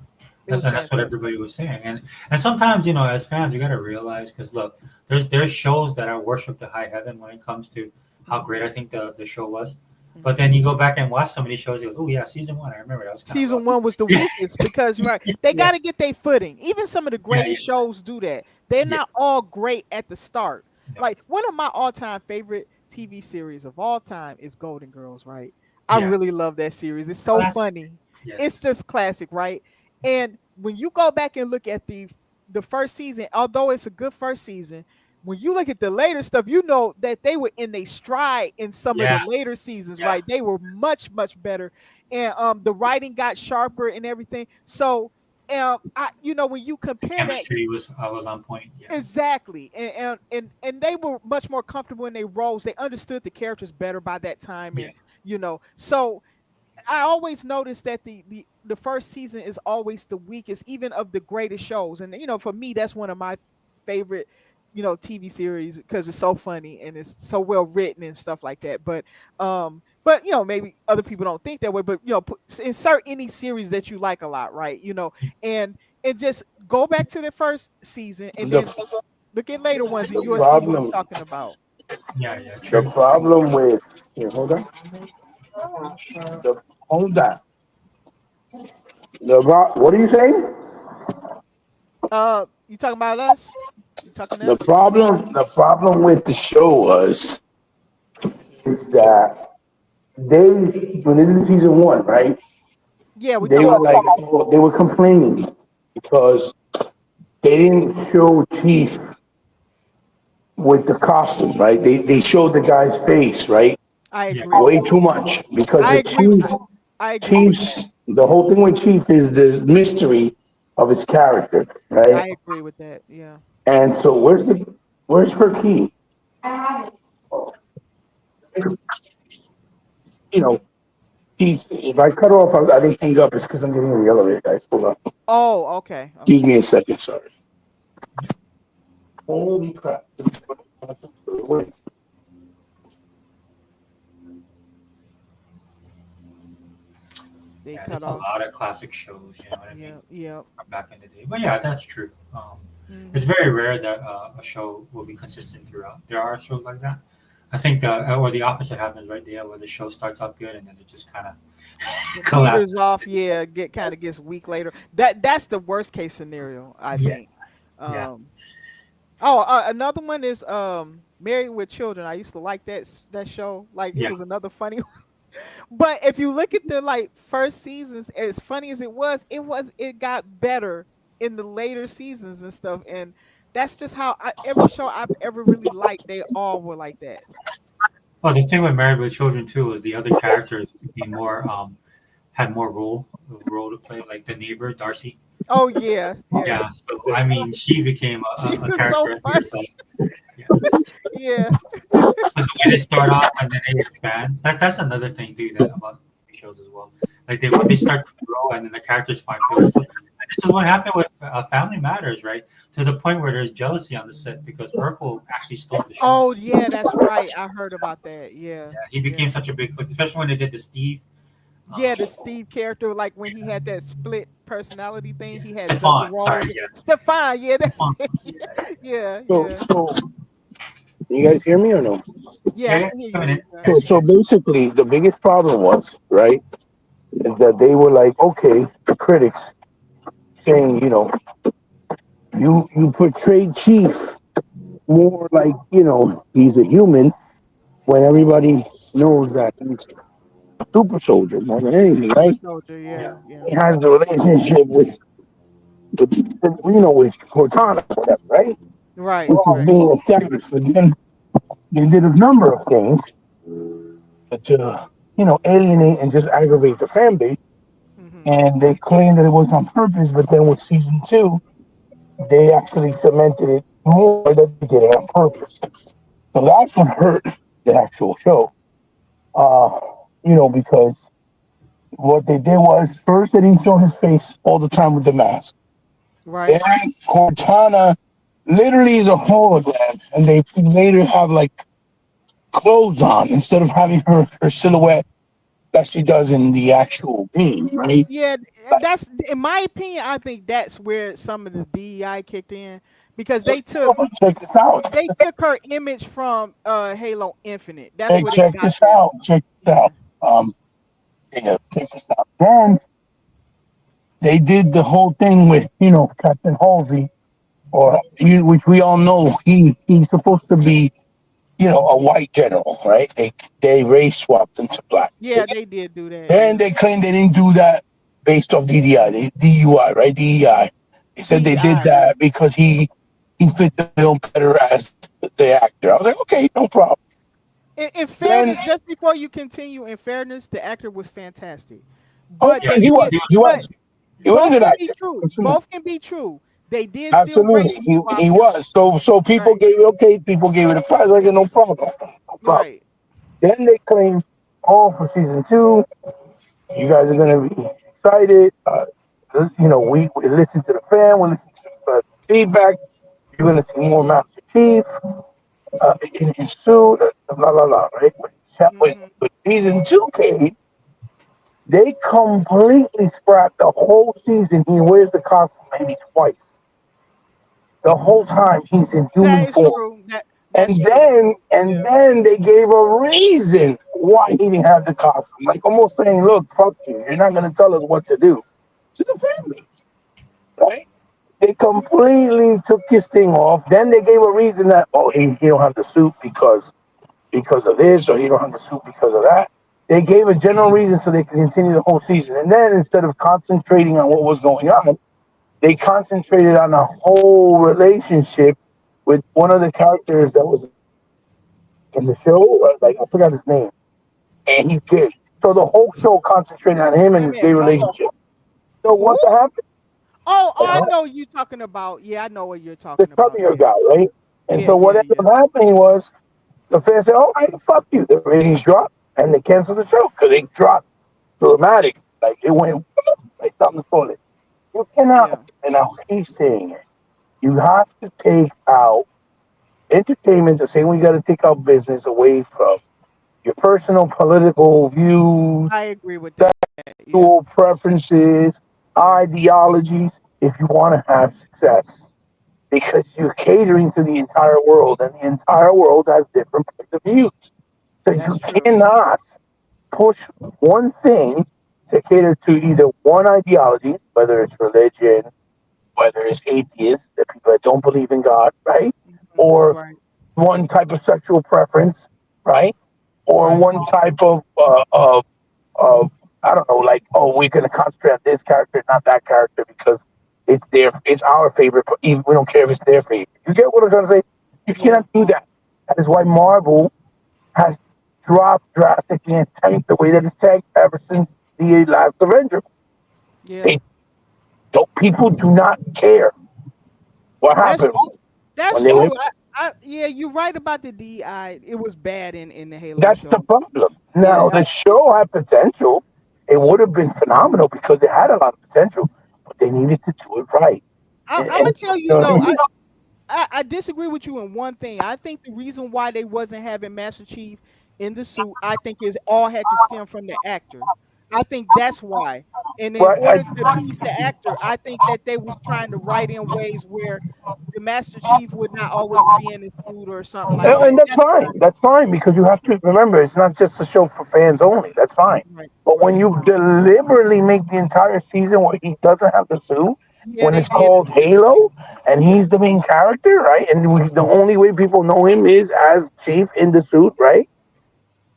It was that's what fantastic. everybody was saying. And sometimes as fans, you got to realize because look, there's shows that I worship to high heaven when it comes to how Mhm, great I think the show was. But mhm. then you go back and watch some of these shows, you go, oh yeah, season one, I remember that was kind of rough. Season one was the Yeah, weakest because right, they yeah, got to get their footing. Even some of the yeah, yeah, greatest shows do that. They're yeah. not all great at the start. No, Like one of my all-time favorite TV series of all time is Golden Girls, right? I yeah, really love that series. It's so classic. funny. Yes. It's just classic, right? And when you go back and look at the the first season, although it's a good first season, when you look at the later stuff, you know that they were in a stride in some of the Yeah, later seasons, yeah. right? They were much, much better. And the writing got sharper and everything. So when you The compare that, chemistry was on point. Yeah, exactly. And they were much more comfortable in their roles. They understood the characters better by that time. yeah. And so I always notice that the first season is always the weakest, even of the greatest shows. And for me, that's one of my favorite, TV series because it's so funny and it's so well written and stuff like that. But maybe other people don't think that way. But insert any series that you like a lot, right? And just go back to the first season and then The, look at later ones and the you'll see what I'm problem, talking about. Yeah, yeah, the true. problem with here, hold on. Hold on. What are you saying? You talking about us? You talking to The us? problem with the show was is that they when they did season one, right? Yeah, we They talking were about like season one. they were complaining because they didn't show Chief with the costume, right? They showed the guy's face, right? I Yeah, agree. Way too much because I the agree with that. I agree with Chief's that. the whole thing with Chief is the mystery of his character, right? I agree with that. Yeah. And so where's her key? You know, if I cut off, I didn't hang up. It's because I'm getting in the elevator, guys. Hold on. Oh, okay. Excuse Okay. me a second. Sorry. Holy crap. They yeah. cut There's a off. lot of classic shows. You know what I mean? Yeah. Yeah. From back in the day. But yeah, that's true. It's Hmm. very rare that a show will be consistent throughout. There are shows like that. I think or the opposite happens right there, where the show starts off good and then it just kind of It collapses. peters off. Yeah. Gets weak later. That's the worst case scenario, I Yeah, think. yeah, Um. Another one is Married with Children. I used to like that show. Like it yeah. was another funny. But if you look at the first seasons, as funny as it got better in the later seasons and stuff. And that's just how every show I've ever really liked, they all were like that. Well, the thing with Married with Children too is the other characters became more had more role to play, like the neighbor Darcy. Oh yeah, yeah. Yeah, so I mean, she became She a was so character unto funny. herself. Yeah, Yeah. because the way they start off and then it expands. That's another thing too that about TV shows as well. Like when they start to grow and then the characters find fillers. And this is what happened with Family Matters, right? To the point where there's jealousy on the set because Urkel actually stole the show. Oh yeah, that's right. I heard about that. Yeah. Yeah, he Yeah. became such a big, especially when they did the Steve. Um, Yeah, the Steve character, like when he had that split personality thing, yeah, he had double Stefan. roles. Sorry, yeah, Stefan, yeah, that's Stefan. it. Yeah, Yeah, So, yeah. so you guys hear me or no? Yeah, yeah, I yeah, can hear coming in. you. Yeah, So basically, the biggest problem was right is that they were like, okay, the critics saying, you portrayed Chief more like he's a human when everybody knows that he's a super soldier more than anything, Super right? soldier, yeah, yeah, yeah. He has the relationship with Cortana, whatever, right? Right, All right. being established, but then they did a number of things to alienate and just aggravate the fan base. Hmm. And they claimed that it was on purpose, but then with season two, they actually cemented it more that they did it on purpose. So that's what hurt the actual show. Uh, because what they did was first they didn't show his face all the time with the mask. Then Right. Cortana literally is a hologram, and they later have like clothes on instead of having her silhouette that she does in the actual game, right? Yeah, that's in my opinion, I think that's where some of the DEI kicked in because Check this out. they took her image from Halo Infinite. That's where they Check got this that out. from. Check this Yeah. out. Yeah, check this out. Then they did the whole thing with Captain Halsey, which we all know he's supposed to be a white general, right? They race swapped him to black. Yeah, they did do that. Then Yeah. they claimed they didn't do that based off DDI, DUI, right? DEI. They said they did DEI. that because he fit the bill better as the actor. I was like, okay, no problem. In fairness, just before you continue, in fairness, the actor was fantastic. Oh, But yeah, they he was. did, He but was. He was a both good can be actor. true. Absolutely. Both can be true. They did still bring Absolutely. the hip-hop He was. So people Right. gave it okay. People gave it a prize. Like, no problem. No problem. Right. Then they claimed, oh, for season 2, you guys are gonna be excited. We listen to the fan. We listen to feedback. You're gonna see more Master Chief in his suit. Blah blah blah. Right? When season 2 came, they completely scrapped the whole season. He wears the costume maybe twice. The whole time he's in human That is form. true. That's true. And then they gave a reason why he didn't have the costume. Like almost saying, look, fuck you. You're not gonna tell us what to do. To the family. Right? They completely took his thing off. Then they gave a reason that he don't have the suit because of this, or he don't have the suit because of that. They gave a general reason so they could continue the whole season. And then instead of concentrating on what was going on, they concentrated on a whole relationship with one of the characters that was in the show. Like I forgot his name, and he's gay. So the whole show concentrated on him Wait a and his minute. gay Who? relationship. So Who? what happened? Oh, I know you're talking about. Yeah, I know what you're The talking about. chubbier guy, right? And Yeah, so what yeah, ended yeah. up happening was the fans said, "All right, fuck you." The ratings dropped, and they canceled the show because it dropped dramatic. Like it went like down the toilet. You Yeah. cannot, and I'll keep saying it. You have to take out entertainment. The same way you got to take out business away from your personal political views, I agree with that. Yeah. sexual preferences, Yeah. ideologies. If you want to have success, because you're catering to the entire world, and the entire world has different points of views. So That's you true. cannot push one thing to cater to either one ideology, whether it's religion, whether it's atheists, the people that don't believe in God, right? Or Right. one type of sexual preference, right? Or Right. one type of I don't know, like, oh, we're gonna concentrate on this character, not that character, because it's our favorite, but even we don't care if it's their favorite. You get what I'm trying to say? You Yeah. cannot do that. That is why Marvel has dropped drastically and tanked the way that it's tanked ever since the last Avenger. Yeah. They don't. People do not care what That's happened when that's they true. went. Yeah, you're right about the DI. It was bad in the Halo That's the show. problem. Yeah. Now the show had potential. It would have been phenomenal because it had a lot of potential, but they needed to do it right. I'm And gonna tell you you know what I though. mean? I disagree with you in one thing. I think the reason why they wasn't having Master Chief in the suit, I think is all had to stem from the actor. I think that's why. And in But order to appease the actor, I think that they was trying to write in ways where the Master Chief would not always be in the suit or something like that. and that's fine. That's fine because you have to remember it's not just a show for fans only. That's fine. Right. But when you deliberately make the entire season where he doesn't have the suit, Yeah, when they it's did. called Halo and he's the main character, right? And the only way people know him is as Chief in the suit, right?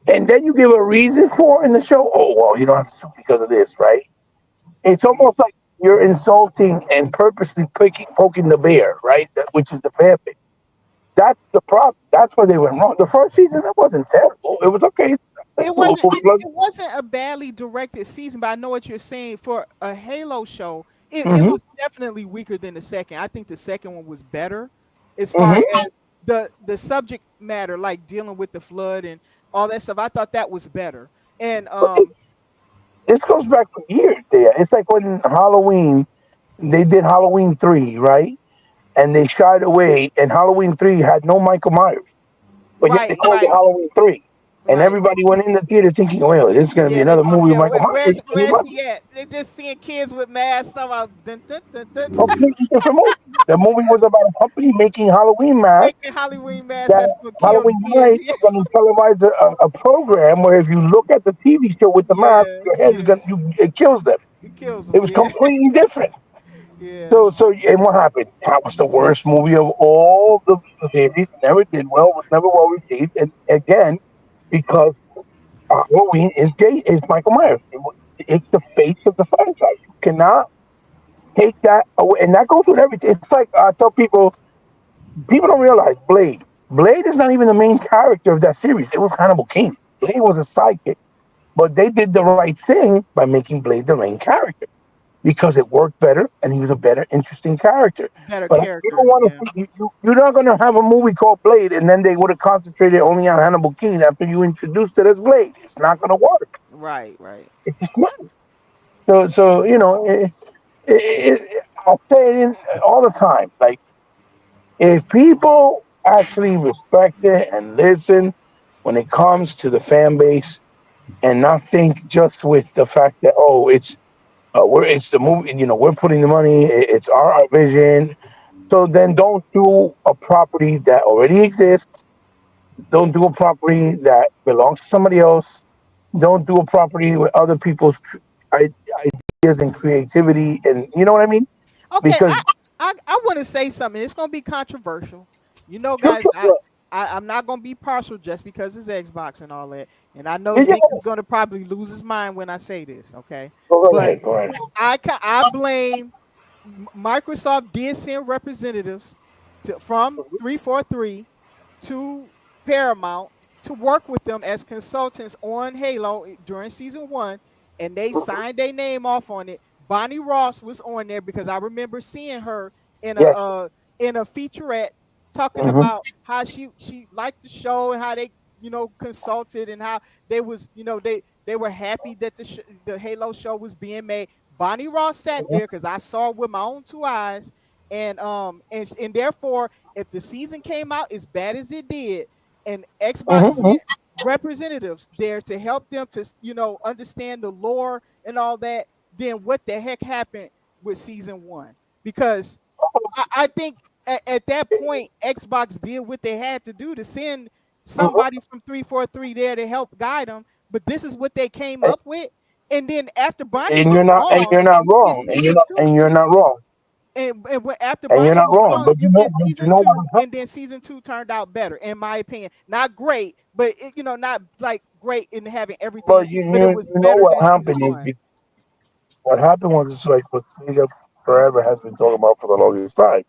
And then you give a reason for it in the show. Oh well, you don't have the suit because of this, right? It's almost like you're insulting and purposely poking the bear, right? Which is the fan base. That's the problem. That's where they went wrong. The first season, it wasn't terrible. It was okay. It wasn't it wasn't a badly directed season, but I know what you're saying. For a Halo show, it Mm-hmm. was definitely weaker than the second. I think the second one was better as far Mm-hmm. as the subject matter, like dealing with the flood and all that stuff. I thought that was better. And This goes back for years there. It's like when Halloween, they did Halloween 3, right? And they shied away, and Halloween 3 had no Michael Myers. But yet they right, called it right, Halloween 3. And right. everybody went in the theater thinking, well, this is going to be Yeah, they another thought, movie with yeah, Michael Myers. And it where's wasn't. he at? They just seeing kids with masks, some of dun, dun, dun, dun, Completely different movie. The movie was about a company making Halloween masks making Halloween masks that that's gonna kill Halloween kids. night was going to televise a program where if you look at the TV show with the mask, Yeah, your head is yeah. it kills them. It kills It them. was Yeah, completely different. yeah. And what happened? That was the worst movie of all the series. Never did well. Was never well received. And again, because Halloween is Michael Myers. It's the face of the franchise. You cannot take that away, and that goes with everything. It's like I tell people don't realize Blade. Blade is not even the main character of that series. It was Hannibal King. Blade was a sidekick, but they did the right thing by making Blade the main character because it worked better and he was a better, interesting character. Better But people character. want Yeah. to you're not going to have a movie called Blade and then they would have concentrated only on Hannibal King after you introduced it as Blade. It's not going to work. Right. Right. It's just not. So I say it all the time. Like if people actually respect it and listen when it comes to the fan base, and not think just with the fact that it's the movie, we're putting the money, it's our vision. So then don't do a property that already exists. Don't do a property that belongs to somebody else. Don't do a property with other people's ideas and creativity, and you know what I mean? Okay. Because I want to say something. It's gonna be controversial. You know, sure, guys. sure, sure. I'm not gonna be partial just because it's Xbox and all that. And I know Yeah, yeah, Zeke is gonna probably lose his mind when I say this. Okay. go But ahead, go ahead. I blame Microsoft did send representatives from 343 to Paramount to work with them as consultants on Halo during season 1, and they signed their name off on it. Bonnie Ross was on there because I remember seeing her Yes. in a featurette talking Hmm. about how she liked the show and how they consulted and how they was they were happy that the Halo show was being made. Bonnie Ross sat there because I saw it with my own 2 eyes, and therefore, if the season came out as bad as it did, and Xbox Hmm. sent representatives there to help them to understand the lore and all that, then what the heck happened with season 1? Because I think at that point Xbox did what they had to do to send somebody from 343 there to help guide them, but this is what they came up with. And then after Bonnie And was gone, you're not you get wrong, season two. and you're not wrong, After and you're Bonnie not was wrong. gone, you get But you season know two, what? and then season 2 turned out better, in my opinion. Not great, but not like great in having everything, But but it was you know better what than season happened is 1. what happened was it's like what Sega forever has been talking about for the longest time.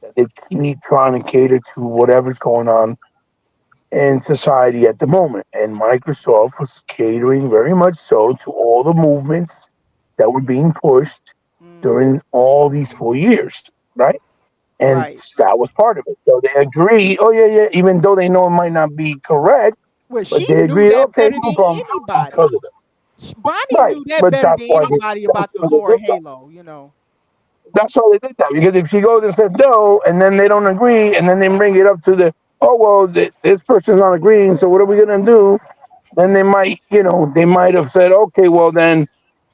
That they keep trying to cater to whatever's going on in society at the moment. And Microsoft was catering very much so to all the movements that were being pushed Hmm. during all these 4 years, right? And Right. that was part of it. So they agreed, oh yeah, yeah, even though they know it might not be correct, Well, but she they knew agreed, that okay, better no than problem anybody. because of that. Bonnie Right. knew that But better that's than why anybody about that's the why they lore of did that. Halo. That's why they did that. Because if she goes and says no, and then they don't agree, and then they bring it up to the, oh well, this person's not agreeing, so what are we gonna do? Then they might, they might have said, okay, well then,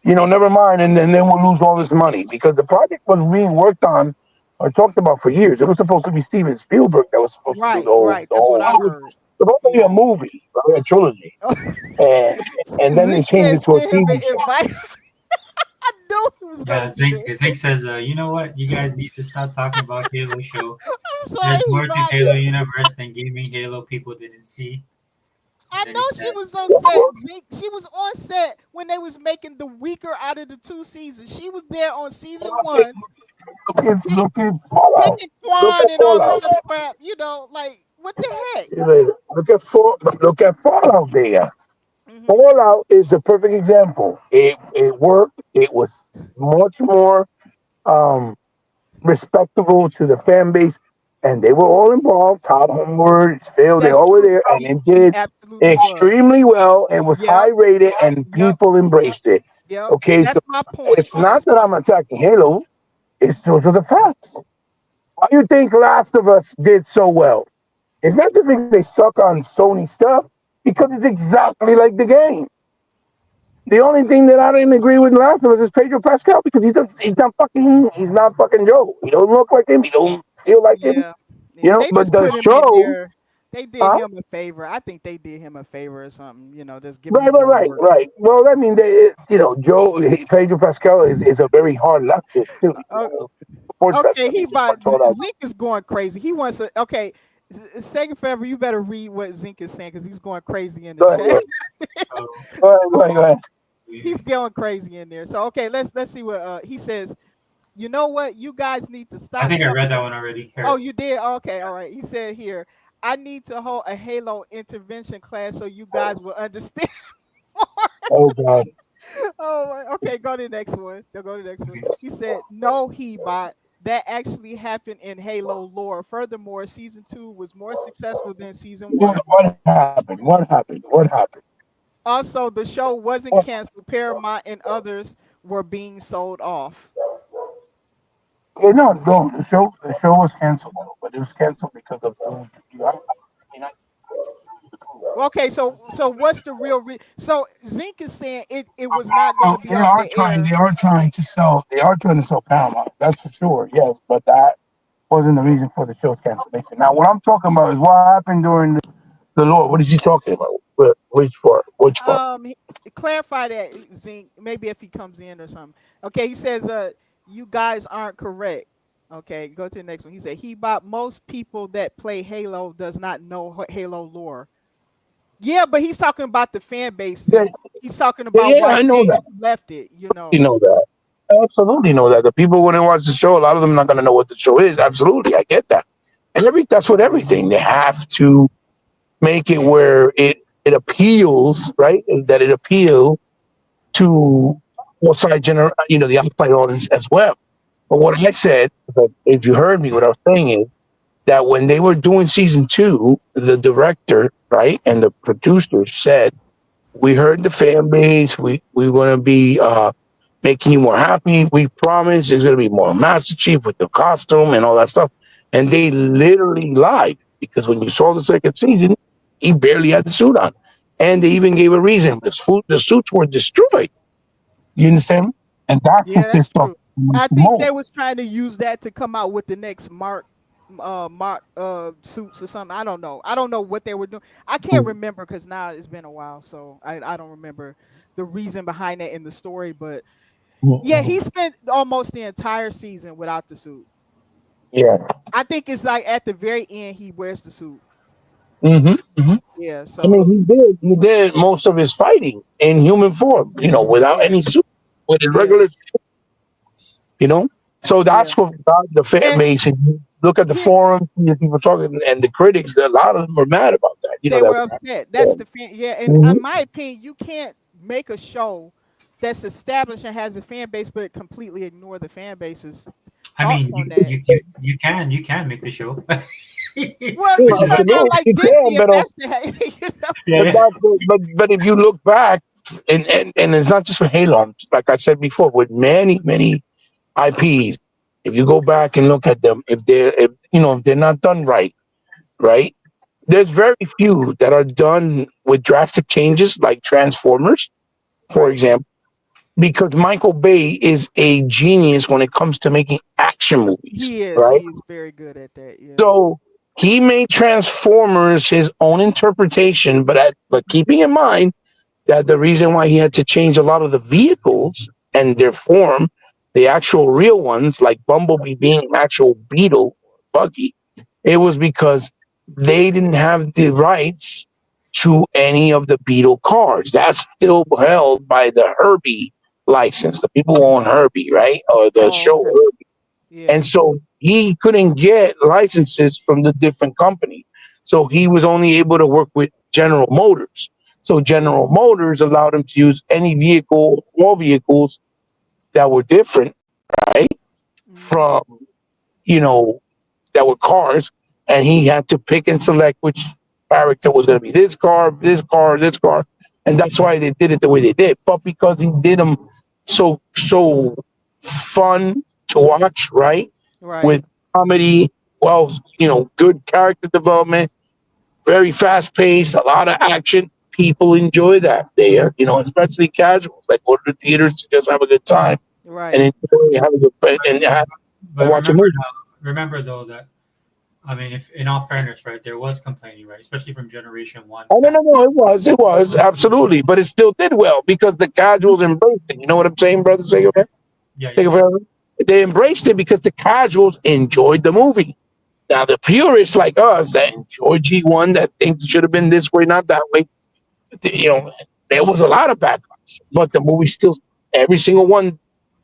never mind, and then we'll lose all this money because the project was being worked on or talked about for years. It was supposed to be Steven Spielberg that was supposed to do Right, right. the That's what whole. I It was heard. supposed to be a Yeah. movie, right, a trilogy, and then they Zeke changed said it to a send him TV an show. invite. I knew he was gonna Yeah, do Zink says, you know what? You guys need to stop talking about Halo show. I'm sorry, There's he more to vibed. Halo universe than gaming Halo people didn't see. And I then he know she said, was on set. Zeke, she was on set when they was making the weaker out of the 2 seasons. She was there on season Look at 1, pick, look at Fallout. picking Look Quan at and all this Fallout. other crap. Like what the heck? See you later. Look at Fallout there. Hmm. Fallout is a perfect example. It worked. It was much more um, respectable to the fan base, and they were all involved. Todd Howard, Phil, they That's all were true. there, and it He did absolutely was. extremely well. It was high Yep. rated, and Yep. people embraced it. Yep. And Okay, so that's my point. it's not that I'm attacking Halo. It's those are the facts. Why do you think Last of Us did so well? It's not just because they suck on Sony stuff, because it's exactly like the game. The only thing that I didn't agree with Last of Us is Pedro Pascal because he's not fucking Joe. He don't look like him. He don't feel like him. Yeah. Yeah. They But just the put him in show, there. They did huh? him a favor. I think they did him a favor or something, just giving Right, him right, more right, work. right. Well, I mean, Pedro Pascal is a very hard leftist too. Uh, Supports that okay, stuff. He supports all that. Zeke is going crazy. He wants to. Okay, second forever. You better read what Zeke is saying because he's going crazy in the Go ahead, chat. so go ahead, go ahead, go ahead. He's going crazy in there. So okay, let's see what he says. You know what? You guys need to stop. I think I read that one already. Here. Oh, you did? Okay, all right. He said here, I need to hold a Halo intervention class so you guys will understand. Oh God. Oh, okay. Go to the next one. Go to the next one. Okay. He said, no, he bot. That actually happened in Halo lore. Furthermore, season 2 was more successful than season 1. What happened? What happened? What happened? Also, the show wasn't What? canceled. Paramount and others were being sold off. Yeah, no. The show was canceled, but it was canceled because of Okay, so what's the real so Zink is saying it was not going Well, to be off the air. they are trying to sell Paramount. That's for sure. Yes, but that wasn't the reason for the show's cancellation. Now, what I'm talking about is what happened during the Lord. What is he talking about? Which part? Which part? Clarify that, Zink. Maybe if he comes in or something. Okay, he says you guys aren't correct. Okay, go to the next one. He said he bought most people that play Halo does not know Halo lore. Yeah, but he's talking about the fan base. Yeah, He's talking about yeah, why I know fans that. left it. You know. You know that. I absolutely know that. The people who didn't watch the show, a lot of them are not going to know what the show is. Absolutely, I get that. And that's what everything. They have to make it where it appeals, right? That it appeal to outside the outside audience as well. But what I said, if you heard me, what I was saying is that when they were doing season 2, the director, right, and the producers said, we heard the fan base. We want to be making you more happy. We promise there's going to be more Master Chief with the costume and all that stuff. And they literally lied, because when you saw the second season, he barely had the suit on. And they even gave a reason. The suits were destroyed. You understand? And that's Yeah, what that's pissed off true. the I think most. they was trying to use that to come out with the next Mark suits or something. I don't know. I don't know what they were doing. I can't remember because now it's been a while, so I don't remember the reason behind it in the story. But yeah, he spent almost the entire season without the suit. Yeah. I think it's like at the very end he wears the suit. Mm-hmm. Yeah, I so mean, he did most of his fighting in human form, without any suit, with a regular, So that's yeah. what got the fan And base. And you look at the here forums, the people talking, and the critics. A lot of them were mad about that. they That were upset. That's the fan. Yeah, and Mhm. in my opinion, you can't make a show that's established and has a fan base, but completely ignore the fan base's I thoughts mean, on that. you can make the show. Well, Which you is know, what- not like You Disney can, but invested. You know? yeah. but if you look back, and it's not just for Halo. Like I said before, with many IPs, if you go back and look at them, if they're not done right, there's very few that are done with drastic changes, like Transformers, for Right. example, because Michael Bay is a genius when it comes to making action movies, He is. right? He is very good at that. Yeah. So he made Transformers his own interpretation, but keeping in mind that the reason why he had to change a lot of the vehicles and their form, the actual real ones, like Bumblebee being an actual Beetle, buggy, it was because they didn't have the rights to any of the Beetle cars. That's still held by the Herbie license, the people who own Herbie, right? Or the Oh, show okay. Herbie. Yeah. And so he couldn't get licenses from the different companies. So he was only able to work with General Motors. So General Motors allowed him to use any vehicle, all vehicles that were different, right? From, that were cars. And he had to pick and select which character was going to be this car, this car, this car. And that's why they did it the way they did. But because he did them so fun to watch, right? Right. With comedy, good character development, very fast paced, a lot of action. People enjoy that there, especially casuals. Like go to the theaters to just have a good time Right. and enjoy having a good But watch a movie. remember though that, I mean, if in all fairness, right, there was complaining, right, especially from Generation 1. Oh no, it was absolutely, but it still did well because the casuals embraced it. You know what I'm saying, brother? Say okay. Yeah, Take it forever. They embraced it because the casuals enjoyed the movie. Now the purists like us that enjoy G1, that think it should have been this way, not that way. There was a lot of backlash, but the movie still, every single one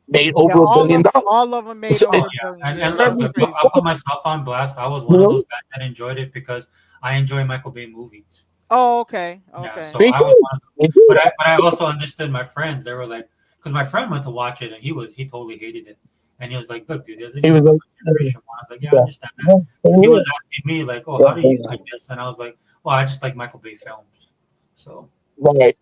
made Yeah, over $1 billion. all of them made So- over Oh, a yeah. billion. And Yeah, look, that's look, crazy. I'll put myself on blast. I was one of those guys that enjoyed it because I enjoy Michael Bay movies. Oh, okay. Yeah, Okay. so Me I was too. one of Me them. too. But I also understood my friends. They were like, because my friend went to watch it and he totally hated it. And he was like, look, dude, doesn't He even was look like, like Generation 1. I was like, yeah, I yeah. understand that. Yeah. He was asking me like, oh, Yeah. how do you like this? And I was like, well, I just like Michael Bay films. So Right.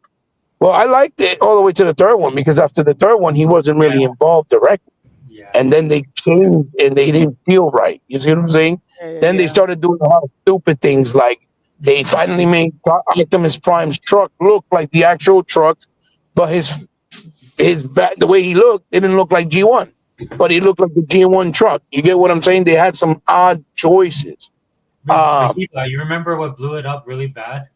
Well, I liked it all the way to the third one because after the third one, he wasn't really involved directly. yeah. And then they changed and they didn't feel right. You see what I'm saying? Yeah, Then they started doing a lot of stupid things like they finally made Optimus Prime's truck look like the actual truck, but his back, the way he looked, it didn't look like G1, but he looked like the G1 truck. You get what I'm saying? They had some odd choices. But Eva, you remember what blew it up really bad?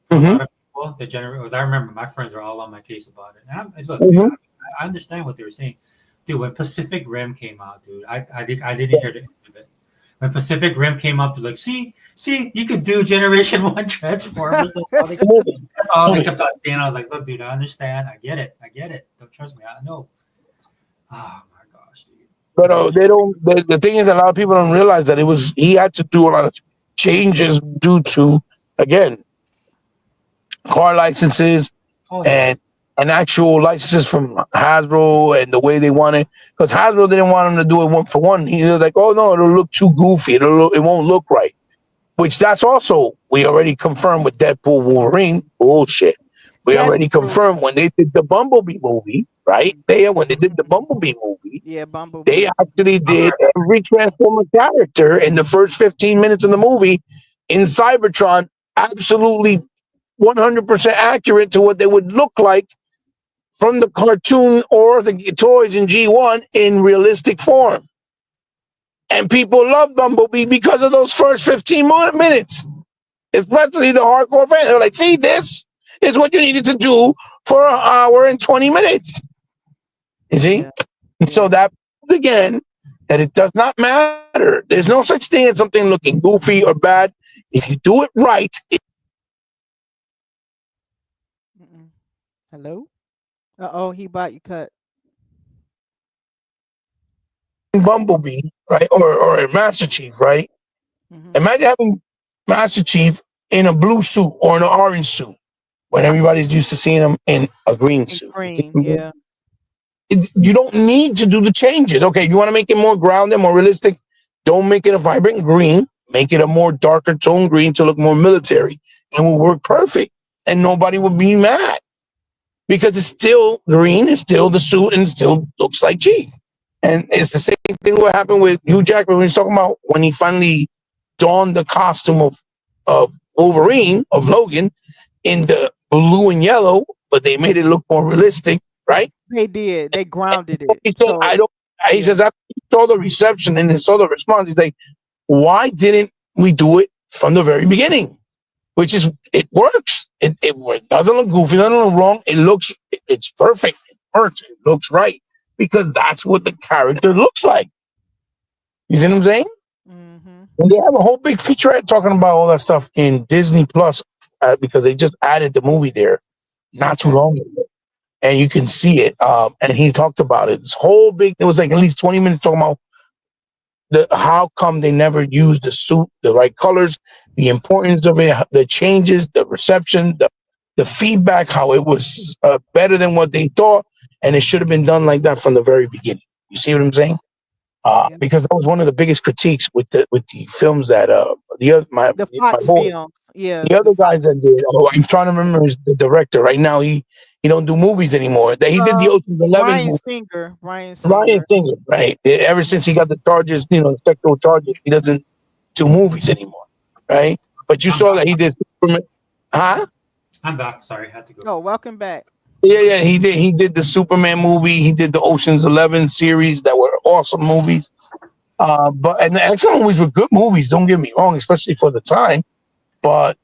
For a lot of people, the generation. I remember my friends were all on my case about it. And look, dude, I understand what they were saying, dude. When Pacific Rim came out, dude, I didn't hear the end of it. When Pacific Rim came out, they're like, see, you could do Generation 1 Transformers. That's all they kept on saying. I was like, look, dude, I understand. I get it. Don't trust me. I know. Oh my gosh, dude. But they don't. The thing is, a lot of people don't realize that he had to do a lot of changes due to, again, car licenses and actual licenses from Hasbro and the way they want it. Because Hasbro didn't want him to do it one for one. He was like, oh no, it'll look too goofy. It won't look right. Which that's also, we already confirmed with Deadpool Wolverine. Bullshit. We already confirmed when they did the Bumblebee movie, right? When they did the Bumblebee movie, Yeah, Bumblebee. they actually did every Transformer character in the first 15 minutes of the movie in Cybertron absolutely 100% accurate to what they would look like from the cartoon or the toys in G1 in realistic form. And people love Bumblebee because of those first 15 minutes, especially the hardcore fans. They're like, see, this is what you needed to do for an hour and 20 minutes. You see? Yeah. And so that, again, that it does not matter. There's no such thing as something looking goofy or bad. If you do it right, Hello? Uh-oh, he bought you cut. Bumblebee, right? Or Master Chief, right? Imagine having Master Chief in a blue suit or in an orange suit when everybody's used to seeing him in a green suit. Green, yeah. You don't need to do the changes. Okay, you want to make it more grounded, more realistic? Don't make it a vibrant green. Make it a more darker tone green to look more military, and will work perfect. And nobody will be mad because it's still green, it's still the suit, and it still looks like Chief. And it's the same thing what happened with Hugh Jackman when he's talking about when he finally donned the costume of Wolverine, of Logan, in the blue and yellow, but they made it look more realistic, right? They did. They grounded it. So he says after he saw the reception and he saw the response, he's like, why didn't we do it from the very beginning? Which is, it works. It doesn't look goofy, doesn't look wrong. It's perfect. It works. It looks right. Because that's what the character looks like. You see what I'm saying? And they have a whole big featurette talking about all that stuff in Disney Plus because they just added the movie there not too long ago. And you can see it. And he talked about it. This whole big, it was like at least 20 minutes talking about how come they never used the suit, the right colors, the importance of it, the changes, the reception, the feedback, how it was better than what they thought. And it should have been done like that from the very beginning. You see what I'm saying? Because that was one of the biggest critiques with the films that the Fox film. Yeah. The other guys that did. Oh, I'm trying to remember the director right now. He don't do movies anymore. He did the Ocean's 11 Brian movie. Singer. Brian Singer, right? Ever since he got the charges, sexual charges, he doesn't do movies anymore, right? But you saw that he did Superman. Huh? I'm back. Sorry, I had to go. Oh, welcome back. Yeah, he did the Superman movie. He did the Ocean's 11 series that were awesome movies. And the X-Men movies were good movies. Don't get me wrong, especially for the time. But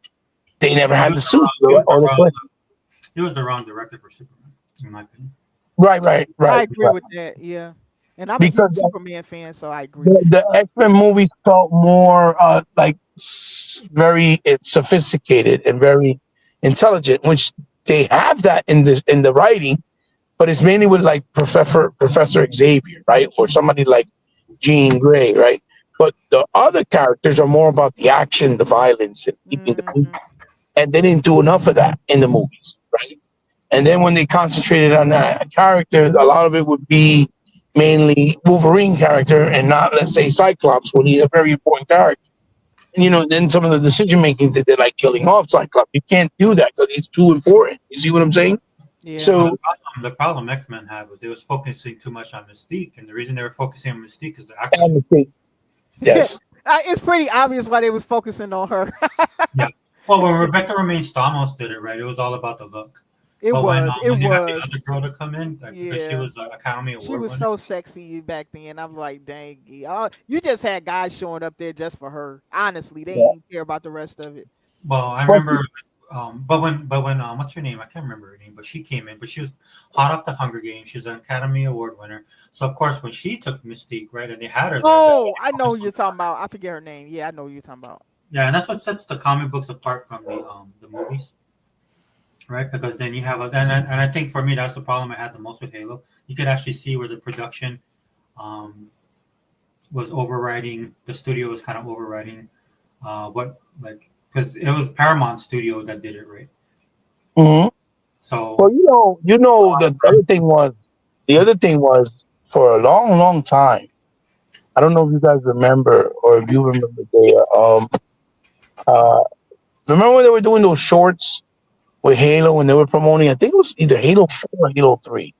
they never had the suit. He was the wrong director for Superman, in my opinion. Right. I agree with that. Yeah, and I'm a huge Superman fan, so I agree. The X-Men movies felt more very sophisticated and very intelligent, which they have that in the writing, but it's mainly with like Professor Xavier, right, or somebody like Jean Grey, right? But the other characters are more about the action, the violence, and keeping the peace. And they didn't do enough of that in the movies, right? And then when they concentrated on that character, a lot of it would be mainly Wolverine character and not, let's say, Cyclops, when he's a very important character. And, then some of the decision makings that they're like killing off Cyclops. You can't do that because he's too important. You see what I'm saying? Yeah. So The problem X-Men had was they was focusing too much on Mystique, and the reason they were focusing on Mystique is the actors. yes. It's pretty obvious why they was focusing on her. Yeah. Well, when Rebecca Romaine Stamos did it, right, it was all about the look. When you had the other girl to come in, because she was an Academy Award She was winner. so sexy back then. I'm like, dang, you just had guys showing up there just for her. Honestly, they didn't care about the rest of it. Well, I remember, but when what's her name? I can't remember her name, but she came in, but she was hot off the Hunger Games. She's an Academy Award winner. So of course, when she took Mystique, right, and they had her there. Oh, I know who you're talking about. I forget her name. Yeah, I know who you're talking about. Yeah, and that's what sets the comic books apart from the movies, right? Because then you have and I think for me that's the problem I had the most with Halo. You could actually see where the production was overriding. The studio was kind of overriding because it was Paramount Studio that did it, right? Mm-hmm. So well, the other thing was for a long, long time. I don't know if you guys remember or if you remember remember when they were doing those shorts with Halo and they were promoting, I think it was either Halo 4 or Halo 3,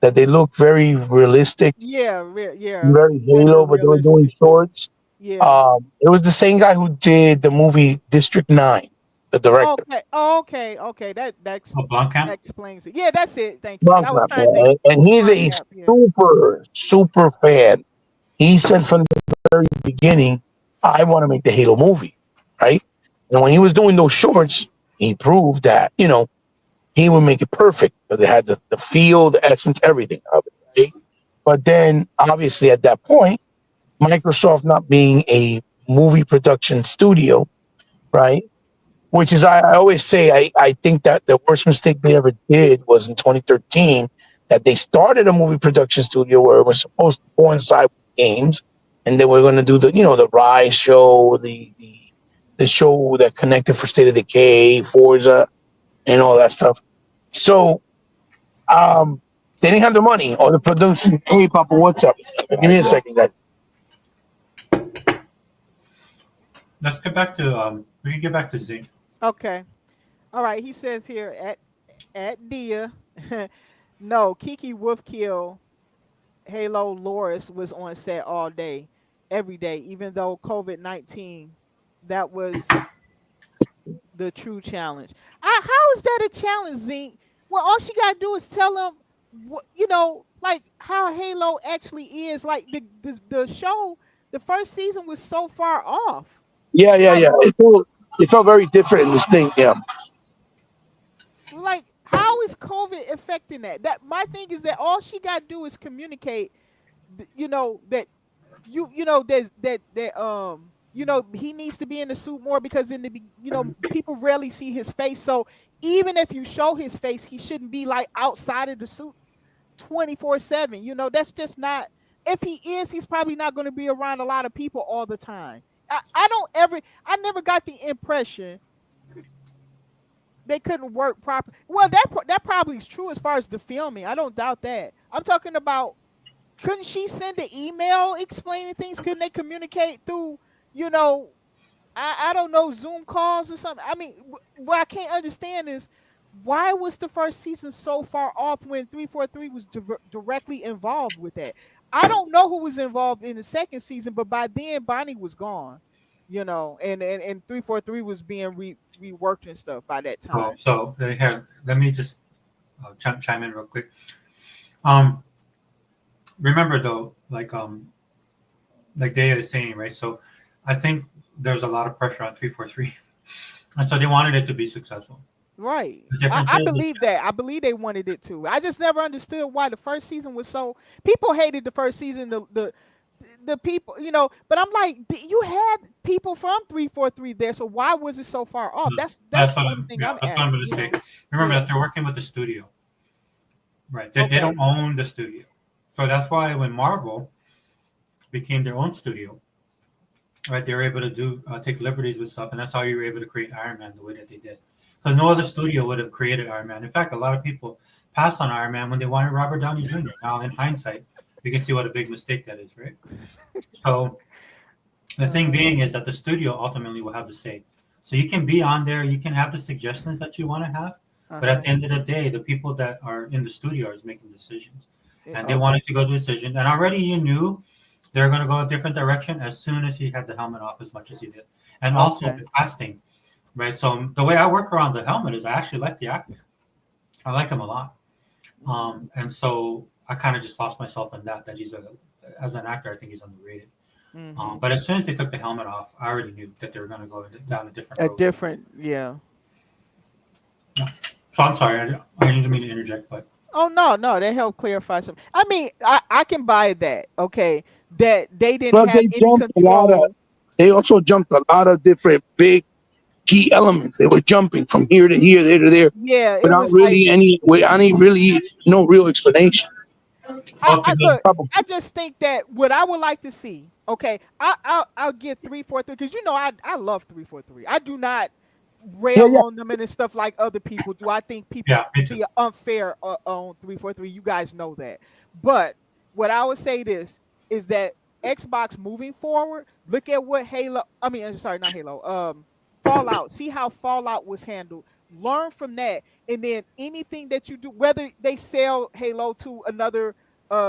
that they looked very realistic. Yeah. Very Halo, but they were doing shorts. Yeah. It was the same guy who did the movie District 9, the director. Okay. That explains it. Yeah, that's it. Thank you. Blancamp, I was trying to and he's a super fan. He said from the very beginning, I want to make the Halo movie, right? And when he was doing those shorts, he proved that, he would make it perfect. They had the feel, the essence, everything of it, right? But then, obviously, at that point, Microsoft not being a movie production studio, right? Which is, I always say, I think that the worst mistake they ever did was in 2013, that they started a movie production studio where it was supposed to coincide with games, and they were going to do the Rise show, the show that connected for State of Decay, Forza, and all that stuff. So, they didn't have the money or the production. Hey, Papa, what's up? Give me a second, guys. Let's get back to we can get back to Zinc. Okay. All right. He says here at Dia, no, Kiki Wolfkill, Halo Loris was on set all day, every day, even though COVID-19, that was the true challenge. How is that a challenge, Zink? Well, all she gotta do is tell them, like how Halo actually is. Like the show, the first season was so far off. Yeah. It felt very different and distinct. Yeah. Like, how is COVID affecting that? That my thing is that all she got to do is communicate. That he needs to be in the suit more because people rarely see his face. So even if you show his face, he shouldn't be like outside of the suit 24/7. That's just not. If he is, he's probably not going to be around a lot of people all the time. I never got the impression they couldn't work properly. Well, that probably is true as far as the filming. I don't doubt that. I'm talking about, couldn't she send an email explaining things? Couldn't they communicate through, I don't know, Zoom calls or something? I mean, what I can't understand is why was the first season so far off when 343 was directly involved with that? I don't know who was involved in the second season, but by then Bonnie was gone, and 343 was being reworked and stuff by that time. So let me just chime in real quick. Remember though, like Daya is saying, right? So I think there's a lot of pressure on 343, and so they wanted it to be successful. Right. I believe that. I believe they wanted it to. I just never understood why the first season was so. People hated the first season. The people, but I'm like, you had people from 343 there, so why was it so far off? That's one thing I'm asking. What I'm going to say. Remember that they're working with the studio. Right. They don't own the studio. So that's why when Marvel became their own studio, right, they were able to do take liberties with stuff, and that's how you were able to create Iron Man the way that they did. Because no other studio would have created Iron Man. In fact, a lot of people passed on Iron Man when they wanted Robert Downey Jr. Now, in hindsight, we can see what a big mistake that is, right? So the thing being is that the studio ultimately will have the say. So you can be on there, you can have the suggestions that you want to have, but at the end of the day, the people that are in the studio is making decisions, and they wanted to go to decision. And already you knew they're going to go a different direction as soon as he had the helmet off, as much as he did, and also the casting, right? So the way I work around the helmet is I actually like the actor. I like him a lot, and so I kind of just lost myself in that. That as an actor, I think he's underrated. But as soon as they took the helmet off, I already knew that they were going to go down a different road. Yeah. So I'm sorry, I didn't mean to interject, but Oh no, they help clarify some. I mean, I can buy that. Okay, that they didn't have any control. They also jumped a lot of different big key elements. They were jumping from here to here, there to there, Yeah, without really no real explanation. Look, I just think that what I would like to see. Okay, I'll get 343 because I love 343. I do not rail on them and stuff like other people do. I think people be unfair on 343. You guys know that. But what I would say is that Xbox moving forward, look at what not Halo, Fallout. See how Fallout was handled. Learn from that, and then anything that you do, whether they sell Halo to another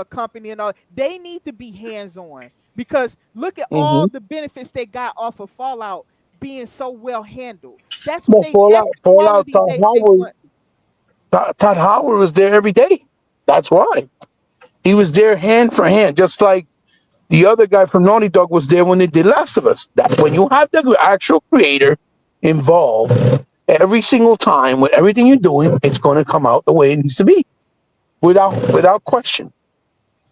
company and all, they need to be hands-on because look at all the benefits they got off of Fallout being so well handled. That's what Fallout. Todd Howard was there every day. That's why he was there hand for hand, just like the other guy from Naughty Dog was there when they did Last of Us. That when you have the actual creator involved every single time with everything you're doing, it's going to come out the way it needs to be, without question.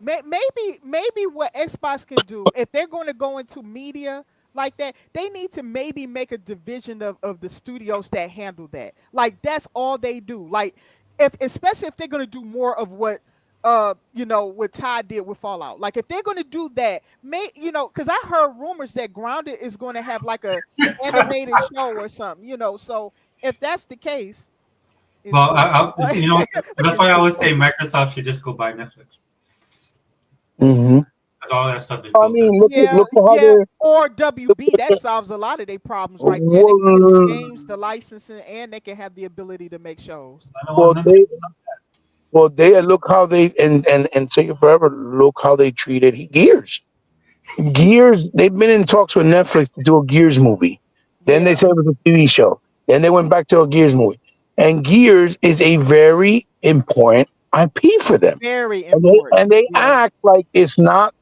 Maybe what Xbox can do if they're going to go into media like that, they need to maybe make a division of the studios that handle that. Like that's all they do. Like especially if they're going to do more of what what Todd did with Fallout. Like if they're going to do that, because I heard rumors that Grounded is going to have like a animated show or something. So if that's the case, well, that's why I always say Microsoft should just go buy Netflix. Mm-hmm. Because all that stuff is. I mean, look or WB that solves a lot of their problems right there. They can get the games, the licensing, and they can have the ability to make shows. They look how they and take it forever. Look how they treated Gears. Gears. They've been in talks with Netflix to do a Gears movie. Then they said it was a TV show. Then they went back to a Gears movie. And Gears is a very important IP for them. Very important. And they act like it's not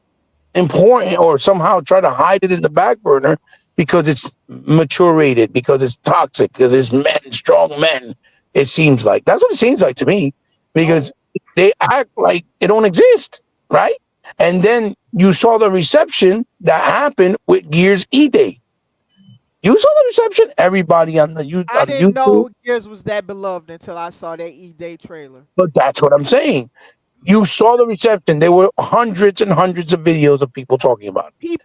important or somehow try to hide it in the back burner because it's mature rated, because it's toxic, because it's men, strong men. It seems like that's what it seems like to me, because they act like it don't exist, right? And then you saw the reception that happened with Gears E-Day. You saw the reception. Everybody on the YouTube. I didn't know Gears was that beloved until I saw that E-Day trailer. But that's what I'm saying. You saw the reception. There were hundreds and hundreds of videos of people talking about it.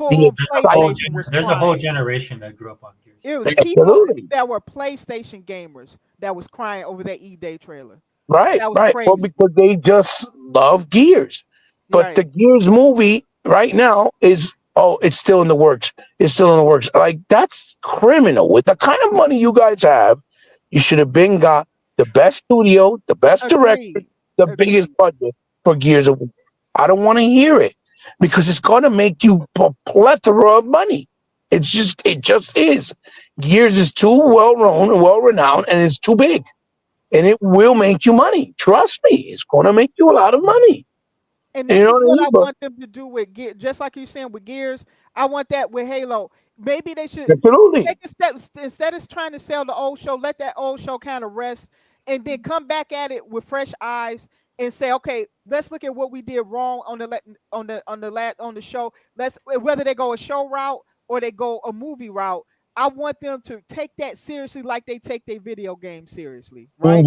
There's a whole generation that grew up on Gears. It was people that were PlayStation gamers that was crying over that E-Day trailer. Right. Well, because they just love Gears. But the Gears movie right now is, it's still in the works. It's still in the works. Like, that's criminal. With the kind of money you guys have, you should have got the best studio, the best director, the biggest budget for Gears of War. I don't want to hear it because it's going to make you a plethora of money. It just is. Gears is too well-known and well-renowned, and it's too big. And it will make you money. Trust me, it's going to make you a lot of money. And this is what I want them to do with Gears. Just like you're saying with Gears, I want that with Halo. Maybe they should take a step. Instead of trying to sell the old show, let that old show kind of rest and then come back at it with fresh eyes and say, okay, let's look at what we did wrong on the show. Let's, whether they go a show route or they go a movie route, I want them to take that seriously like they take their video game seriously, right?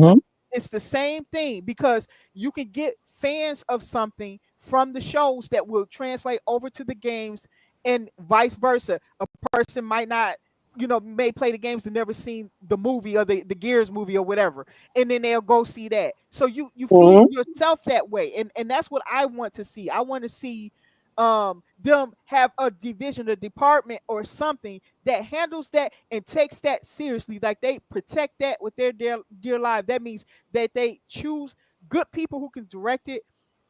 it's the same thing, because you can get fans of something from the shows that will translate over to the games, and vice versa. A person might not, may play the games and never seen the movie, or the Gears movie or whatever, and then they'll go see that. So you feed yourself that way, and that's what I want to see. I want to see them have a division, a department, or something that handles that and takes that seriously. Like, they protect that with their dear life. That means that they choose good people who can direct it.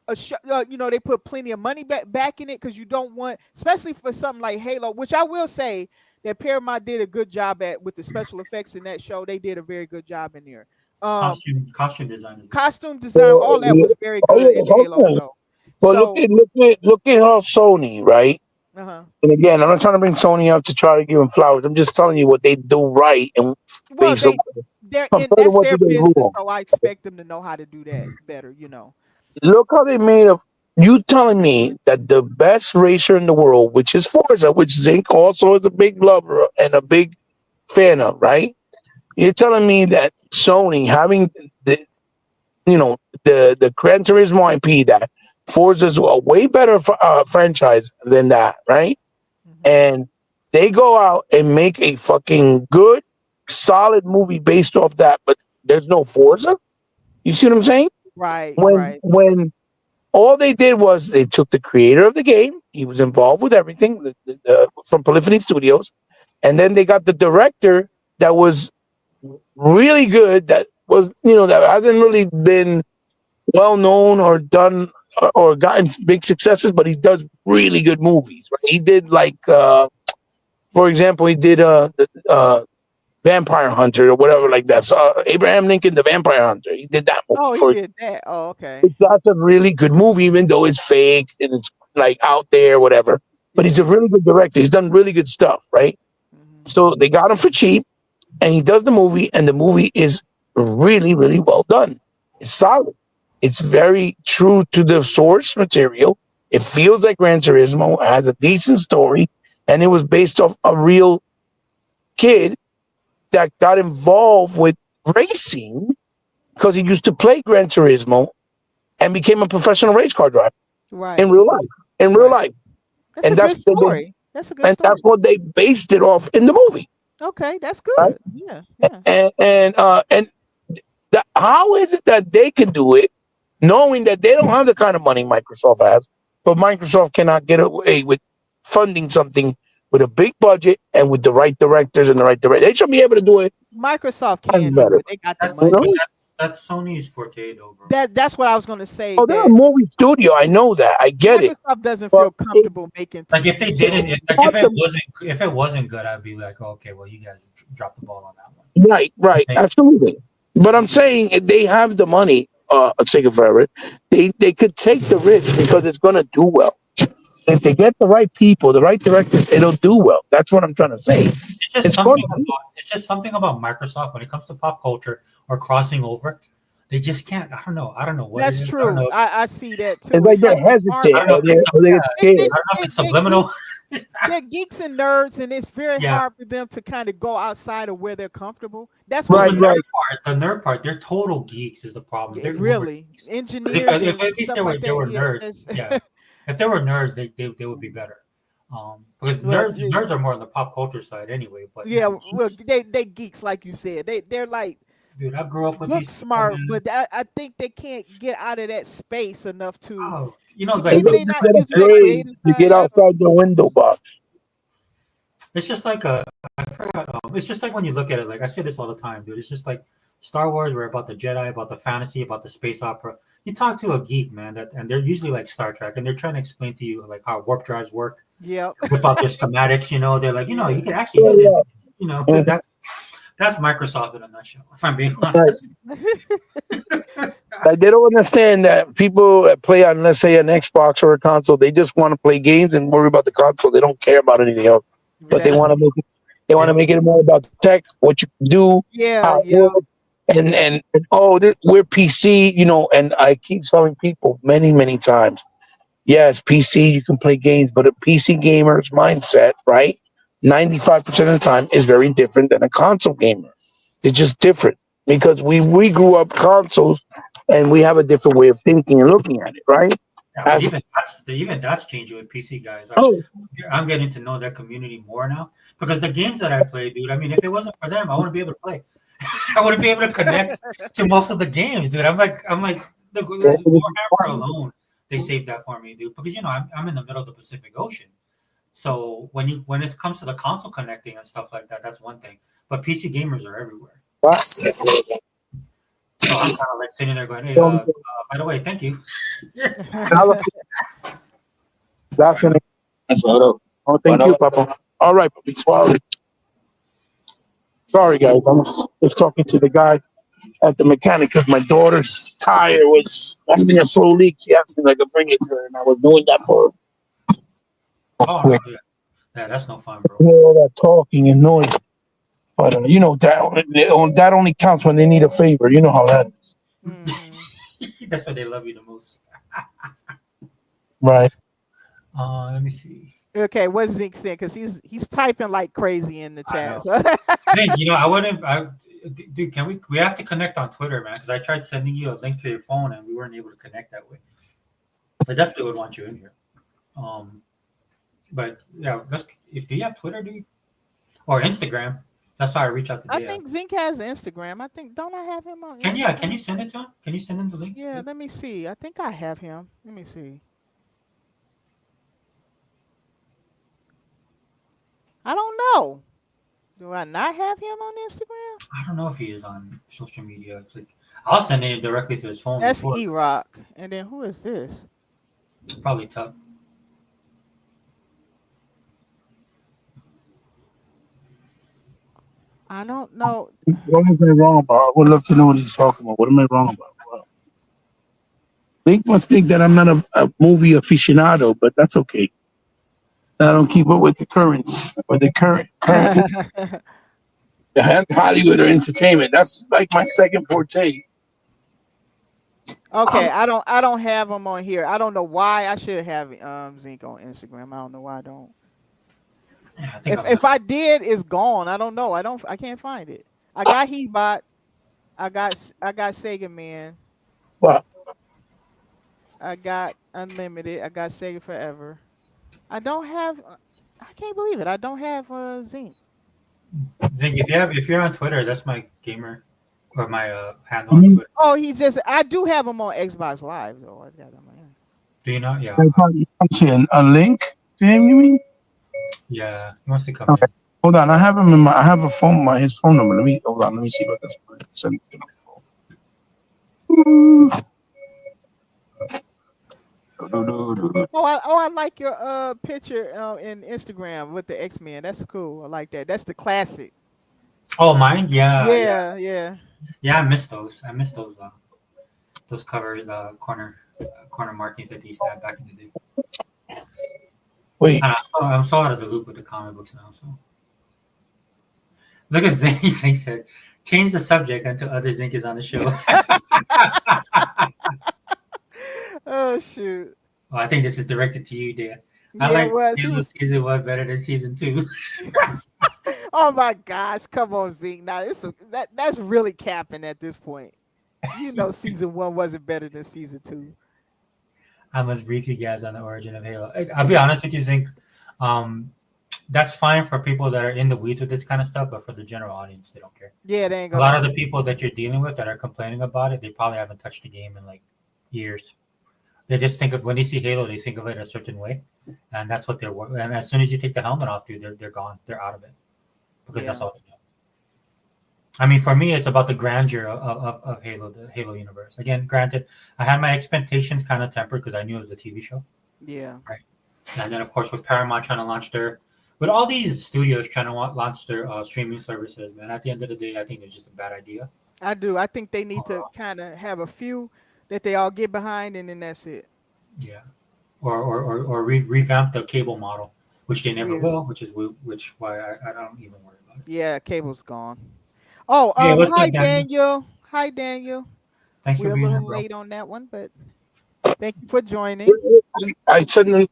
They put plenty of money back in it, because you don't want, especially for something like Halo, which I will say that Paramount did a good job at with the special effects in that show. They did a very good job in there. Costume design. All that was very good in the Halo show. Well, So, look at how Sony, right? uh-huh. And again, I'm not trying to bring Sony up to try to give them flowers. I'm just telling you what they do right, and Well, based on that's their business, so I expect them to know how to do that better. Look how they made a. You telling me that the best racer in the world, which is Forza, which Zink also is a big lover and a big fan of, right? You're telling me that Sony having the Gran Turismo IP, that Forza's a way better franchise than that, right? And they go out and make a fucking good, solid movie based off that, but there's no Forza. You see what I'm saying? Right. When all they did was they took the creator of the game, he was involved with everything from Polyphony Studios, and then they got the director that was really good, that was that hasn't really been well known or done or gotten big successes, but he does really good movies. Right? He did for example, he did Vampire Hunter or whatever like that. So Abraham Lincoln, the Vampire Hunter. He did that movie. Oh, he did that. Oh, okay. That's a really good movie, even though it's fake and it's like out there, whatever. But he's a really good director. He's done really good stuff, right? So they got him for cheap, and he does the movie, and the movie is really, really well done. It's solid. It's very true to the source material. It feels like Gran Turismo. It has a decent story, and it was based off a real kid that got involved with racing because he used to play Gran Turismo and became a professional race car driver in real life. That's a good story. That's a good story. That's what they based it off in the movie. Okay, that's good. Right? Yeah. And how is it that they can do it, knowing that they don't have the kind of money Microsoft has, but Microsoft cannot get away with funding something with a big budget and with the right directors and the right director? They should be able to do it. Microsoft can do it. They got that money. That's Sony's forte, though, bro. That's what I was going to say. Oh, they're a movie studio. I know that. I get it. Microsoft doesn't feel comfortable making. Like, if they didn't, if it wasn't good, I'd be like, okay, well, you guys dropped the ball on that one. Right, absolutely. But I'm saying if they have the money, take it forever. They could take the risk because it's going to do well. If they get the right people, the right directors, it'll do well. That's what I'm trying to say. It's just something about Microsoft when it comes to pop culture or crossing over. They just can't. I don't know what. That's true. I see that too. It's like they're hesitant. I don't know if it's subliminal. They're geeks and nerds, and it's very hard for them to kind of go outside of where they're comfortable. That's what the nerd part. They're total geeks is the problem. They're really engineers. If at least they were nerds, yeah. If they were nerds, they would be better. Because nerds are more on the pop culture side anyway. But well, they geeks, like you said. They're like, dude, I grew up with look these smart, but I think they can't get out of that space enough to. Like to get outside the window box. It's just like it's just like when you look at it. Like I say this all the time, dude. It's just like Star Wars. We're about the Jedi, about the fantasy, about the space opera. You talk to a geek, man, and they're usually like Star Trek, and they're trying to explain to you like how warp drives work. Yeah. About their schematics, they're like, you can actually do this. That's Microsoft in a nutshell, if I'm being honest. Like, they don't understand that people that play on, let's say, an Xbox or a console, they just want to play games and worry about the console. They don't care about anything else. But they want to make it. They want to make it more about the tech, what you can do, how it works. And we're PC, and I keep telling people many times, yes, PC, you can play games, but a PC gamer's mindset, right, 95% of the time is very different than a console gamer. It's just different. because we grew up consoles, and we have a different way of thinking and looking at it, right? Yeah, but As- even that's changing with PC guys. oh, I'm getting to know that community more now because the games that I play, dude. I mean, if it wasn't for them, I wouldn't be able to play. I wouldn't be able to connect to most of the games, dude. I'm like, look, Warhammer alone, they saved that for me, dude. Because I'm in the middle of the Pacific Ocean, so when it comes to the console connecting and stuff like that, that's one thing. But PC gamers are everywhere. So I'm kind of like sitting there going, hey, by the way, thank you. That's an. Oh, thank you, Papa. All right, Papi. Sorry, guys. I was just talking to the guy at the mechanic because my daughter's tire was having a slow leak. She asked me if I could bring it to her, and I was doing that for her. Oh, no, yeah, that's no fun, bro. All that talking and noise. But that only counts when they need a favor. You know how that is. That's why they love you the most. Right. Let me see. Okay, what's Zink saying? Because he's typing like crazy in the chat. Zink, I wouldn't. Dude, we have to connect on Twitter, man? Because I tried sending you a link to your phone and we weren't able to connect that way. I definitely would want you in here. But yeah, do you have Twitter, dude, or Instagram? That's how I reach out to. I think Zink has Instagram. Don't I have him on? Can you send it to him? Can you send him the link? Yeah, let me see. I think I have him. Let me see. I don't know. Do I not have him on Instagram? I don't know if he is on social media. I'll send it directly to his phone. That's E-Rock. And then who is this? Probably Tuck. I don't know. What am I wrong about? I would love to know what he's talking about. What am I wrong about? Well, Link must think that I'm not a movie aficionado, but that's okay. I don't keep up with the currents or the current the Hollywood or entertainment. That's like my second forte. Okay, I don't have him on here. I don't know why. I should have Zink on Instagram. I don't know why I don't. Yeah, if I did, it's gone. I don't know. I can't find it. I got Hebot. I got Sega Man. What? I got Unlimited. I got Sega Forever. I don't have. I can't believe it. I don't have Zink. Zink, if you're on Twitter, that's my gamer or my handle on Twitter. Oh, I do have him on Xbox Live though. I got him. Do you not? Yeah. A link to him, you mean? Yeah, he wants to come. Okay. Hold on, I have him in I have his phone number. Let me see what this is. I like your picture in Instagram with the X-Men. That's cool. I like that. That's the classic. Oh, mine? Yeah. Yeah, I miss those. Those covers, corner markings that they used to have back in the day. Wait. I'm so out of the loop with the comic books now. So look at Zink. Zink said, change the subject until other Zink is on the show. Oh shoot! Well, I think this is directed to you, Dan. I like season 1 better than season 2. Oh my gosh! Come on, Zink. Now that's really capping at this point. You know, season 1 wasn't better than season 2. I must brief you guys on the origin of Halo. I'll be honest with you, Zink. That's fine for people that are in the weeds with this kind of stuff, but for the general audience, they don't care. Yeah, they ain't a lot of the people that you're dealing with that are complaining about it, they probably haven't touched the game in like years. They just think of when they see Halo, they think of it a certain way, and that's what they're. And as soon as you take the helmet off, dude, they're gone. They're out of it because that's all they know. I mean, for me, it's about the grandeur of Halo, the Halo universe. Again, granted, I had my expectations kind of tempered because I knew it was a TV show. Yeah. Right. And then, of course, with Paramount trying to launch with all these studios trying to launch their streaming services, man, at the end of the day, I think it's just a bad idea. I do. I think they need to kind of have a few that they all get behind, and then that's it. Yeah. Or revamp the cable model, which they never will, which why I don't even worry about it. Yeah, cable's gone. Oh, hi, Daniel. Hi, Daniel. Thanks for being here, We're a little late on that one, but thank you for joining. I sent you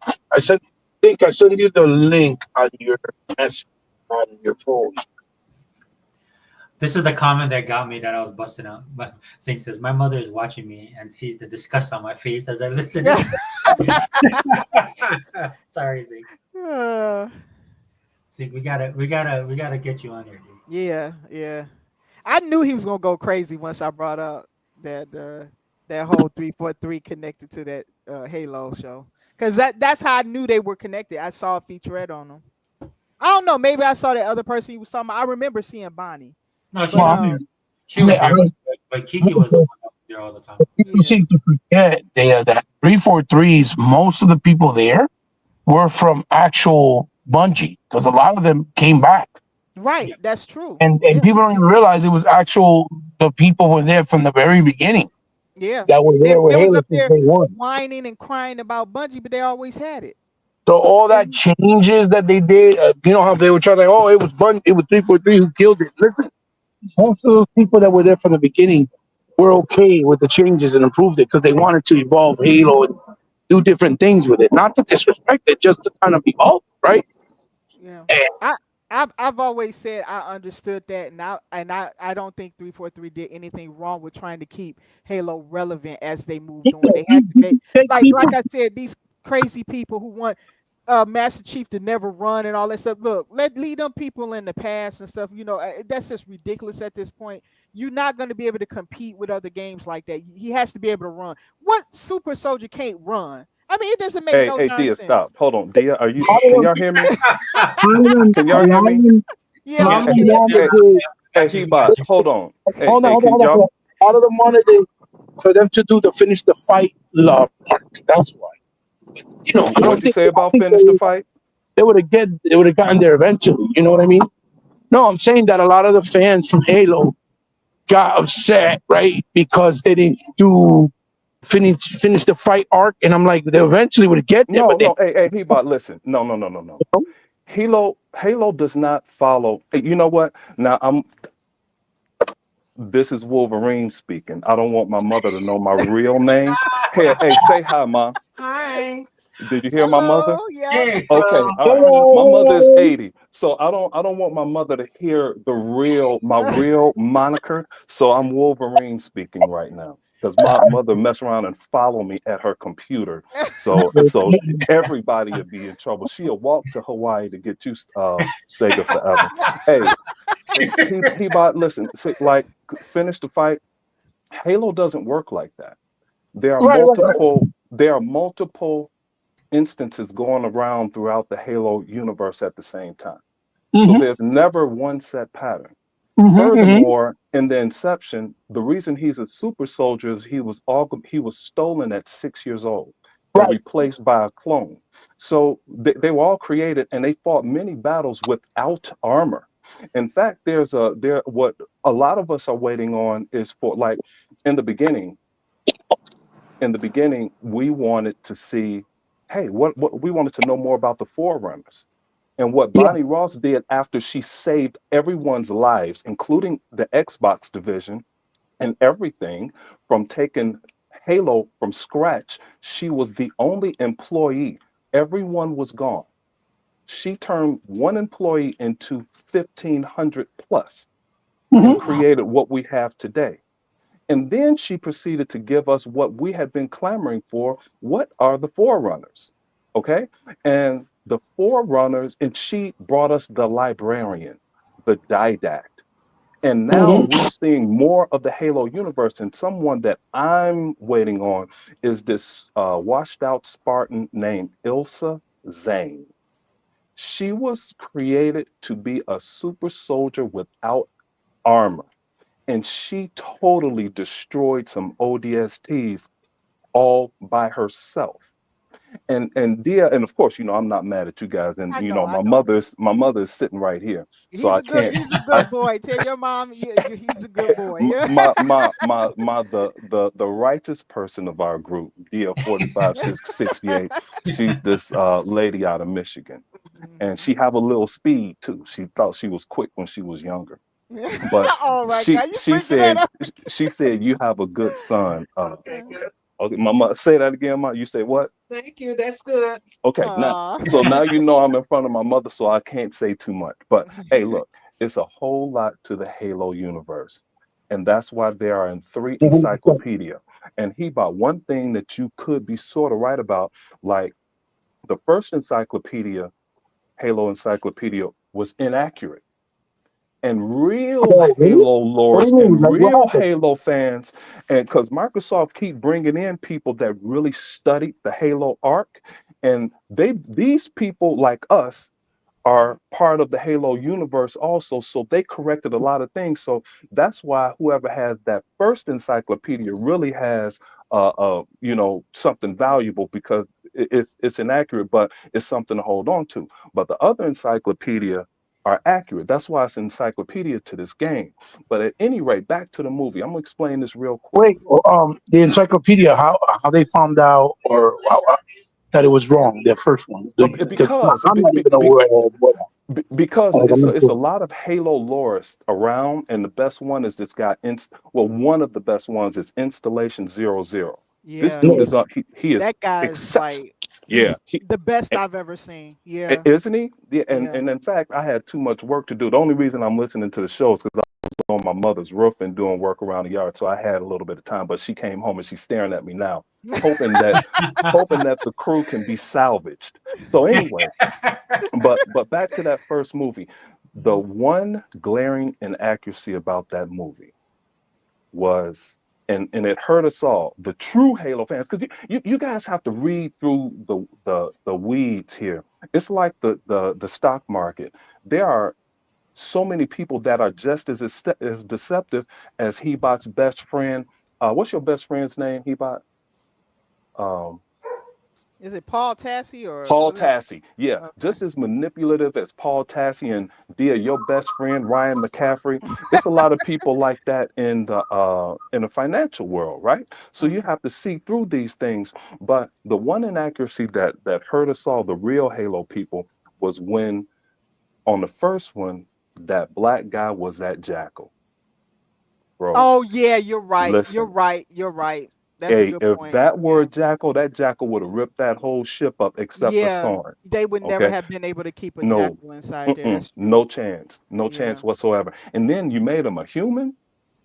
the link on your message on your phone. This is the comment that got me that I was busting out. But Zink says, "My mother is watching me and sees the disgust on my face as I listen." Sorry, Zink. Uh, Zink, we gotta get you on here, dude. yeah. I knew he was gonna go crazy once I brought up that whole 343 connected to that Halo show. Cause that's how I knew they were connected. I saw a featurette on them. I don't know. Maybe I saw that other person he was talking about. I remember seeing Bonnie. No, she But was there. She was there, but Kiki was the one that was there all the time. People yeah, seem to forget that 343s, most of the people there were from actual Bungie because a lot of them came back. right. That's true. And Yeah, people don't even realize it was actual, the people were there from the very beginning yeah. that were They, there with they was Halo up since there day one. whining and crying about Bungie, but they always had it. So all that changes that they did, you know how they were trying to, oh, it was 343 who killed it. Listen, most of those people that were there from the beginning were okay with the changes and improved it because they wanted to evolve Halo and do different things with it. Not to disrespect it, just to kind of evolve, right? Yeah. And I've always said I understood that, and I don't think 343 did anything wrong with trying to keep Halo relevant as they moved on. They had to make like I said, these crazy people who want Master Chief to never run and all that stuff. Look, lead them people in the past and stuff. You know, that's just ridiculous at this point. You're not going to be able to compete with other games like that. He has to be able to run. What super soldier can't run? I mean, it doesn't make no Hey, darn Dia, sense. stop. Hold on. Dia, can y'all hear me? Can y'all hear me? Yeah, Lot we of them can. wanted Hey, He-Bot, hold on. Hey, hold hey, on. can y'all? A lot of them wanted for them to do the finish the fight love arc. That's why. You know, I don't What'd you think, say about finish the fight? they would have gotten there eventually. You know what I mean? No, I'm saying that a lot of the fans from Halo got upset, right? Because they didn't do finish the fight arc, and I'm like, they eventually would get there. No. Hey, He-Bot, listen. No. Halo does not follow. Hey, you know what? Now this is Wolverine speaking. I don't want my mother to know my real name. Hey, say hi, Mom. Hi. Did you hear my mother? Hello, yeah. Hey. Okay, all right. My mother is 80, so I don't want my mother to hear my real moniker. So I'm Wolverine speaking right now because my mother mess around and follow me at her computer. So everybody would be in trouble. She'll walk to Hawaii to get you Sega forever. Hey, he listen, see, like finish the fight. Halo doesn't work like that. There are multiple instances going around throughout the Halo universe at the same time. So there's never one set pattern. Furthermore, in the inception, the reason he's a super soldier is he was stolen at 6 years old and replaced by a clone. So they were all created and they fought many battles without armor. In fact, what a lot of us are waiting on is for, like, in the beginning, we wanted to see, hey, what we wanted to know more about the Forerunners. And what Bonnie Ross did after she saved everyone's lives, including the Xbox division and everything, from taking Halo from scratch, she was the only employee. Everyone was gone. She turned one employee into 1,500 plus and created what we have today. And then she proceeded to give us what we had been clamoring for. What are the Forerunners? Okay. And the Forerunners, and she brought us the librarian, the didact. And now we're seeing more of the Halo universe. And someone that I'm waiting on is this washed out Spartan named Ilsa Zane. She was created to be a super soldier without armor. And she totally destroyed some ODSTs all by herself. And Dia, and of course, I'm not mad at you guys. And I know. my mother is sitting right here. So He's I a good. can't He's a good boy. Tell your mom he's a good boy. Yeah. the righteous person of our group, Dia 45668. She's this lady out of Michigan. And she have a little speed too. She thought she was quick when she was younger. But Oh my God, you she freaking that said you have a good son. Okay, good. Okay, Mama, say that again, Ma. You say what? Thank you. That's good. Okay, now Aw. so now I'm in front of my mother, so I can't say too much. But hey, look, It's a whole lot to the Halo universe. And that's why they are in 3 encyclopedia. And he bought one thing that you could be sort of right about, like the first encyclopedia, Halo encyclopedia, was inaccurate. And real Oh, really? Halo What do lords you mean? and Like, what real happened? Halo fans, and because Microsoft keep bringing in people that really studied the Halo arc, and these people like us are part of the Halo universe also, so they corrected a lot of things. So that's why whoever has that first encyclopedia really has something valuable, because it's inaccurate, but it's something to hold on to. But the other encyclopedia are accurate. That's why it's encyclopedia to this game. But at any rate, back to the movie. I'm gonna explain this real quick. Wait, the encyclopedia, how they found out or that it was wrong, their first one? Because Because I'm not even aware of what. because Like, I'm not it's a sure. lot of Halo lorists around, and the best one is this guy. One of the best ones is Installation 00. This Yeah, dude is he is that guy is exceptional. like Yeah, he's the best I've ever seen. Yeah, isn't he? Yeah, yeah. and in fact, I had too much work to do. The only reason I'm listening to the show is because I was on my mother's roof and doing work around the yard, so I had a little bit of time. But she came home and she's staring at me now, hoping that the crew can be salvaged. So anyway, but back to that first movie. The one glaring inaccuracy about that movie was, and it hurt us all, the true Halo fans, because you guys have to read through the weeds here. It's like the stock market. There are so many people that are just as deceptive as Hebot's best friend. What's your best friend's name, Hebot? Um, Is it Paul Tassi or Paul was it? Tassi, yeah, Okay. just as manipulative as Paul Tassi, and Dia, your best friend Ryan McCaffrey. It's a lot of people like that in the financial world, right? So you have to see through these things. But the one inaccuracy that hurt us all, the real Halo people, was when on the first one that black guy was that Jackal, bro. Oh yeah, you're right. You're Listen, right. You're right. That's a hey, good if point. that were Yeah. that Jackal would have ripped that whole ship up except for Yeah. Soren. They would never Okay. have been able to keep a No, jackal inside there. That's true. no chance, no Yeah. chance whatsoever. And then you made him a human,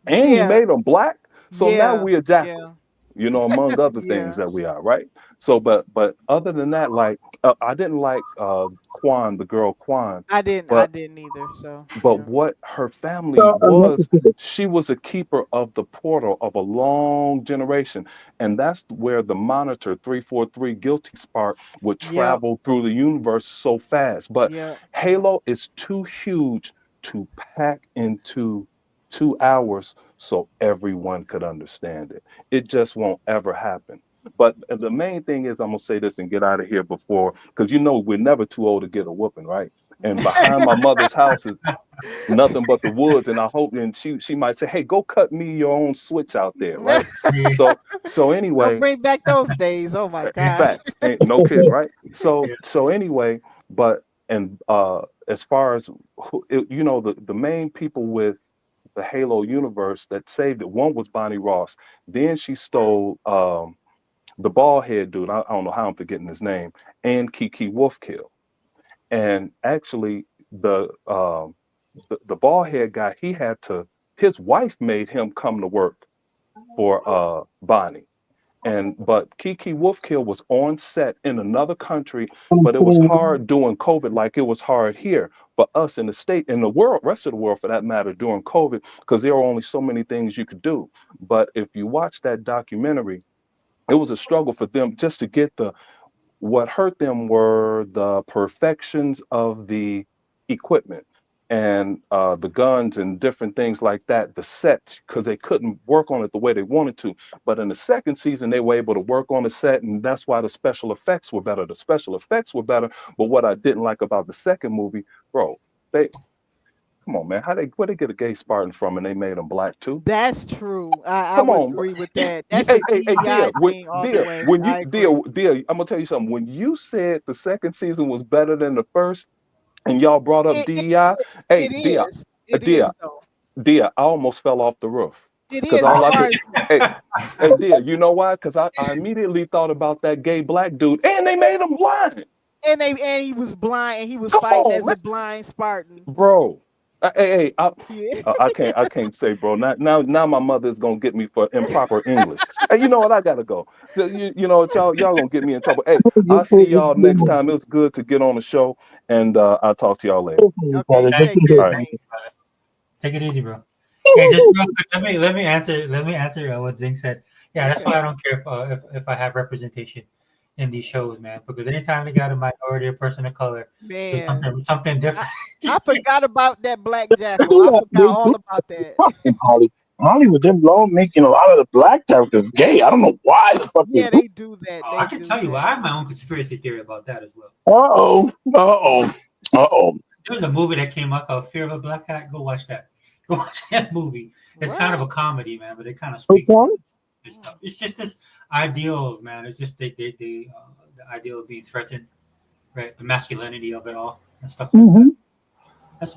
and you Yeah. made him black. So now Yeah. we're a jackal, Yeah. among other things Yeah. that we are, right? So, but other than that, like I didn't like Quan, the girl Quan, I but didn't either. So but yeah. what her family So, let me was, see this. she was a keeper of the portal of a long generation. And that's where the monitor 343 Guilty Spark would Yep. travel through the universe so fast. But Yep. Yep. Halo is too huge to pack into 2 hours so everyone could understand it. It just won't ever happen. But the main thing is, I'm gonna say this and get out of here before, because we're never too old to get a whooping, right? And behind my mother's house is nothing but the woods, and I hope, and she might say, hey, go cut me your own switch out there, right? So Don't anyway, bring back those days. Oh my gosh. facts, ain't no kidding, right? So anyway, but and as far as the main people with the Halo universe that saved it, one was Bonnie Ross. Then she stole the bald head dude, I don't know how I'm forgetting his name, and Kiki Wolfkill. And actually, the bald head guy, his wife made him come to work for Bonnie. But Kiki Wolfkill was on set in another country, but it was hard doing COVID, like it was hard here for us in the state, in the world, rest of the world for that matter, during COVID, because there were only so many things you could do. But if you watch that documentary, it was a struggle for them just to get what hurt them were the perfections of the equipment and the guns and different things like that, the sets, because they couldn't work on it the way they wanted to. But in the second season, they were able to work on the set, and that's why the special effects were better. The special effects were better. But what I didn't like about the second movie, bro, they come on, man, where they get a gay Spartan from, and they made him black too? That's true. I Come would on, bro. agree with that. That's Hey, a hey, DEI thing all the way. When you, I agree. I'm gonna tell you something. When you said the second season was better than the first, and y'all brought up It, it, DEI, hey, it Dia, is. It Dia, is though. Dia, I almost fell off the roof It because is as all I far could, as hey, hey, Dia, you know why? Because I immediately thought about that gay black dude, and they made him blind. and he was blind and he was Come fighting on, as man, a blind Spartan. bro. Hey, Yeah. I can't say, bro. Now my mother is gonna get me for improper English. Hey, you know what? I gotta go. You know what, y'all gonna get me in trouble. Hey, I'll see y'all next time. It was good to get on the show, and I'll talk to y'all later. Okay, you Thanks, take man. care, All right. Zane. Thanks, brother. Take it easy, bro. Hey, just real quick, let me answer what Zing said. Yeah, that's Okay. why I don't care if I have representation in these shows, man. Because anytime they got a minority or person of color do Man, something I, different. I forgot about that black They jackal. do I that. forgot They all do about that. that in Hollywood. Hollywood, they're low making a lot of the black characters gay. I don't know why the fuck they Yeah, do. they do that. Oh, They I can do tell you, that. I have my own conspiracy theory about that as well. Uh-oh. There was a movie that came out called Fear of a Black Hat. Go watch that. Go watch that movie. It's kind of What? a comedy, man, but it kind of Which speaks to one? this stuff. It's just this ideals, man. It's just the ideal of being threatened, right? The masculinity of it all and stuff like that. Mm-hmm.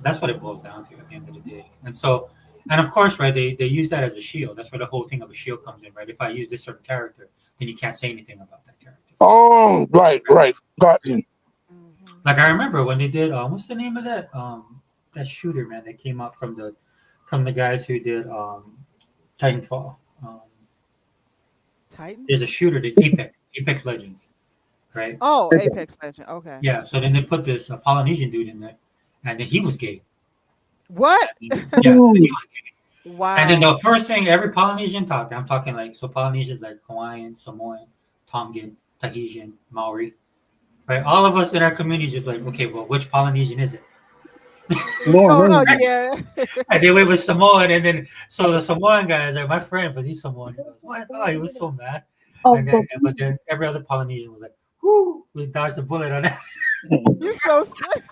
That's what it boils down to at the end of the day. And so, and of course, right? They use that as a shield. That's where the whole thing of a shield comes in, right? If I use this certain character, then you can't say anything about that character. Oh, right. Got you. Hmm. Like I remember when they did what's the name of that shooter, man, that came out from the guys who did Titanfall. Um, Titan? there's a shooter, the Apex Legends, right? Oh, Apex Legend. Okay. Yeah. So then they put this Polynesian dude in there, and then he was gay. What? Yeah, so he was gay. And then Wow. the first thing every Polynesian talk, I'm talking like so Polynesians like Hawaiian, Samoan, Tongan, Tahitian, Maori, right? All of us in our community just like, okay, well, which Polynesian is it? Oh, oh No. yeah. And they went with Samoan, and then so the Samoan guy is like, my friend, but he's Samoan. He goes, what? Oh, he was so mad. And then, but then every other Polynesian was like, whoo, we dodged the bullet on that. You're so sick.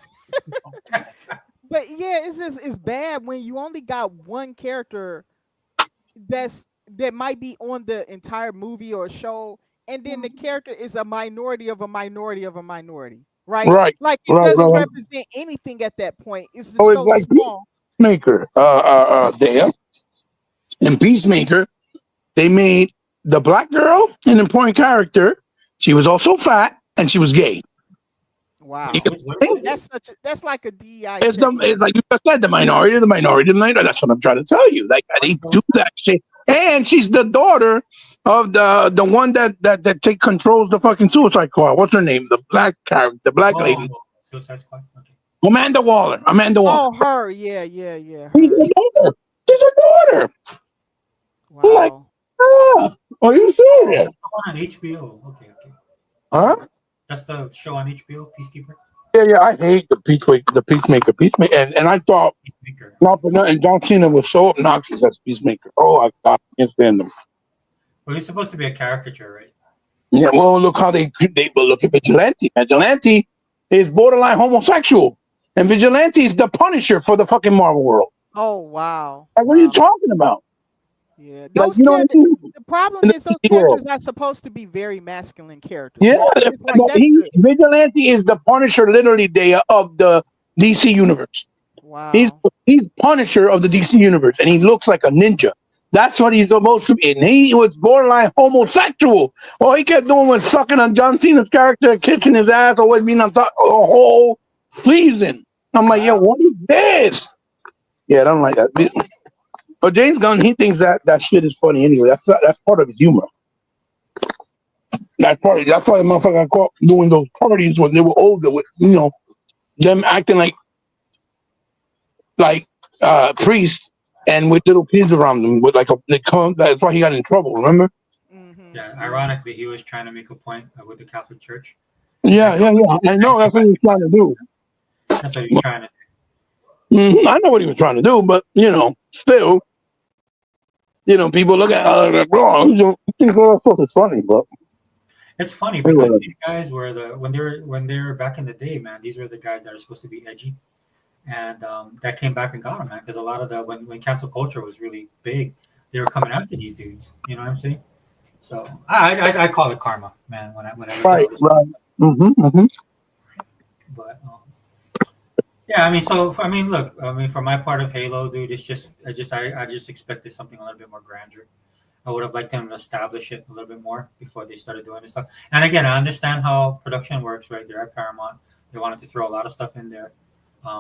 But yeah, it's bad when you only got one character that might be on the entire movie or show, and then the character is a minority of a minority of a minority, right? Right. Like it Right. doesn't Right. represent anything at that point. It's So just it's so like small. Peacemaker, there. In Peacemaker, they made the black girl an important character. She was also fat and she was gay. You Wow. get what I'm saying? That's like a DEI It's, check. it's like you just said, the minority. That's what I'm trying to tell you. Like they do that shit. And she's the daughter of the one that controls the fucking Suicide Squad. What's her name? The black character, the black lady. Suicide Squad. Okay. Amanda Waller. Oh, her. Yeah, her. She's a daughter. She's a daughter. I'm like, Wow. are you Oh, serious? that's the one on HBO. Okay. Huh? That's the show on HBO, Peacekeeper. Yeah. I hate the Peacemaker, and I thought Peacemaker. not for nothing. John Cena was so obnoxious as Peacemaker. Oh, I can't stand him. Well, he's supposed to be a caricature, right? Yeah. Well, look how they look at Vigilante. Vigilante is borderline homosexual, and Vigilante is the Punisher for the fucking Marvel world. Oh, wow. Like, what are you talking about? Yeah, Like, those you know what I characters. mean? The problem In the is those DC world. characters are supposed to be very masculine characters. Yeah, It's like but that's the Vigilante is the Punisher, literally, of the DC universe. He's wow. Punisher of the DC universe, and he looks like a ninja. That's what he's supposed to be. And he was borderline homosexual. All he kept doing was sucking on John Cena's character, kissing his ass, always being on top the whole season. I'm like, yo, what is this? Yeah, I don't like that. But James Gunn, he thinks that shit is funny anyway. That's part of his humor. That's why the motherfucker got caught doing those parties when they were older with, them acting like priests and with little kids around them with that's why he got in trouble, remember? Yeah, ironically, he was trying to make a point with the Catholic Church. Yeah. I know that's what he was trying to do. That's what he was trying to I know what he was trying to do, but still, people look at bro, that's supposed to be funny, but It's funny because these guys were when they were back in the day, man. These were the guys that are supposed to be edgy, and that came back and got them, man. Because a lot of when cancel culture was really big, they were coming after these dudes. You know what I'm saying? So I call it karma, man. When I right. But yeah, I mean, look, for my part of Halo, dude, it's just I just expected something a little bit more grandeur. I would have liked them to establish it a little bit more before they started doing this stuff. And again, I understand how production works, right? They're at Paramount. They wanted to throw a lot of stuff in there.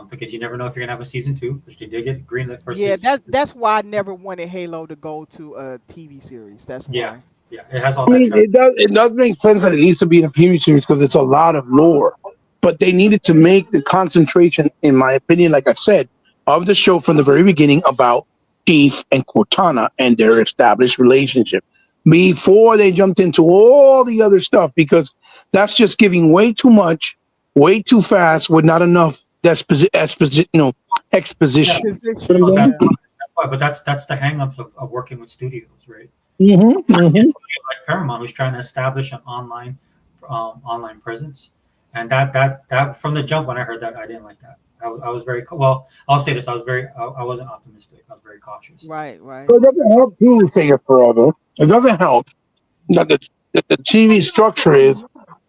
because you never know if you're gonna have a season 2, which they did get greenlit for Yeah, season. that's why I never wanted Halo to go to a TV series. That's Yeah, why. yeah, it has all I that mean, traffic. it does make sense that it needs to be in a period series because it's a lot of lore. But they needed to make the concentration, in my opinion, like I said, of the show from the very beginning about Keith and Cortana and their established relationship before they jumped into all the other stuff, because that's just giving way too much, way too fast, with not enough Yeah, exposition. Exposition. well, Yeah. that's why, but that's the hangups of working with studios, right? Mm-hmm, mm-hmm. Like Paramount, who's trying to establish an online presence, and that from the jump when I heard that, I didn't like that. I was very well. I'll say this: I wasn't optimistic. I was very cautious. Right. Right. So it doesn't help too, say it forever. It doesn't help that the TV structure is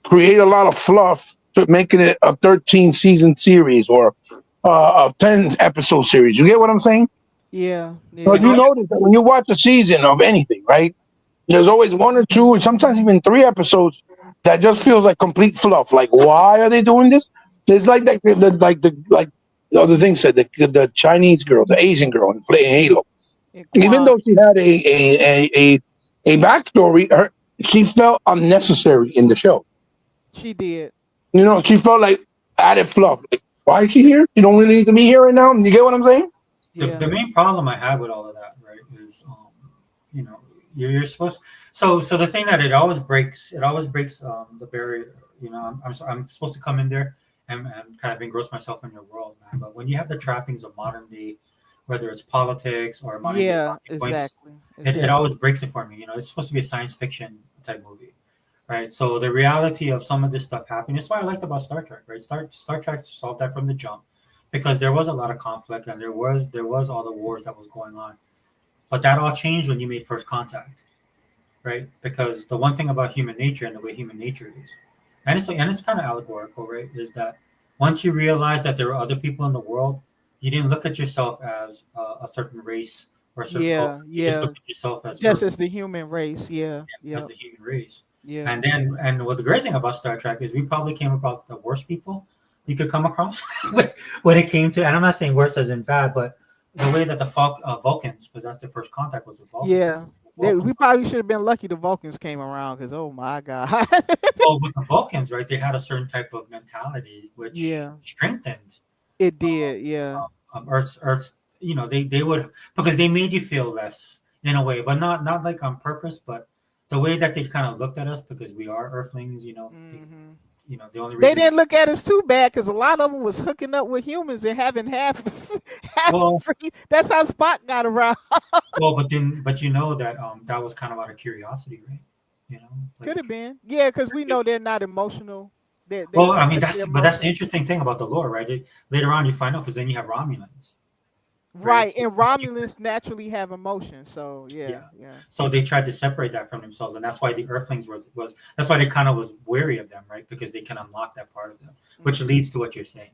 create a lot of fluff to making it a 13 season series or a 10 episode series. You get what I'm saying? Yeah. But Yeah. you notice that when you watch a season of anything, right? There's always one or two, or sometimes even 3 episodes that just feels like complete fluff. Like, why are they doing this? It's like the other thing said, the Chinese girl, the Asian girl playing Halo. And Even Quan, though she had a backstory, she felt unnecessary in the show. she did. You know, she felt like added fluff. Like, why is she here? You don't really need to be here right now. You get what I'm saying? Yeah. The main problem I have with all of that, right, is you know, you're supposed. So the thing that it always breaks the barrier. You know, I'm supposed to come in there and kind of engross myself in your world, man. But when you have the trappings of modern day, whether it's politics or modern day Yeah. talking points, Exactly. it Exactly. always breaks it for me. You know, it's supposed to be a science fiction type movie, right? So the reality of some of this stuff happening. That's why I liked about Star Trek, right? Star Trek solved that from the jump because there was a lot of conflict and there was all the wars that was going on. But that all changed when you made first contact, right? Because the one thing about human nature and the way human nature is, and it's kind of allegorical, right? Is that once you realize that there are other people in the world, you didn't look at yourself as a certain race or a certain culture. Yeah. You just Yeah. looked at yourself as Just Earth, as the human race. Yeah. as Yeah. the human race. Yeah. And what the great thing about Star Trek is we probably came about the worst people you could come across when it came to, and I'm not saying worse as in bad, but the way that the Vulcans, because that's their first contact was with Vulcans. Yeah. We probably should have been lucky the Vulcans came around because oh my god. Well, with the Vulcans, right, they had a certain type of mentality which Yeah. strengthened It did. Yeah. Earth's. You know, they would, because they made you feel less in a way, but not like on purpose, but the way that they kind of looked at us because we are Earthlings. You know, Hmm. the only They reason. didn't look at us too bad because a lot of them was hooking up with humans and having half Well, free. That's how Spock got around. but you know that that was kind of out of curiosity, right? You know, Could have like, been. Yeah, because we know they're not emotional. They well, I mean suppress their that's the emotions. interesting thing about the lore, right? Later on you find out because then you have Romulans, right? Right. And Romulans naturally have emotions. So yeah, Yeah. yeah. So they tried to separate that from themselves, and that's why the Earthlings was that's why they kind of was wary of them, right? Because they can unlock that part of them, which leads to what you're saying.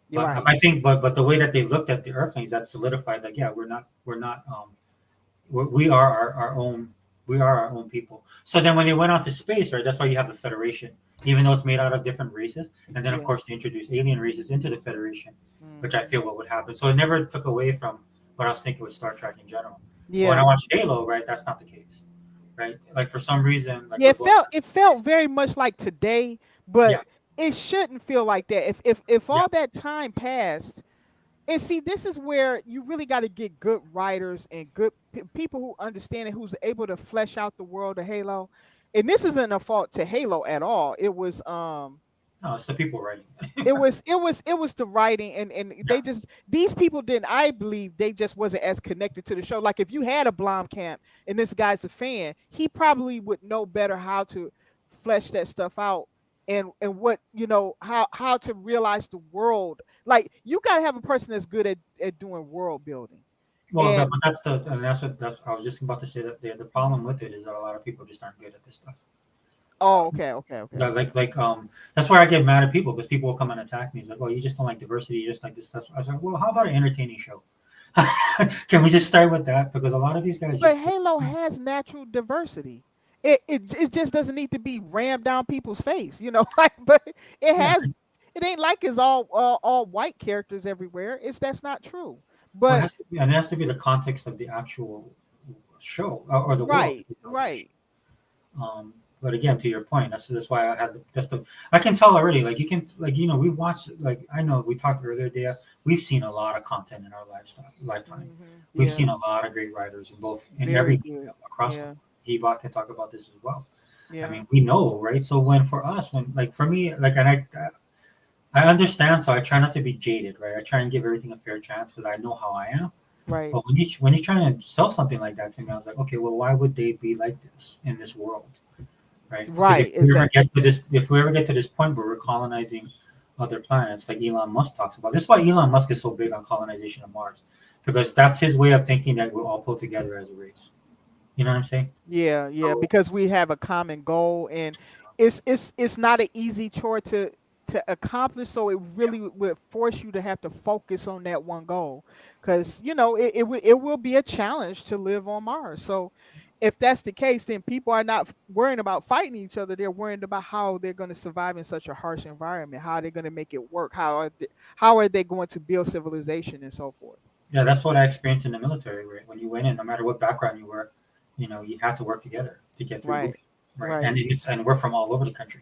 You're But right. I think, but the way that they looked at the Earthlings, that solidified like, yeah, we're not we are our own, we are our own people. So then when they went out to space, right, that's why you have the Federation, even though it's made out of different races, and then of Yeah. course they introduced alien races into the Federation, which I Mhm. feel what would happen. So it never took away from what I was thinking with Star Trek in general. But when I Yeah. watched Halo, right, that's not the case, right? Like for some reason, like Yeah, we're going, it felt very much like today, but yeah, it shouldn't feel like that. If yeah, all that time passed, and see, this is where you really got to get good writers and good people who understand it, who's able to flesh out the world of Halo. And this isn't a fault to Halo at all. no, it's the people writing. It was the writing and Yeah, they just these people didn't, I believe they just wasn't as connected to the show. Like if you had a Blomkamp and this guy's a fan, he probably would know better how to flesh that stuff out and what how to realize the world. Like you got to have a person that's good at doing world building. well, And but that's I was just about to say that the problem with it is that a lot of people just aren't good at this stuff. oh, okay. That's where I get mad at people because people will come and attack me. It's like, well, you just don't like diversity, you just like this stuff. I was like, well, how about an entertaining show? Can we just start with that? Because a lot of these guys But just Halo has natural diversity. It just doesn't need to be rammed down people's face, like. But it yeah, has It ain't like it's all white characters everywhere. That's not true. Well, it But has to be, and it has to be the context of the actual show or the world. right, right. But again, to your point, that's why I had just the. I can tell already. Like you can, like we've watched. Like I know we talked earlier, Dea. We've seen a lot of content in our lifetime. We've Yeah, seen a lot of great writers in very every good. across the. Yeah, Ebot can talk about this as well. I yeah, mean, we know, right? So when for us, when like for me, like, and I understand. So I try not to be jaded, right? I try and give everything a fair chance because I know how I am. right, But when you trying to sell something like that to me, I was like, okay, well, why would they be like this in this world, right? Because right. Exactly. if we ever get to this point where we're colonizing other planets, like Elon Musk talks about, this is why Elon Musk is so big on colonization of Mars, because that's his way of thinking that we'll all pull together as a race. You know what I'm saying? Yeah, yeah. So, Because we have a common goal, and it's not an easy chore to accomplish. So it really would force you to have to focus on that one goal, because it will be a challenge to live on Mars. So if that's the case, then people are not worrying about fighting each other. They're worrying about how they're going to survive in such a harsh environment, how they're going to make it work, how are they going to build civilization and so forth. yeah, that's what I experienced in the military. Right? When you went in, no matter what background you were, you had to work together to get through Right, booty, right? right. And we're from all over the country,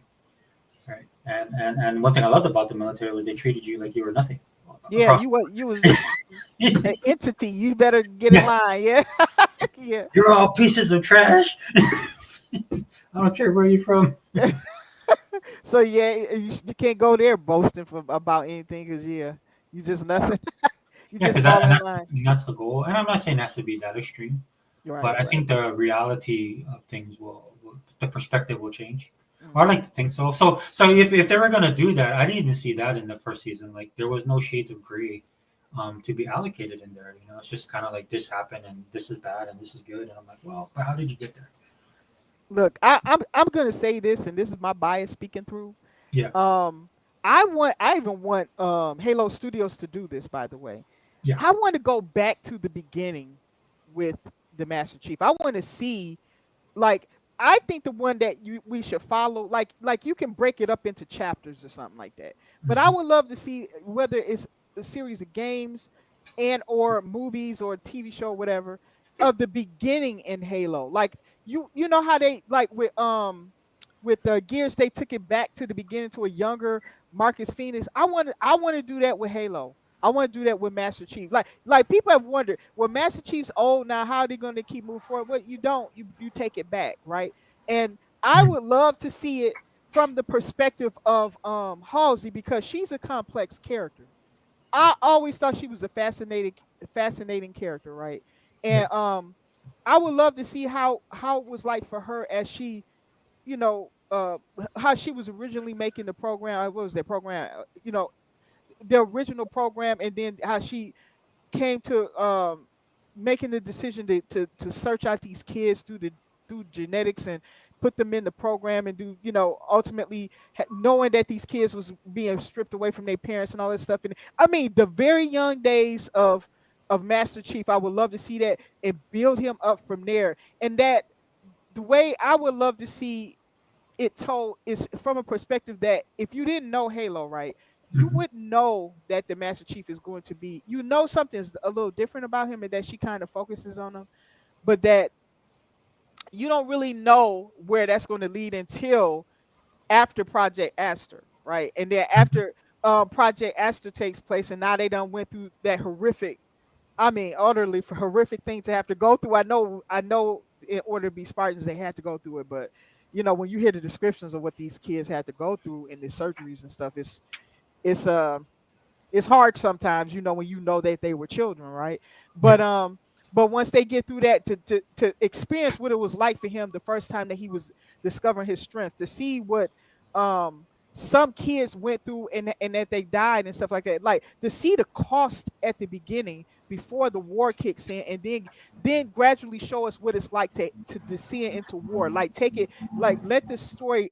right? And one thing I loved about the military was they treated you like you were nothing Yeah, across. you was an entity. You better get in Yeah, line. Yeah, yeah. you're all pieces of trash. I don't care where you're from. So yeah, you can't go there boasting about anything because yeah, you just nothing. You Yeah, just because fall in that's line. that's the goal. And I'm not saying it has to be that extreme, but Right, I right. think the reality of things will the perspective will change. Or I Hmm. like to think so. So if they were gonna do that, I didn't even see that in the first season. Like there was no shades of gray to be allocated in there. It's just kind of like this happened and this is bad and this is good. And I'm like, well, but how did you get there? Look, I'm gonna say this, and this is my bias speaking through. Yeah, Um, I even want Halo Studios to do this. By the way, yeah. I want to go back to the beginning with the Master Chief. I want to see like I think the one that we should follow, like you can break it up into chapters or something like that. But I Hmm. would love to see whether it's a series of games and or movies or TV show, whatever, of the beginning in Halo. Like you know how they like with the Gears they took it back to the beginning to a younger Marcus Phoenix. I want to do that with Halo. I want to do that with Master Chief. Like people have wondered, well, Master Chief's old now. How are they going to keep moving forward? Well, you don't. You take it back, right? And I would love to see it from the perspective of Halsey because she's a complex character. I always thought she was a fascinating character, right? Yeah. And I would love to see how it was like for her as she, how she was originally making the program. What was that program? The original program, and then how she came to making the decision to search out these kids through genetics and put them in the program and do ultimately knowing that these kids was being stripped away from their parents and all that stuff. And I mean the very young days of Master Chief, I would love to see that and build him up from there. And that the way I would love to see it told is from a perspective that if you didn't know Halo, right, you Hmm. wouldn't know that the Master Chief is going to be, something's a little different about him and that she kind of focuses on him, but that you don't really know where that's going to lead until after Project Aster, right? And then after Project Aster takes place and now they done went through that horrific, I mean, utterly horrific thing to have to go through. I know. In order to be Spartans, they had to go through it. But when you hear the descriptions of what these kids had to go through and the surgeries and stuff, it's uh it's hard sometimes, when you know that they were children, right? But Yeah. but once they get through that to experience what it was like for him the first time that he was discovering his strength, to see what some kids went through and that they died and stuff like that, like to see the cost at the beginning before the war kicks in, and then gradually show us what it's like to descend into war, like take it, like let the story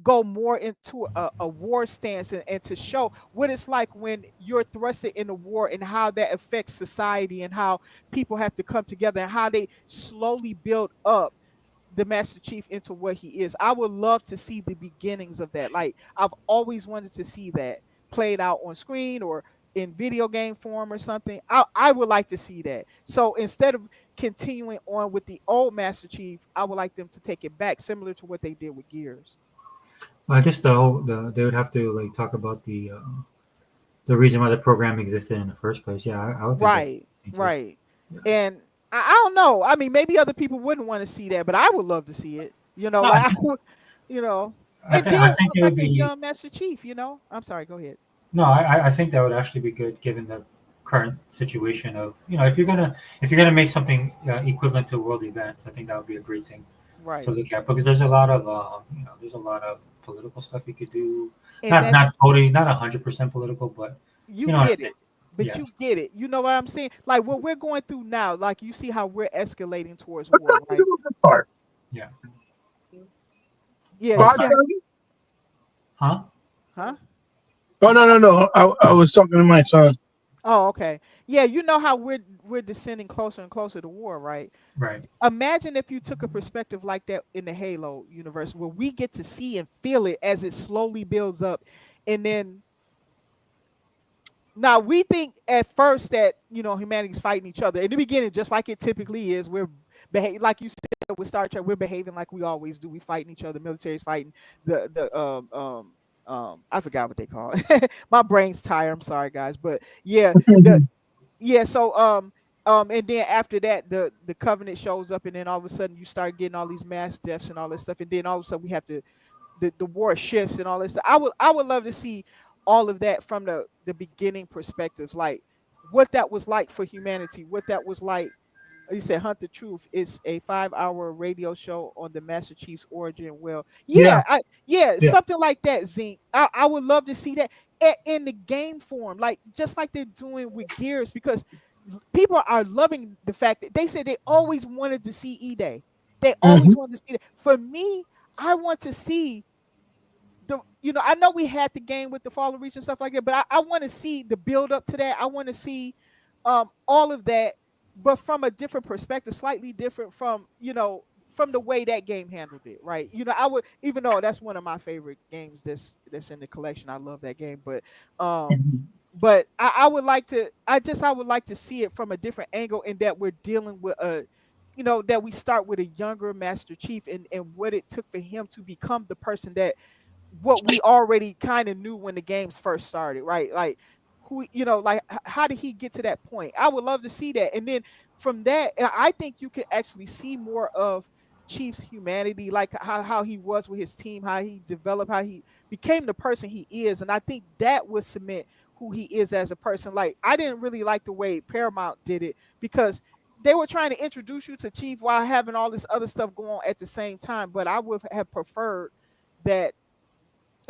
go more into a war stance, and to show what it's like when you're thrusted in a war and how that affects society and how people have to come together and how they slowly build up the Master Chief into what he is. I would love to see the beginnings of that. Like I've always wanted to see that played out on screen or in video game form or something. I would like to see that. So instead of continuing on with the old Master Chief, I would like them to take it back, similar to what they did with Gears. Well, I guess they would have to like talk about the reason why the program existed in the first place. Yeah, I would think Right, that's right. yeah. And I don't know. I mean, maybe other people wouldn't want to see that, but I would love to see it. You know, No, like I would, you know, and I deal think with it like would a be young Master Chief. You know, I'm sorry. Go ahead. no. I think that would actually be good given the current situation of if you're gonna make something equivalent to world events. I think that would be a great thing to Right, look at because there's a lot of there's a lot of political stuff you could do. and Not that's not totally, not 100% political, but you you know what I'm get saying. it, but Yeah. you get it. You know what I'm saying? Like what we're going through now. Like you see how we're escalating towards war, right? Part. Yeah. Yeah, Oh, you But, see, huh? huh? oh no. I was talking to my son. Oh, okay. Yeah, you know how we're descending closer and closer to war, right? Right. Imagine if you took a perspective like that in the Halo universe, where we get to see and feel it as it slowly builds up, and then now we think at first that humanity's fighting each other in the beginning, just like it typically is. We're like you said with Star Trek, we're behaving like we always do. We fighting each other. Military's fighting the I forgot what they call it. My brain's tired. I'm sorry, guys, but yeah, the yeah. So and then after that, the Covenant shows up, and then all of a sudden you start getting all these mass deaths and all this stuff, and then all of a sudden we have to the war shifts and all this stuff. I would love to see all of that from the beginning perspectives, like what that was like for humanity, what that was like. You said Hunt the Truth is a 5-hour radio show on the Master Chief's origin. Well, Yeah, yeah, yeah. something like that, Zeke. I would love to see that in the game form, like just like they're doing with Gears, because people are loving the fact that they said they always wanted to see E-Day. They always Mhm. wanted to see that. For me, I want to see I know we had the game with the Fallen Reach and stuff like that, but I want to see the build up to that. I want to see all of that, but from a different perspective, slightly different from the way that game handled it, right? I would, even though that's one of my favorite games that's in the collection. I love that game, but I would like to I would like to see it from a different angle, in that we're dealing with that we start with a younger Master Chief, and what it took for him to become the person that what we already kind of knew when the games first started, right? Like like how did he get to that point? I would love to see that. And then from that, I think you can actually see more of Chief's humanity, like how he was with his team, how he developed, how he became the person he is. And I think that would cement who he is as a person. Like I didn't really like the way Paramount did it, because they were trying to introduce you to Chief while having all this other stuff going on at the same time. But I would have preferred that.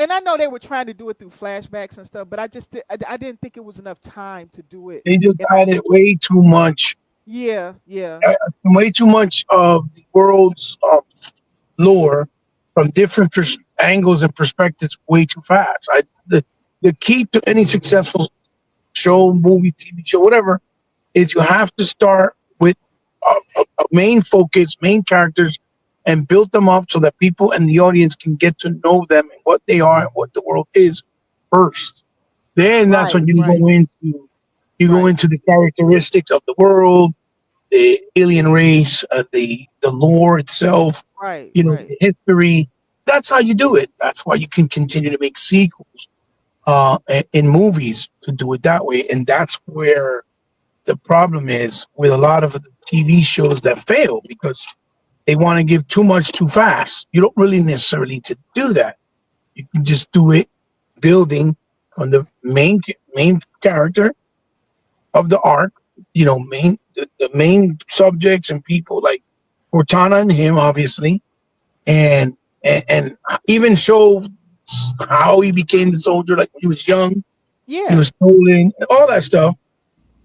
And I know they were trying to do it through flashbacks and stuff, but I didn't think it was enough time to do it. They just And added way too much, yeah, yeah, way too much of the world's lore from different angles and perspectives way too fast. The key to any successful show, movie, TV show, whatever, is you have to start with a main focus, main characters, and build them up so that people and the audience can get to know them and what they are and what the world is first. Then that's right, when you right, go into right, the characteristics of the world, the alien race, the lore itself, right, the history. That's how you do it. That's why you can continue to make sequels in movies to do it that way. And that's where the problem is with a lot of the TV shows that fail, because they want to give too much too fast. You don't really necessarily need to do that. You can just do it building on the main character of the arc, the main subjects and people like Cortana and him, obviously, and even show how he became the soldier, like when he was young, he yeah, was stolen, all that stuff,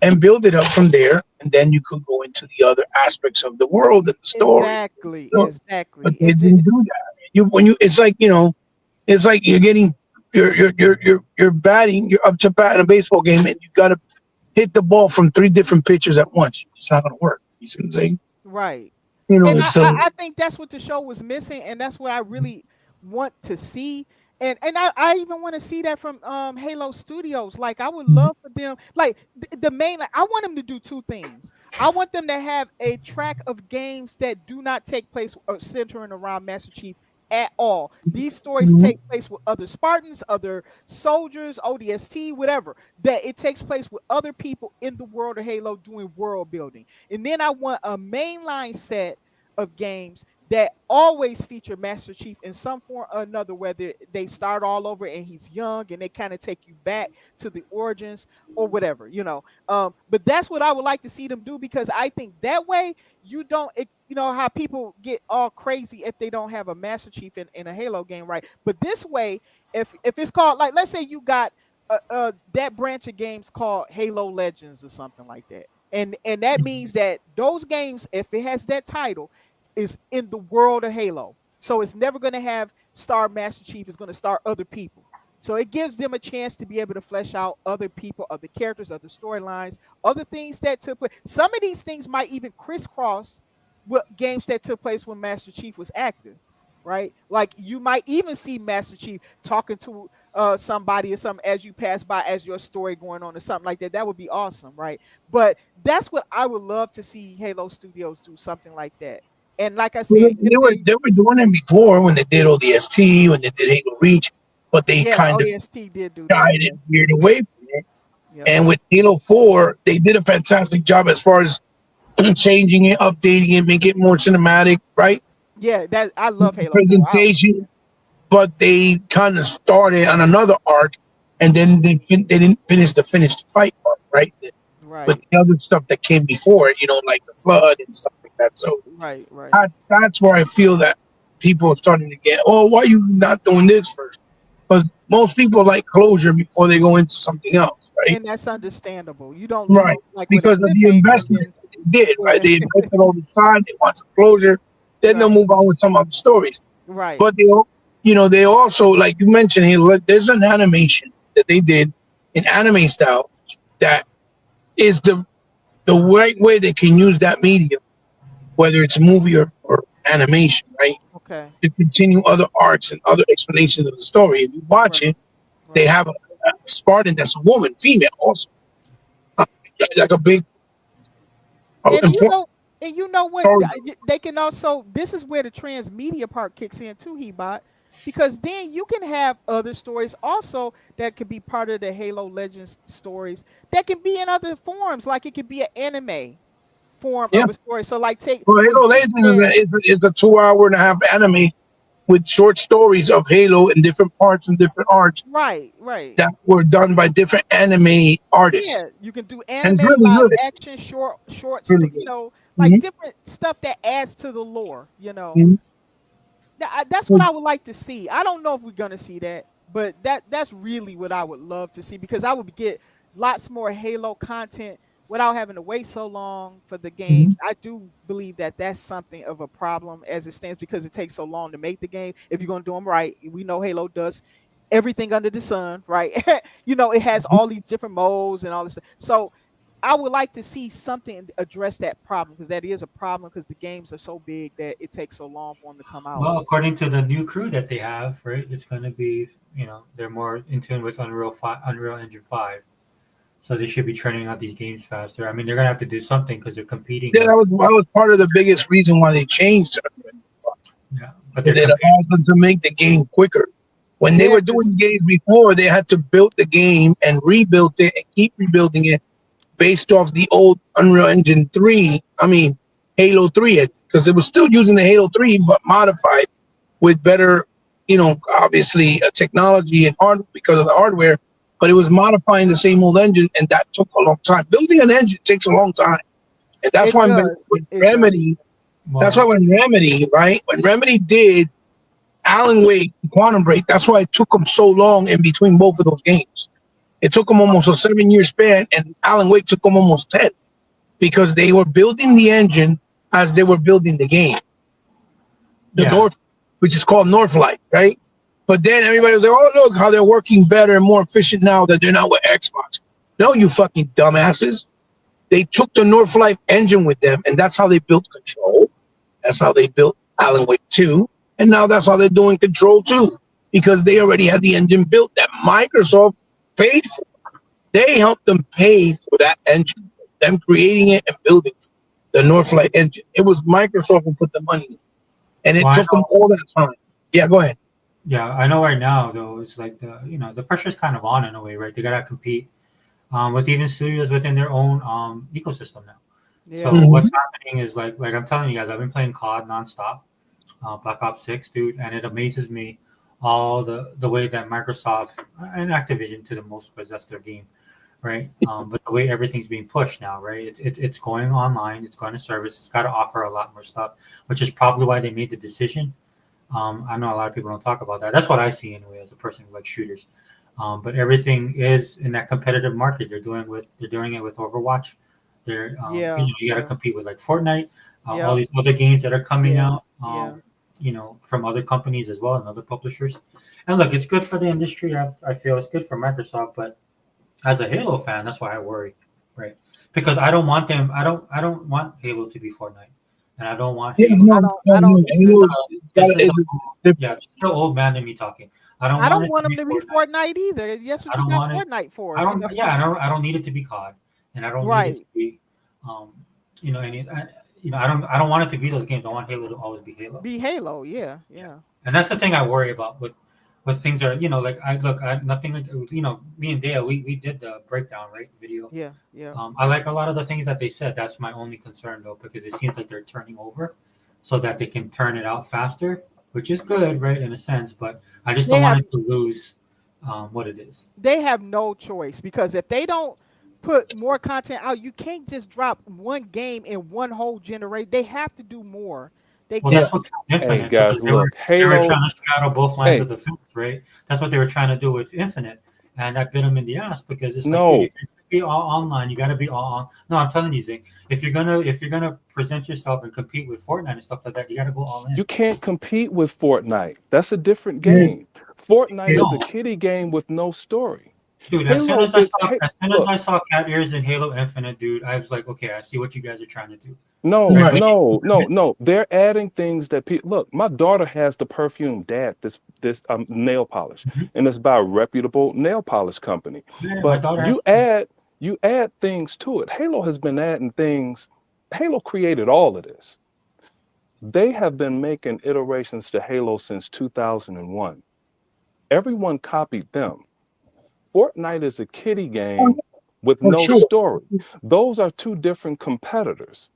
and build it up from there. And then you could go into the other aspects of the world and the story. exactly, So, but exactly. they didn't do that. It's like it's like you're getting you're batting, you're up to bat in a baseball game, and you got to hit the ball from 3 different pitchers at once. It's not going to work. You see what I'm saying? Right. You know, And so I think that's what the show was missing, and that's what I really want to see. And I even want to see that from Halo Studios. Like I would love for them, like the main. Like, I want them to do two things. I want them to have a track of games that do not take place centering around Master Chief at all. These stories take place with other Spartans, other soldiers, ODST, whatever. That it takes place with other people in the world of Halo doing world building. And then I want a mainline set of games that always feature Master Chief in some form or another, whether they start all over and he's young and they kind of take you back to the origins or whatever, you know. But that's what I would like to see them do, because I think that way you don't, you know, how people get all crazy if they don't have a Master Chief in a Halo game, right? But this way, if it's called, like, let's say you got that branch of games called Halo Legends or something like that. And that means that those games, if it has that title, is in the world of Halo. So it's never going to have star Master Chief. It's going to star other people. So it gives them a chance to be able to flesh out other people, other characters, other storylines, other things that took place. Some of these things might even crisscross with games that took place when Master Chief was active, right? Like you might even see Master Chief talking to somebody or something as you pass by, as your story going on or something like that. That would be awesome, right? But that's what I would love to see Halo Studios do, something like that. And like I said, they were doing it before when they did ODST, when they did Halo Reach, but they yeah, kind of ODST did do that. shied Yeah. and veered away from it. Yep. And with Halo 4, they did a fantastic job as far as changing it, updating it, make it more cinematic, right? Yeah, that I love Halo 4. Presentation, but they kind of started on another arc, and then they didn't finish the fight part, right? Right. With the other stuff that came before it, you know, like the flood and stuff like that. So right. that's where I feel that people are starting to get, oh, why are you not doing this first? Because most people like closure before they go into something else, right? And that's understandable. You don't leave Right, like because of the investment they did, right? They invested all the time, they want some closure, then they'll move on with some other stories. Right. But they, you know, they also, like you mentioned here, there's an animation that they did in anime style that is the right way they can use that medium, whether it's movie or animation, right? Okay. To continue other arcs and other explanations of the story. If you watch it, they have a Spartan that's a woman, female also. Like a big. And you know what? They can also. This is where the transmedia part kicks in too, Hebot, because then you can have other stories also that could be part of the Halo Legends stories that can be in other forms. Like it could be an anime form of a story. So like Halo Legends is a 2.5-hour anime with short stories of Halo in different parts and different arcs. Right. That were done by different anime artists. Yeah, you can do anime, really live good. action, short, Really you know, like different stuff that adds to the lore. You know, that's what I would like to see. I don't know if we're gonna see that, but that's really what I would love to see, because I would get lots more Halo content without having to wait so long for the games. I do believe that that's something of a problem as it stands, because it takes so long to make the game. If you're gonna do them right, we know Halo does everything under the sun, right? You know, it has all these different modes and all this stuff. So I would like to see something address that problem, because that is a problem, because the games are so big that it takes so long for them to come out. Well, according to the new crew that they have, right, it's going to be, you know, they're more in tune with Unreal Engine 5. So they should be churning out these games faster. I mean, they're going to have to do something because they're competing. Yeah, that was part of the biggest reason why they changed it. Yeah, but it allowed them to make the game quicker. When they were doing games before, they had to build the game and rebuild it and keep rebuilding it based off the old Unreal Engine 3. I mean, Halo 3, because it was still using the Halo 3, but modified with better, you know, obviously technology and hardware because of the hardware, but it was modifying the same old engine, and that took a long time. Building an engine takes a long time. And that's why when Remedy, right? When Remedy did Alan Wake, Quantum Break, that's why it took them so long in between both of those games. It took them almost a 7-year span, and Alan Wake took them almost 10, because they were building the engine as they were building the game. North, which is called Northlight, right? But then everybody was like, oh, look how they're working better and more efficient now that they're not with Xbox. No, you fucking dumbasses. They took the Northlight engine with them, and that's how they built Control. That's how they built Alan Wake 2. And now that's how they're doing Control 2, because they already had the engine built that Microsoft paid for. They helped them pay for that engine, them creating it and building the Northlight engine. It was Microsoft who put the money in. And it took them all that time. Yeah, go ahead. Yeah, I know right now though it's like the pressure's kind of on in a way, right? They gotta compete with even studios within their own ecosystem now. Yeah. So what's happening is like I'm telling you guys, I've been playing COD nonstop, Black Ops 6, dude, and it amazes me all the way that Microsoft and Activision to the most possess their game, right? But the way everything's being pushed now, right? It's going online, it's going to service, it's got to offer a lot more stuff, which is probably why they made the decision. I know a lot of people don't talk about that. That's what I see anyway as a person who likes shooters. But everything is in that competitive market. They're doing it with Overwatch. They're you got to compete with like Fortnite, all these other games that are coming out. From other companies as well and other publishers. And look, it's good for the industry. I feel it's good for Microsoft, but as a Halo fan, that's why I worry, right? Because I don't want them. I don't want Halo to be Fortnite, and I don't want Halo. This is the old man in me talking. I don't want them to be Fortnite either. Yes, what you got Fortnite for? I don't need it to be COD, and I don't need it to be, I don't want it to be those games. I want Halo to always be Halo. Be Halo, yeah. And that's the thing I worry about with things are, nothing like, me and Dale, we did the breakdown, right? Video. Yeah. I like a lot of the things that they said. That's my only concern though, because it seems like they're turning over so that they can turn it out faster, which is good, right? In a sense, but I just don't want it to lose what it is. They have no choice, because if they don't put more content out, you can't just drop one game in one whole generation. They have to do more. That's what Infinite. Hey guys, they were Halo. trying to straddle both lines of the fence, right? That's what they were trying to do with Infinite, and that bit them in the ass, because it's like, dude, if you're gonna be all online, you got to be all on. No, I'm telling you, Zing, if you're gonna present yourself and compete with Fortnite and stuff like that, you got to go all in. You can't compete with Fortnite. That's a different game. Fortnite is a kiddie game with no story. Dude, as soon as I saw Cat Ears in Halo Infinite, dude, I was like, okay, I see what you guys are trying to do. No. They're adding things that people look. My daughter has the perfume Dad, this nail polish, and it's by a reputable nail polish company. Yeah, but you add things to it. Halo has been adding things. Halo created all of this. They have been making iterations to Halo since 2001. Everyone copied them. Fortnite is a kiddie game with no story. Those are two different competitors.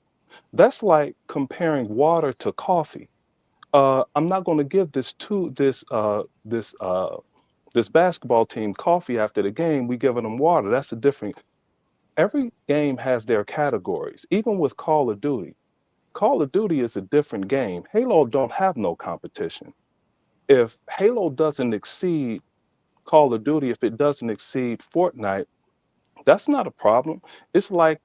That's like comparing water to coffee. I'm not going to give this basketball team coffee after the game. We giving them water. That's a different. Every game has their categories. Even with Call of Duty. Call of Duty is a different game. Halo don't have no competition. If Halo doesn't exceed Call of Duty, if it doesn't exceed Fortnite, that's not a problem. It's like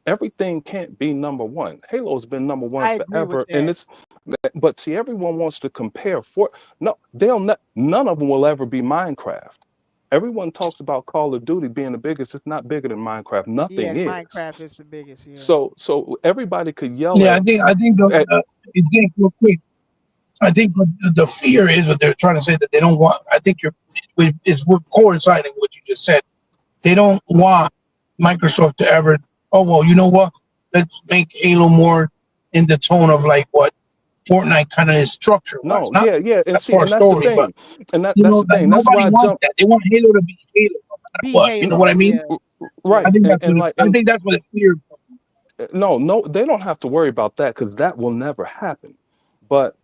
everything can't be number one. Halo's been number one forever, and but see, everyone wants to compare. None of them will ever be Minecraft. Everyone talks about Call of Duty being the biggest. It's not bigger than Minecraft. Nothing is. Minecraft is the biggest. Yeah. So everybody could yell. Yeah, I think real quick. I think the fear is what they're trying to say, that they don't want. I think we're coinciding with what you just said. They don't want Microsoft to ever. Oh well, you know what? Let's make Halo more in the tone of like what Fortnite kind of is structured. No, not, yeah, that's for a story, the but that's the thing. That's why I jumped. They want Halo to be Halo. You know what I mean? Yeah. Right. I think that's what it's fear. No, they don't have to worry about that, because that will never happen. But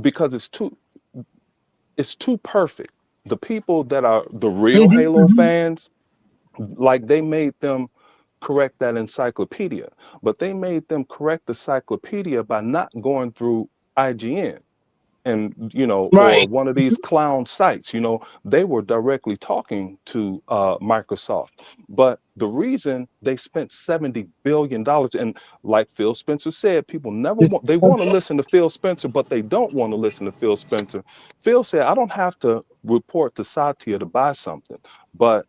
because it's too perfect. The people that are the real Halo fans, like, they made them correct that encyclopedia, but they made them correct the encyclopedia by not going through IGN and or one of these clown sites. They were directly talking to Microsoft. But the reason they spent $70 billion, and like Phil Spencer said, people want to listen to Phil Spencer, but they don't want to listen to Phil Spencer. Phil said, I don't have to report to Satya to buy something, but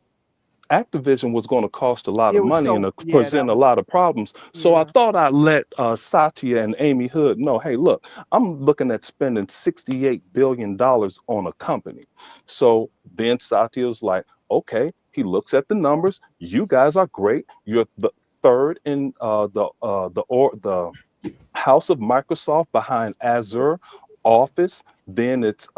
Activision was going to cost a lot It of was money and so yeah, present a lot of problems. So I yeah. thought I'd let Satya and Amy Hood know, hey, look, I'm looking at spending $68 billion on a company. So then Satya's like, okay, he looks at the numbers. You guys are great. You're the third in the house of Microsoft behind Azure, Office. Then it's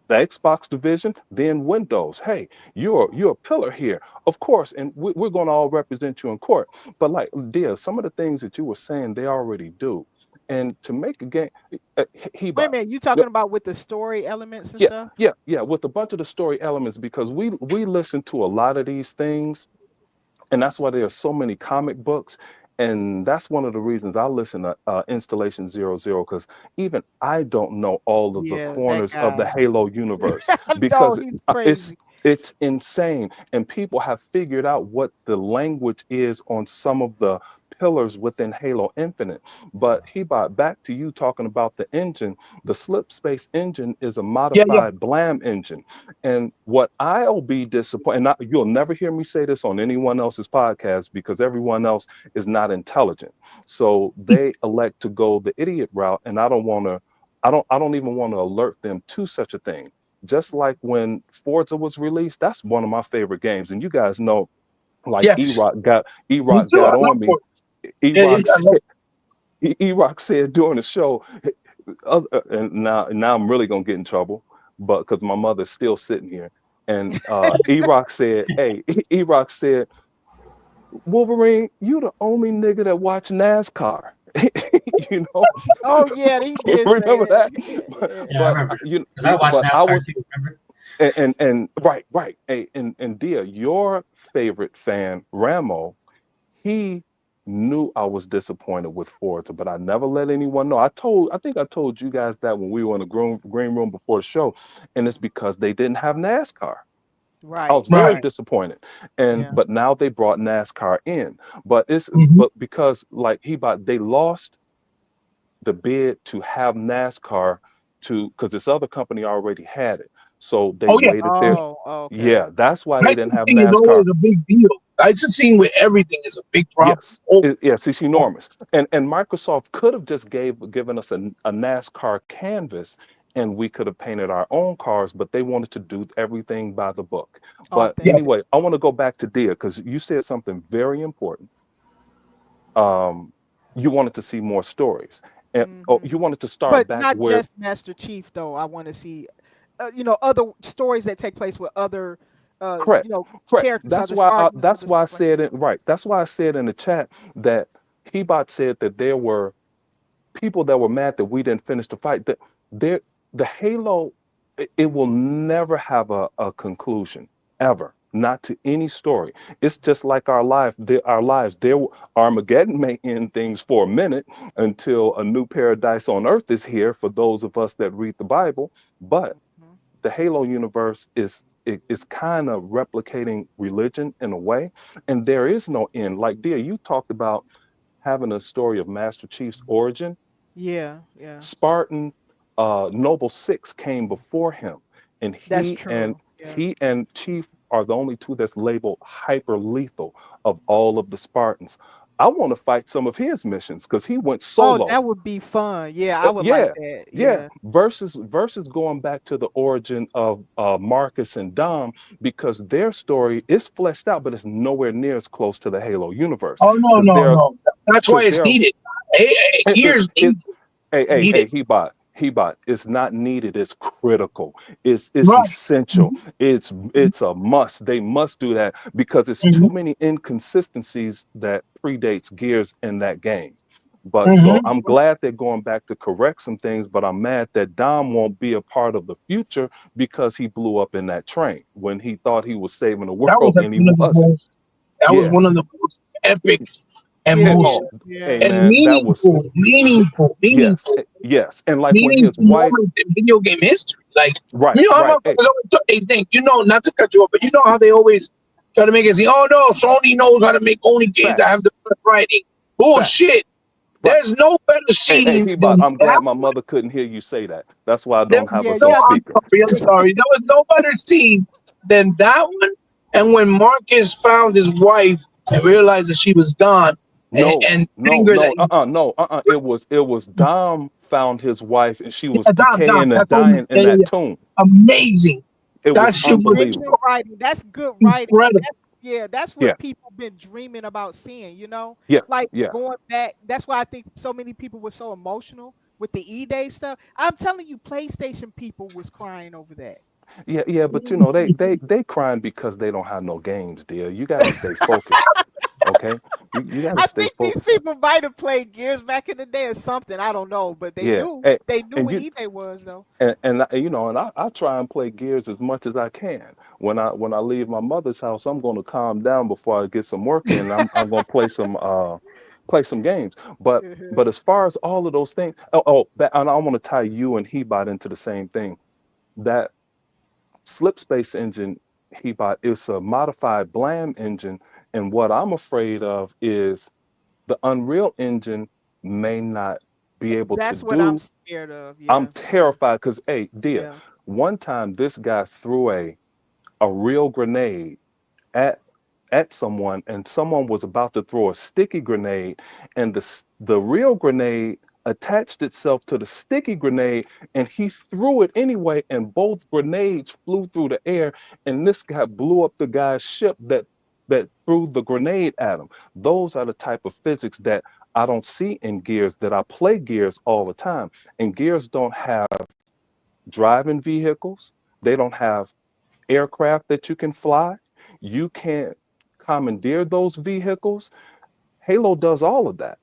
the Xbox division, then Windows. Hey, you're a pillar here, of course, and we're going to all represent you in court. But like, dear, some of the things that you were saying, they already do. And to make a game, he Wait a bought. minute, you talking about with the story elements and Yeah, stuff? yeah, with a bunch of the story elements, because we listen to a lot of these things, and that's why there are so many comic books. And that's one of the reasons I listen to Installation 00, because even I don't know all of the Yeah, that corners of the guy. Halo universe, No, because he's it's crazy. it's insane, and people have figured out what the language is on some of the pillars within Halo Infinite. But he bought back to you talking about the engine. The Slip Space engine is a Yeah, yeah. modified Blam engine. And what I'll be disappointed, and you'll never hear me say this on anyone else's podcast, because everyone else is not intelligent. So they elect to go the idiot route, and I don't even want to alert them to such a thing. Just like when Forza was released, that's one of my favorite games. And you guys know, like Yes. Me E-Rock too. I got love on me. Ford. Yeah, E-Rock I love. said, E-Rock said during the show, and now I'm really gonna get in trouble, but because my mother's still sitting here, and E-Rock said, hey, E-Rock said, Wolverine, you the only nigga that watch NASCAR. You know, Oh yeah, he did say remember that? that. Yeah, I remember. You, Because I watched but I NASCAR was, too, remember? and right, hey, and Dia, your favorite fan, Ramo, he knew I was disappointed with Forza, but I never let anyone know. I think I told you guys that when we were in the green room before the show, and it's because they didn't have NASCAR. I Right, was very Right. disappointed. And yeah. but now they brought NASCAR in. But Mhm. because like they lost the bid to have NASCAR because this other company already had it. So they Oh yeah. waited there. Oh, okay. Yeah, that's why they didn't have Licensing is NASCAR. always a big deal. Licensing with everything is a big problem. Yes, Oh, yes, it's enormous. And Microsoft could have just given us a NASCAR canvas, and we could have painted our own cars, but they wanted to do everything by the book. But yeah. Authentic. anyway, I want to go back to Dia, because you said something very important. Um, you wanted to see more stories, and Hmm. you wanted to start But back not where. just Master Chief though. I want to see, other stories that take place with other, Correct, correct. characters, other Spartans, That's other why I stuff like said that. it right. That's why I said in the chat that Hebot said that there were people that were mad that we didn't finish the fight. That there, the Halo, it will never have a conclusion ever. Not to any story. It's just like our life. Our lives. Armageddon may end things for a minute until a new paradise on Earth is here for those of us that read the Bible. But Mhm. the Halo universe is kind of replicating religion in a way, and there is no end. Like, dear, you talked about having a story of Master Chief's origin. Yeah, yeah. Spartan Noble Six came before him, and That's true. Yeah. he and Chief are the only two that's labeled hyper lethal of all of the Spartans. I want to fight some of his missions because he went Oh, solo. that would be fun. Yeah, I would like Yeah, that. yeah. Yeah. Versus going back to the origin of Marcus and Dom, because their story is fleshed out, but it's nowhere near as close to the Halo universe. Oh no, Because no, they're no. That's why because it's they're needed. Here's hey, needed. Hebot. It's not needed. It's critical. It's Right. essential. It's a must. They must do that because it's too Mhm. many inconsistencies that predates Gears in that game. But so Mhm. I'm glad they're going back to correct some things, but I'm mad that Dom won't be a part of the future because he blew up in that train when he thought he was saving the That was world like and he one of the wasn't. most. That was Yeah. one of the most epic and It most is. Oh, hey Yeah. and man, that was yes, yes. And like when his meaningful wife, moments in video game history. Like, right, you know how right. Hey, motherfuckers always they think, not to cut you off, but you know how they always try to make it seem, oh no, Sony knows how to make only games that have facts, the best writing. facts. Bullshit. Right. There's no better Hey, seeding Hebot, than I'm glad that. my mother couldn't hear you say that. That's why I There don't was have Yeah, us on yeah. no, I'm speaker. sorry, I'm sorry. There was no better seed than that one And when Marcus found his wife and realized that she was gone, No, and no, It was Dom found his wife and she was Dom, decaying and that's what dying in that tomb. amazing. It That was shit was That's good unbelievable. writing. That's good writing. And incredible. that's Yeah, what people been dreaming about seeing, yeah, like yeah, going back. That's why I think so many people were so emotional with the E-Day stuff. I'm telling you, PlayStation people was crying over that. yeah. But they crying because they don't have no games, dear. You gotta stay focused. Okay? You gotta I stay think these focused. people might have played Gears back in the day or something. I don't know, but they Yeah. knew. And, They knew and what you E-Day was, though. and I try and play Gears as much as I can. When I leave my mother's house, I'm gonna calm down before I get some work in. I'm gonna play some games. But as far as all of those things, and I want to tie you and Hebot into the same thing. That slip space engine, Hebot, is a modified blam engine, and what I'm afraid of is the Unreal Engine may not be able to That's what I'm do. scared of. I'm Yeah, terrified because, hey, dear, yeah. one time this guy threw a real grenade at someone, and someone was about to throw a sticky grenade, and the real grenade attached itself to the sticky grenade, and he threw it anyway, and both grenades flew through the air, and this guy blew up the guy's ship that threw the grenade at him. Those are the type of physics that I don't see in Gears, that I play Gears all the time. And Gears don't have driving vehicles. They don't have aircraft that you can fly. You can't commandeer those vehicles. Halo does all of that,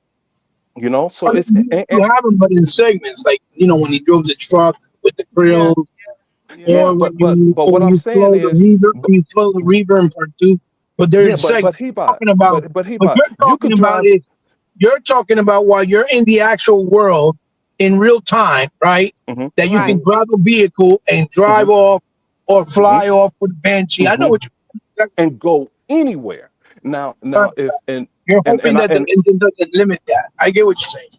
So I it's mean, you have them, but in segments, like when you drove the truck with the Yeah, grills, yeah. yeah, or but what I'm when you saying flow the is, reaver, but, when you flow the reaver in part two. But they're yeah, in segments. Hebot, Talking about but what Hebot, you're you talking could about drive. is you're talking about while you're in the actual world in real time, right? Hmm. That you can Right. grab a vehicle and drive Hmm. off or Hmm. fly off with a Banshee. I know Hmm. what you're And go anywhere. Now, if you're hoping and I, that the and engine doesn't limit that. I get what you're saying.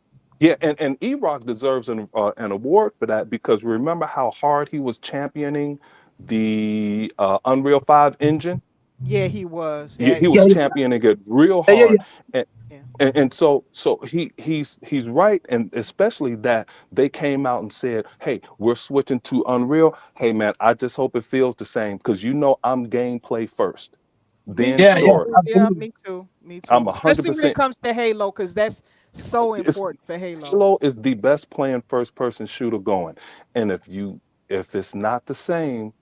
yeah, and E-Rock deserves an award for that, because remember how hard he was championing the Unreal 5 engine. Yeah, he was. Yeah, Yeah, he Yeah, was championing it real yeah, yeah, hard, and yeah. so he's right, and especially that they came out and said, "Hey, we're switching to Unreal." Hey, man, I just hope it feels the same, because I'm gameplay first, Me then yeah, too. yeah, story. Yeah, absolutely. me too. Me I'm too. Especially when it 100%. comes to Halo, because that's so It's important for Halo. Halo is the best playing first person shooter going, and if it's not the same,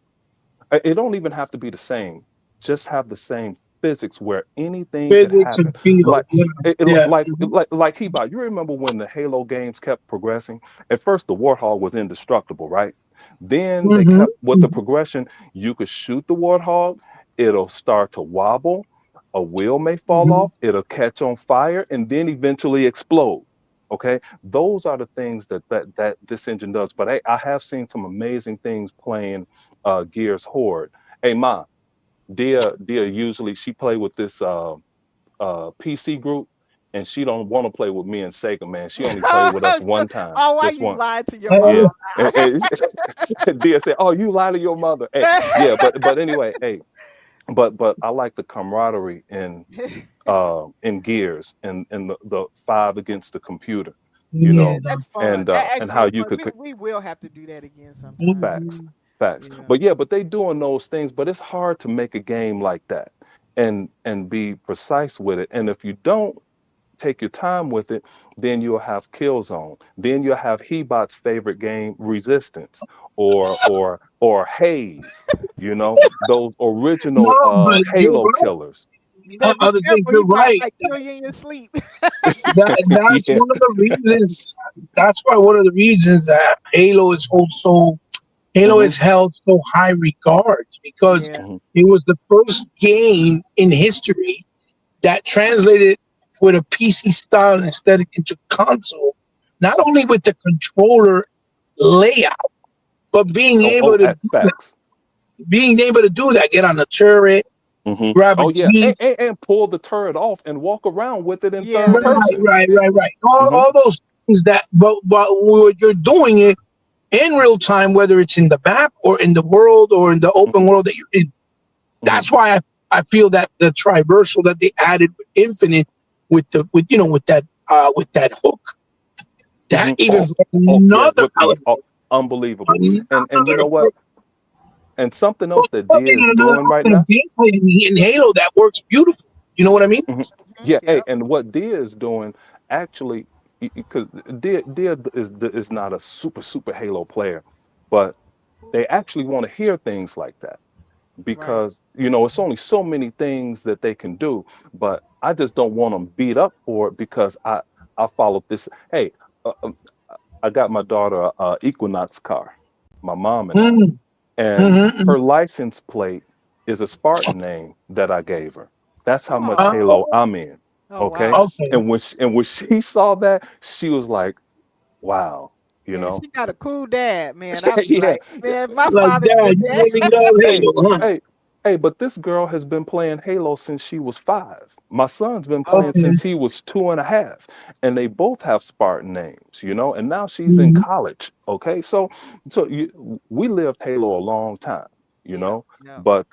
it don't even have to be the same. Just have the same physics where anything could Physics happen. and feel. Like Yeah, it, it- yeah. like like Heba, you remember when the Halo games kept progressing? At first, the Warthog was indestructible, right? Then they Mm-hmm. kept with the progression. You could shoot the Warthog, it'll start to wobble. A wheel may fall Mm-hmm. off. It'll catch on fire and then eventually explode. Okay, those are the things that this engine does. But I have seen some amazing things playing Gears Horde. Hey, Ma, Dia usually she play with this PC group, and she don't want to play with me and Sega, man. She only played with us one time, Oh, why just you one. lied to your Yeah, mom? and Dia said, "Oh, you lie to your mother." Hey, yeah, but anyway, hey, but I like the camaraderie in Gears, and the five against the computer, you Yeah. know, That's fun. and That and actually how is you fun. could. We will have to do that again sometime. Facts, Mhm. facts. Yeah. But yeah, but they doing those things, but it's hard to make a game like that and be precise with it. And if you don't take your time with it, then you'll have Killzone. Then you'll have Hebot's favorite game, Resistance, or Haze, those No, original but you're Halo right. killers. You better be Other thing, careful. He you're might right. like kill you in your sleep. That's Yeah. one of the reasons. That's why one of the reasons that Halo Hmm. is held so high regards because Yeah. Hmm. it was the first game in history that translated with a PC style aesthetic into console. Not only with the controller layout, but Facts. being able to do that, get on the turret, Hmm. grab a Oh yeah, jeep. and pull the turret off and walk around with it in Yeah, third yeah, Right, person. yeah. right, right, right. All, Hmm. all those things but when you're doing it in real time, whether it's in the map or in the world or in the open Hmm. world that you're in. Hmm. That's why I feel that the triversal that they added with Infinite, with that hook, that even another unbelievable. And you know what? And something else that Dia is doing right now in Halo that works beautiful. You know what I mean? Yeah. Hey, and what Dia is doing actually, because Dia is not a super Halo player, but they actually want to hear things like that because it's only so many things that they can do. But I just don't want them beat up for it because I followed this. Hey, I got my daughter a Equinox car, my mom and I. And her license plate is a Spartan name that I gave her. That's how much Halo I'm in. Okay. Wow. And when she saw that, she was like, wow, Man, she got a cool dad, man. I was yeah. like, man, my Like, father Dad, did you that. really love Halo, huh? Hey, but this girl has been playing Halo since she was 5. My son's been playing Okay. since he was 2.5. And they both have Spartan names, and now she's in college. Okay. So we lived Halo a long time, but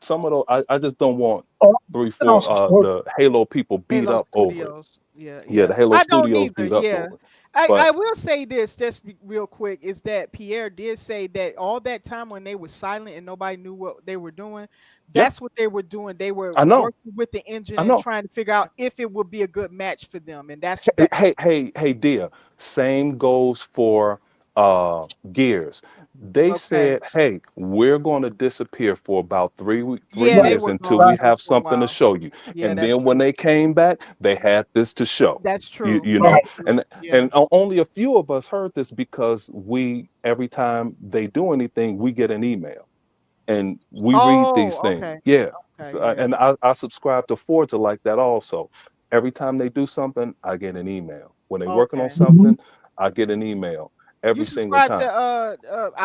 some of those I just don't want Oh, 3, and 4 also support. the Halo people beat Halo up over it. Studios. Yeah, Yeah, yeah. the Halo I don't Studios either. beat up Yeah. over it. I But will say this just real quick is that Pierre did say that all that time when they were silent and nobody knew what they were doing, yeah, that's what they were doing. They were I know. working with the engine I and know. trying to figure out if it would be a good match for them. And that's that. Hey, Dia. Same goes for Gears. They Okay. said, hey, we're going to disappear for about 3 Yeah, they years were until gone we for have a something to while. show you. Yeah, And that's then when true. they came back, they had this to show. That's You, true. you That's know, true. and Yeah. only a few of us heard this because every time they do anything, we get an email and we read these Oh, things. okay. Yeah. Okay, So, yeah. and I subscribe to Forza like that also. Every time they do something, I get an email. When they're working on Okay. something, I get an email You every single subscribe time. to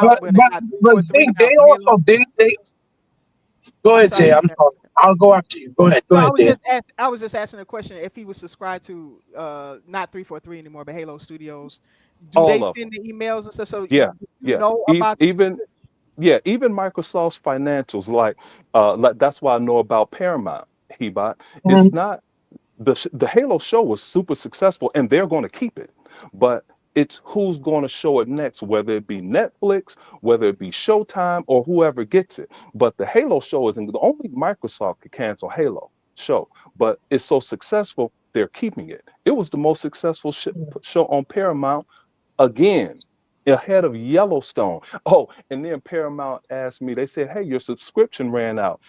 But well, they got but 343 now they for Halo. also did they go I'm ahead, sorry. Jay. I'm sorry. I'll go after you. Go ahead. Go No, ahead, Dan. I was just asking a question if he was subscribed to not 343 anymore, but Halo Studios. Do they All of them. send the emails and stuff? So Yeah. you Yeah. know about the Even even Microsoft's financials, like that's why I know about Paramount, Hebot. It's not the Halo show was super successful and they're going to keep it. But it's who's going to show it next, whether it be Netflix, whether it be Showtime, or whoever gets it. But the Halo show isn't only Microsoft could cancel Halo show, but it's so successful, they're keeping it. It was the most successful show on Paramount again, ahead of Yellowstone. Oh, and then Paramount asked me, they said, hey, your subscription ran out.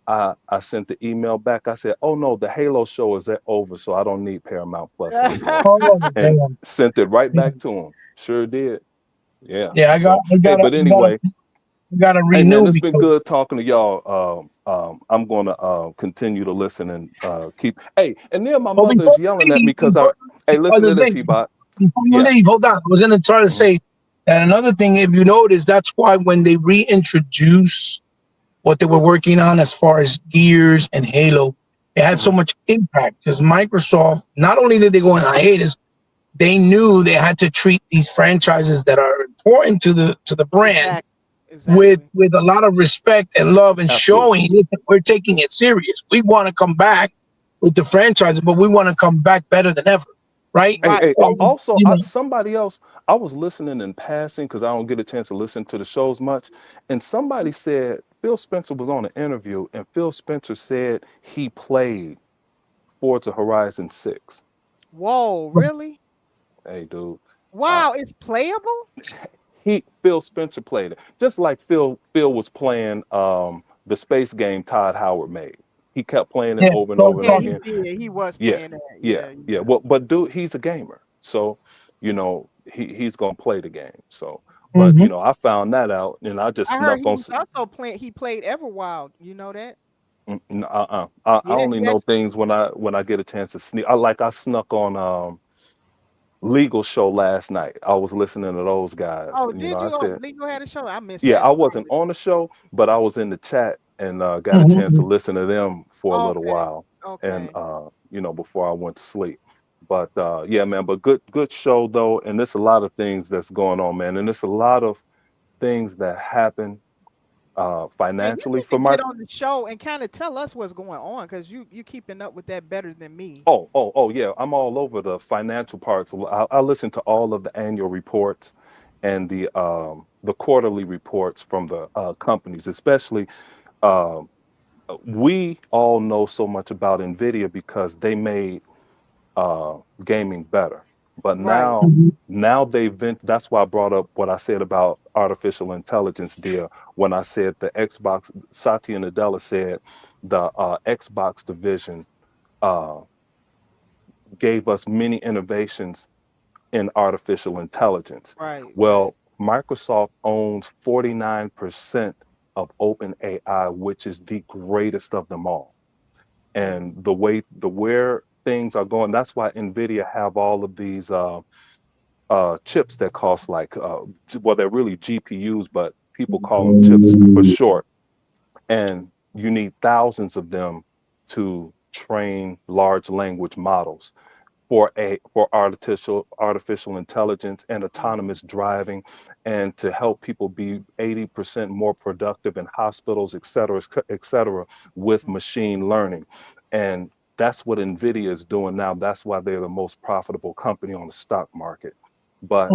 I sent the email back. I said, oh no, the Halo show is over, so I don't need Paramount Plus anymore. Oh, And damn. sent it right back to them. Sure did. Yeah. Yeah, I got So I hey, gotta but I gotta anyway, I gotta hey man, renew it's been because good talking to y'all. I'm gonna continue to listen and keep. Hey, and then my well, mother before is yelling you at me leave, because hey, listen other to this, thing, Hebot. before you Yeah. leave, hold on. I was gonna try to say that another thing, if you notice, that's why when they reintroduce what they were working on as far as Gears and Halo, it had so much impact because Microsoft, not only did they go on hiatus, they knew they had to treat these franchises that are important to the brand Exactly. with a lot of respect and love and Absolutely. showing that we're taking it serious. We want to come back with the franchises, but we want to come back better than ever, right? Hey, also, You know, somebody else, I was listening in passing because I don't get a chance to listen to the shows much. And somebody said Phil Spencer was on an interview, and Phil Spencer said he played Forza Horizon 6. Whoa, really? Hey, dude. Wow, it's playable? Phil Spencer played it. Just like Phil was playing the space game Todd Howard made. He kept playing it yeah, over and so, over and Yeah, over so, he again. did. He was Yeah, playing that. yeah, Yeah, yeah. yeah. Well, but dude, he's a gamer, so he's gonna play the game. So, but mhm. I found that out, and I just I heard snuck he on. was also playing. He played Everwild. You know that? I Yeah, only he know actually. things when I get a chance to sneak. I snuck on Legal Show last night. I was listening to those guys, Oh, and did I you? Oh, said, Legal had a show. I missed yeah, that I part. wasn't on the show, but I was in the chat and got a chance to Mhm. listen to them for a little Okay. while, and Okay. before I went to sleep. But yeah, man, but good show though, and there's a lot of things that's going on, man, and there's a lot of things that happen Man, financially you for need to my. get on the show and kind of tell us what's going on, because you keeping up with that better than me. Oh, yeah. I'm all over the financial parts. I listen to all of the annual reports and the quarterly reports from the companies, especially. Um, we all know so much about Nvidia because they made gaming better. But Right. now that's why I brought up what I said about artificial intelligence, dear. When I said the Xbox, Satya Nadella said the Xbox division uh, gave us many innovations in artificial intelligence. Right. Well, Microsoft owns 49% of OpenAI, which is the greatest of them all. And the where things are going, that's why Nvidia have all of these chips that cost like well, they're really GPUs, but people call them chips for short. And you need thousands of them to train large language models for artificial intelligence and autonomous driving, and to help people be 80% more productive in hospitals, et cetera, with machine learning. And that's what Nvidia is doing now. That's why they're the most profitable company on the stock market. But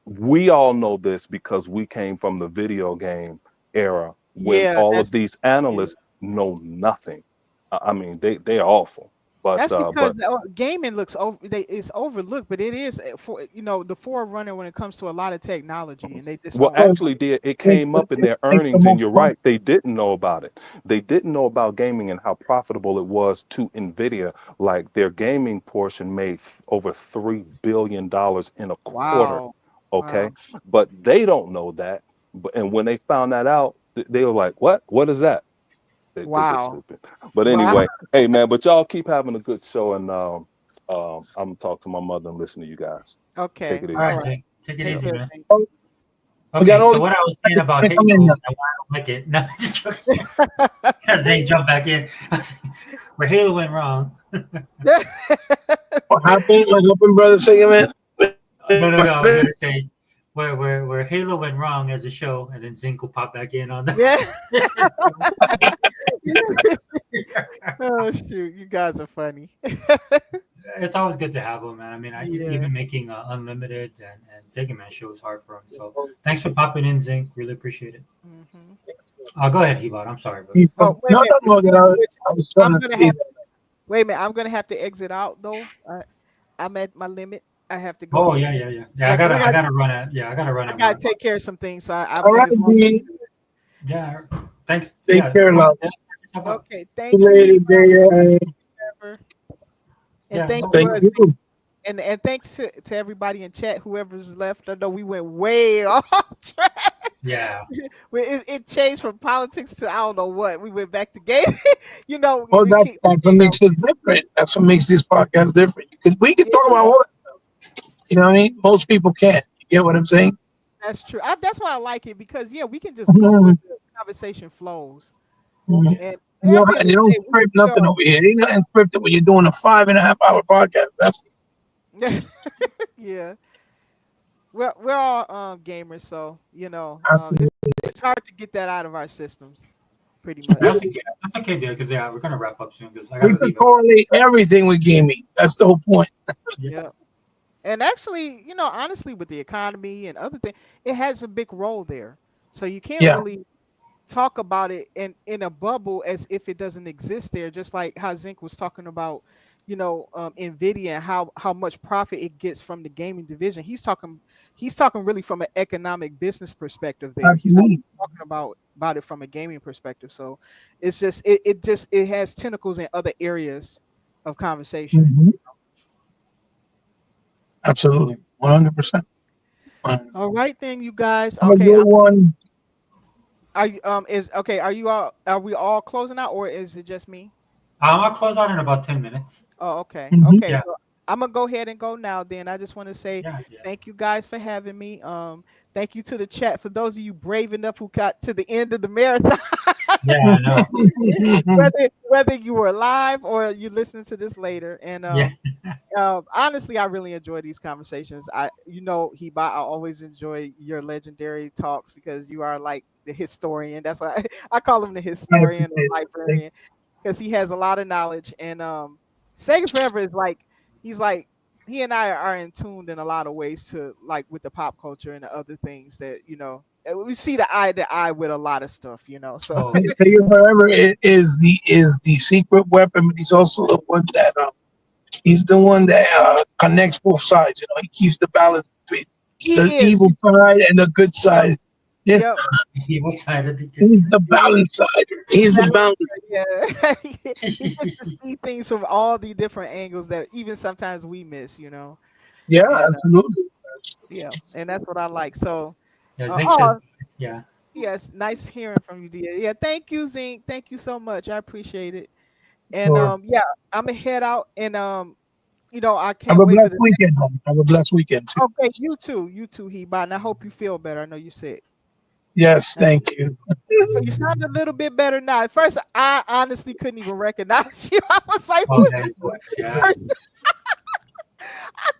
we all know this because we came from the video game era when Yeah, all of that's these analysts know nothing. I mean, they're awful. that's But because gaming looks it's overlooked, but it is for the forerunner when it comes to a lot of technology, and they just well, don't. actually, it came up in their earnings, and you're right, they didn't know about it. They didn't know about gaming and how profitable it was to Nvidia. Like their gaming portion made over $3 billion in a quarter. Wow. Okay, Wow. but they don't know that. And when they found that out, they were like, "What? What is that?" They just Wow. stupid. But Wow. anyway, hey man, but y'all keep having a good show, and I'm gonna talk to my mother and listen to you guys. Take Okay. it All easy. All right, right. Zink, take it Take easy, care. man. Thank We Okay, got all so the what I was saying about come in Halo now. and why I don't like it. No, just joking. Zink jump back in. Where Halo went wrong. you. What happened? Like open brother segment. No. I was gonna say where Halo went wrong as a show, and then Zink will pop back in on that. Yeah. Oh shoot, you guys are funny. It's always good to have him, man. I mean, Yeah. even making Unlimited and Sega Man show is hard for him. So thanks for popping in, Zink. Really appreciate it. Go ahead, Hebot. I'm sorry, brother. Oh, wait a No, minute. no, that I was trying I'm to gonna see. have wait a minute. I'm gonna have to exit out though. I'm at my limit. I have to go Oh ahead. yeah. I Yeah, 'cause gotta run at I at gotta one. take care of some things. So I'm All gonna right, B. Yeah. Thanks. Take Yeah. care, love. Okay, See thank you later, you. Jay. And Yeah. thank Thank you, you. and thanks to everybody in chat, whoever's left. I know we went way off track. Yeah. It changed from politics to I don't know what. We went back to gaming. Well, we that's keep, what makes it different. That's what makes these podcasts different. Because we can talk about all that stuff. You know what I mean? Most people can't. You get what I'm saying? that's true. That's why I like it, because we can just go with the conversation flows. And at You the end of you the don't day, script nothing over here. Ain't nothing scripted when you're doing a 5.5 hour podcast. That's yeah. We're all gamers, so it's hard to get that out of our systems, pretty much. That's okay, dude. Because we're gonna wrap up soon. Because I we gotta can leave. correlate everything with gaming. That's the whole point. Yeah. And actually, honestly, with the economy and other things, it has a big role there. So you can't Yeah. really talk about it in a bubble as if it doesn't exist there. Just like how Zink was talking about, Nvidia and how much profit it gets from the gaming division. He's talking really from an economic business perspective there. He's not Absolutely. talking about it from a gaming perspective. So it's just it has tentacles in other areas of conversation. Mhm. Absolutely. 100%. All right then, you guys. Have a Okay, good one. are you are we all closing out, or is it just me? I'll close out in about 10 minutes. Oh, okay. Mhm. Okay. Yeah. Well, I'm gonna go ahead and go now. Then I just want to say Yeah. thank you guys for having me. Thank you to the chat for those of you brave enough who got to the end of the marathon. Yeah, I know. whether you were live or you listen to this later. And Yeah. honestly, I really enjoy these conversations. Heba, I always enjoy your legendary talks because you are like the historian. That's why I call him the historian or librarian, because he has a lot of knowledge. And Sega Forever is like, he's like, he and I are in tune in a lot of ways to like with the pop culture and the other things that we see the eye to eye with a lot of stuff. So Oh, Sega Forever is the secret weapon, but he's also the one that he's the one that connects both sides. He keeps the balance between the evil side and the good side. Yeah, Yep. evil side of the he's kids. the balance side. He's the balance. Yeah, he gets to see things from all the different angles that even sometimes we miss. Yeah, And absolutely. yeah, and that's what I like. So, Yeah, Zink says, yeah. yes, nice hearing from you, Dia. Yeah, thank you, Zink. Thank you so much. I appreciate it. And Sure. yeah, I'm gonna head out, and I Have can't a wait for blessed the weekend, homie. Have a blessed weekend too. Okay, you too, Heba, and I hope you feel better. I know you're sick. Yes, thank you. You sound a little bit better now. At first, I honestly couldn't even recognize you. I was like, Oh, "Who's that this is what, yeah. person?"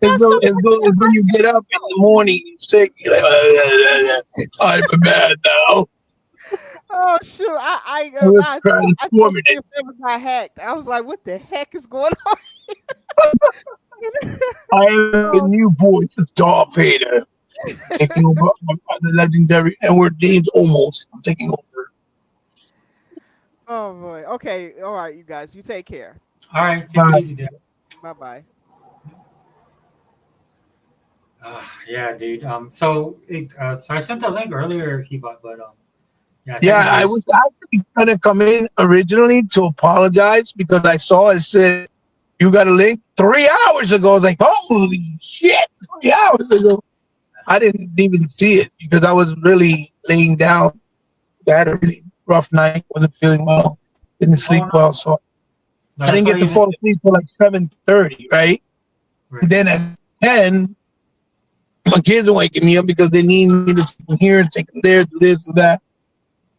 It's when you get up in the morning, you're sick. You're like, I'm bad now. Oh shoot! I was thought transforming Sega Forever got hacked. I was like, "What the heck is going on?" I am the new voice of Darth Vader, taking over the legendary Edward James Olmos. I'm taking over. Oh boy. Okay. All right, you guys. You take care. All right, take it easy, Dan. Bye bye. Yeah, dude. So I sent the link earlier, Heba, but yeah. Yeah, technically I was actually going to come in originally to apologize because I saw it said you got a link 3 hours ago. I was like, holy shit, 3 hours ago. I didn't even see it because I was really laying down. I had a really rough night, wasn't feeling well, didn't sleep well, so No, I didn't get to fall asleep till like 7:30, right? And then at 10, my kids are waking me up because they need me to take them here, take them there, do this, do that.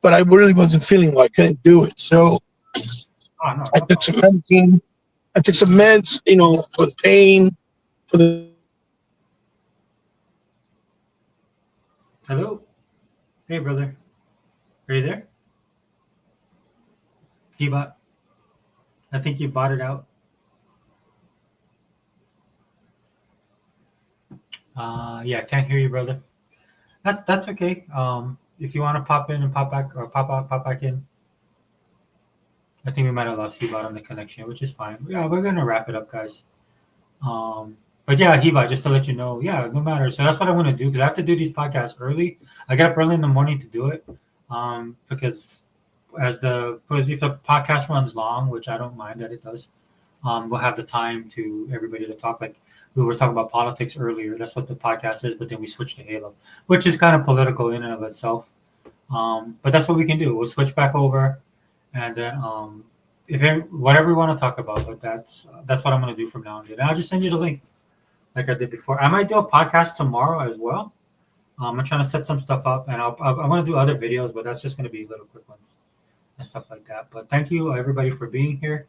But I really wasn't feeling well. I couldn't do it. So I took some medicine. I took some meds, for the pain, for the. Hello? Hey, brother. Are you there? Heba? I think you bought it out. Yeah, can't hear you, brother. That's okay. If you want to pop in and pop back or pop out, pop back in. I think we might have lost Heba on the connection, which is fine. Yeah, we're gonna wrap it up, guys. But yeah, Heba, just to let you know, yeah, no matter. So that's what I want to do because I have to do these podcasts early. I get up early in the morning to do it. Because if the podcast runs long, which I don't mind that it does, we'll have the time to everybody to talk. Like we were talking about politics earlier. That's what the podcast is, but then we switched to Halo, which is kind of political in and of itself. But that's what we can do. We'll switch back over, and then whatever we want to talk about. But that's what I'm going to do from now on. And I'll just send you the link, like I did before. I might do a podcast tomorrow as well. I'm trying to set some stuff up, and I want to do other videos, but that's just going to be little quick ones and stuff like that. But thank you everybody for being here.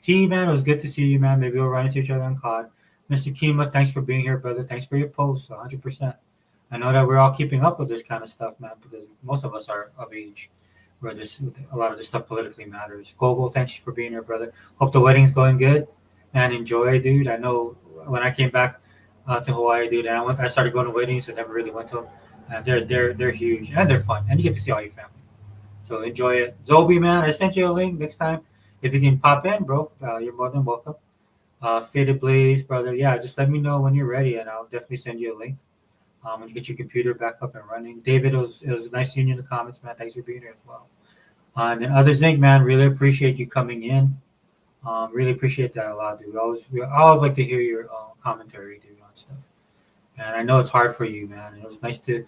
T man, it was good to see you, man. Maybe we'll run into each other on COD. Mr. Kima, thanks for being here, brother. Thanks for your posts, 100%. I know that we're all keeping up with this kind of stuff, man, because most of us are of age where a lot of this stuff politically matters. Gogo, thanks for being here, brother. Hope the wedding's going good and enjoy, dude. I know when I came back to Hawaii, dude, and I started going to weddings. I never really went to them, and they're huge and they're fun, and you get to see all your family. So enjoy it. Zobi, man, I sent you a link. Next time, if you can pop in, bro, you're more than welcome. Faded Blaze, brother, yeah, just let me know when you're ready, and I'll definitely send you a link. And get your computer back up and running. David, it was nice seeing you in the comments, man. Thanks for being here as well. And then other Zinc, man, really appreciate you coming in. Really appreciate that a lot, dude. I always like to hear your commentary, dude, on stuff. And I know it's hard for you, man. It was nice to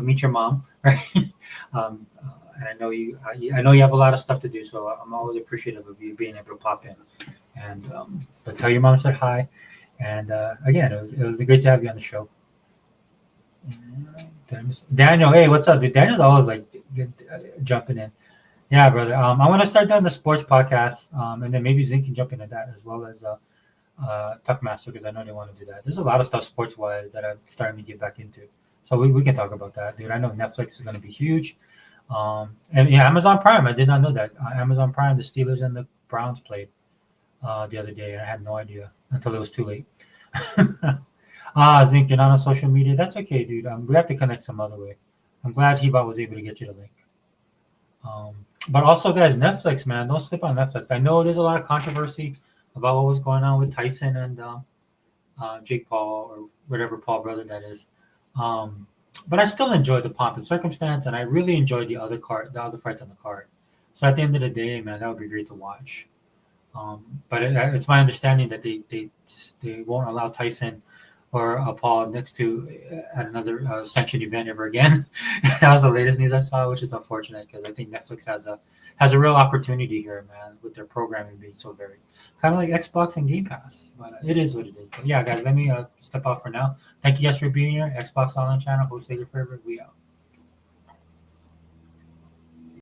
meet your mom, right? And I know you have a lot of stuff to do, so I'm always appreciative of you being able to pop in. And but tell your mom I said hi. And again, it was great to have you on the show. Daniel, hey, what's up, dude? Daniel's always like jumping in. Yeah, brother. I want to start doing the sports podcast, and then maybe Zink can jump into that as well as Tuckmaster, because I know they want to do that. There's a lot of stuff sports wise that I'm starting to get back into, so we can talk about that, dude. I know Netflix is going to be huge, and yeah, Amazon Prime. I did not know that Amazon Prime, the Steelers and the Browns played the other day. I had no idea until it was too late. Zink, you're not on social media. That's okay, dude. We have to connect some other way. I'm glad Heba was able to get you the link. But also, guys, Netflix, man, don't sleep on Netflix. I know there's a lot of controversy about what was going on with Tyson and Jake Paul, or whatever Paul brother that is. But I still enjoyed the pomp and circumstance, and I really enjoyed the other fights on the card. So at the end of the day, man, that would be great to watch. But it's my understanding that they won't allow Tyson or Paul next to at another sanctioned event ever again. That was the latest news I saw, which is unfortunate because I think Netflix has a real opportunity here, man, with their programming being so varied, kind of like Xbox and Game Pass. But it is what it is. But yeah, guys, let me step out for now. Thank you guys for being here. Xbox Online Channel, host Forever. We out.